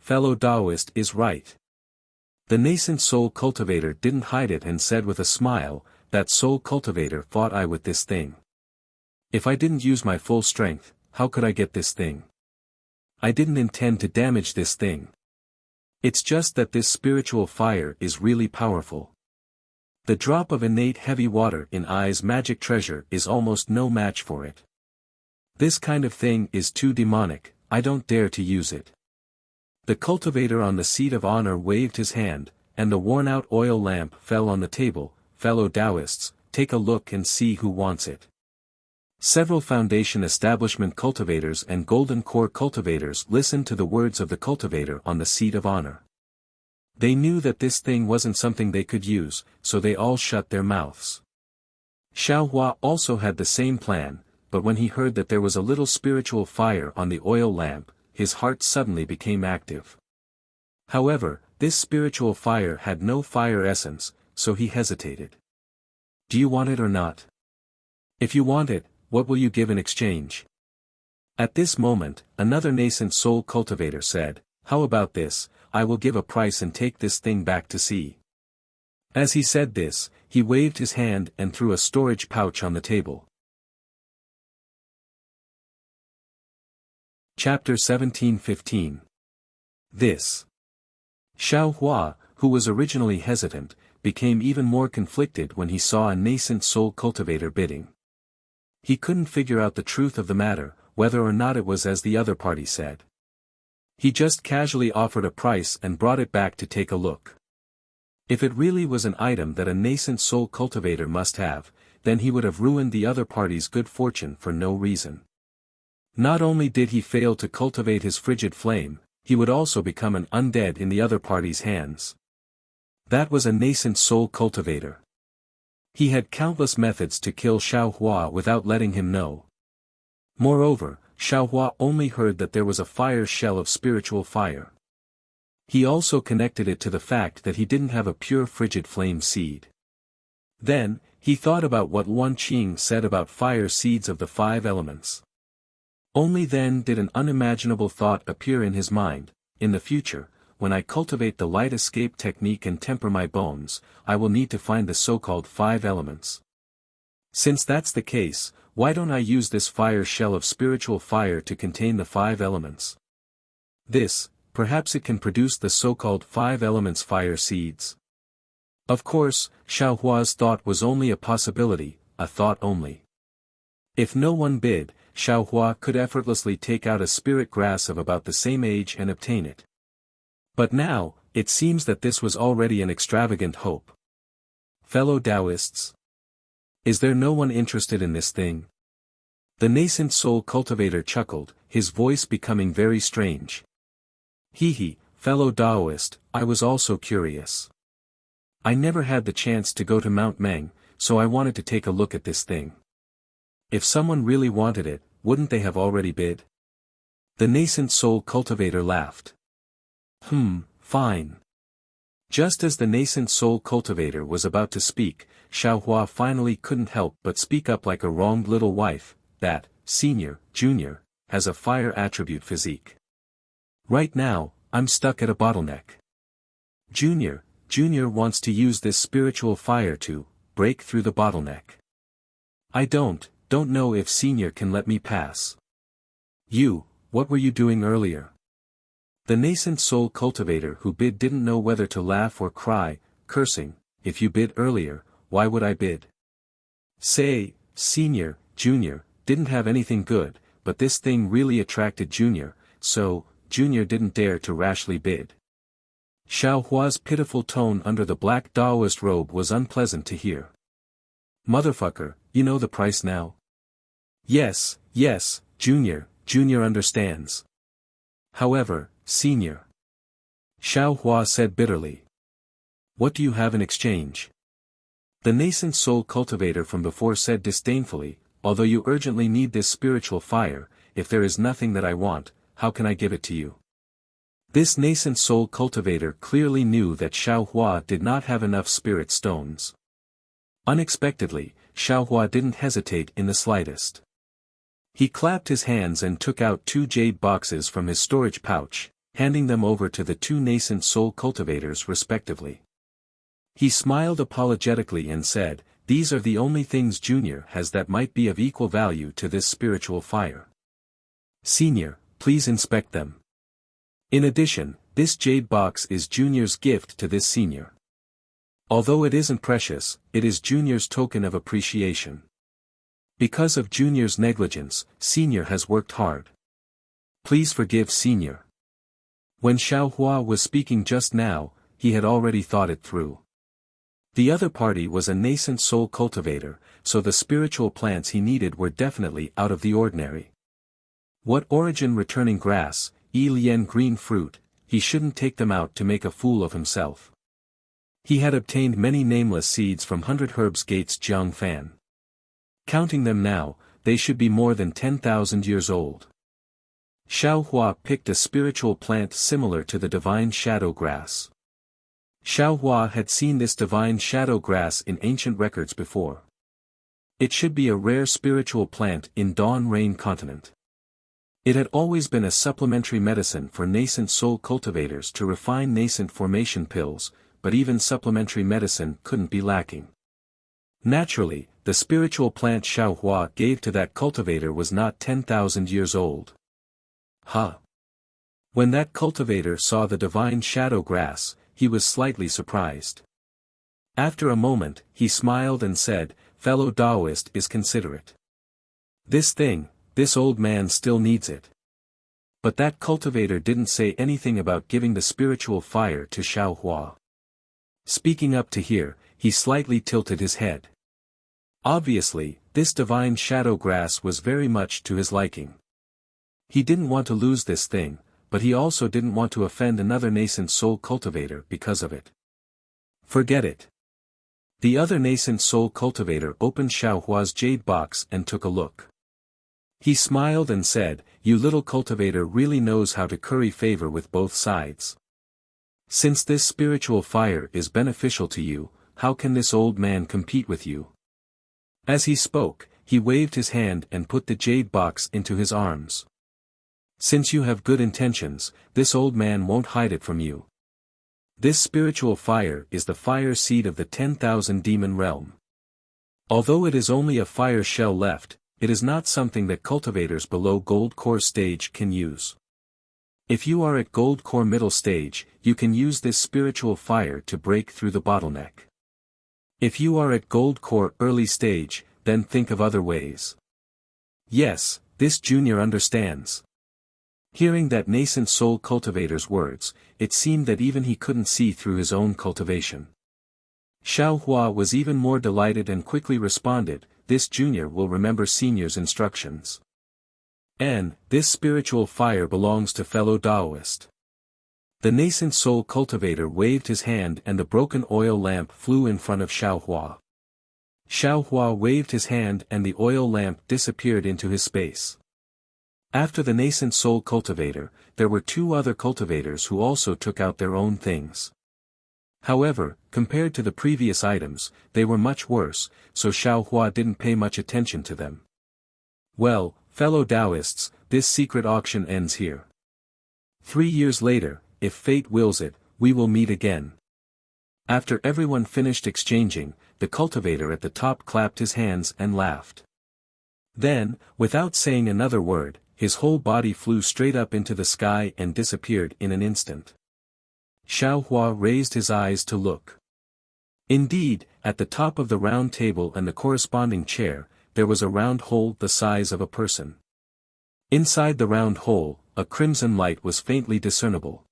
[SPEAKER 1] Fellow Taoist is right. The nascent soul cultivator didn't hide it and said with a smile, that soul cultivator fought I with this thing. If I didn't use my full strength, how could I get this thing? I didn't intend to damage this thing. It's just that this spiritual fire is really powerful. The drop of innate heavy water in I's magic treasure is almost no match for it. This kind of thing is too demonic, I don't dare to use it. The cultivator on the seat of honor waved his hand, and the worn-out oil lamp fell on the table. Fellow Taoists, take a look and see who wants it. Several Foundation establishment cultivators and Golden Core cultivators listened to the words of the cultivator on the seat of honor. They knew that this thing wasn't something they could use, so they all shut their mouths. Xiaohua also had the same plan, but when he heard that there was a little spiritual fire on the oil lamp, his heart suddenly became active. However, this spiritual fire had no fire essence, so he hesitated. Do you want it or not? If you want it, what will you give in exchange? At this moment, another nascent soul cultivator said, how about this, I will give a price and take this thing back to sea. As he said this, he waved his hand and threw a storage pouch on the table. Chapter 17:15. This. Xiao Hua, who was originally hesitant, became even more conflicted when he saw a nascent soul cultivator bidding. He couldn't figure out the truth of the matter, whether or not it was as the other party said. He just casually offered a price and brought it back to take a look. If it really was an item that a nascent soul cultivator must have, then he would have ruined the other party's good fortune for no reason. Not only did he fail to cultivate his frigid flame, he would also become an undead in the other party's hands. That was a nascent soul cultivator. He had countless methods to kill Xiao Hua without letting him know. Moreover, Xiao Hua only heard that there was a fire shell of spiritual fire. He also connected it to the fact that he didn't have a pure frigid flame seed. Then, he thought about what Wan Qing said about fire seeds of the 5 elements. Only then did an unimaginable thought appear in his mind: in the future, when I cultivate the light escape technique and temper my bones, I will need to find the so-called 5 elements. Since that's the case, why don't I use this fire shell of spiritual fire to contain the 5 elements? This, perhaps it can produce the so-called 5 elements fire seeds. Of course, Xiao Hua's thought was only a possibility, a thought only. If no one bid, Xiao Hua could effortlessly take out a spirit grass of about the same age and obtain it. But now, it seems that this was already an extravagant hope. Fellow Taoists, is there no one interested in this thing? The nascent soul cultivator chuckled, his voice becoming very strange. He, fellow Taoist, I was also curious. I never had the chance to go to Mount Meng, so I wanted to take a look at this thing. If someone really wanted it, wouldn't they have already bid? The nascent soul cultivator laughed. Fine. Just as the nascent soul cultivator was about to speak, Xiao Hua finally couldn't help but speak up like a wronged little wife, that, senior, junior, has a fire attribute physique. Right now, I'm stuck at a bottleneck. Junior wants to use this spiritual fire to break through the bottleneck. I don't know if senior can let me pass. What were you doing earlier? The nascent soul cultivator who bid didn't know whether to laugh or cry, cursing. If you bid earlier, why would I bid? Say, senior, junior, didn't have anything good, but this thing really attracted junior, so, junior didn't dare to rashly bid. Xiao Hua's pitiful tone under the black Taoist robe was unpleasant to hear. Motherfucker, you know the price now? Yes, junior understands. However, senior. Xiao Hua said bitterly. What do you have in exchange? The nascent soul cultivator from before said disdainfully, although you urgently need this spiritual fire, if there is nothing that I want, how can I give it to you? This nascent soul cultivator clearly knew that Xiao Hua did not have enough spirit stones. Unexpectedly, Xiao Hua didn't hesitate in the slightest. He clapped his hands and took out 2 jade boxes from his storage pouch, handing them over to the 2 nascent soul cultivators respectively. He smiled apologetically and said, these are the only things Junior has that might be of equal value to this spiritual fire. Senior, please inspect them. In addition, this jade box is Junior's gift to this senior. Although it isn't precious, it is Junior's token of appreciation. Because of Junior's negligence, Senior has worked hard. Please forgive Senior. When Xiao Hua was speaking just now, he had already thought it through. The other party was a nascent soul cultivator, so the spiritual plants he needed were definitely out of the ordinary. What origin returning grass, Lien green fruit, he shouldn't take them out to make a fool of himself. He had obtained many nameless seeds from 100 Herbs Gates Jiang Fan. Counting them now, they should be more than 10,000 years old. Xiao Hua picked a spiritual plant similar to the divine shadow grass. Xiao Hua had seen this divine shadow grass in ancient records before. It should be a rare spiritual plant in Dawn Rain continent. It had always been a supplementary medicine for nascent soul cultivators to refine nascent formation pills, but even supplementary medicine couldn't be lacking. Naturally, the spiritual plant Xiaohua gave to that cultivator was not 10,000 years old. Huh! When that cultivator saw the divine shadow grass, he was slightly surprised. After a moment, he smiled and said, "Fellow Taoist is considerate. This old man still needs it." But that cultivator didn't say anything about giving the spiritual fire to Xiaohua. Speaking up to here, he slightly tilted his head. Obviously, this divine shadow grass was very much to his liking. He didn't want to lose this thing, but he also didn't want to offend another nascent soul cultivator because of it. Forget it. The other nascent soul cultivator opened Xiaohua's jade box and took a look. He smiled and said, "You little cultivator really knows how to curry favor with both sides. Since this spiritual fire is beneficial to you, how can this old man compete with you?" As he spoke, he waved his hand and put the jade box into his arms. "Since you have good intentions, this old man won't hide it from you. This spiritual fire is the fire seed of the 10,000 demon realm. Although it is only a fire shell left, it is not something that cultivators below gold core stage can use. If you are at gold core middle stage, you can use this spiritual fire to break through the bottleneck. If you are at gold core early stage, then think of other ways." Yes, this junior understands. Hearing that nascent soul cultivator's words, it seemed that even he couldn't see through his own cultivation. Xiaohua was even more delighted and quickly responded, "This junior will remember senior's instructions. And, this spiritual fire belongs to fellow Taoist." The nascent soul cultivator waved his hand and the broken oil lamp flew in front of Xiaohua. Xiaohua waved his hand and the oil lamp disappeared into his space. After the nascent soul cultivator, there were two other cultivators who also took out their own things. However, compared to the previous items, they were much worse, so Xiaohua didn't pay much attention to them. Well, fellow Taoists, this secret auction ends here. 3 years later, if fate wills it, we will meet again. After everyone finished exchanging, the cultivator at the top clapped his hands and laughed. Then, without saying another word, his whole body flew straight up into the sky and disappeared in an instant. Xiaohua raised his eyes to look. Indeed, at the top of the round table and the corresponding chair, there was a round hole the size of a person. Inside the round hole, a crimson light was faintly discernible.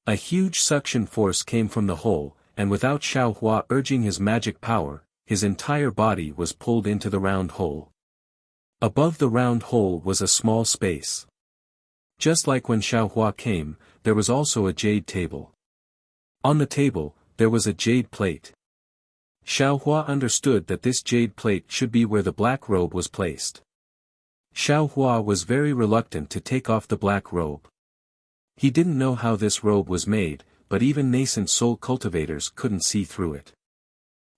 [SPEAKER 1] A huge suction force came from the hole, and without Xiaohua urging his magic power, his entire body was pulled into the round hole. Above the round hole was a small space. Just like when Xiaohua came, there was also a jade table. On the table, there was a jade plate. Xiaohua understood that this jade plate should be where the black robe was placed. Xiaohua was very reluctant to take off the black robe. He didn't know how this robe was made, but even nascent soul cultivators couldn't see through it.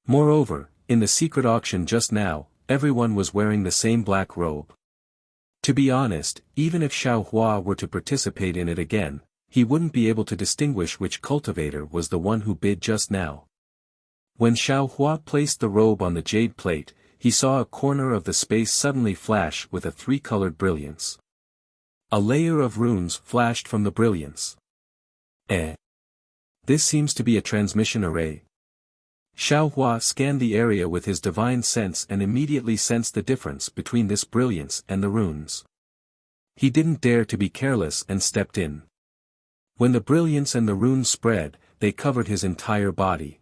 [SPEAKER 1] Moreover, in the secret auction just now, everyone was wearing the same black robe. To be honest, even if Xiaohua were to participate in it again, he wouldn't be able to distinguish which cultivator was the one who bid just now. When Xiaohua placed the robe on the jade plate, he saw a corner of the space suddenly flash with a three-colored brilliance. A layer of runes flashed from the brilliance. This seems to be a transmission array. Xiaohua scanned the area with his divine sense and immediately sensed the difference between this brilliance and the runes. He didn't dare to be careless and stepped in. When the brilliance and the runes spread, they covered his entire body.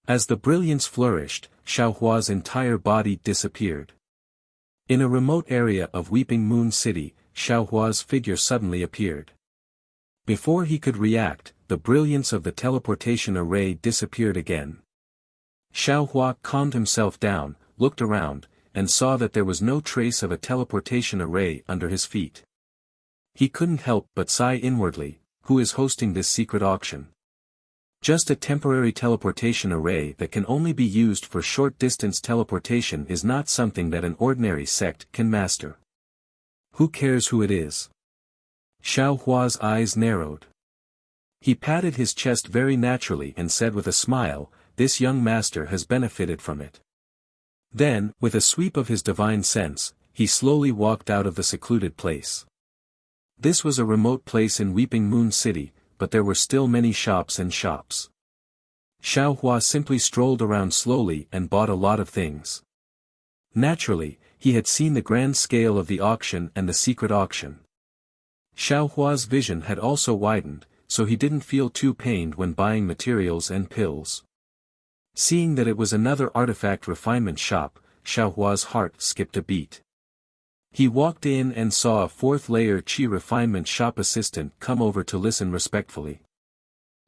[SPEAKER 1] As the brilliance flourished, Xiaohua's entire body disappeared. In a remote area of Weeping Moon City, Xiaohua's figure suddenly appeared. Before he could react, the brilliance of the teleportation array disappeared again. Xiaohua calmed himself down, looked around, and saw that there was no trace of a teleportation array under his feet. He couldn't help but sigh inwardly, who is hosting this secret auction? Just a temporary teleportation array that can only be used for short-distance teleportation is not something that an ordinary sect can master. Who cares who it is? Xiaohua's eyes narrowed. He patted his chest very naturally and said with a smile, "This young master has benefited from it." Then, with a sweep of his divine sense, he slowly walked out of the secluded place. This was a remote place in Weeping Moon City, but there were still many shops and shops. Xiaohua simply strolled around slowly and bought a lot of things. Naturally, he had seen the grand scale of the auction and the secret auction. Xiaohua's vision had also widened, so he didn't feel too pained when buying materials and pills. Seeing that it was another artifact refinement shop, Xiaohua's heart skipped a beat. He walked in and saw a fourth-layer qi refinement shop assistant come over to listen respectfully.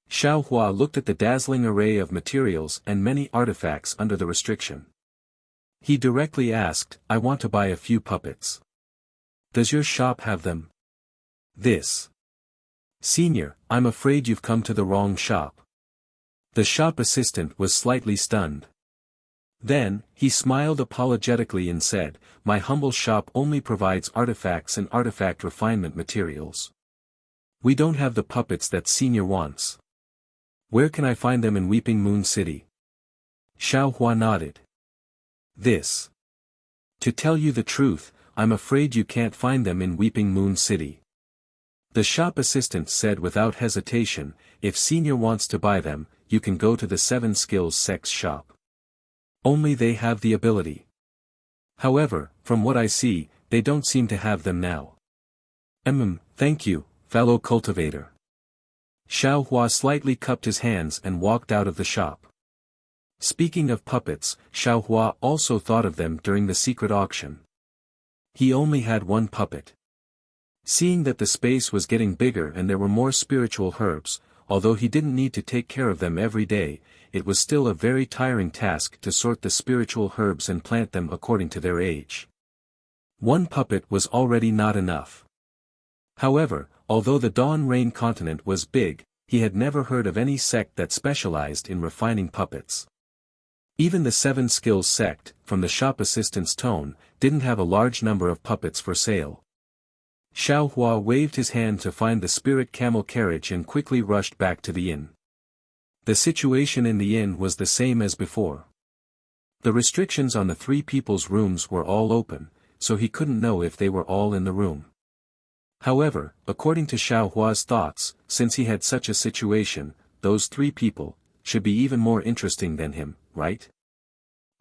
[SPEAKER 1] Xiaohua looked at the dazzling array of materials and many artifacts under the restriction. He directly asked, "I want to buy a few puppets. Does your shop have them?" "This. Senior, I'm afraid you've come to the wrong shop." The shop assistant was slightly stunned. Then, he smiled apologetically and said, "My humble shop only provides artifacts and artifact refinement materials. We don't have the puppets that Senior wants. Where can I find them in Weeping Moon City?" Xiaohua nodded. "This. To tell you the truth, I'm afraid you can't find them in Weeping Moon City." The shop assistant said without hesitation, "If Senior wants to buy them, you can go to the 7 Skills Sex shop. Only they have the ability. However, from what I see, they don't seem to have them now." Thank you, fellow cultivator." Xiaohua slightly cupped his hands and walked out of the shop. Speaking of puppets, Xiaohua also thought of them during the secret auction. He only had one puppet. Seeing that the space was getting bigger and there were more spiritual herbs, although he didn't need to take care of them every day, it was still a very tiring task to sort the spiritual herbs and plant them according to their age. One puppet was already not enough. However, although the Dawn Rain continent was big, he had never heard of any sect that specialized in refining puppets. Even the 7 Skills sect, from the shop assistant's tone, didn't have a large number of puppets for sale. Xiaohua waved his hand to find the spirit camel carriage and quickly rushed back to the inn. The situation in the inn was the same as before. The restrictions on the 3 people's rooms were all open, so he couldn't know if they were all in the room. However, according to Xiaohua's thoughts, since he had such a situation, those 3 people should be even more interesting than him, right?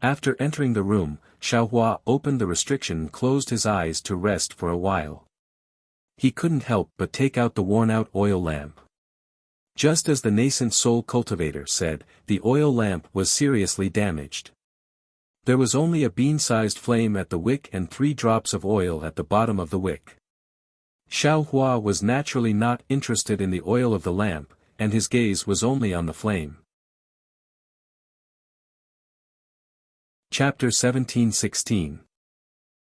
[SPEAKER 1] After entering the room, Xiaohua opened the restriction and closed his eyes to rest for a while. He couldn't help but take out the worn-out oil lamp. Just as the nascent soul cultivator said, the oil lamp was seriously damaged. There was only a bean-sized flame at the wick and 3 drops of oil at the bottom of the wick. Xiaohua was naturally not interested in the oil of the lamp, and his gaze was only on the flame. Chapter 17:16.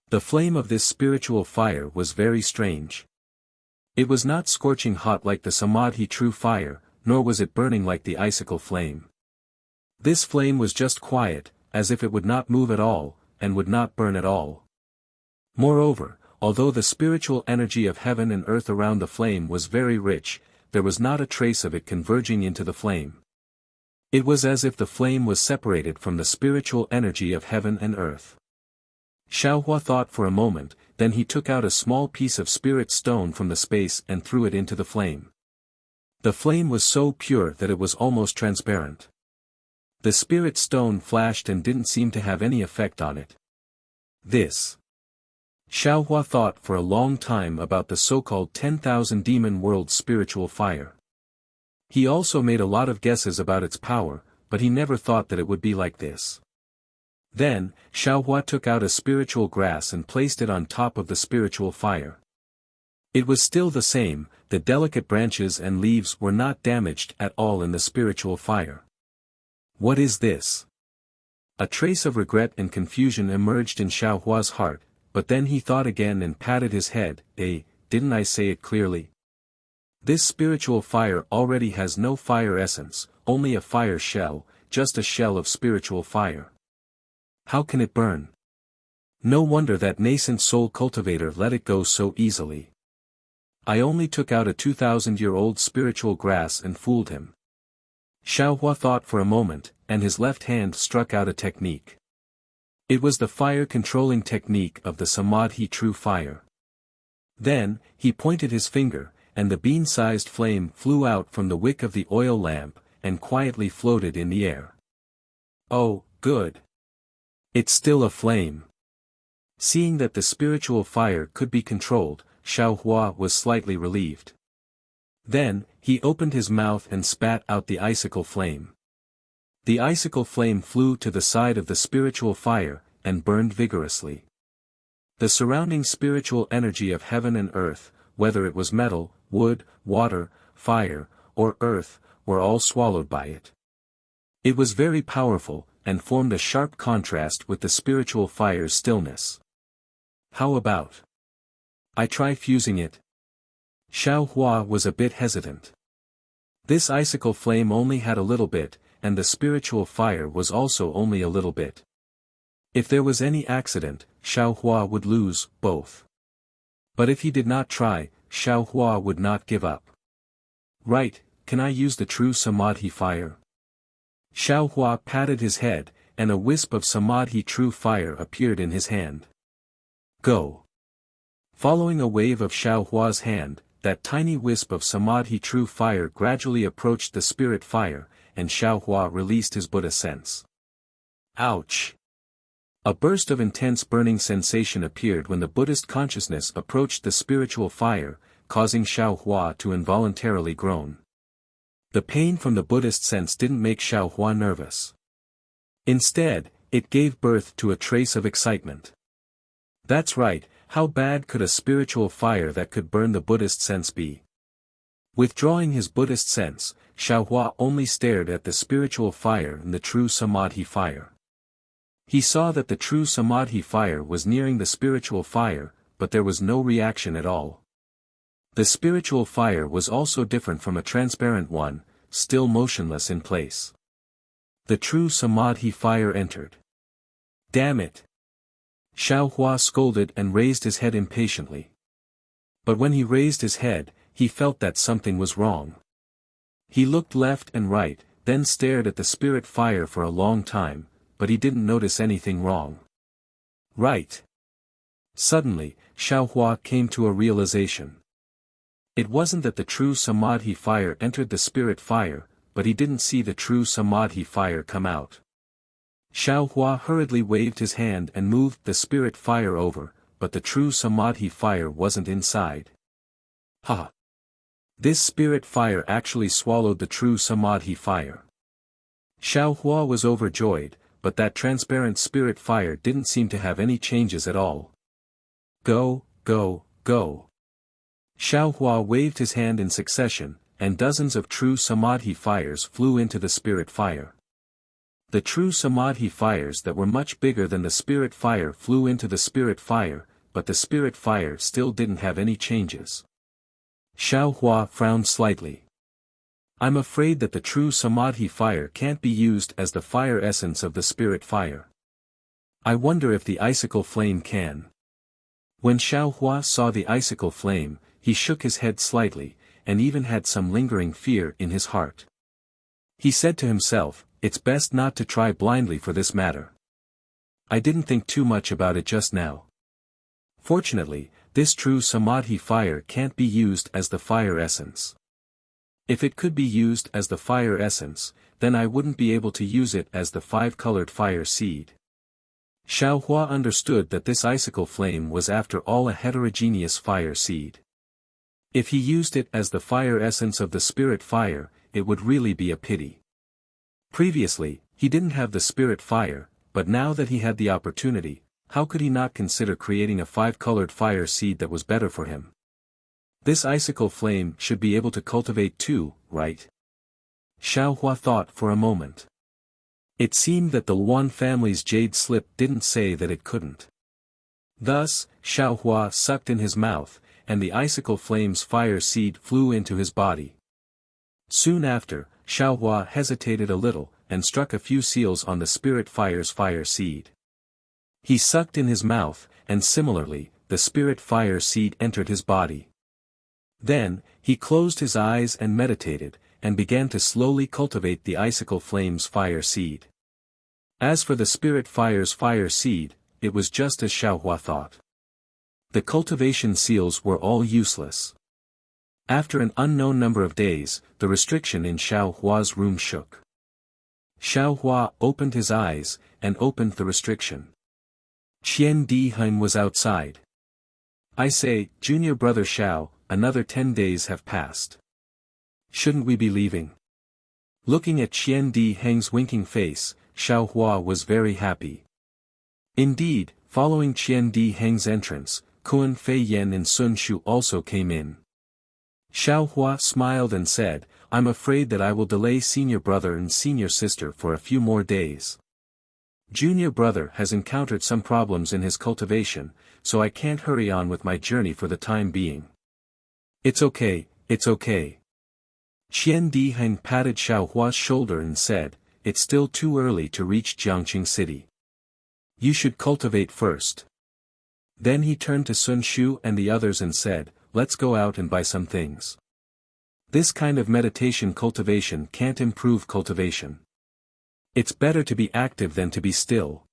[SPEAKER 1] The flame of this spiritual fire was very strange. It was not scorching hot like the samadhi true fire, nor was it burning like the icicle flame. This flame was just quiet, as if it would not move at all, and would not burn at all. Moreover, although the spiritual energy of heaven and earth around the flame was very rich, there was not a trace of it converging into the flame. It was as if the flame was separated from the spiritual energy of heaven and earth. Xiaohua thought for a moment, then he took out a small piece of spirit stone from the space and threw it into the flame. The flame was so pure that it was almost transparent. The spirit stone flashed and didn't seem to have any effect on it. This. Xiaohua thought for a long time about the so-called 10,000 demon world's spiritual fire. He also made a lot of guesses about its power, but he never thought that it would be like this. Then, Xiaohua took out a spiritual grass and placed it on top of the spiritual fire. It was still the same, the delicate branches and leaves were not damaged at all in the spiritual fire. What is this? A trace of regret and confusion emerged in Xiaohua's heart, but then he thought again and patted his head. Didn't I say it clearly? This spiritual fire already has no fire essence, only a fire shell, just a shell of spiritual fire. How can it burn? No wonder that nascent soul cultivator let it go so easily. I only took out a 2,000-year-old spiritual grass and fooled him. Xiaohua thought for a moment, and his left hand struck out a technique. It was the fire-controlling technique of the Samadhi true fire. Then, he pointed his finger, and the bean-sized flame flew out from the wick of the oil lamp, and quietly floated in the air. Oh, good. It's still a flame. Seeing that the spiritual fire could be controlled, Xiaohua was slightly relieved. Then, he opened his mouth and spat out the icicle flame. The icicle flame flew to the side of the spiritual fire, and burned vigorously. The surrounding spiritual energy of heaven and earth, whether it was metal, wood, water, fire, or earth, were all swallowed by it. It was very powerful, and formed a sharp contrast with the spiritual fire's stillness. How about I try fusing it? Xiaohua was a bit hesitant. This icicle flame only had a little bit, and the spiritual fire was also only a little bit. If there was any accident, Xiaohua would lose both. But if he did not try, Xiaohua would not give up. Right, can I use the true Samadhi fire? Xiaohua patted his head, and a wisp of Samadhi true fire appeared in his hand. Go. Following a wave of Xiaohua's hand, that tiny wisp of Samadhi true fire gradually approached the spirit fire, and Xiaohua released his Buddha sense. Ouch! A burst of intense burning sensation appeared when the Buddhist consciousness approached the spiritual fire, causing Xiaohua to involuntarily groan. The pain from the Buddhist sense didn't make Xiaohua nervous. Instead, it gave birth to a trace of excitement. That's right, how bad could a spiritual fire that could burn the Buddhist sense be? Withdrawing his Buddhist sense, Xiaohua only stared at the spiritual fire and the true Samadhi fire. He saw that the true Samadhi fire was nearing the spiritual fire, but there was no reaction at all. The spiritual fire was also different from a transparent one, still motionless in place. The true Samadhi fire entered. Damn it! Xiaohua scolded and raised his head impatiently. But when he raised his head, he felt that something was wrong. He looked left and right, then stared at the spirit fire for a long time, but he didn't notice anything wrong. Right. Suddenly, Xiaohua came to a realization. It wasn't that the true Samadhi fire entered the spirit fire, but he didn't see the true Samadhi fire come out. Xiaohua hurriedly waved his hand and moved the spirit fire over, but the true Samadhi fire wasn't inside. Ha! This spirit fire actually swallowed the true Samadhi fire. Xiaohua was overjoyed, but that transparent spirit fire didn't seem to have any changes at all. Go, go, go. Xiaohua waved his hand in succession, and dozens of true Samadhi fires flew into the spirit fire. The true Samadhi fires that were much bigger than the spirit fire flew into the spirit fire, but the spirit fire still didn't have any changes. Xiaohua frowned slightly. I'm afraid that the true Samadhi fire can't be used as the fire essence of the spirit fire. I wonder if the icicle flame can. When Xiaohua saw the icicle flame, he shook his head slightly, and even had some lingering fear in his heart. He said to himself, it's best not to try blindly for this matter. I didn't think too much about it just now. Fortunately, this true Samadhi fire can't be used as the fire essence. If it could be used as the fire essence, then I wouldn't be able to use it as the five-colored fire seed. Xiaohua understood that this icicle flame was after all a heterogeneous fire seed. If he used it as the fire essence of the spirit fire, it would really be a pity. Previously, he didn't have the spirit fire, but now that he had the opportunity, how could he not consider creating a five-colored fire seed that was better for him? This icicle flame should be able to cultivate too, right? Xiaohua thought for a moment. It seemed that the Luan family's jade slip didn't say that it couldn't. Thus, Xiaohua sucked in his mouth, and the icicle flame's fire seed flew into his body. Soon after, Xiaohua hesitated a little, and struck a few seals on the spirit fire's fire seed. He sucked in his mouth, and similarly, the spirit fire seed entered his body. Then, he closed his eyes and meditated, and began to slowly cultivate the icicle flame's fire seed. As for the spirit fire's fire seed, it was just as Xiaohua thought. The cultivation seals were all useless. After an unknown number of days, the restriction in Xiaohua's room shook. Xiaohua opened his eyes, and opened the restriction. Qian Diheng was outside. "I say, junior brother Xiao, another 10 days have passed. Shouldn't we be leaving?" Looking at Qian Diheng's winking face, Xiaohua was very happy. Indeed, following Qian Diheng's entrance, Kun Fei Yan and Sun Shu also came in. Xiaohua smiled and said, "I'm afraid that I will delay senior brother and senior sister for a few more days. Junior brother has encountered some problems in his cultivation, so I can't hurry on with my journey for the time being." It's okay, it's okay." Qian Diheng patted Xiaohua's shoulder and said, "It's still too early to reach Jiangqing City. You should cultivate first." Then he turned to Sun Shu and the others and said, "Let's go out and buy some things. This kind of meditation cultivation can't improve cultivation. It's better to be active than to be still."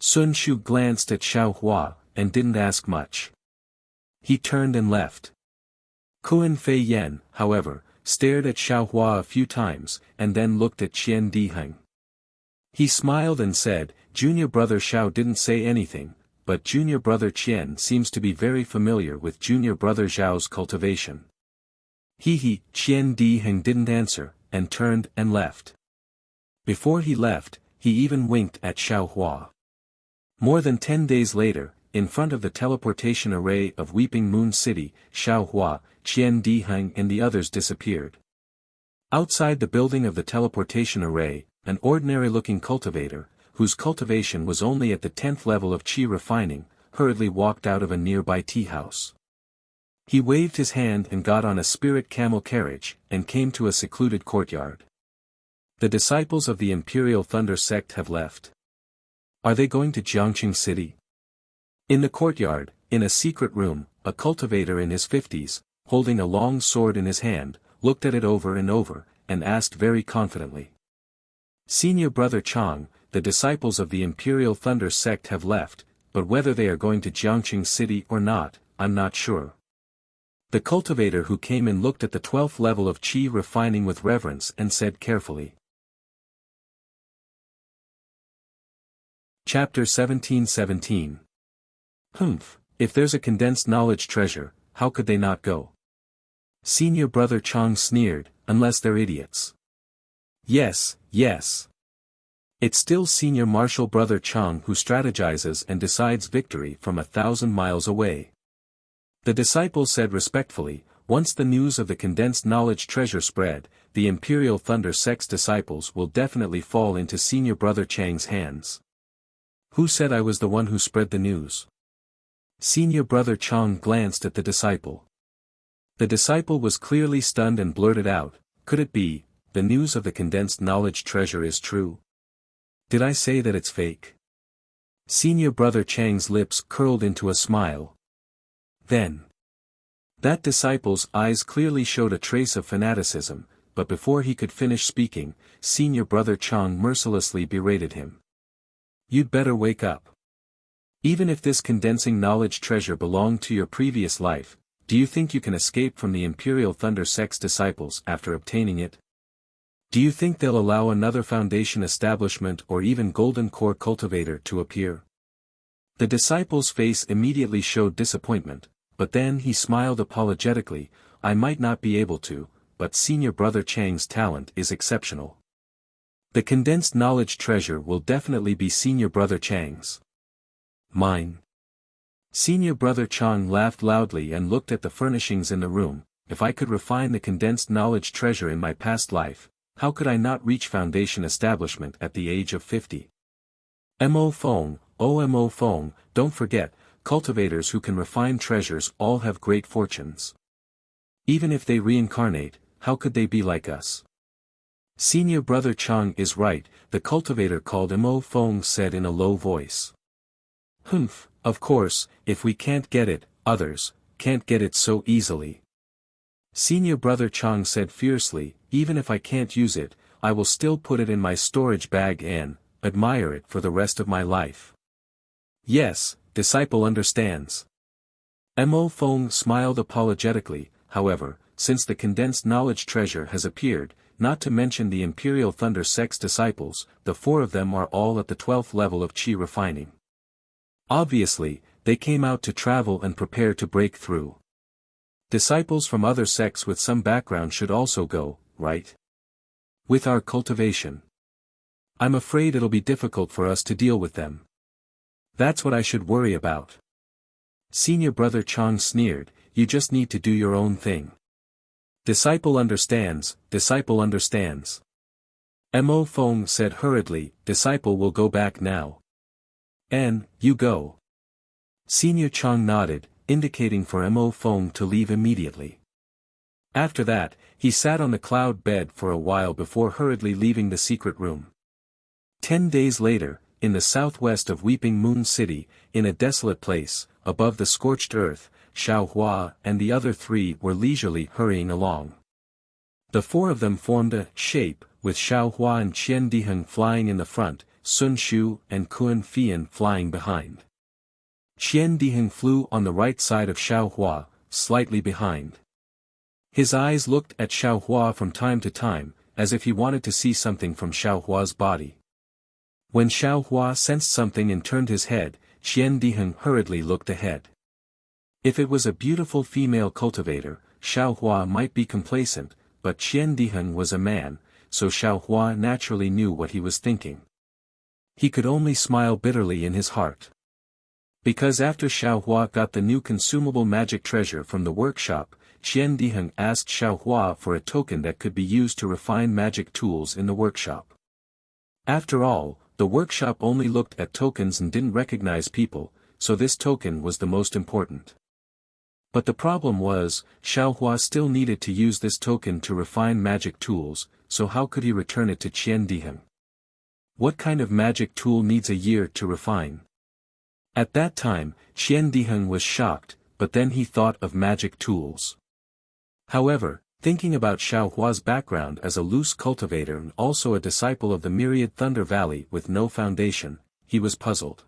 [SPEAKER 1] Sun Shu glanced at Xiaohua, and didn't ask much. He turned and left. Kun Fei Yan, however, stared at Xiaohua a few times, and then looked at Qian Diheng. He smiled and said, "Junior brother Xiao didn't say anything, but junior brother Qian seems to be very familiar with junior brother Zhao's cultivation." Qian Diheng didn't answer, and turned and left. Before he left, he even winked at Xiaohua. More than 10 days later, in front of the teleportation array of Weeping Moon City, Xiaohua, Qian Diheng and the others disappeared. Outside the building of the teleportation array, an ordinary-looking cultivator, whose cultivation was only at the 10th level of qi refining, hurriedly walked out of a nearby tea house. He waved his hand and got on a spirit camel carriage, and came to a secluded courtyard. The disciples of the Imperial Thunder sect have left. Are they going to Jiangqing City? In the courtyard, in a secret room, a cultivator in his 50s, holding a long sword in his hand, looked at it over and over, and asked very confidently. "Senior brother Chang, the disciples of the Imperial Thunder sect have left, but whether they are going to Jiangqing City or not, I'm not sure." The cultivator who came in looked at the 12th level of qi refining with reverence and said carefully. Chapter 17:17. Humph, if there's a condensed knowledge treasure, how could they not go? Senior brother Chang sneered, unless they're idiots. Yes, yes. It's still senior martial brother Chang who strategizes and decides victory from 1,000 miles away. The disciple said respectfully, once the news of the condensed knowledge treasure spread, the Imperial Thunder sect's disciples will definitely fall into senior brother Chang's hands. Who said I was the one who spread the news? Senior brother Chang glanced at the disciple. The disciple was clearly stunned and blurted out, "Could it be, the news of the condensed knowledge treasure is true? Did I say that it's fake?" Senior brother Chang's lips curled into a smile. Then, that disciple's eyes clearly showed a trace of fanaticism, but before he could finish speaking, senior brother Chang mercilessly berated him. "You'd better wake up. Even if this condensing knowledge treasure belonged to your previous life, do you think you can escape from the Imperial Thunder sect's disciples after obtaining it? Do you think they'll allow another foundation establishment or even golden core cultivator to appear?" The disciple's face immediately showed disappointment, but then he smiled apologetically. "I might not be able to, but senior brother Chang's talent is exceptional. The condensed knowledge treasure will definitely be senior brother Chang's. Mine." Senior brother Chang laughed loudly and looked at the furnishings in the room. "If I could refine the condensed knowledge treasure in my past life, how could I not reach foundation establishment at the age of 50? Mo Feng, oh Mo Feng, don't forget, cultivators who can refine treasures all have great fortunes. Even if they reincarnate, how could they be like us?" Senior brother Chang is right, the cultivator called Mo Feng said in a low voice. "Humph, of course, if we can't get it, others can't get it so easily. Senior brother Chang said fiercely, even if I can't use it, I will still put it in my storage bag and admire it for the rest of my life. Yes, disciple understands. Mo Feng smiled apologetically, however, since the condensed knowledge treasure has appeared, not to mention the Imperial Thunder Sect's disciples, the 4 of them are all at the 12th level of Qi refining. Obviously, they came out to travel and prepare to break through. Disciples from other sects with some background should also go, right? With our cultivation. I'm afraid it'll be difficult for us to deal with them. That's what I should worry about. Senior brother Chang sneered, you just need to do your own thing. Disciple understands, disciple understands. Mo Feng said hurriedly, disciple will go back now. You go. Senior Chang nodded, indicating for Mo Feng to leave immediately. After that, he sat on the cloud bed for a while before hurriedly leaving the secret room. 10 days later, in the southwest of Weeping Moon City, in a desolate place, above the scorched earth, Xiao Hua and the other 3 were leisurely hurrying along. The 4 of them formed a shape, with Xiao Hua and Qian Diheng flying in the front, Sun Shu and Kuan Fian flying behind. Qian Diheng flew on the right side of Xiao Hua, slightly behind. His eyes looked at Xiao Hua from time to time, as if he wanted to see something from Xiao Hua's body. When Xiao Hua sensed something and turned his head, Qian Diheng hurriedly looked ahead. If it was a beautiful female cultivator, Xiao Hua might be complacent, but Qian Diheng was a man, so Xiao Hua naturally knew what he was thinking. He could only smile bitterly in his heart. Because after Xiao Hua got the new consumable magic treasure from the workshop, Qian Diheng asked Xiao Hua for a token that could be used to refine magic tools in the workshop. After all, the workshop only looked at tokens and didn't recognize people, so this token was the most important. But the problem was, Xiao Hua still needed to use this token to refine magic tools, so how could he return it to Qian Diheng? What kind of magic tool needs a year to refine? At that time, Qian Diheng was shocked, but then he thought of magic tools. However, thinking about Xiao Hua's background as a loose cultivator and also a disciple of the myriad Thunder Valley with no foundation, he was puzzled.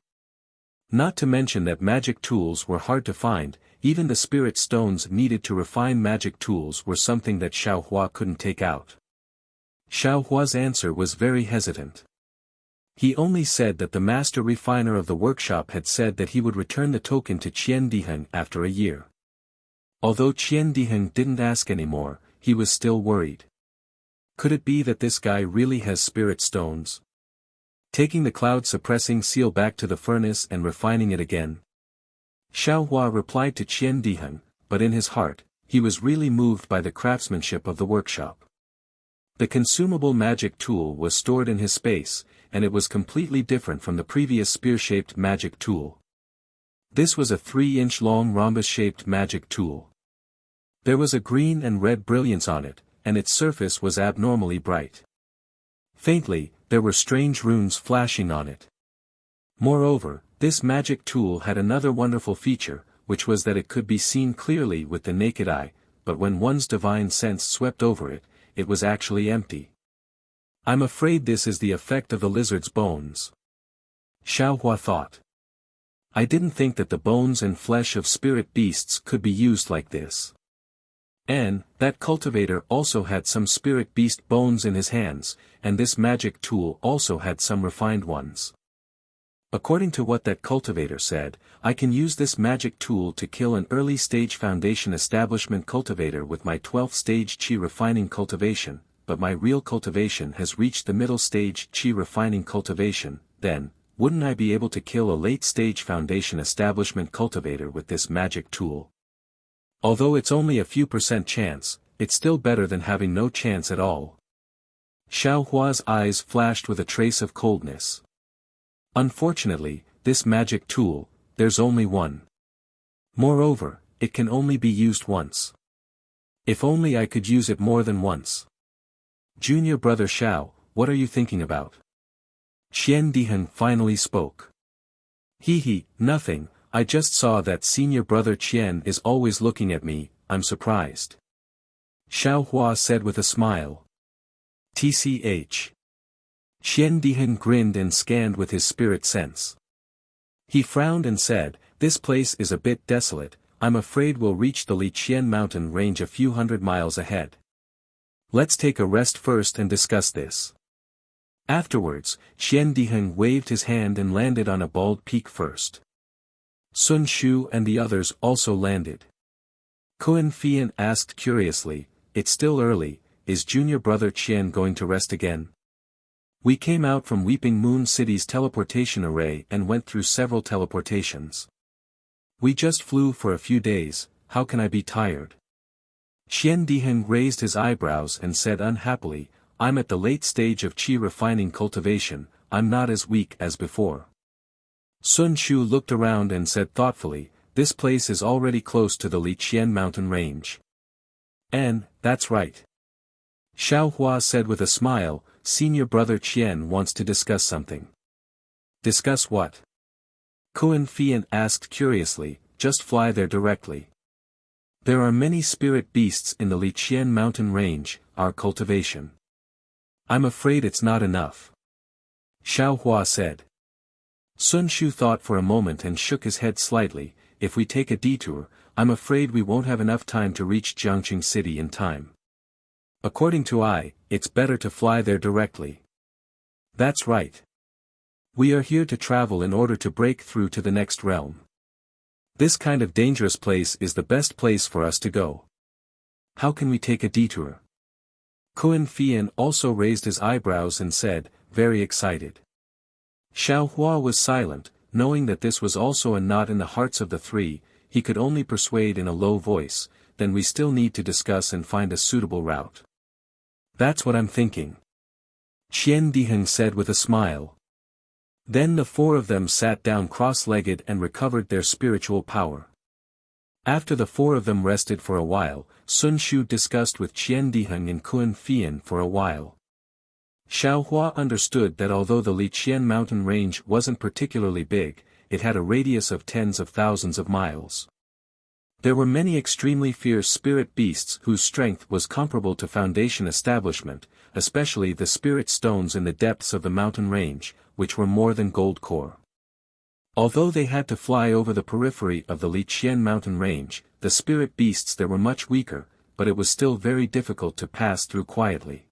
[SPEAKER 1] Not to mention that magic tools were hard to find, even the spirit stones needed to refine magic tools were something that Xiao Hua couldn't take out. Xiao Hua's answer was very hesitant. He only said that the master refiner of the workshop had said that he would return the token to Qian Diheng after a year. Although Qian Diheng didn't ask anymore, he was still worried. Could it be that this guy really has spirit stones? Taking the cloud-suppressing seal back to the furnace and refining it again? Xiao Hua replied to Qian Diheng, but in his heart, he was really moved by the craftsmanship of the workshop. The consumable magic tool was stored in his space, and it was completely different from the previous spear-shaped magic tool. This was a 3-inch long rhombus-shaped magic tool. There was a green and red brilliance on it, and its surface was abnormally bright. Faintly, there were strange runes flashing on it. Moreover, this magic tool had another wonderful feature, which was that it could be seen clearly with the naked eye, but when one's divine sense swept over it, it was actually empty. I'm afraid this is the effect of the lizard's bones. Xiao Hua thought. I didn't think that the bones and flesh of spirit beasts could be used like this. And, that cultivator also had some spirit beast bones in his hands, and this magic tool also had some refined ones. According to what that cultivator said, I can use this magic tool to kill an early stage foundation establishment cultivator with my 12th stage Qi refining cultivation, but my real cultivation has reached the middle stage Qi refining cultivation, then, wouldn't I be able to kill a late stage foundation establishment cultivator with this magic tool? Although it's only a few % chance, it's still better than having no chance at all. Xiao Hua's eyes flashed with a trace of coldness. Unfortunately, this magic tool, there's only one. Moreover, it can only be used once. If only I could use it more than once. Junior brother Xiao, what are you thinking about? Qian Diheng finally spoke. Nothing, I just saw that senior brother Qian is always looking at me, I'm surprised. Xiao Hua said with a smile. Tch. Qian Diheng grinned and scanned with his spirit sense. He frowned and said, "This place is a bit desolate, I'm afraid we'll reach the Liqian mountain range a few hundred miles ahead. Let's take a rest first and discuss this." Afterwards, Qian Diheng waved his hand and landed on a bald peak first. Sun Shu and the others also landed. Kuan Fian asked curiously, "It's still early, is junior brother Qian going to rest again?" "We came out from Weeping Moon City's teleportation array and went through several teleportations. We just flew for a few days, how can I be tired?" Qian Diheng raised his eyebrows and said unhappily, "I'm at the late stage of qi refining cultivation, I'm not as weak as before." Sun Shu looked around and said thoughtfully, "This place is already close to the Liqian mountain range." "And, that's right." Xiao Hua said with a smile, "Senior brother Qian wants to discuss something." "Discuss what?" Kuan Fian asked curiously, "Just fly there directly. There are many spirit beasts in the Liqian mountain range, our cultivation." "I'm afraid it's not enough," Xiao Hua said. Sun Shu thought for a moment and shook his head slightly, "If we take a detour, I'm afraid we won't have enough time to reach Jiangqing City in time. According to it's better to fly there directly." "That's right. We are here to travel in order to break through to the next realm. This kind of dangerous place is the best place for us to go. How can we take a detour?" Kuan Fian also raised his eyebrows and said, very excited. Xiao Hua was silent, knowing that this was also a knot in the hearts of the three. He could only persuade in a low voice, "Then we still need to discuss and find a suitable route." "That's what I'm thinking," Qian Diheng said with a smile. Then the four of them sat down cross-legged and recovered their spiritual power. After the four of them rested for a while, Sun Shu discussed with Qian Diheng and Kuan Fian for a while. Xiao Hua understood that although the Liqian mountain range wasn't particularly big, it had a radius of tens of thousands of miles. There were many extremely fierce spirit beasts whose strength was comparable to Foundation establishment, especially the spirit stones in the depths of the mountain range, which were more than gold core. Although they had to fly over the periphery of the Liqian mountain range, the spirit beasts there were much weaker, but it was still very difficult to pass through quietly.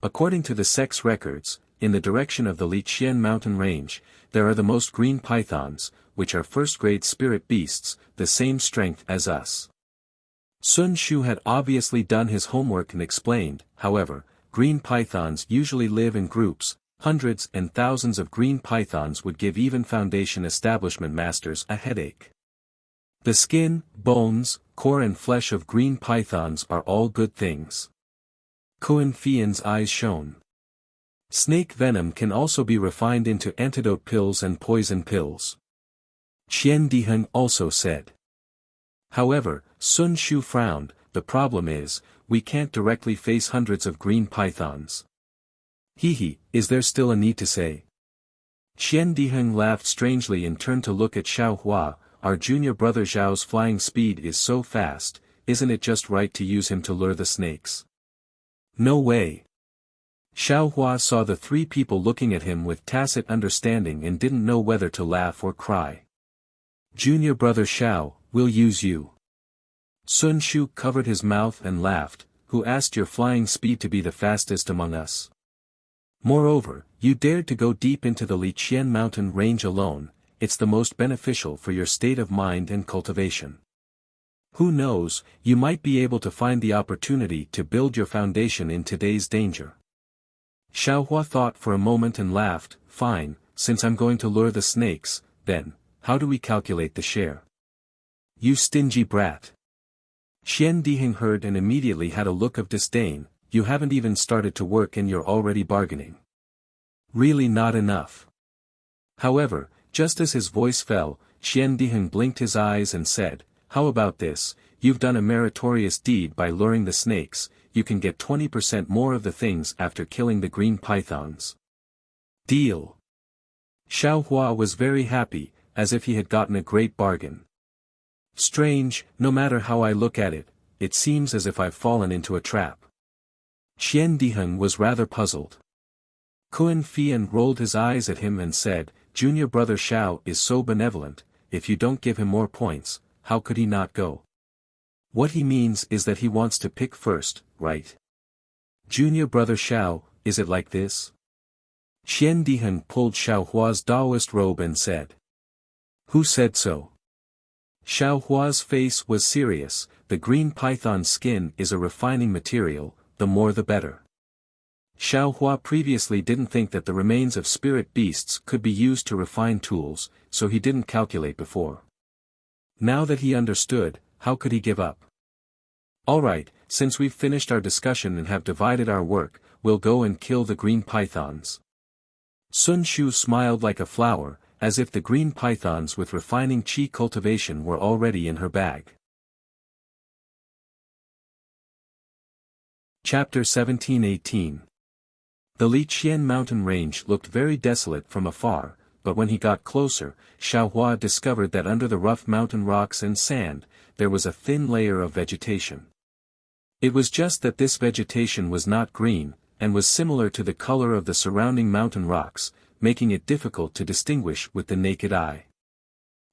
[SPEAKER 1] According to the sex records, in the direction of the Liqian mountain range, there are the most green pythons, which are first-grade spirit beasts, the same strength as us. Sun Shu had obviously done his homework and explained, however, green pythons usually live in groups. Hundreds and thousands of green pythons would give even Foundation establishment masters a headache. The skin, bones, core and flesh of green pythons are all good things. Kuan Fian's eyes shone. Snake venom can also be refined into antidote pills and poison pills, Qian Diheng also said. However, Sun Shu frowned, "The problem is, we can't directly face hundreds of green pythons." "Hehe, is there still a need to say?" Qian Diheng laughed strangely and turned to look at Xiao Hua. "Our junior brother Zhao's flying speed is so fast, isn't it just right to use him to lure the snakes?" "No way." Xiao Hua saw the three people looking at him with tacit understanding and didn't know whether to laugh or cry. "Junior brother Xiao, we'll use you." Sun Shu covered his mouth and laughed, "Who asked your flying speed to be the fastest among us? Moreover, you dared to go deep into the Liqian mountain range alone, it's the most beneficial for your state of mind and cultivation. Who knows, you might be able to find the opportunity to build your foundation in today's danger." Xiao Hua thought for a moment and laughed, "Fine, since I'm going to lure the snakes, then, how do we calculate the share?" "You stingy brat." Qian Diheng heard and immediately had a look of disdain. "You haven't even started to work and you're already bargaining. Really not enough." However, just as his voice fell, Qian Diheng blinked his eyes and said, "How about this, you've done a meritorious deed by luring the snakes, you can get 20% more of the things after killing the green pythons. Deal." Xiao Hua was very happy, as if he had gotten a great bargain. "Strange, no matter how I look at it, it seems as if I've fallen into a trap. Qian Diheng was rather puzzled. Kuan Fian rolled his eyes at him and said, Junior brother Xiao is so benevolent, if you don't give him more points, how could he not go? What he means is that he wants to pick first, right? Junior brother Xiao, is it like this? Qian Diheng pulled Xiao Hua's Taoist robe and said. Who said so? Xiao Hua's face was serious. The green python skin is a refining material, the more the better. Xiao Hua previously didn't think that the remains of spirit beasts could be used to refine tools, so he didn't calculate before. Now that he understood, how could he give up? Alright, since we've finished our discussion and have divided our work, we'll go and kill the green pythons. Sun Shu smiled like a flower, as if the green pythons with refining qi cultivation were already in her bag. Chapter 17-18. The Liqian mountain range looked very desolate from afar, but when he got closer, Xiao Hua discovered that under the rough mountain rocks and sand, there was a thin layer of vegetation. It was just that this vegetation was not green, and was similar to the color of the surrounding mountain rocks, making it difficult to distinguish with the naked eye.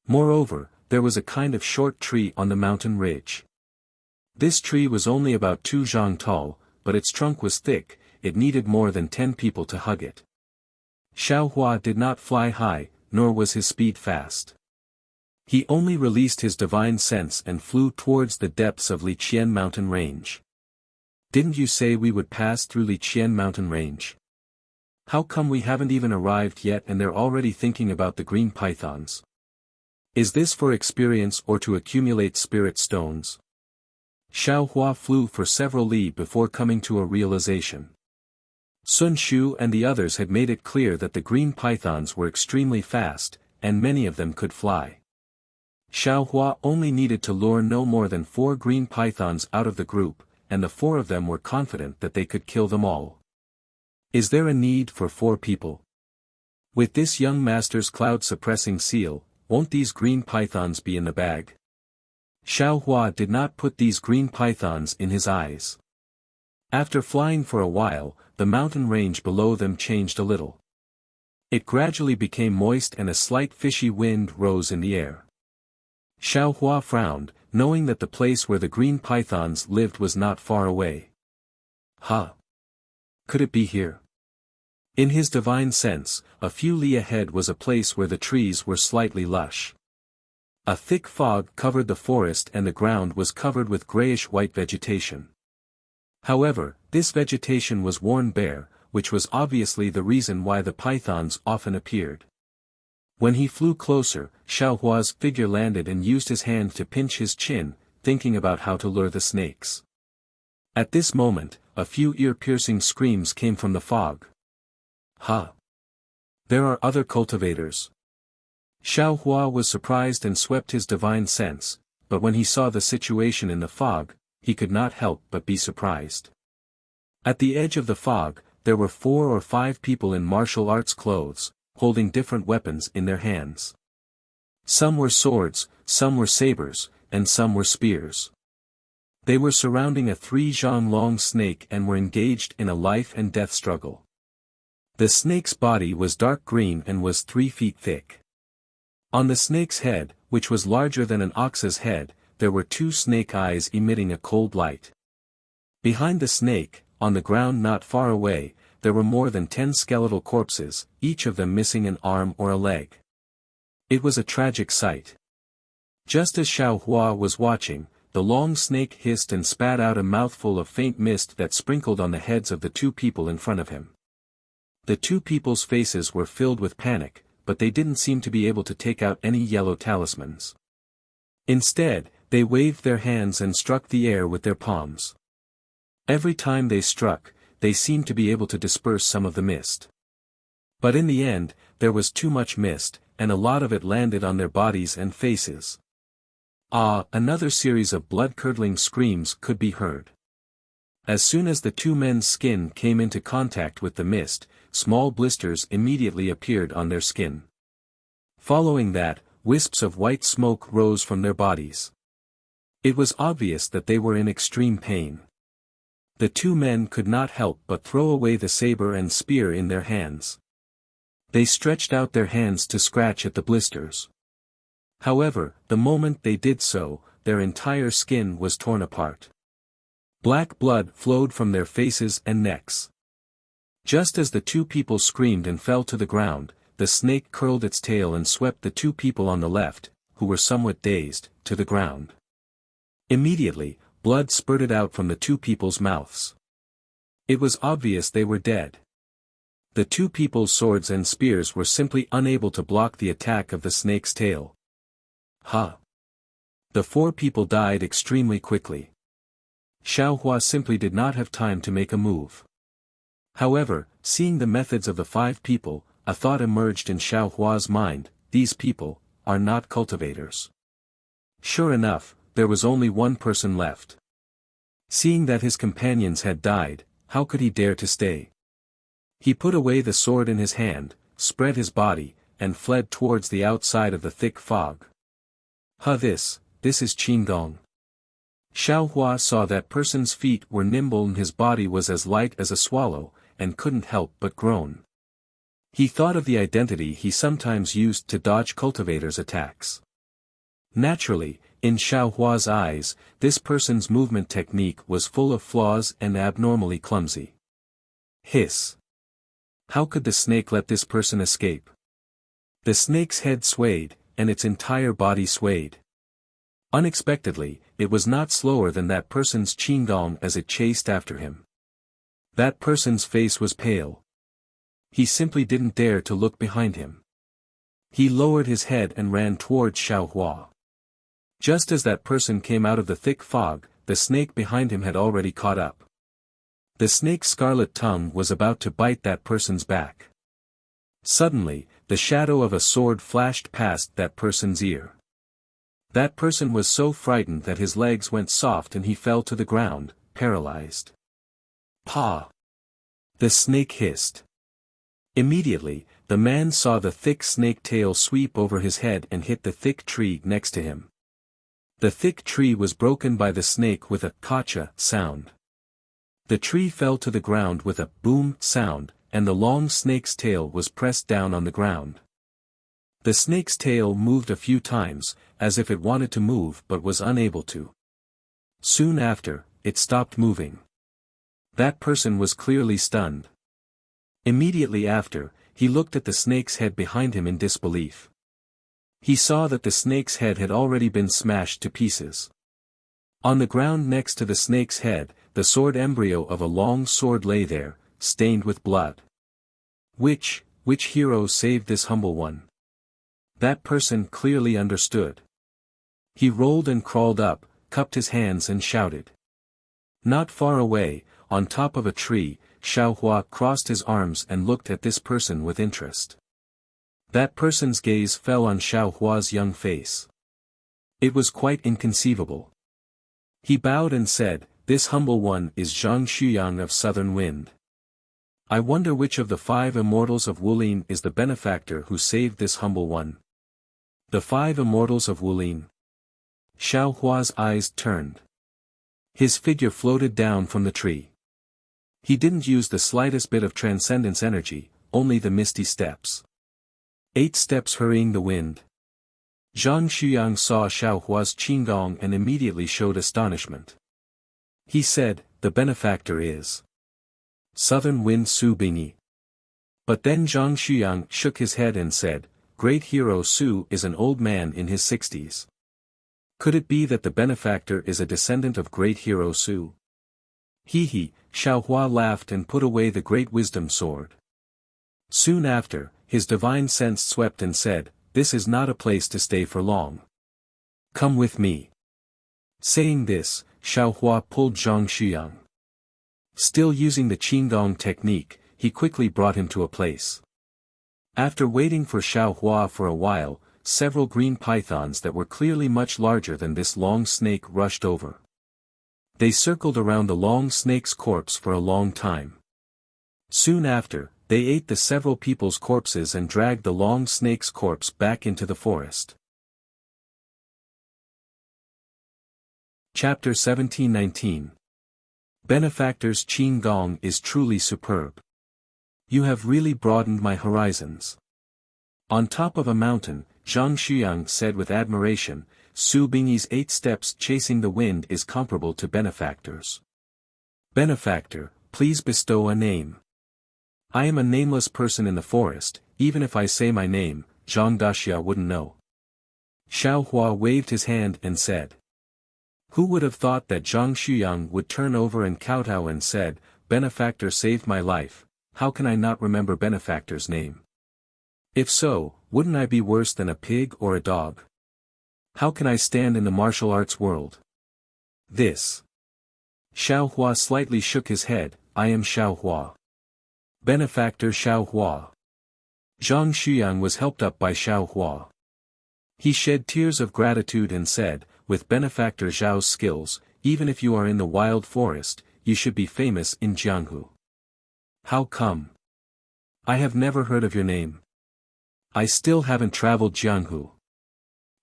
[SPEAKER 1] Moreover, there was a kind of short tree on the mountain ridge. This tree was only about 2 zhang tall, but its trunk was thick, it needed more than 10 people to hug it. Xiao Hua did not fly high, nor was his speed fast. He only released his divine sense and flew towards the depths of Liqian mountain range. Didn't you say we would pass through Liqian mountain range? How come we haven't even arrived yet and they're already thinking about the green pythons? Is this for experience or to accumulate spirit stones? Xiao Hua flew for several li before coming to a realization. Sun Shu and the others had made it clear that the green pythons were extremely fast, and many of them could fly. Xiao Hua only needed to lure no more than 4 green pythons out of the group, and the 4 of them were confident that they could kill them all. Is there a need for 4 people? With this young master's cloud-suppressing seal, won't these green pythons be in the bag? Xiao Hua did not put these green pythons in his eyes. After flying for a while, the mountain range below them changed a little. It gradually became moist and a slight fishy wind rose in the air. Xiao Hua frowned, knowing that the place where the green pythons lived was not far away. Huh? Could it be here? In his divine sense, a few li ahead was a place where the trees were slightly lush. A thick fog covered the forest and the ground was covered with grayish-white vegetation. However, this vegetation was worn bare, which was obviously the reason why the pythons often appeared. When he flew closer, Xiao Hua's figure landed and used his hand to pinch his chin, thinking about how to lure the snakes. At this moment, a few ear-piercing screams came from the fog. Huh! There are other cultivators. Xiao Hua was surprised and swept his divine sense, but when he saw the situation in the fog, he could not help but be surprised. At the edge of the fog, there were 4 or 5 people in martial arts clothes, holding different weapons in their hands. Some were swords, some were sabers, and some were spears. They were surrounding a 3 zhang long snake and were engaged in a life and death struggle. The snake's body was dark green and was 3 feet thick. On the snake's head, which was larger than an ox's head, there were 2 snake eyes emitting a cold light. Behind the snake, on the ground not far away, there were more than 10 skeletal corpses, each of them missing an arm or a leg. It was a tragic sight. Just as Xiao Hua was watching, the long snake hissed and spat out a mouthful of faint mist that sprinkled on the heads of the 2 people in front of him. The 2 people's faces were filled with panic, but they didn't seem to be able to take out any yellow talismans. Instead, they waved their hands and struck the air with their palms. Every time they struck, they seemed to be able to disperse some of the mist. But in the end, there was too much mist, and a lot of it landed on their bodies and faces. Another series of blood-curdling screams could be heard. As soon as the 2 men's skin came into contact with the mist, small blisters immediately appeared on their skin. Following that, wisps of white smoke rose from their bodies. It was obvious that they were in extreme pain. The two men could not help but throw away the saber and spear in their hands. They stretched out their hands to scratch at the blisters. However, the moment they did so, their entire skin was torn apart. Black blood flowed from their faces and necks. Just as the two people screamed and fell to the ground, the snake curled its tail and swept the two people on the left, who were somewhat dazed, to the ground. Immediately, blood spurted out from the two people's mouths. It was obvious they were dead. The two people's swords and spears were simply unable to block the attack of the snake's tail. The four people died extremely quickly. Xiaohua simply did not have time to make a move. However, seeing the methods of the five people, a thought emerged in Xiaohua's mind: these people are not cultivators. Sure enough, there was only one person left. Seeing that his companions had died, how could he dare to stay? He put away the sword in his hand, spread his body, and fled towards the outside of the thick fog. This is Qinggong. Xiaohua saw that person's feet were nimble and his body was as light as a swallow, and couldn't help but groan. He thought of the identity he sometimes used to dodge cultivators' attacks. Naturally, in Xiaohua's eyes, this person's movement technique was full of flaws and abnormally clumsy. Hiss! How could the snake let this person escape? The snake's head swayed, and its entire body swayed. Unexpectedly, it was not slower than that person's Qinggong as it chased after him. That person's face was pale. He simply didn't dare to look behind him. He lowered his head and ran towards Xiaohua. Just as that person came out of the thick fog, the snake behind him had already caught up. The snake's scarlet tongue was about to bite that person's back. Suddenly, the shadow of a sword flashed past that person's ear. That person was so frightened that his legs went soft and he fell to the ground, paralyzed. "Pa!" the snake hissed. Immediately, the man saw the thick snake tail sweep over his head and hit the thick tree next to him. The thick tree was broken by the snake with a "kacha" sound. The tree fell to the ground with a "boom" sound, and the long snake's tail was pressed down on the ground. The snake's tail moved a few times, as if it wanted to move but was unable to. Soon after, it stopped moving. That person was clearly stunned. Immediately after, he looked at the snake's head behind him in disbelief. He saw that the snake's head had already been smashed to pieces. On the ground next to the snake's head, the sword embryo of a long sword lay there, stained with blood. Which hero saved this humble one? That person clearly understood. He rolled and crawled up, cupped his hands and shouted. Not far away, on top of a tree, Xiaohua crossed his arms and looked at this person with interest. That person's gaze fell on Xiaohua's young face. It was quite inconceivable. He bowed and said, "This humble one is Zhang Xuyang of Southern Wind. I wonder which of the 5 immortals of Wulin is the benefactor who saved this humble one." The 5 immortals of Wulin. Xiaohua's eyes turned. His figure floated down from the tree. He didn't use the slightest bit of transcendence energy, only the misty steps. 8 steps hurrying the wind. Zhang Xuyang saw Xiaohua's Qinggong and immediately showed astonishment. He said, "The benefactor is Southern Wind Su Bingyi." But then Zhang Xuyang shook his head and said, "Great hero Su is an old man in his 60s. Could it be that the benefactor is a descendant of great hero Su?" He, Xiaohua laughed and put away the great wisdom sword. Soon after, his divine sense swept and said, "This is not a place to stay for long. Come with me." Saying this, Xiaohua pulled Zhang Xuyang. Still using the Qinggong technique, he quickly brought him to a place. After waiting for Xiaohua for a while, several green pythons that were clearly much larger than this long snake rushed over. They circled around the long snake's corpse for a long time. Soon after, they ate the several people's corpses and dragged the long snake's corpse back into the forest. Chapter 1719. Benefactor's Qin Gong is truly superb. You have really broadened my horizons. On top of a mountain, Zhang Xuyang said with admiration, Su Bingyi's 8 steps chasing the wind is comparable to Benefactor's. Benefactor, please bestow a name. I am a nameless person in the forest, even if I say my name, Zhang Daxia wouldn't know. Xiao Hua waved his hand and said. Who would have thought that Zhang Xuyang would turn over and kowtow and said, Benefactor saved my life, how can I not remember Benefactor's name? If so, wouldn't I be worse than a pig or a dog? How can I stand in the martial arts world? This. Xiao Hua slightly shook his head, I am Xiao Hua. Benefactor Xiao Hua. Zhang Xuyang was helped up by Xiao Hua. He shed tears of gratitude and said, with Benefactor Zhao's skills, even if you are in the wild forest, you should be famous in Jianghu. How come? I have never heard of your name. I still haven't traveled Jianghu.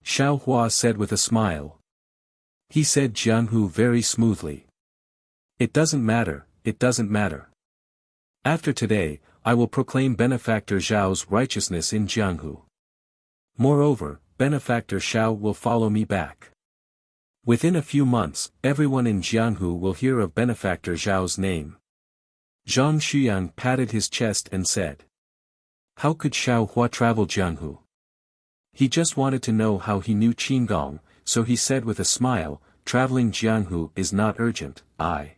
[SPEAKER 1] Xiao Hua said with a smile. He said Jianghu very smoothly. It doesn't matter, it doesn't matter. After today, I will proclaim Benefactor Zhao's righteousness in Jianghu. Moreover, Benefactor Xiao will follow me back. Within a few months, everyone in Jianghu will hear of Benefactor Zhao's name. Zhang Xuyang patted his chest and said. How could Xiao Hua travel Jianghu? He just wanted to know how he knew Qinggong, so he said with a smile, traveling Jianghu is not urgent, I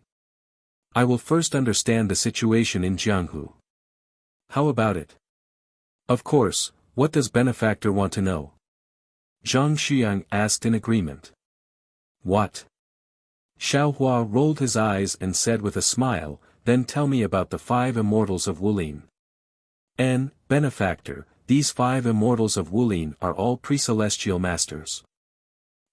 [SPEAKER 1] will first understand the situation in Jianghu. How about it? Of course, what does Benefactor want to know? Zhang Xuyang asked in agreement. What? Xiao Hua rolled his eyes and said with a smile, then tell me about the 5 immortals of Wulin. Benefactor, these 5 immortals of Wulin are all pre-celestial masters.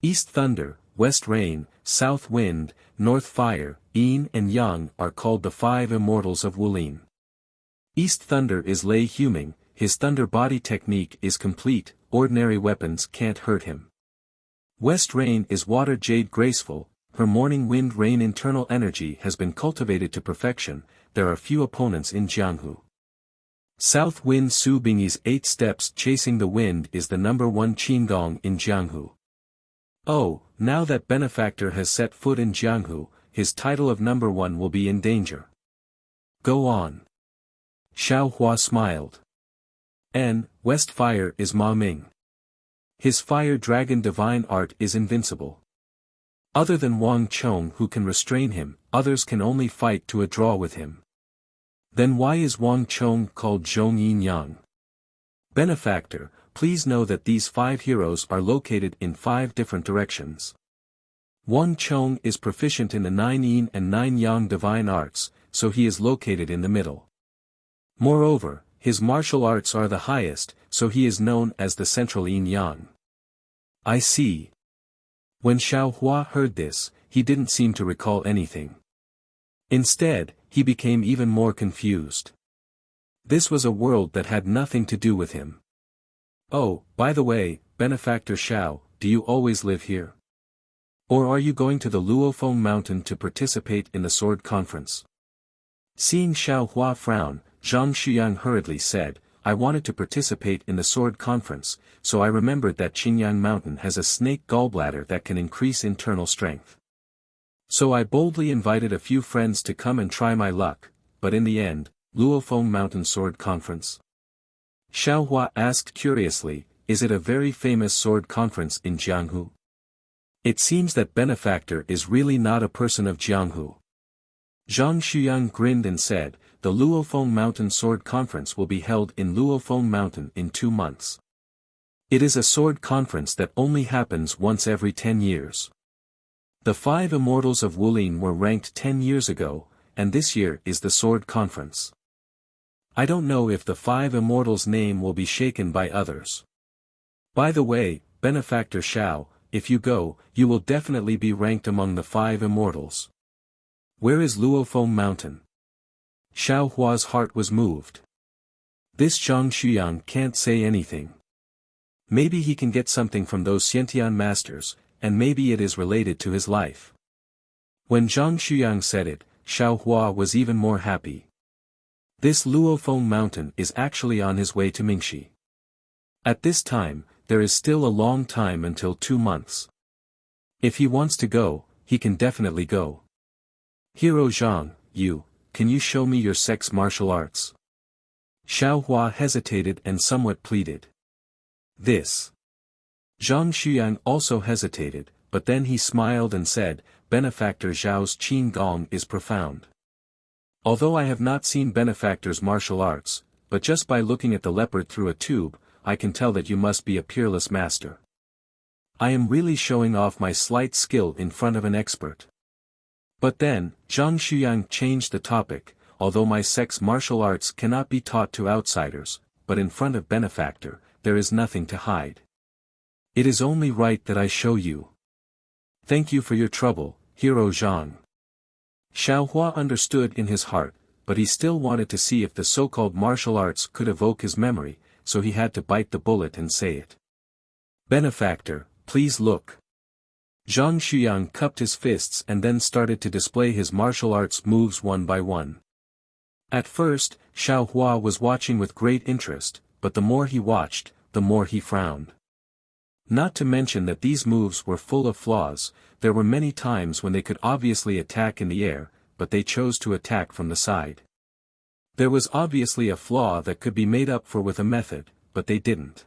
[SPEAKER 1] East Thunder, West Rain, South Wind, North Fire, Yin and Yang are called the 5 immortals of Wulin. East Thunder is Lei Huming, his thunder body technique is complete, ordinary weapons can't hurt him. West Rain is Water Jade Graceful, her morning wind rain internal energy has been cultivated to perfection, there are few opponents in Jianghu. South Wind Su Bingyi's 8 steps chasing the wind is the number 1 Qinggong in Jianghu. Oh, now that Benefactor has set foot in Jianghu, his title of number 1 will be in danger. Go on. Xiao Hua smiled. West Fire is Ma Ming. His fire dragon divine art is invincible. Other than Wang Chong who can restrain him, others can only fight to a draw with him. Then why is Wang Chong called Zhong Yin Yang? Benefactor, please know that these 5 heroes are located in 5 different directions. Wang Chong is proficient in the 9 Yin and 9 Yang divine arts, so he is located in the middle. Moreover, his martial arts are the highest, so he is known as the central Yin Yang. I see. When Xiao Hua heard this, he didn't seem to recall anything. Instead, he became even more confused. This was a world that had nothing to do with him. Oh, by the way, Benefactor Xiao, do you always live here? Or are you going to the Luofeng mountain to participate in the sword conference? Seeing Xiao Hua frown, Zhang Xuyang hurriedly said, I wanted to participate in the sword conference, so I remembered that Qingyang mountain has a snake gallbladder that can increase internal strength. So I boldly invited a few friends to come and try my luck, but in the end, Luofeng mountain sword conference? Xiao Hua asked curiously, is it a very famous sword conference in Jianghu? It seems that Benefactor is really not a person of Jianghu. Zhang Xuyang grinned and said, the Luofeng Mountain Sword Conference will be held in Luofeng Mountain in 2 months. It is a sword conference that only happens once every 10 years. The 5 immortals of Wulin were ranked 10 years ago, and this year is the sword conference. I don't know if the 5 immortals' name will be shaken by others. By the way, Benefactor Xiao, if you go, you will definitely be ranked among the 5 immortals. Where is Luofeng Mountain? Xiao Hua's heart was moved. This Zhang Xuyang can't say anything. Maybe he can get something from those Xiantian masters, and maybe it is related to his life. When Zhang Xuyang said it, Xiao Hua was even more happy. This Luofeng mountain is actually on his way to Mingxi. At this time, there is still a long time until 2 months. If he wants to go, he can definitely go. Hero Zhang, can you show me your sex martial arts? Xiao Hua hesitated and somewhat pleaded. This. Zhang Xuyang also hesitated, but then he smiled and said, Benefactor Zhao's Qin Gong is profound. Although I have not seen Benefactor's martial arts, but just by looking at the leopard through a tube, I can tell that you must be a peerless master. I am really showing off my slight skill in front of an expert. But then, Zhang Xuyang changed the topic, although my sex martial arts cannot be taught to outsiders, but in front of Benefactor, there is nothing to hide. It is only right that I show you. Thank you for your trouble, Hero Zhang. Xiao Hua understood in his heart, but he still wanted to see if the so-called martial arts could evoke his memory, so he had to bite the bullet and say it. Benefactor, please look. Zhang Xuyang cupped his fists and then started to display his martial arts moves one by one. At first, Xiao Hua was watching with great interest, but the more he watched, the more he frowned. Not to mention that these moves were full of flaws. There were many times when they could obviously attack in the air, but they chose to attack from the side. There was obviously a flaw that could be made up for with a method, but they didn't.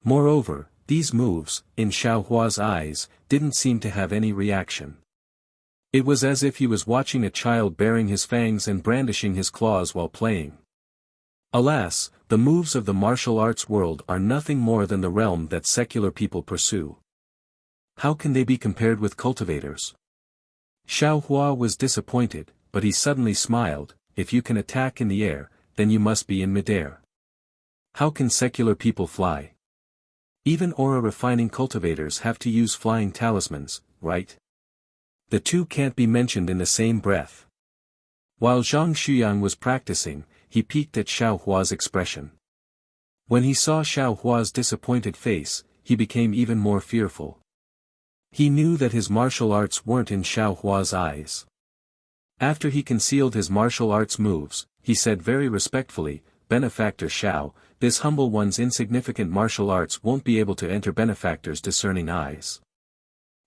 [SPEAKER 1] Moreover, these moves, in Xiao Hua's eyes, didn't seem to have any reaction. It was as if he was watching a child baring his fangs and brandishing his claws while playing. Alas, the moves of the martial arts world are nothing more than the realm that secular people pursue. How can they be compared with cultivators? Xiao Hua was disappointed, but he suddenly smiled. If you can attack in the air, then you must be in midair. How can secular people fly? Even aura-refining cultivators have to use flying talismans, right? The two can't be mentioned in the same breath. While Zhang Xuyang was practicing, he peeked at Xiao Hua's expression. When he saw Xiao Hua's disappointed face, he became even more fearful. He knew that his martial arts weren't in Xiao Hua's eyes. After he concealed his martial arts moves, he said very respectfully, Benefactor Xiao, this humble one's insignificant martial arts won't be able to enter Benefactor's discerning eyes.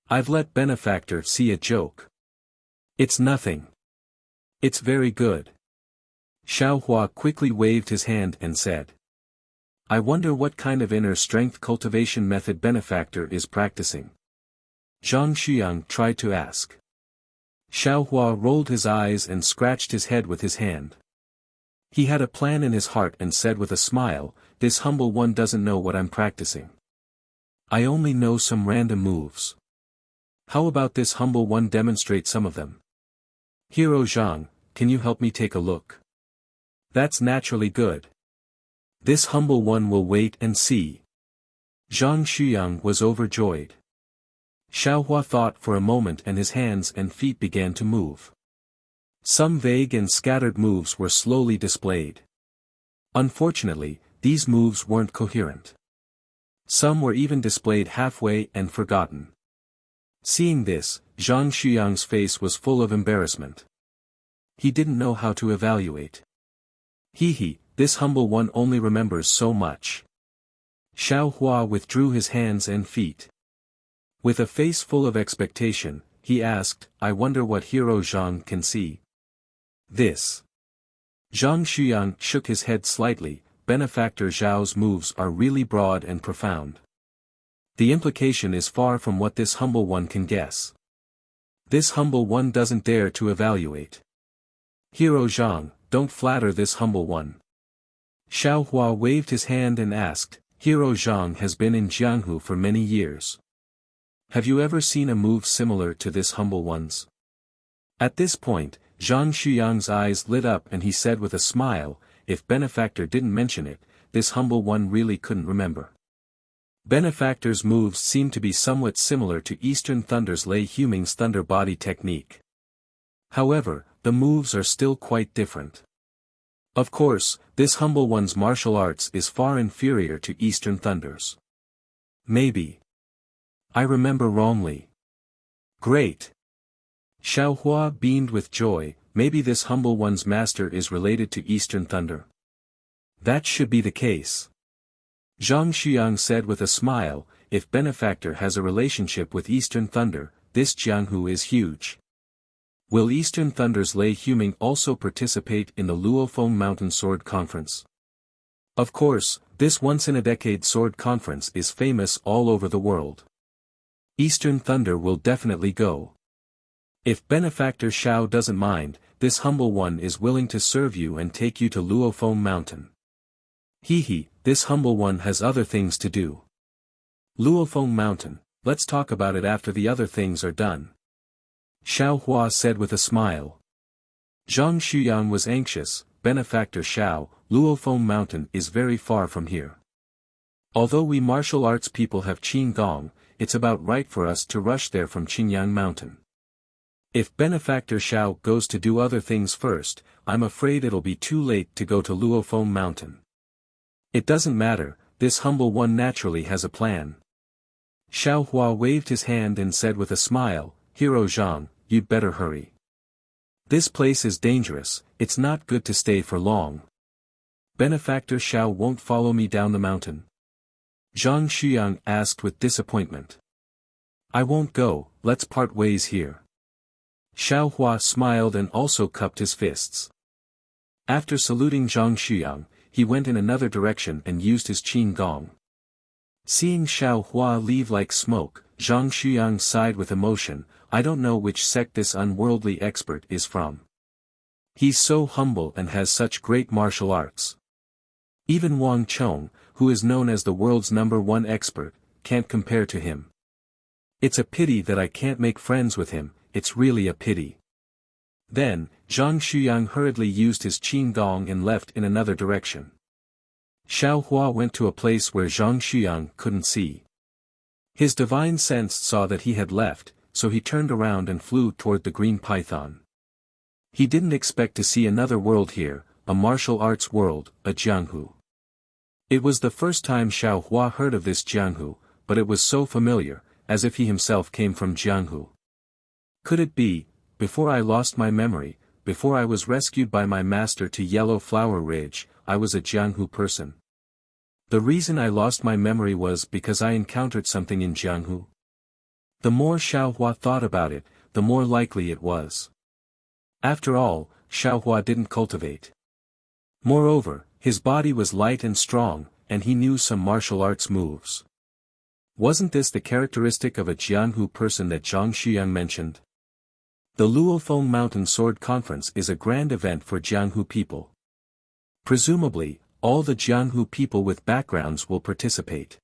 [SPEAKER 1] I've let Benefactor see a joke. It's nothing. It's very good. Xiao Hua quickly waved his hand and said. I wonder what kind of inner strength cultivation method Benefactor is practicing. Zhang Xuyang tried to ask. Xiao Hua rolled his eyes and scratched his head with his hand. He had a plan in his heart and said with a smile, this humble one doesn't know what I'm practicing. I only know some random moves. How about this humble one demonstrate some of them? Hero Zhang, can you help me take a look? That's naturally good. This humble one will wait and see. Zhang Xuyang was overjoyed. Xiao Hua thought for a moment and his hands and feet began to move. Some vague and scattered moves were slowly displayed. Unfortunately, these moves weren't coherent. Some were even displayed halfway and forgotten. Seeing this, Zhang Xuyang's face was full of embarrassment. He didn't know how to evaluate. This humble one only remembers so much. Xiao Hua withdrew his hands and feet. With a face full of expectation, he asked, I wonder what Hero Zhang can see. This. Zhang Xuyang shook his head slightly. Benefactor Zhao's moves are really broad and profound. The implication is far from what this humble one can guess. This humble one doesn't dare to evaluate. Hero Zhang, don't flatter this humble one. Xiao Hua waved his hand and asked, Hero Zhang has been in Jianghu for many years. Have you ever seen a move similar to this humble one's? At this point, Zhang Xuyang's eyes lit up and he said with a smile, if Benefactor didn't mention it, this humble one really couldn't remember. Benefactor's moves seem to be somewhat similar to Eastern Thunder's Lei Huming's thunder body technique. However, the moves are still quite different. Of course, this humble one's martial arts is far inferior to Eastern Thunder's. Maybe. I remember wrongly. Great. Xiao Hua beamed with joy. Maybe this humble one's master is related to Eastern Thunder. That should be the case. Zhang Xuyang said with a smile, if Benefactor has a relationship with Eastern Thunder, this Jianghu is huge. Will Eastern Thunder's Lei Huming also participate in the Luofeng Mountain Sword Conference? Of course, this once-in-a-decade sword conference is famous all over the world. Eastern Thunder will definitely go. If Benefactor Xiao doesn't mind, this humble one is willing to serve you and take you to Luofeng Mountain. Hehe, this humble one has other things to do. Luofeng Mountain, let's talk about it after the other things are done. Xiao Hua said with a smile. Zhang Xuyang was anxious. Benefactor Xiao, Luofeng Mountain is very far from here. Although we martial arts people have Qin Gong, it's about right for us to rush there from Qingyang Mountain. If Benefactor Xiao goes to do other things first, I'm afraid it'll be too late to go to Luofeng Mountain. It doesn't matter, this humble one naturally has a plan. Xiao Hua waved his hand and said with a smile, Hero Zhang, you'd better hurry. This place is dangerous, it's not good to stay for long. Benefactor Xiao won't follow me down the mountain. Zhang Xuyang asked with disappointment. I won't go, let's part ways here. Xiao Hua smiled and also cupped his fists. After saluting Zhang Xuyang, he went in another direction and used his Qin Gong. Seeing Xiao Hua leave like smoke, Zhang Xuyang sighed with emotion. I don't know which sect this unworldly expert is from. He's so humble and has such great martial arts. Even Wang Chong, who is known as the world's #1 expert, can't compare to him. It's a pity that I can't make friends with him, it's really a pity. Then, Zhang Xuyang hurriedly used his Qin Gong and left in another direction. Xiao Hua went to a place where Zhang Xuyang couldn't see. His divine sense saw that he had left, so he turned around and flew toward the green python. He didn't expect to see another world here, a martial arts world, a Jianghu. It was the first time Xiao Hua heard of this Jianghu, but it was so familiar, as if he himself came from Jianghu. Could it be, before I lost my memory, before I was rescued by my master to Yellow Flower Ridge, I was a Jianghu person? The reason I lost my memory was because I encountered something in Jianghu. The more Xiao Hua thought about it, the more likely it was. After all, Xiao Hua didn't cultivate. Moreover, his body was light and strong, and he knew some martial arts moves. Wasn't this the characteristic of a Jianghu person that Zhang Xuyang mentioned? The Luofeng Mountain Sword Conference is a grand event for Jianghu people. Presumably, all the Jianghu people with backgrounds will participate.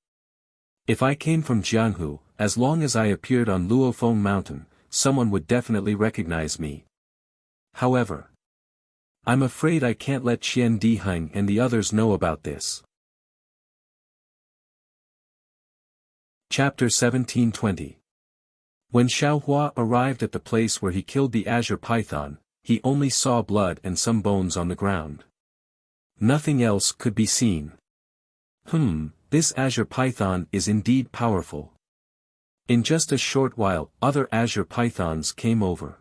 [SPEAKER 1] If I came from Jianghu, as long as I appeared on Luofeng Mountain, someone would definitely recognize me. However, I'm afraid I can't let Qian Diheng and the others know about this. Chapter 1720. When Xiao Hua arrived at the place where he killed the azure python, he only saw blood and some bones on the ground. Nothing else could be seen. This azure python is indeed powerful. In just a short while, other azure pythons came over.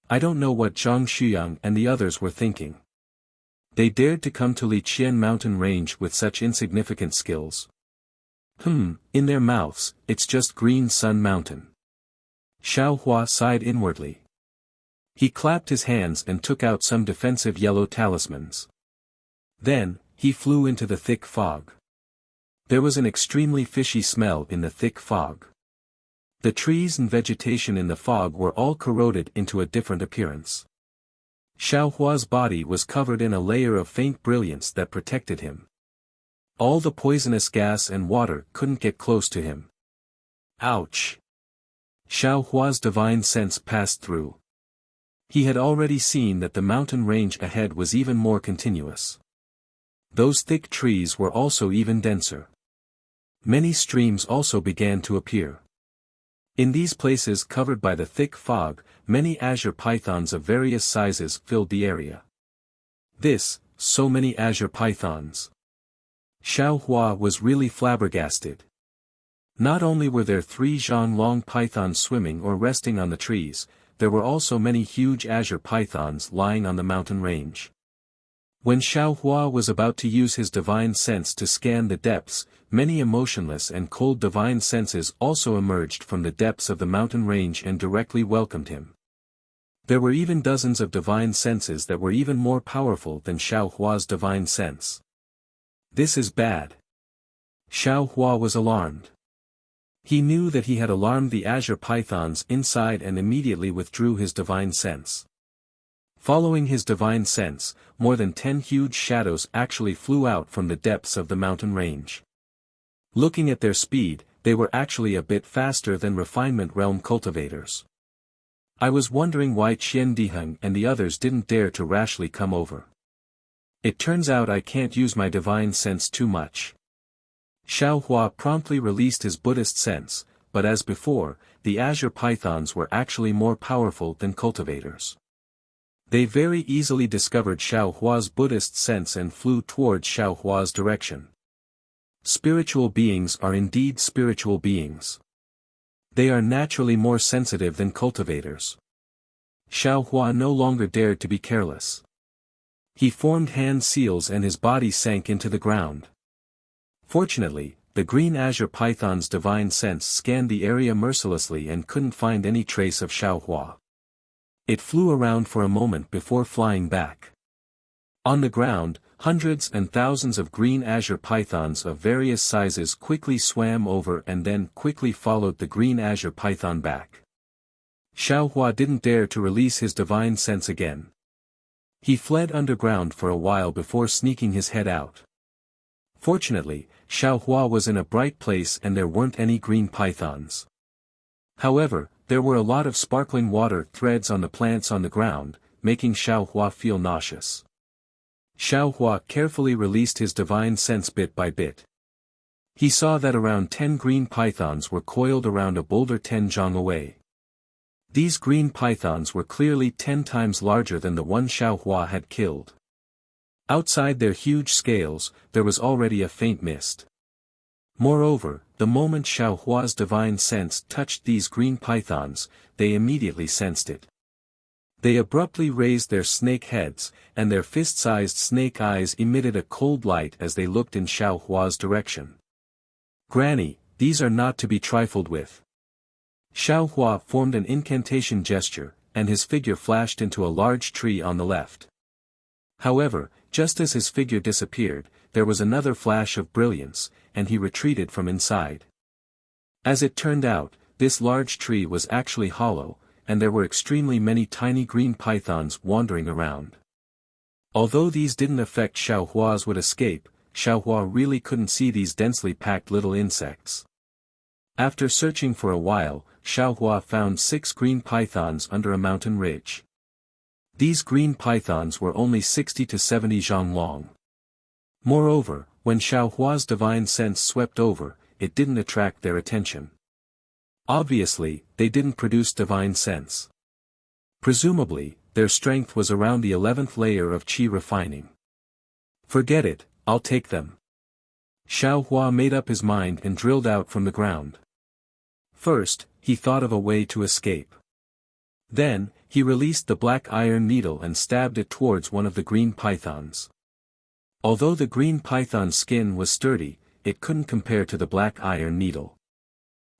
[SPEAKER 1] I don't know what Zhang Xuyang and the others were thinking. They dared to come to Liqian mountain range with such insignificant skills. In their mouths, it's just Green Sun Mountain. Xiao Hua sighed inwardly. He clapped his hands and took out some defensive yellow talismans. Then, he flew into the thick fog. There was an extremely fishy smell in the thick fog. The trees and vegetation in the fog were all corroded into a different appearance. Xiao Hua's body was covered in a layer of faint brilliance that protected him. All the poisonous gas and water couldn't get close to him. Ouch! Xiao Hua's divine sense passed through. He had already seen that the mountain range ahead was even more continuous. Those thick trees were also even denser. Many streams also began to appear. In these places covered by the thick fog, many azure pythons of various sizes filled the area. So many azure pythons. Xiao Hua was really flabbergasted. Not only were there 3 zhang-long pythons swimming or resting on the trees, there were also many huge azure pythons lying on the mountain range. When Xiao Hua was about to use his divine sense to scan the depths, many emotionless and cold divine senses also emerged from the depths of the mountain range and directly welcomed him. There were even dozens of divine senses that were even more powerful than Xiao Hua's divine sense. This is bad. Xiao Hua was alarmed. He knew that he had alarmed the azure pythons inside and immediately withdrew his divine sense. Following his divine sense, more than 10 huge shadows actually flew out from the depths of the mountain range. Looking at their speed, they were actually a bit faster than refinement realm cultivators. I was wondering why Qian Diheng and the others didn't dare to rashly come over. It turns out I can't use my divine sense too much. Xiao Hua promptly released his Buddhist sense, but as before, the azure pythons were actually more powerful than cultivators. They very easily discovered Xiao Hua's Buddhist sense and flew towards Xiao Hua's direction. Spiritual beings are indeed spiritual beings. They are naturally more sensitive than cultivators. Xiao Hua no longer dared to be careless. He formed hand seals and his body sank into the ground. Fortunately, the green azure python's divine sense scanned the area mercilessly and couldn't find any trace of Xiao Hua. It flew around for a moment before flying back. On the ground, hundreds and thousands of green azure pythons of various sizes quickly swam over and then quickly followed the green azure python back. Xiao Hua didn't dare to release his divine sense again. He fled underground for a while before sneaking his head out. Fortunately, Xiao Hua was in a bright place and there weren't any green pythons. However, there were a lot of sparkling water threads on the plants on the ground, making Xiao Hua feel nauseous. Xiao Hua carefully released his divine sense bit by bit. He saw that around 10 green pythons were coiled around a boulder 10 zhang away. These green pythons were clearly 10 times larger than the one Xiao Hua had killed. Outside their huge scales, there was already a faint mist. Moreover, the moment Xiao Hua's divine sense touched these green pythons, they immediately sensed it. They abruptly raised their snake heads, and their fist-sized snake eyes emitted a cold light as they looked in Xiao Hua's direction. "Granny, these are not to be trifled with." Xiao Hua formed an incantation gesture, and his figure flashed into a large tree on the left. However, just as his figure disappeared, there was another flash of brilliance, and he retreated from inside. As it turned out, this large tree was actually hollow, and there were extremely many tiny green pythons wandering around. Although these didn't affect Xiao Hua's would escape, Xiao Hua really couldn't see these densely packed little insects. After searching for a while, Xiao Hua found 6 green pythons under a mountain ridge. These green pythons were only 60 to 70 zhang long. Moreover, when Xiao Hua's divine sense swept over, it didn't attract their attention. Obviously, they didn't produce divine sense. Presumably, their strength was around the 11th layer of qi refining. Forget it, I'll take them. Xiao Hua made up his mind and drilled out from the ground. First, he thought of a way to escape. Then, he released the black iron needle and stabbed it towards one of the green pythons. Although the green python's skin was sturdy, it couldn't compare to the black iron needle.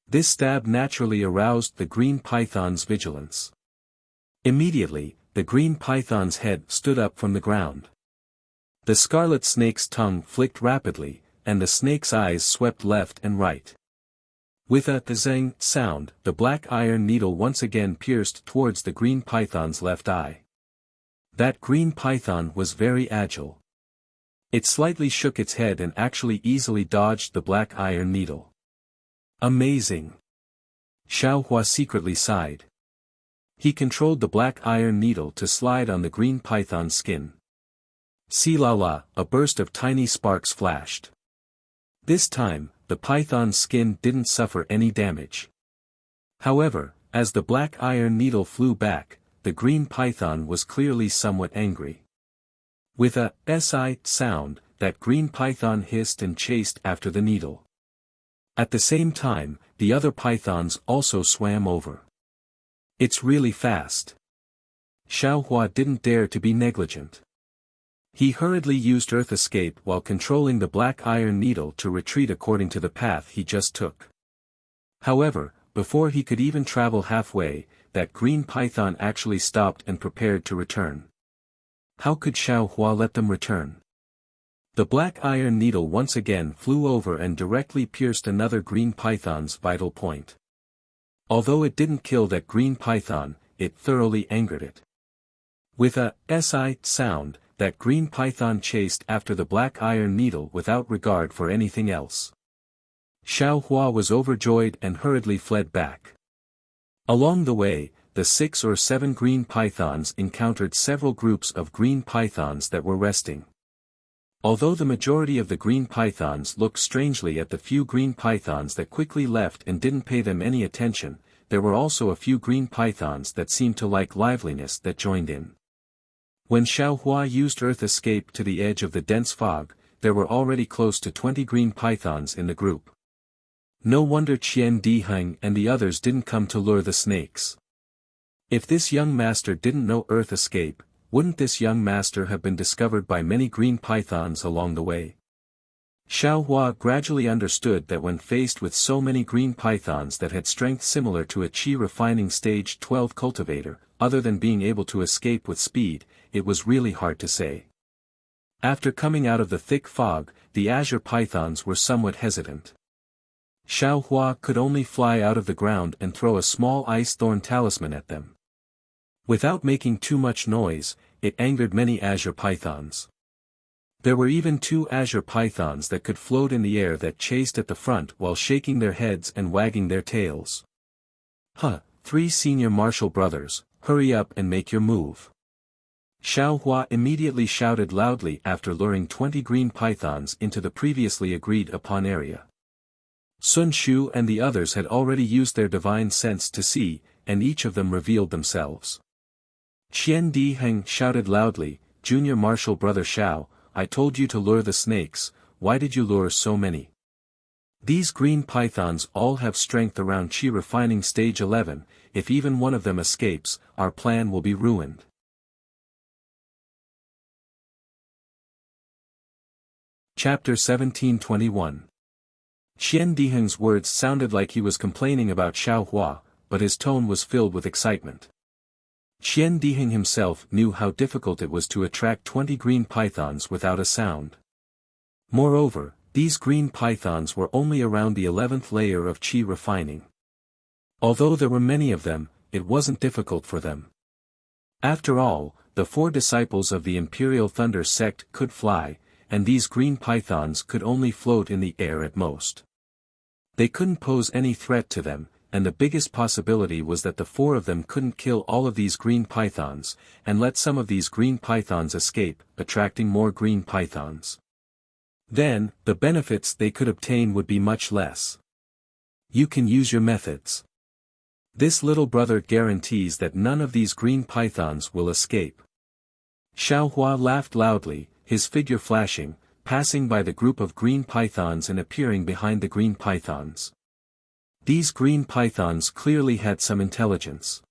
[SPEAKER 1] This stab naturally aroused the green python's vigilance. Immediately, the green python's head stood up from the ground. The scarlet snake's tongue flicked rapidly, and the snake's eyes swept left and right. With a zing sound, the black iron needle once again pierced towards the green python's left eye. That green python was very agile. It slightly shook its head and actually easily dodged the black iron needle. Amazing! Xiao Hua secretly sighed. He controlled the black iron needle to slide on the green python's skin. See la la, a burst of tiny sparks flashed. This time, the python's skin didn't suffer any damage. However, as the black iron needle flew back, the green python was clearly somewhat angry. With a si sound, that green python hissed and chased after the needle. At the same time, the other pythons also swam over. It's really fast. Xiaohua didn't dare to be negligent. He hurriedly used Earth Escape while controlling the black iron needle to retreat according to the path he just took. However, before he could even travel halfway, that green python actually stopped and prepared to return. How could Xiaohua let them return? The black iron needle once again flew over and directly pierced another green python's vital point. Although it didn't kill that green python, it thoroughly angered it. With a "si" sound, that green python chased after the black iron needle without regard for anything else. Xiaohua was overjoyed and hurriedly fled back. Along the way, the 6 or 7 green pythons encountered several groups of green pythons that were resting. Although the majority of the green pythons looked strangely at the few green pythons that quickly left and didn't pay them any attention, there were also a few green pythons that seemed to like liveliness that joined in. When Xiaohua used Earth Escape to the edge of the dense fog, there were already close to 20 green pythons in the group. No wonder Qian Diheng and the others didn't come to lure the snakes. If this young master didn't know Earth Escape, wouldn't this young master have been discovered by many green pythons along the way? Xiaohua gradually understood that when faced with so many green pythons that had strength similar to a Qi refining stage 12 cultivator, other than being able to escape with speed, it was really hard to say. After coming out of the thick fog, the azure pythons were somewhat hesitant. Xiaohua could only fly out of the ground and throw a small ice thorn talisman at them. Without making too much noise, it angered many azure pythons. There were even 2 azure pythons that could float in the air that chased at the front while shaking their heads and wagging their tails. 3 senior martial brothers, hurry up and make your move. Xiaohua immediately shouted loudly after luring 20 green pythons into the previously agreed upon area. Sun Shu and the others had already used their divine sense to see, and each of them revealed themselves. Qian Diheng shouted loudly, Junior Martial Brother Xiao, I told you to lure the snakes, why did you lure so many? These green pythons all have strength around Qi refining stage 11, if even one of them escapes, our plan will be ruined. Chapter 1721. Qian Diheng's words sounded like he was complaining about Xiaohua, but his tone was filled with excitement. Qian Diheng himself knew how difficult it was to attract 20 green pythons without a sound. Moreover, these green pythons were only around the 11th layer of Qi refining. Although there were many of them, it wasn't difficult for them. After all, the 4 disciples of the Imperial Thunder sect could fly, and these green pythons could only float in the air at most. They couldn't pose any threat to them, and the biggest possibility was that the 4 of them couldn't kill all of these green pythons, and let some of these green pythons escape, attracting more green pythons. Then, the benefits they could obtain would be much less. You can use your methods. This little brother guarantees that none of these green pythons will escape. Xiaohua laughed loudly, his figure flashing, passing by the group of green pythons and appearing behind the green pythons. These green pythons clearly had some intelligence.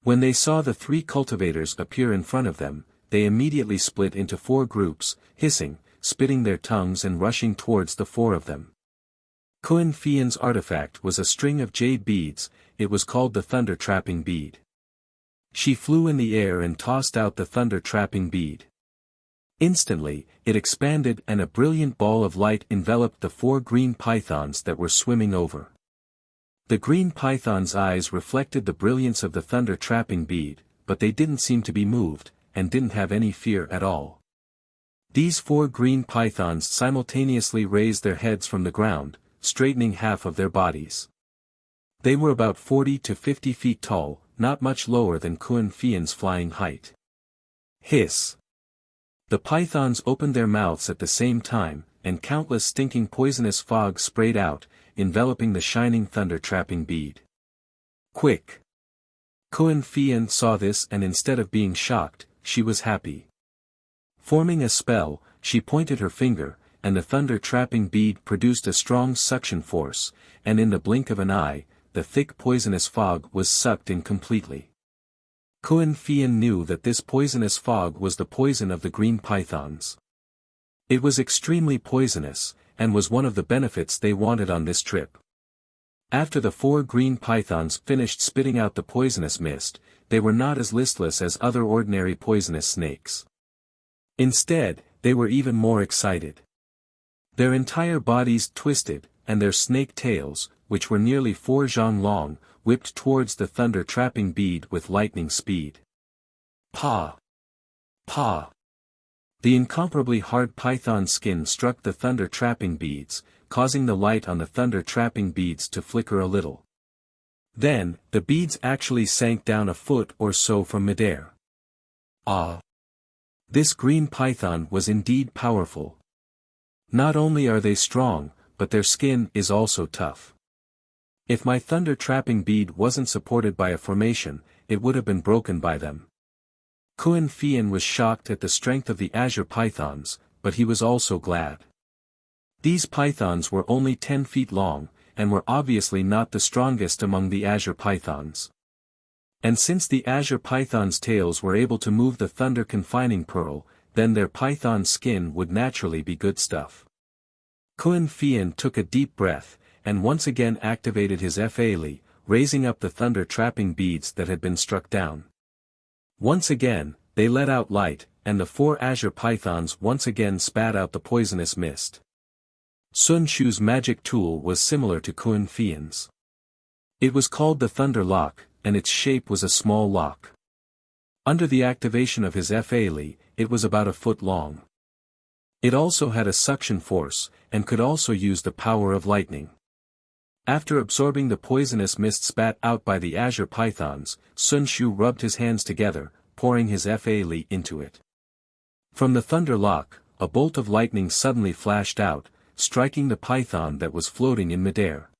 [SPEAKER 1] When they saw the 3 cultivators appear in front of them, they immediately split into 4 groups, hissing, spitting their tongues and rushing towards the 4 of them. Kun Fian's artifact was a string of jade beads, it was called the thunder trapping bead. She flew in the air and tossed out the thunder trapping bead. Instantly, it expanded and a brilliant ball of light enveloped the 4 green pythons that were swimming over. The green python's eyes reflected the brilliance of the thunder trapping bead, but they didn't seem to be moved, and didn't have any fear at all. These 4 green pythons simultaneously raised their heads from the ground, straightening half of their bodies. They were about 40 to 50 feet tall, not much lower than Kun Fian's flying height. Hiss! The pythons opened their mouths at the same time, and countless stinking poisonous fog sprayed out, enveloping the shining thunder-trapping bead. Quick! Kun Fian saw this and instead of being shocked, she was happy. Forming a spell, she pointed her finger, and the thunder-trapping bead produced a strong suction force, and in the blink of an eye, the thick poisonous fog was sucked in completely. Kun Fian knew that this poisonous fog was the poison of the green pythons. It was extremely poisonous, and was one of the benefits they wanted on this trip. After the 4 green pythons finished spitting out the poisonous mist, they were not as listless as other ordinary poisonous snakes. Instead, they were even more excited. Their entire bodies twisted, and their snake tails, which were nearly 4 zhang long, whipped towards the thunder-trapping bead with lightning speed. Pa! Pa! The incomparably hard python skin struck the thunder-trapping beads, causing the light on the thunder-trapping beads to flicker a little. Then, the beads actually sank down a foot or so from midair. Ah! This green python was indeed powerful. Not only are they strong, but their skin is also tough. If my thunder-trapping bead wasn't supported by a formation, it would have been broken by them. Kun Fian was shocked at the strength of the azure pythons, but he was also glad. These pythons were only 10 feet long, and were obviously not the strongest among the azure pythons. And since the azure pythons' tails were able to move the thunder confining pearl, then their python skin would naturally be good stuff. Kun Fian took a deep breath, and once again activated his Fa-Li, raising up the thunder-trapping beads that had been struck down. Once again, they let out light, and the 4 azure pythons once again spat out the poisonous mist. Sun Shu's magic tool was similar to Kun Fian's. It was called the Thunder Lock, and its shape was a small lock. Under the activation of his Fa-Li, it was about a foot long. It also had a suction force, and could also use the power of lightning. After absorbing the poisonous mist spat out by the azure pythons, Sun Shu rubbed his hands together, pouring his Fa-Li into it. From the thunder lock, a bolt of lightning suddenly flashed out, striking the python that was floating in midair.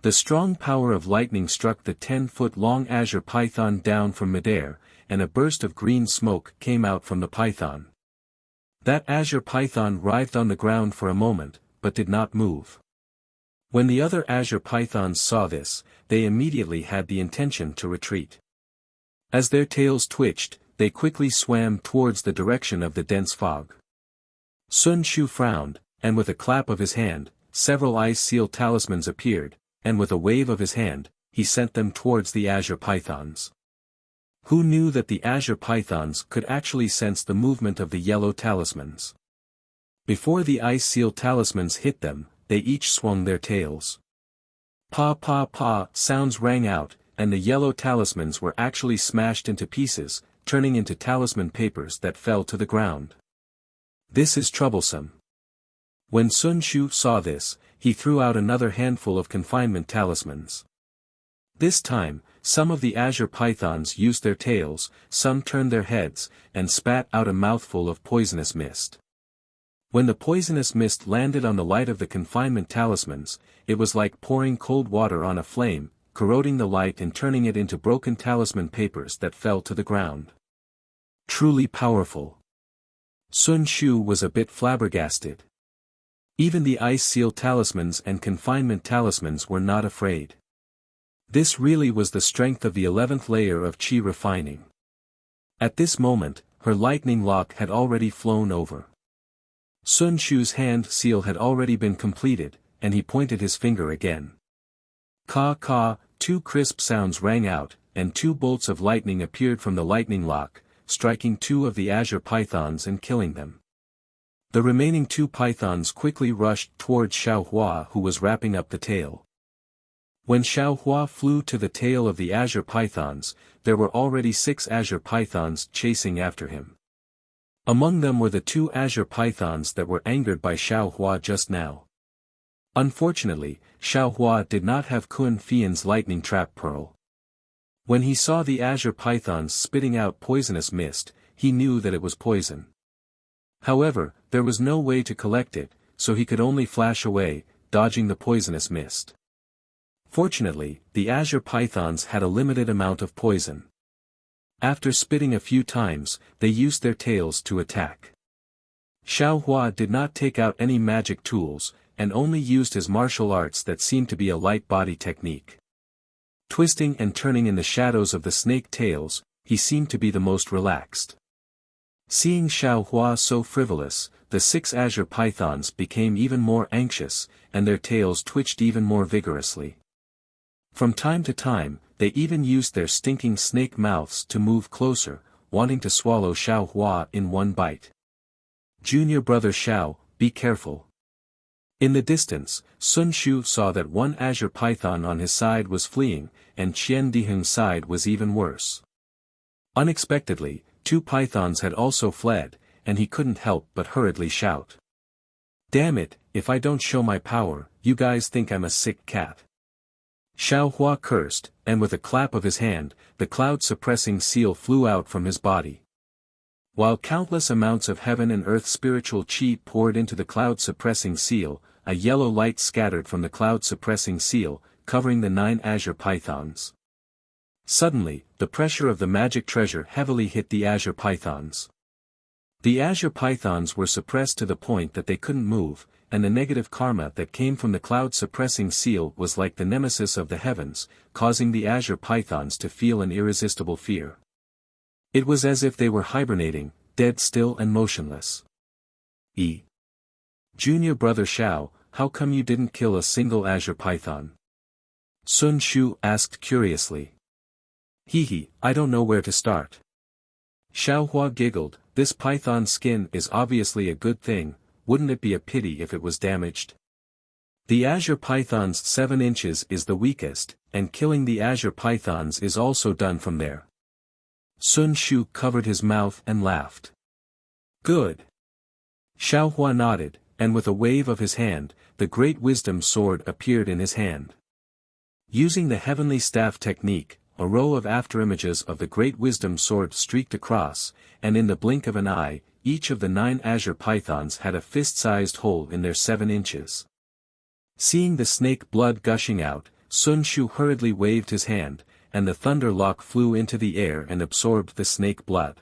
[SPEAKER 1] The strong power of lightning struck the 10-foot-long azure python down from midair, and a burst of green smoke came out from the python. That azure python writhed on the ground for a moment, but did not move. When the other azure pythons saw this, they immediately had the intention to retreat. As their tails twitched, they quickly swam towards the direction of the dense fog. Sun Shu frowned, and with a clap of his hand, several ice seal talismans appeared, and with a wave of his hand, he sent them towards the azure pythons. Who knew that the azure pythons could actually sense the movement of the yellow talismans? Before the ice seal talismans hit them, they each swung their tails. Pa pa pa sounds rang out, and the yellow talismans were actually smashed into pieces, turning into talisman papers that fell to the ground. This is troublesome. When Sun Shu saw this, he threw out another handful of confinement talismans. This time, some of the azure pythons used their tails, some turned their heads, and spat out a mouthful of poisonous mist. When the poisonous mist landed on the light of the confinement talismans, it was like pouring cold water on a flame, corroding the light and turning it into broken talisman papers that fell to the ground. Truly powerful. Sun Shu was a bit flabbergasted. Even the ice seal talismans and confinement talismans were not afraid. This really was the strength of the 11th layer of Qi refining. At this moment, her lightning lock had already flown over. Sun Shu's hand seal had already been completed, and he pointed his finger again. Ka ka, 2 crisp sounds rang out, and 2 bolts of lightning appeared from the lightning lock, striking 2 of the azure pythons and killing them. The remaining 2 pythons quickly rushed towards Xiaohua, who was wrapping up the tail. When Xiaohua flew to the tail of the azure pythons, there were already 6 azure pythons chasing after him. Among them were the 2 azure pythons that were angered by Xiaohua just now. Unfortunately, Xiaohua did not have Kun Fian's lightning trap pearl. When he saw the azure pythons spitting out poisonous mist, he knew that it was poison. However, there was no way to collect it, so he could only flash away, dodging the poisonous mist. Fortunately, the azure pythons had a limited amount of poison. After spitting a few times, they used their tails to attack. Xiao Hua did not take out any magic tools, and only used his martial arts that seemed to be a light body technique. Twisting and turning in the shadows of the snake tails, he seemed to be the most relaxed. Seeing Xiao Hua so frivolous, the 6 azure pythons became even more anxious, and their tails twitched even more vigorously. From time to time, they even used their stinking snake mouths to move closer, wanting to swallow Xiao Hua in one bite. Junior brother Xiao, be careful. In the distance, Sun Shu saw that one azure python on his side was fleeing, and Qian Diheng's side was even worse. Unexpectedly, 2 pythons had also fled, and he couldn't help but hurriedly shout. Damn it, if I don't show my power, you guys think I'm a sick cat. Xiao Hua cursed, and with a clap of his hand, the cloud-suppressing seal flew out from his body. While countless amounts of heaven and earth spiritual chi poured into the cloud-suppressing seal, a yellow light scattered from the cloud-suppressing seal, covering the 9 azure pythons. Suddenly, the pressure of the magic treasure heavily hit the azure pythons. The azure pythons were suppressed to the point that they couldn't move, and the negative karma that came from the cloud-suppressing seal was like the nemesis of the heavens, causing the azure pythons to feel an irresistible fear. It was as if they were hibernating, dead still and motionless. Junior brother Xiao, how come you didn't kill a single azure python? Sun Shu asked curiously. I don't know where to start. Xiao Hua giggled, this python skin is obviously a good thing, wouldn't it be a pity if it was damaged? The azure python's 7 inches is the weakest, and killing the azure pythons is also done from there. Sun Shu covered his mouth and laughed. Good. Xiao Hua nodded, and with a wave of his hand, the great wisdom sword appeared in his hand. Using the heavenly staff technique, a row of afterimages of the great wisdom sword streaked across, and in the blink of an eye, each of the 9 azure pythons had a fist-sized hole in their 7 inches. Seeing the snake blood gushing out, Sun Shu hurriedly waved his hand, and the thunder lock flew into the air and absorbed the snake blood.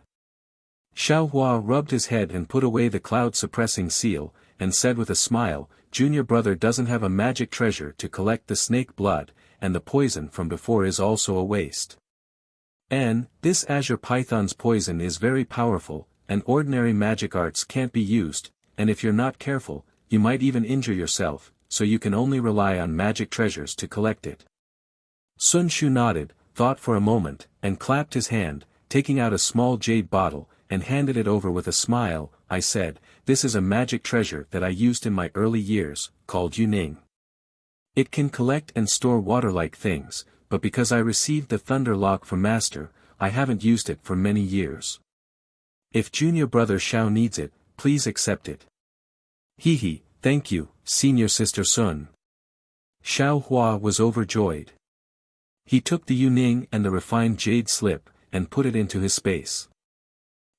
[SPEAKER 1] Xiao Hua rubbed his head and put away the cloud-suppressing seal, and said with a smile, Junior brother doesn't have a magic treasure to collect the snake blood, and the poison from before is also a waste. This azure python's poison is very powerful, and ordinary magic arts can't be used, and if you're not careful, you might even injure yourself, so you can only rely on magic treasures to collect it. Sun Shu nodded, thought for a moment, and clapped his hand, taking out a small jade bottle, and handed it over with a smile. I said, this is a magic treasure that I used in my early years, called Yuning. It can collect and store water-like things, but because I received the thunder lock from Master, I haven't used it for many years. If junior brother Xiao needs it, please accept it. Thank you, senior sister Sun. Xiao Hua was overjoyed. He took the Yuning and the refined jade slip, and put it into his space.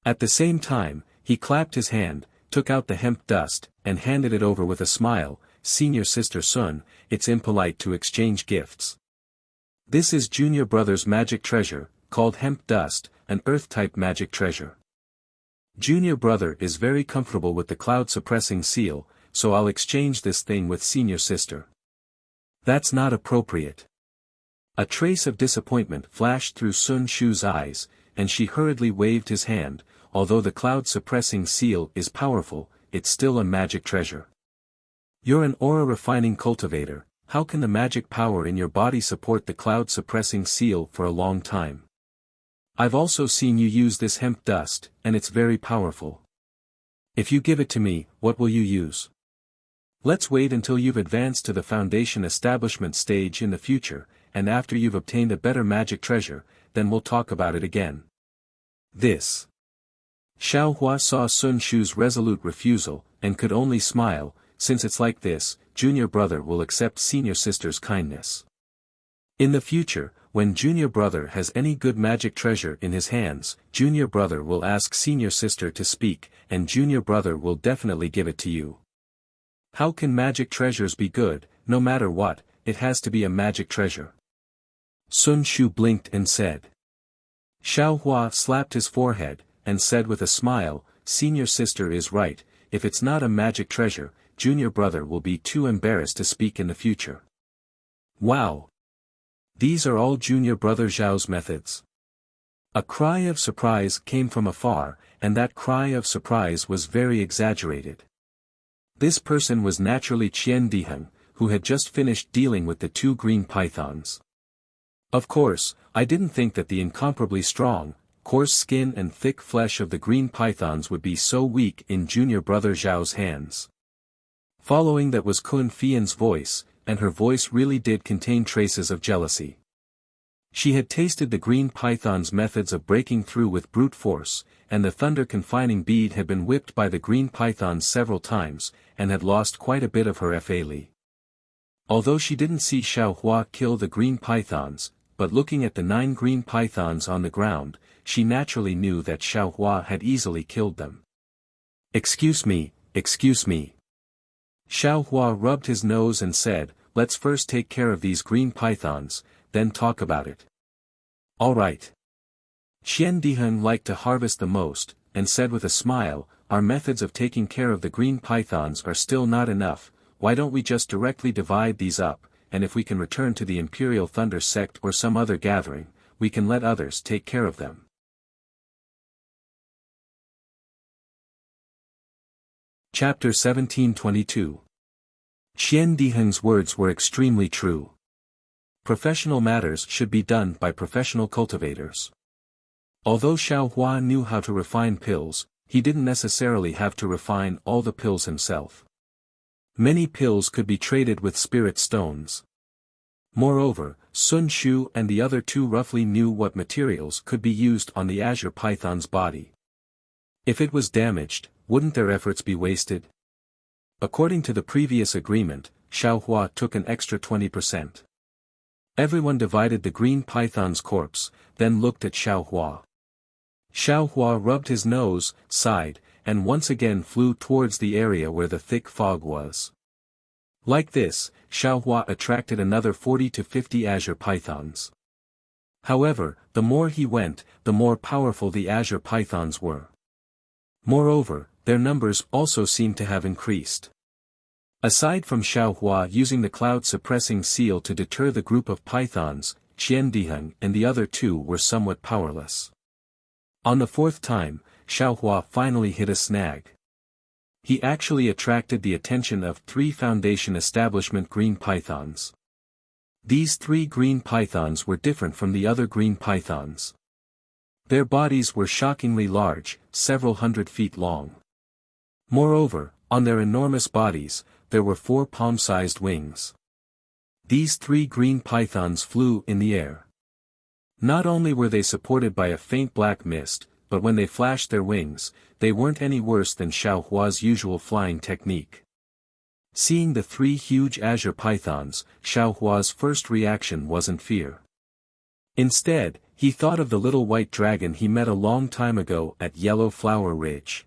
[SPEAKER 1] At the same time, he clapped his hand, took out the hemp dust, and handed it over with a smile, Senior sister Sun, it's impolite to exchange gifts. This is junior brother's magic treasure, called hemp dust, an earth-type magic treasure. Junior brother is very comfortable with the cloud-suppressing seal, so I'll exchange this thing with senior sister. That's not appropriate. A trace of disappointment flashed through Sun Shu's eyes, and she hurriedly waved his hand. Although the cloud-suppressing seal is powerful, it's still a magic treasure. You're an aura-refining cultivator, how can the magic power in your body support the cloud-suppressing seal for a long time? I've also seen you use this hemp dust, and it's very powerful. If you give it to me, what will you use? Let's wait until you've advanced to the foundation establishment stage in the future, and after you've obtained a better magic treasure, then we'll talk about it again. This. Xiao Hua saw Sun Shu's resolute refusal, and could only smile. Since it's like this, junior brother will accept senior sister's kindness. In the future, when junior brother has any good magic treasure in his hands, junior brother will ask senior sister to speak, and junior brother will definitely give it to you. How can magic treasures be good? No matter what, it has to be a magic treasure. Sun Shu blinked and said. Xiao Hua slapped his forehead, and said with a smile, senior sister is right, if it's not a magic treasure, junior brother will be too embarrassed to speak in the future. Wow! These are all junior brother Zhao's methods. A cry of surprise came from afar, and that cry of surprise was very exaggerated. This person was naturally Qian Diheng, who had just finished dealing with the two green pythons. Of course, I didn't think that the incomparably strong, coarse skin and thick flesh of the green pythons would be so weak in junior brother Zhao's hands. Following that was Kun Fian's voice, and her voice really did contain traces of jealousy. She had tasted the green python's methods of breaking through with brute force, and the thunder confining bead had been whipped by the green pythons several times, and had lost quite a bit of her fa li. Although she didn't see Xiaohua kill the green pythons, but looking at the 9 green pythons on the ground, she naturally knew that Xiaohua had easily killed them. Excuse me, excuse me. Xiaohua rubbed his nose and said, let's first take care of these green pythons, then talk about it. All right. Qian Diheng liked to harvest the most, and said with a smile, our methods of taking care of the green pythons are still not enough, why don't we just directly divide these up, and if we can return to the Imperial Thunder sect or some other gathering, we can let others take care of them. Chapter 1722. Qian Diheng's words were extremely true. Professional matters should be done by professional cultivators. Although Xiaohua knew how to refine pills, he didn't necessarily have to refine all the pills himself. Many pills could be traded with spirit stones. Moreover, Sun Shu and the other two roughly knew what materials could be used on the azure python's body. If it was damaged, wouldn't their efforts be wasted? According to the previous agreement, Xiaohua took an extra 20%. Everyone divided the green python's corpse, then looked at Xiaohua. Xiaohua rubbed his nose, sighed, and once again flew towards the area where the thick fog was. Like this, Xiaohua attracted another 40 to 50 azure pythons. However, the more he went, the more powerful the azure pythons were. Moreover, their numbers also seemed to have increased. Aside from Xiaohua using the cloud-suppressing seal to deter the group of pythons, Qian Diheng and the other two were somewhat powerless. On the 4th time, Xiaohua finally hit a snag. He actually attracted the attention of 3 Foundation Establishment green pythons. These 3 green pythons were different from the other green pythons. Their bodies were shockingly large, several hundred feet long. Moreover, on their enormous bodies, there were 4 palm-sized wings. These 3 green pythons flew in the air. Not only were they supported by a faint black mist, but when they flashed their wings, they weren't any worse than Xiaohua's usual flying technique. Seeing the 3 huge azure pythons, Xiaohua's first reaction wasn't fear. Instead, he thought of the little white dragon he met a long time ago at Yellow Flower Ridge.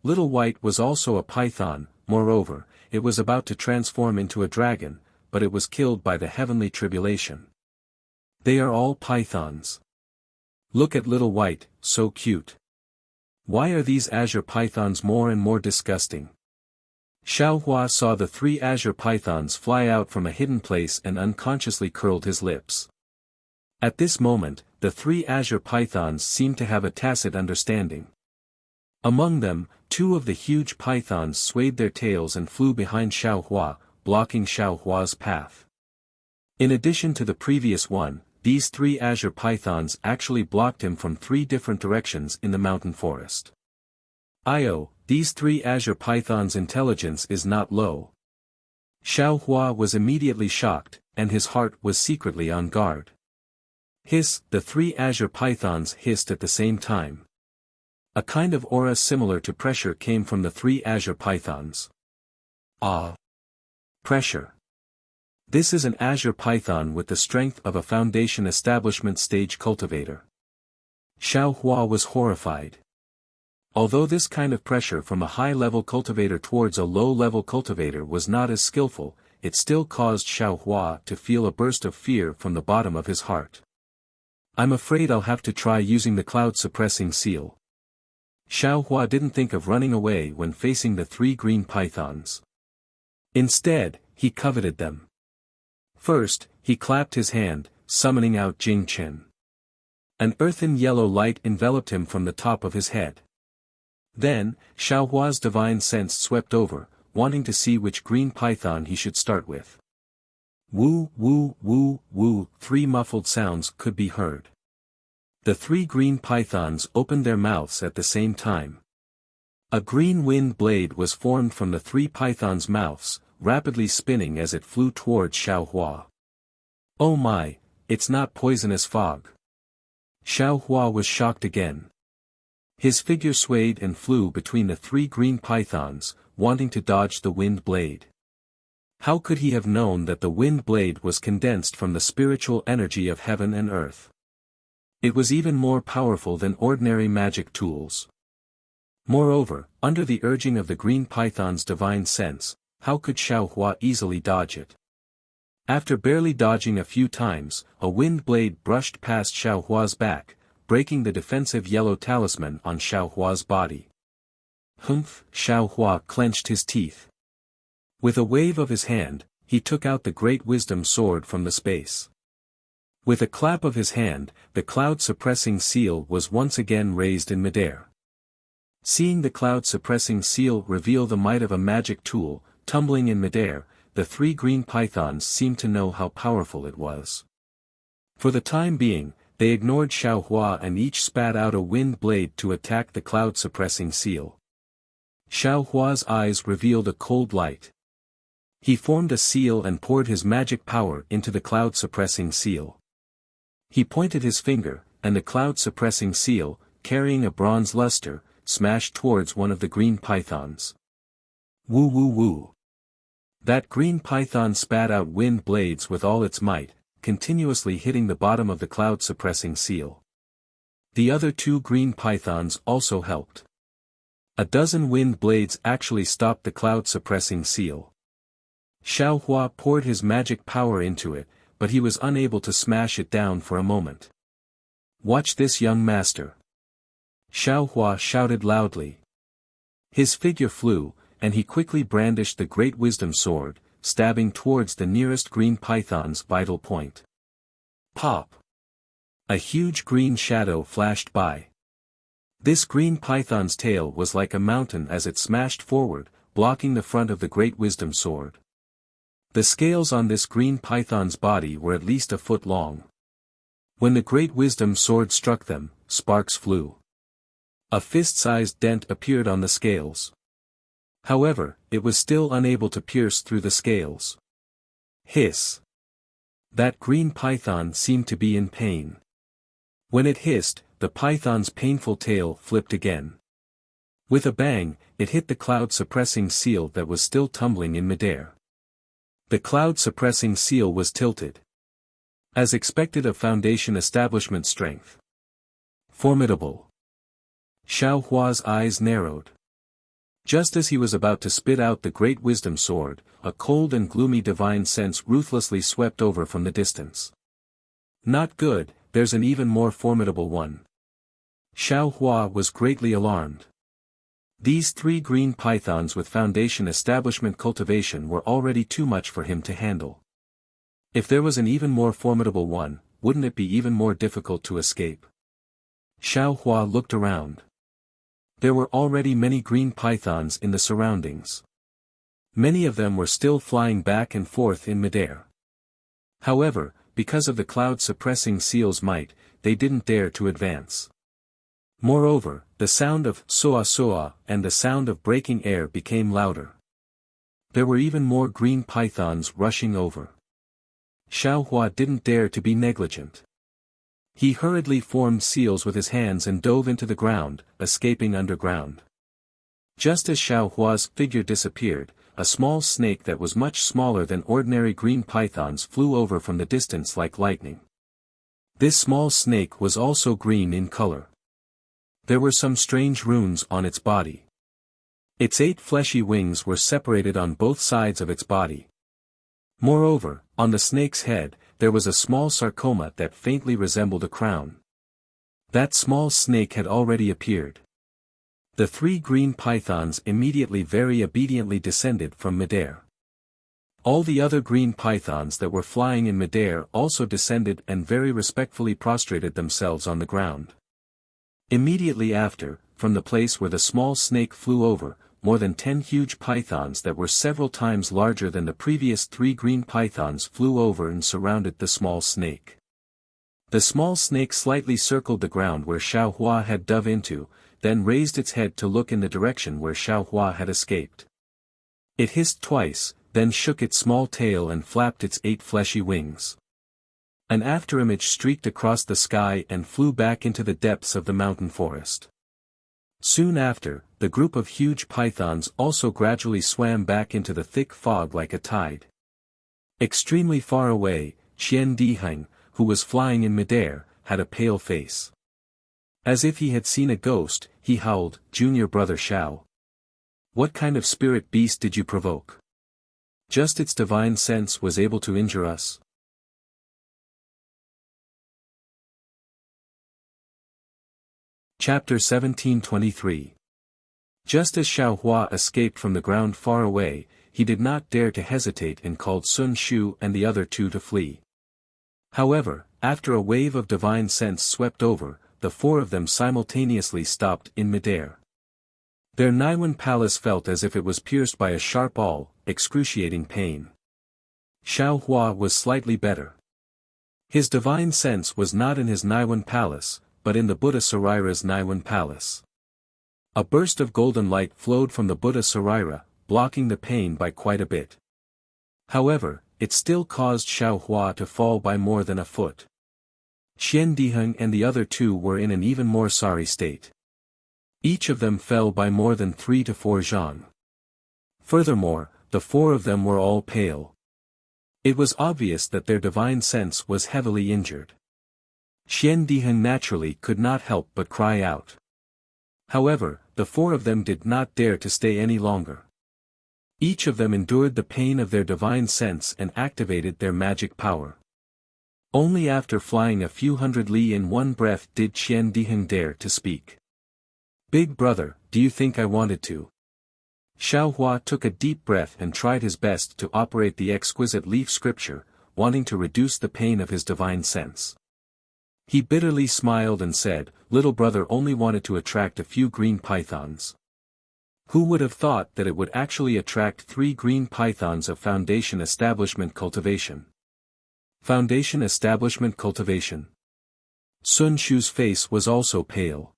[SPEAKER 1] Little White was also a python. Moreover, it was about to transform into a dragon, but it was killed by the heavenly tribulation. They are all pythons. Look at Little White, so cute. Why are these azure pythons more and more disgusting? Xiaohua saw the 3 azure pythons fly out from a hidden place and unconsciously curled his lips. At this moment, the 3 azure pythons seemed to have a tacit understanding. Among them, 2 of the huge pythons swayed their tails and flew behind Xiaohua, blocking Xiaohua's path. In addition to the previous one, these 3 azure pythons actually blocked him from 3 different directions in the mountain forest. These 3 azure pythons' intelligence is not low. Xiaohua was immediately shocked, and his heart was secretly on guard. Hiss! The 3 azure pythons hissed at the same time. A kind of aura similar to pressure came from the 3 azure pythons. Pressure. This is an azure python with the strength of a Foundation Establishment stage cultivator. Xiaohua was horrified. Although this kind of pressure from a high-level cultivator towards a low-level cultivator was not as skillful, it still caused Xiaohua to feel a burst of fear from the bottom of his heart. I'm afraid I'll have to try using the cloud-suppressing seal. Xiao Hua didn't think of running away when facing the three green pythons. Instead, he coveted them. First, he clapped his hand, summoning out Jing Chen. An earthen yellow light enveloped him from the top of his head. Then, Xiao Hua's divine sense swept over, wanting to see which green python he should start with. Woo, woo, woo, woo, three muffled sounds could be heard. The three green pythons opened their mouths at the same time. A green wind blade was formed from the three pythons' mouths, rapidly spinning as it flew towards Xiao Hua. Oh my, it's not poisonous fog. Xiao Hua was shocked again. His figure swayed and flew between the three green pythons, wanting to dodge the wind blade. How could he have known that the wind blade was condensed from the spiritual energy of heaven and earth? It was even more powerful than ordinary magic tools. Moreover, under the urging of the green python's divine sense, how could Xiao Hua easily dodge it? After barely dodging a few times, a wind blade brushed past Xiao Hua's back, breaking the defensive yellow talisman on Xiao Hua's body. Humph! Xiao Hua clenched his teeth. With a wave of his hand, he took out the great wisdom sword from the space. With a clap of his hand, the cloud-suppressing seal was once again raised in midair. Seeing the cloud-suppressing seal reveal the might of a magic tool, tumbling in midair, the three green pythons seemed to know how powerful it was. For the time being, they ignored Xiao Hua and each spat out a wind blade to attack the cloud-suppressing seal. Xiao Hua's eyes revealed a cold light. He formed a seal and poured his magic power into the cloud-suppressing seal. He pointed his finger, and the cloud-suppressing seal, carrying a bronze luster, smashed towards one of the green pythons. Woo woo woo. That green python spat out wind blades with all its might, continuously hitting the bottom of the cloud-suppressing seal. The other two green pythons also helped. A dozen wind blades actually stopped the cloud-suppressing seal. Xiao Hua poured his magic power into it, but he was unable to smash it down for a moment. Watch this, young master. Xiao Hua shouted loudly. His figure flew, and he quickly brandished the great wisdom sword, stabbing towards the nearest green python's vital point. Pop! A huge green shadow flashed by. This green python's tail was like a mountain as it smashed forward, blocking the front of the great wisdom sword. The scales on this green python's body were at least a foot long. When the great wisdom sword struck them, sparks flew. A fist-sized dent appeared on the scales. However, it was still unable to pierce through the scales. Hiss! That green python seemed to be in pain. When it hissed, the python's painful tail flipped again. With a bang, it hit the cloud-suppressing seal that was still tumbling in midair. The cloud-suppressing seal was tilted. As expected of Foundation establishment strength. Formidable. Xiao Hua's eyes narrowed. Just as he was about to spit out the great wisdom sword, a cold and gloomy divine sense ruthlessly swept over from the distance. Not good, there's an even more formidable one. Xiao Hua was greatly alarmed. These three green pythons with Foundation establishment cultivation were already too much for him to handle. If there was an even more formidable one, wouldn't it be even more difficult to escape? Xiao Hua looked around. There were already many green pythons in the surroundings. Many of them were still flying back and forth in midair. However, because of the cloud-suppressing seal's might, they didn't dare to advance. Moreover, the sound of soa soa and the sound of breaking air became louder. There were even more green pythons rushing over. Xiao Hua didn't dare to be negligent. He hurriedly formed seals with his hands and dove into the ground, escaping underground. Just as Xiao Hua's figure disappeared, a small snake that was much smaller than ordinary green pythons flew over from the distance like lightning. This small snake was also green in color. There were some strange runes on its body. Its 8 fleshy wings were separated on both sides of its body. Moreover, on the snake's head, there was a small sarcoma that faintly resembled a crown. That small snake had already appeared. The three green pythons immediately very obediently descended from midair. All the other green pythons that were flying in midair also descended and very respectfully prostrated themselves on the ground. Immediately after, from the place where the small snake flew over, more than 10 huge pythons that were several times larger than the previous 3 green pythons flew over and surrounded the small snake. The small snake slightly circled the ground where Xiaohua had dove into, then raised its head to look in the direction where Xiaohua had escaped. It hissed twice, then shook its small tail and flapped its 8 fleshy wings. An afterimage streaked across the sky and flew back into the depths of the mountain forest. Soon after, the group of huge pythons also gradually swam back into the thick fog like a tide. Extremely far away, Qian Diheng, who was flying in midair, had a pale face. As if he had seen a ghost, he howled, "Junior brother Xiao. What kind of spirit beast did you provoke? Just its divine sense was able to injure us." Chapter 1723. Just as Xiaohua escaped from the ground far away, he did not dare to hesitate and called Sun Shu and the other 2 to flee. However, after a wave of divine sense swept over, the 4 of them simultaneously stopped in midair. Their Naiwen palace felt as if it was pierced by a sharp awl, excruciating pain. Xiaohua was slightly better. His divine sense was not in his Naiwen palace, but in the Buddha Sarira's Naiwen palace. A burst of golden light flowed from the Buddha Sarira, blocking the pain by quite a bit. However, it still caused Xiaohua to fall by more than a foot. Qian Diheng and the other 2 were in an even more sorry state. Each of them fell by more than 3 to 4 zhang. Furthermore, the 4 of them were all pale. It was obvious that their divine sense was heavily injured. Qian Diheng naturally could not help but cry out. However, the 4 of them did not dare to stay any longer. Each of them endured the pain of their divine sense and activated their magic power. Only after flying a few hundred li in one breath did Qian Diheng dare to speak. "Big brother, do you think I wanted to?" Xiaohua took a deep breath and tried his best to operate the exquisite leaf scripture, wanting to reduce the pain of his divine sense. He bitterly smiled and said, "Little brother only wanted to attract a few green pythons. Who would have thought that it would actually attract 3 green pythons of Foundation Establishment Cultivation?" Foundation Establishment Cultivation. Sun Shu's face was also pale.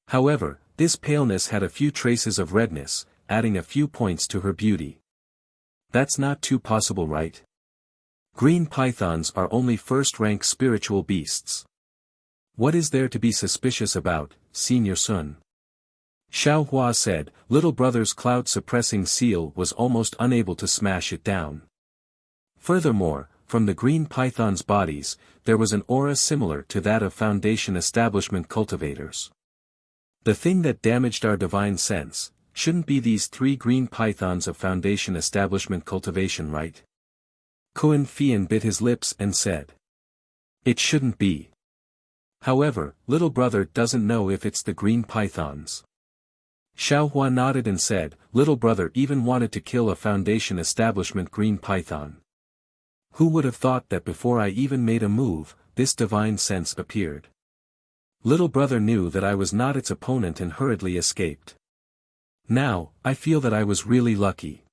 [SPEAKER 1] However, this paleness had a few traces of redness, adding a few points to her beauty. That's not too possible, right? Green pythons are only first-rank spiritual beasts. What is there to be suspicious about, Senior Sun? Xiaohua said. Little brother's cloud-suppressing seal was almost unable to smash it down. Furthermore, from the green pythons' bodies, there was an aura similar to that of Foundation Establishment cultivators. The thing that damaged our divine sense, shouldn't be these 3 green pythons of Foundation Establishment Cultivation, right? Kuan Fian bit his lips and said. It shouldn't be. However, little brother doesn't know if it's the green pythons. Xiaohua nodded and said, little brother even wanted to kill a Foundation Establishment green python. Who would have thought that before I even made a move, this divine sense appeared? Little brother knew that I was not its opponent and hurriedly escaped. Now, I feel that I was really lucky.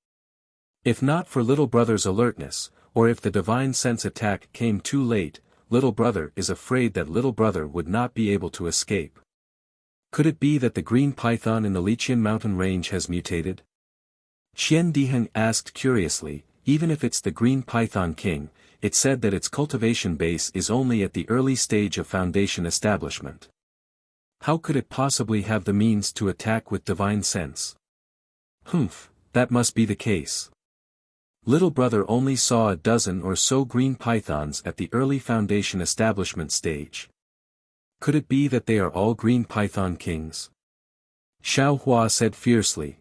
[SPEAKER 1] If not for little brother's alertness, or if the divine sense attack came too late, little brother is afraid that little brother would not be able to escape. Could it be that the green python in the Liqian mountain range has mutated? Qian Diheng asked curiously. Even if it's the green python king, it said that its cultivation base is only at the early stage of Foundation establishment. How could it possibly have the means to attack with divine sense? Humph, that must be the case. Little brother only saw a dozen or so green pythons at the early Foundation establishment stage. Could it be that they are all green python kings? Xiaohua said fiercely.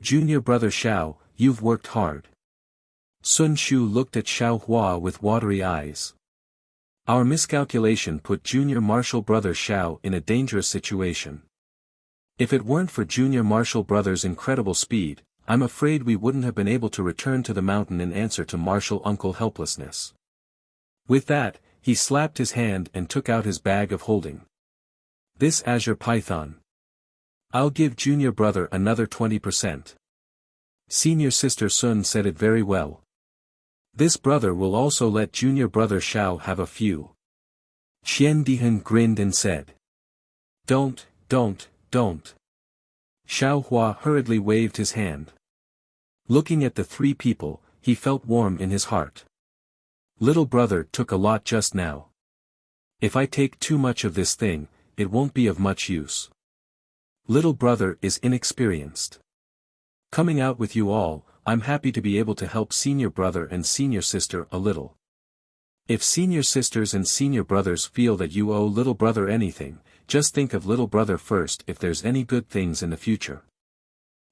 [SPEAKER 1] Junior brother Xiao, you've worked hard. Sun Shu looked at Xiaohua with watery eyes. Our miscalculation put junior martial brother Xiao in a dangerous situation. If it weren't for Junior Marshall Brothers' incredible speed, I'm afraid we wouldn't have been able to return to the mountain in answer to Marshall Uncle helplessness. With that, he slapped his hand and took out his bag of holding. This azure python. I'll give Junior Brother another 20%. Senior Sister Sun said it very well. This brother will also let Junior Brother Xiao have a few. Qian Dihun grinned and said. Don't. Xiao Hua hurriedly waved his hand. Looking at the three people, he felt warm in his heart. Little brother took a lot just now. If I take too much of this thing, it won't be of much use. Little brother is inexperienced. Coming out with you all, I'm happy to be able to help senior brother and senior sister a little. If senior sisters and senior brothers feel that you owe little brother anything, just think of little brother first if there's any good things in the future.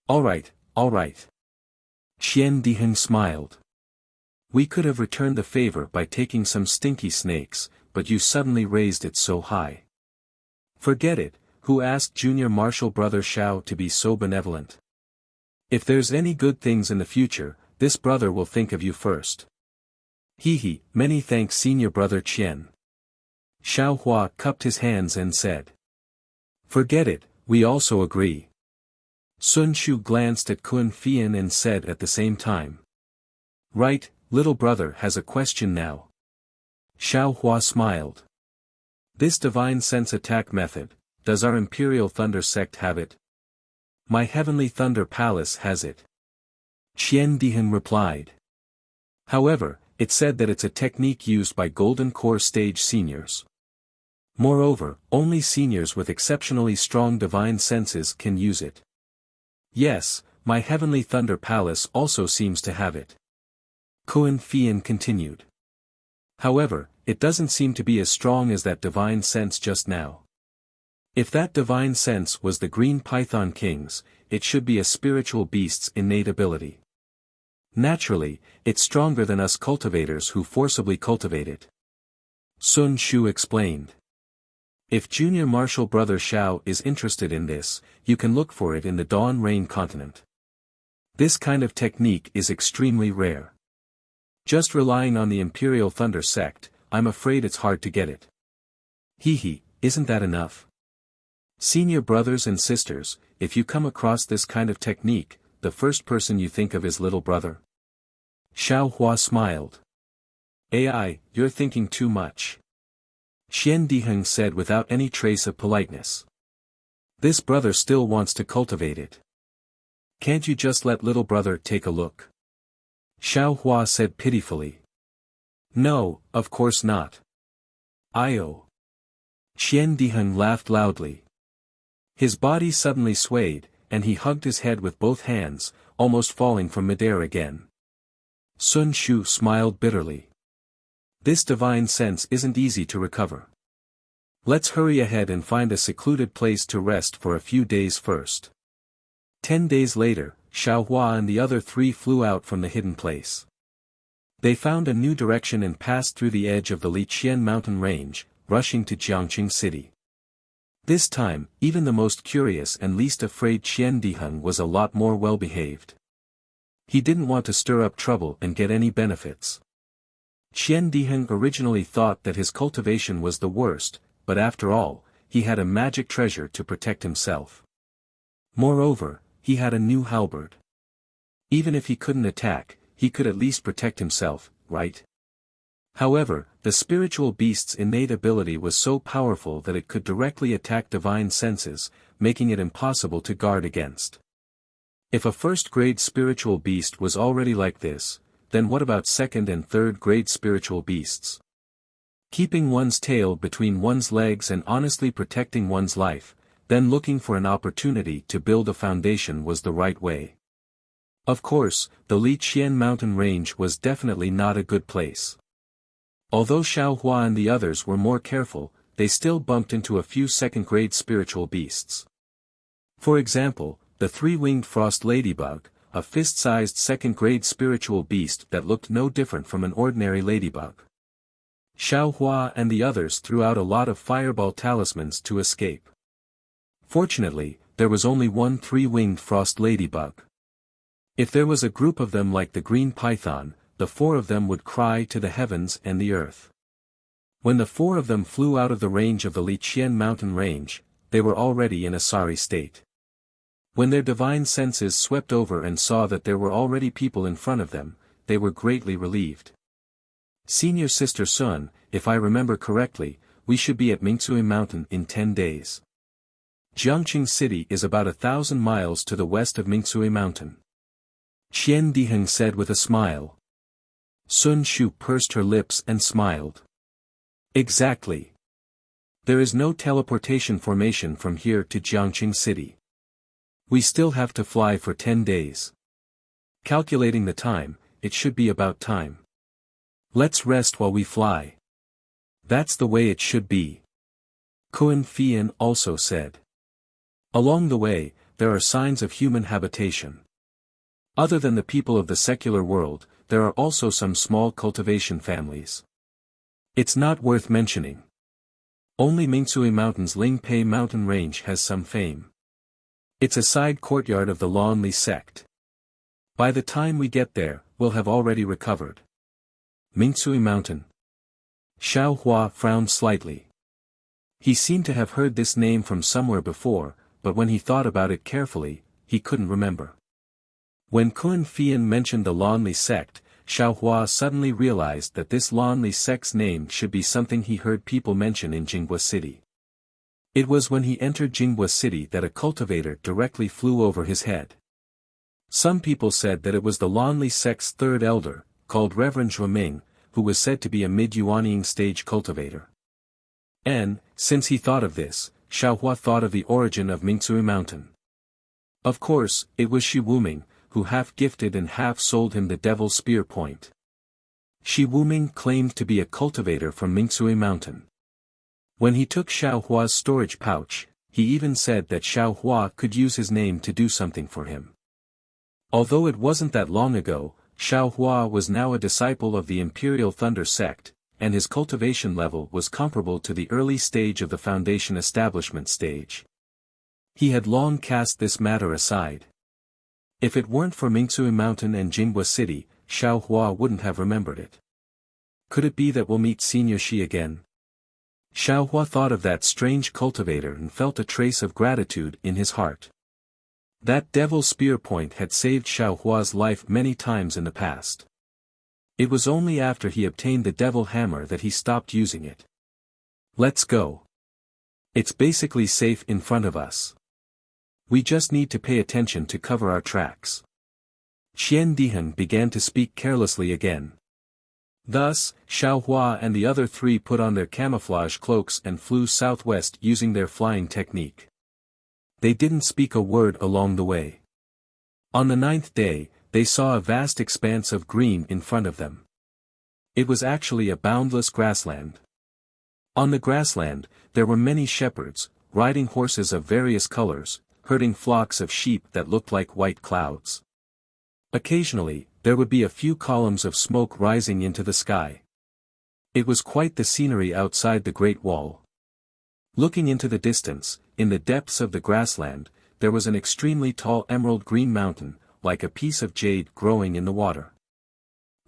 [SPEAKER 1] Alright. Qian Diheng smiled. We could have returned the favor by taking some stinky snakes, but you suddenly raised it so high. Forget it, who asked Junior Marshall Brother Xiao to be so benevolent? If there's any good things in the future, this brother will think of you first. Hee, many thanks Senior Brother Qian. Xiao Hua cupped his hands and said. Forget it, we also agree. Sun Shu glanced at Kun Fian and said at the same time. Right, little brother has a question now. Xiao Hua smiled. This divine sense attack method, does our Imperial Thunder sect have it? My Heavenly Thunder Palace has it. Qian Dihan replied. However, it said that it's a technique used by Golden Core stage seniors. Moreover, only seniors with exceptionally strong divine senses can use it. Yes, my Heavenly Thunder Palace also seems to have it. Kun Fian continued. However, it doesn't seem to be as strong as that divine sense just now. If that divine sense was the Green Python King's, it should be a spiritual beast's innate ability. Naturally, it's stronger than us cultivators who forcibly cultivate it. Sun Shu explained. If Junior Marshall Brother Xiao is interested in this, you can look for it in the Dawn Rain continent. This kind of technique is extremely rare. Just relying on the Imperial Thunder sect, I'm afraid it's hard to get it. Hee, isn't that enough? Senior brothers and sisters, if you come across this kind of technique, the first person you think of is little brother. Xiao Hua smiled. AI, you're thinking too much. Qian Diheng said without any trace of politeness. This brother still wants to cultivate it. Can't you just let little brother take a look? Xiao Hua said pitifully. No, of course not. Io. Qian Diheng laughed loudly. His body suddenly swayed, and he hugged his head with both hands, almost falling from midair again. Sun Shu smiled bitterly. This divine sense isn't easy to recover. Let's hurry ahead and find a secluded place to rest for a few days first. 10 days later, Xiao Hua and the other three flew out from the hidden place. They found a new direction and passed through the edge of the Liqian mountain range, rushing to Jiangqing City. This time, even the most curious and least afraid Qian Diheng was a lot more well-behaved. He didn't want to stir up trouble and get any benefits. Qian Diheng originally thought that his cultivation was the worst, but after all, he had a magic treasure to protect himself. Moreover, he had a new halberd. Even if he couldn't attack, he could at least protect himself, right? However, the spiritual beast's innate ability was so powerful that it could directly attack divine senses, making it impossible to guard against. If a first-grade spiritual beast was already like this, then what about second and third-grade spiritual beasts? Keeping one's tail between one's legs and honestly protecting one's life, then looking for an opportunity to build a foundation was the right way. Of course, the Liqian mountain range was definitely not a good place. Although Xiao Hua and the others were more careful, they still bumped into a few second-grade spiritual beasts. For example, the three-winged frost ladybug, a fist-sized second-grade spiritual beast that looked no different from an ordinary ladybug. Xiao Hua and the others threw out a lot of fireball talismans to escape. Fortunately, there was only one three-winged frost ladybug. If there was a group of them like the green python, the four of them would cry to the heavens and the earth. When the four of them flew out of the range of the Liqian mountain range, they were already in a sorry state. When their divine senses swept over and saw that there were already people in front of them, they were greatly relieved. Senior Sister Sun, if I remember correctly, we should be at Mingsui Mountain in 10 days. Jiangqing City is about 1,000 miles to the west of Mingsui Mountain. Qian Diheng said with a smile. Sun Shu pursed her lips and smiled. Exactly. There is no teleportation formation from here to Jiangqing City. We still have to fly for 10 days. Calculating the time, it should be about time. Let's rest while we fly. That's the way it should be. Kuan Fian also said. Along the way, there are signs of human habitation. Other than the people of the secular world, there are also some small cultivation families. It's not worth mentioning. Only Mingsui Mountain's Lingpei mountain range has some fame. It's a side courtyard of the Lanli sect. By the time we get there, we'll have already recovered. Mingsui Mountain. Xiao Hua frowned slightly. He seemed to have heard this name from somewhere before, but when he thought about it carefully, he couldn't remember. When Kuan Fian mentioned the Lanli sect, Xiao Hua suddenly realized that this Lanli sect's name should be something he heard people mention in Jinghua City. It was when he entered Jinghua City that a cultivator directly flew over his head. Some people said that it was the Lanli sect's third elder, called Reverend Zhuoming, who was said to be a mid-Yuanying stage cultivator. And, since he thought of this, Xiao Hua thought of the origin of Mingsui Mountain. Of course, it was Shi Wuming, who half gifted and half sold him the Devil's Spear Point. Shi Wuming claimed to be a cultivator from Mingsui Mountain. When he took Xiao Hua's storage pouch, he even said that Xiao Hua could use his name to do something for him. Although it wasn't that long ago, Xiao Hua was now a disciple of the Imperial Thunder sect, and his cultivation level was comparable to the early stage of the Foundation establishment stage. He had long cast this matter aside. If it weren't for Mingsui Mountain and Jinghua City, Xiao Hua wouldn't have remembered it. Could it be that we'll meet Senior Shi again? Xiao Hua thought of that strange cultivator and felt a trace of gratitude in his heart. That Devil's Spear Point had saved Xiao Hua's life many times in the past. It was only after he obtained the Devil Hammer that he stopped using it. Let's go. It's basically safe in front of us. We just need to pay attention to cover our tracks. Qian Diheng began to speak carelessly again. Thus, Xiao Hua and the other three put on their camouflage cloaks and flew southwest using their flying technique. They didn't speak a word along the way. On the 9th day, they saw a vast expanse of green in front of them. It was actually a boundless grassland. On the grassland, there were many shepherds, riding horses of various colors, herding flocks of sheep that looked like white clouds. Occasionally, there would be a few columns of smoke rising into the sky. It was quite the scenery outside the Great Wall. Looking into the distance, in the depths of the grassland, there was an extremely tall emerald green mountain, like a piece of jade growing in the water.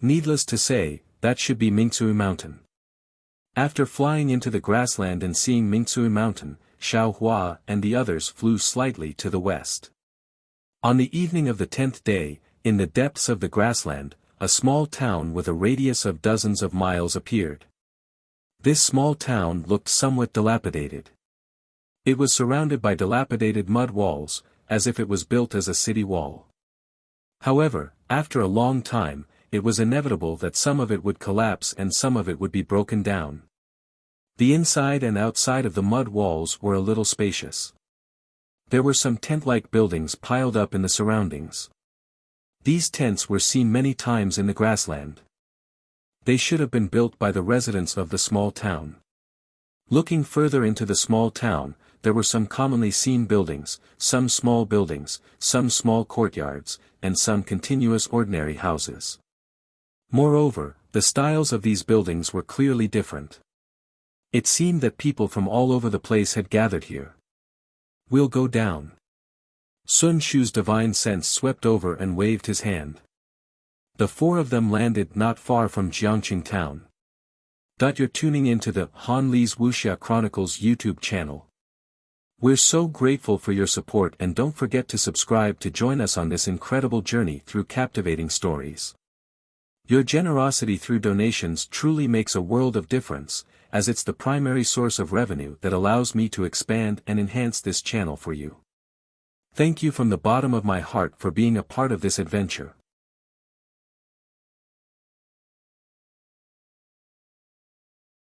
[SPEAKER 1] Needless to say, that should be Mingsui Mountain. After flying into the grassland and seeing Mingsui Mountain, Xiao Hua and the others flew slightly to the west. On the evening of the 10th day, in the depths of the grassland, a small town with a radius of dozens of miles appeared. This small town looked somewhat dilapidated. It was surrounded by dilapidated mud walls, as if it was built as a city wall. However, after a long time, it was inevitable that some of it would collapse and some of it would be broken down. The inside and outside of the mud walls were a little spacious. There were some tent-like buildings piled up in the surroundings. These tents were seen many times in the grassland. They should have been built by the residents of the small town. Looking further into the small town, there were some commonly seen buildings, some small courtyards, and some continuous ordinary houses. Moreover, the styles of these buildings were clearly different. It seemed that people from all over the place had gathered here. We'll go down. Sun Shu's divine sense swept over and waved his hand. The four of them landed not far from Jiangqing town. You're tuning into the Han Li's Wuxia Chronicles YouTube channel. We're so grateful for your support, and don't forget to subscribe to join us on this incredible journey through captivating stories. Your generosity through donations truly makes a world of difference, as it's the primary source of revenue that allows me to expand and enhance this channel for you. Thank you from the bottom of my heart for being a part of this adventure.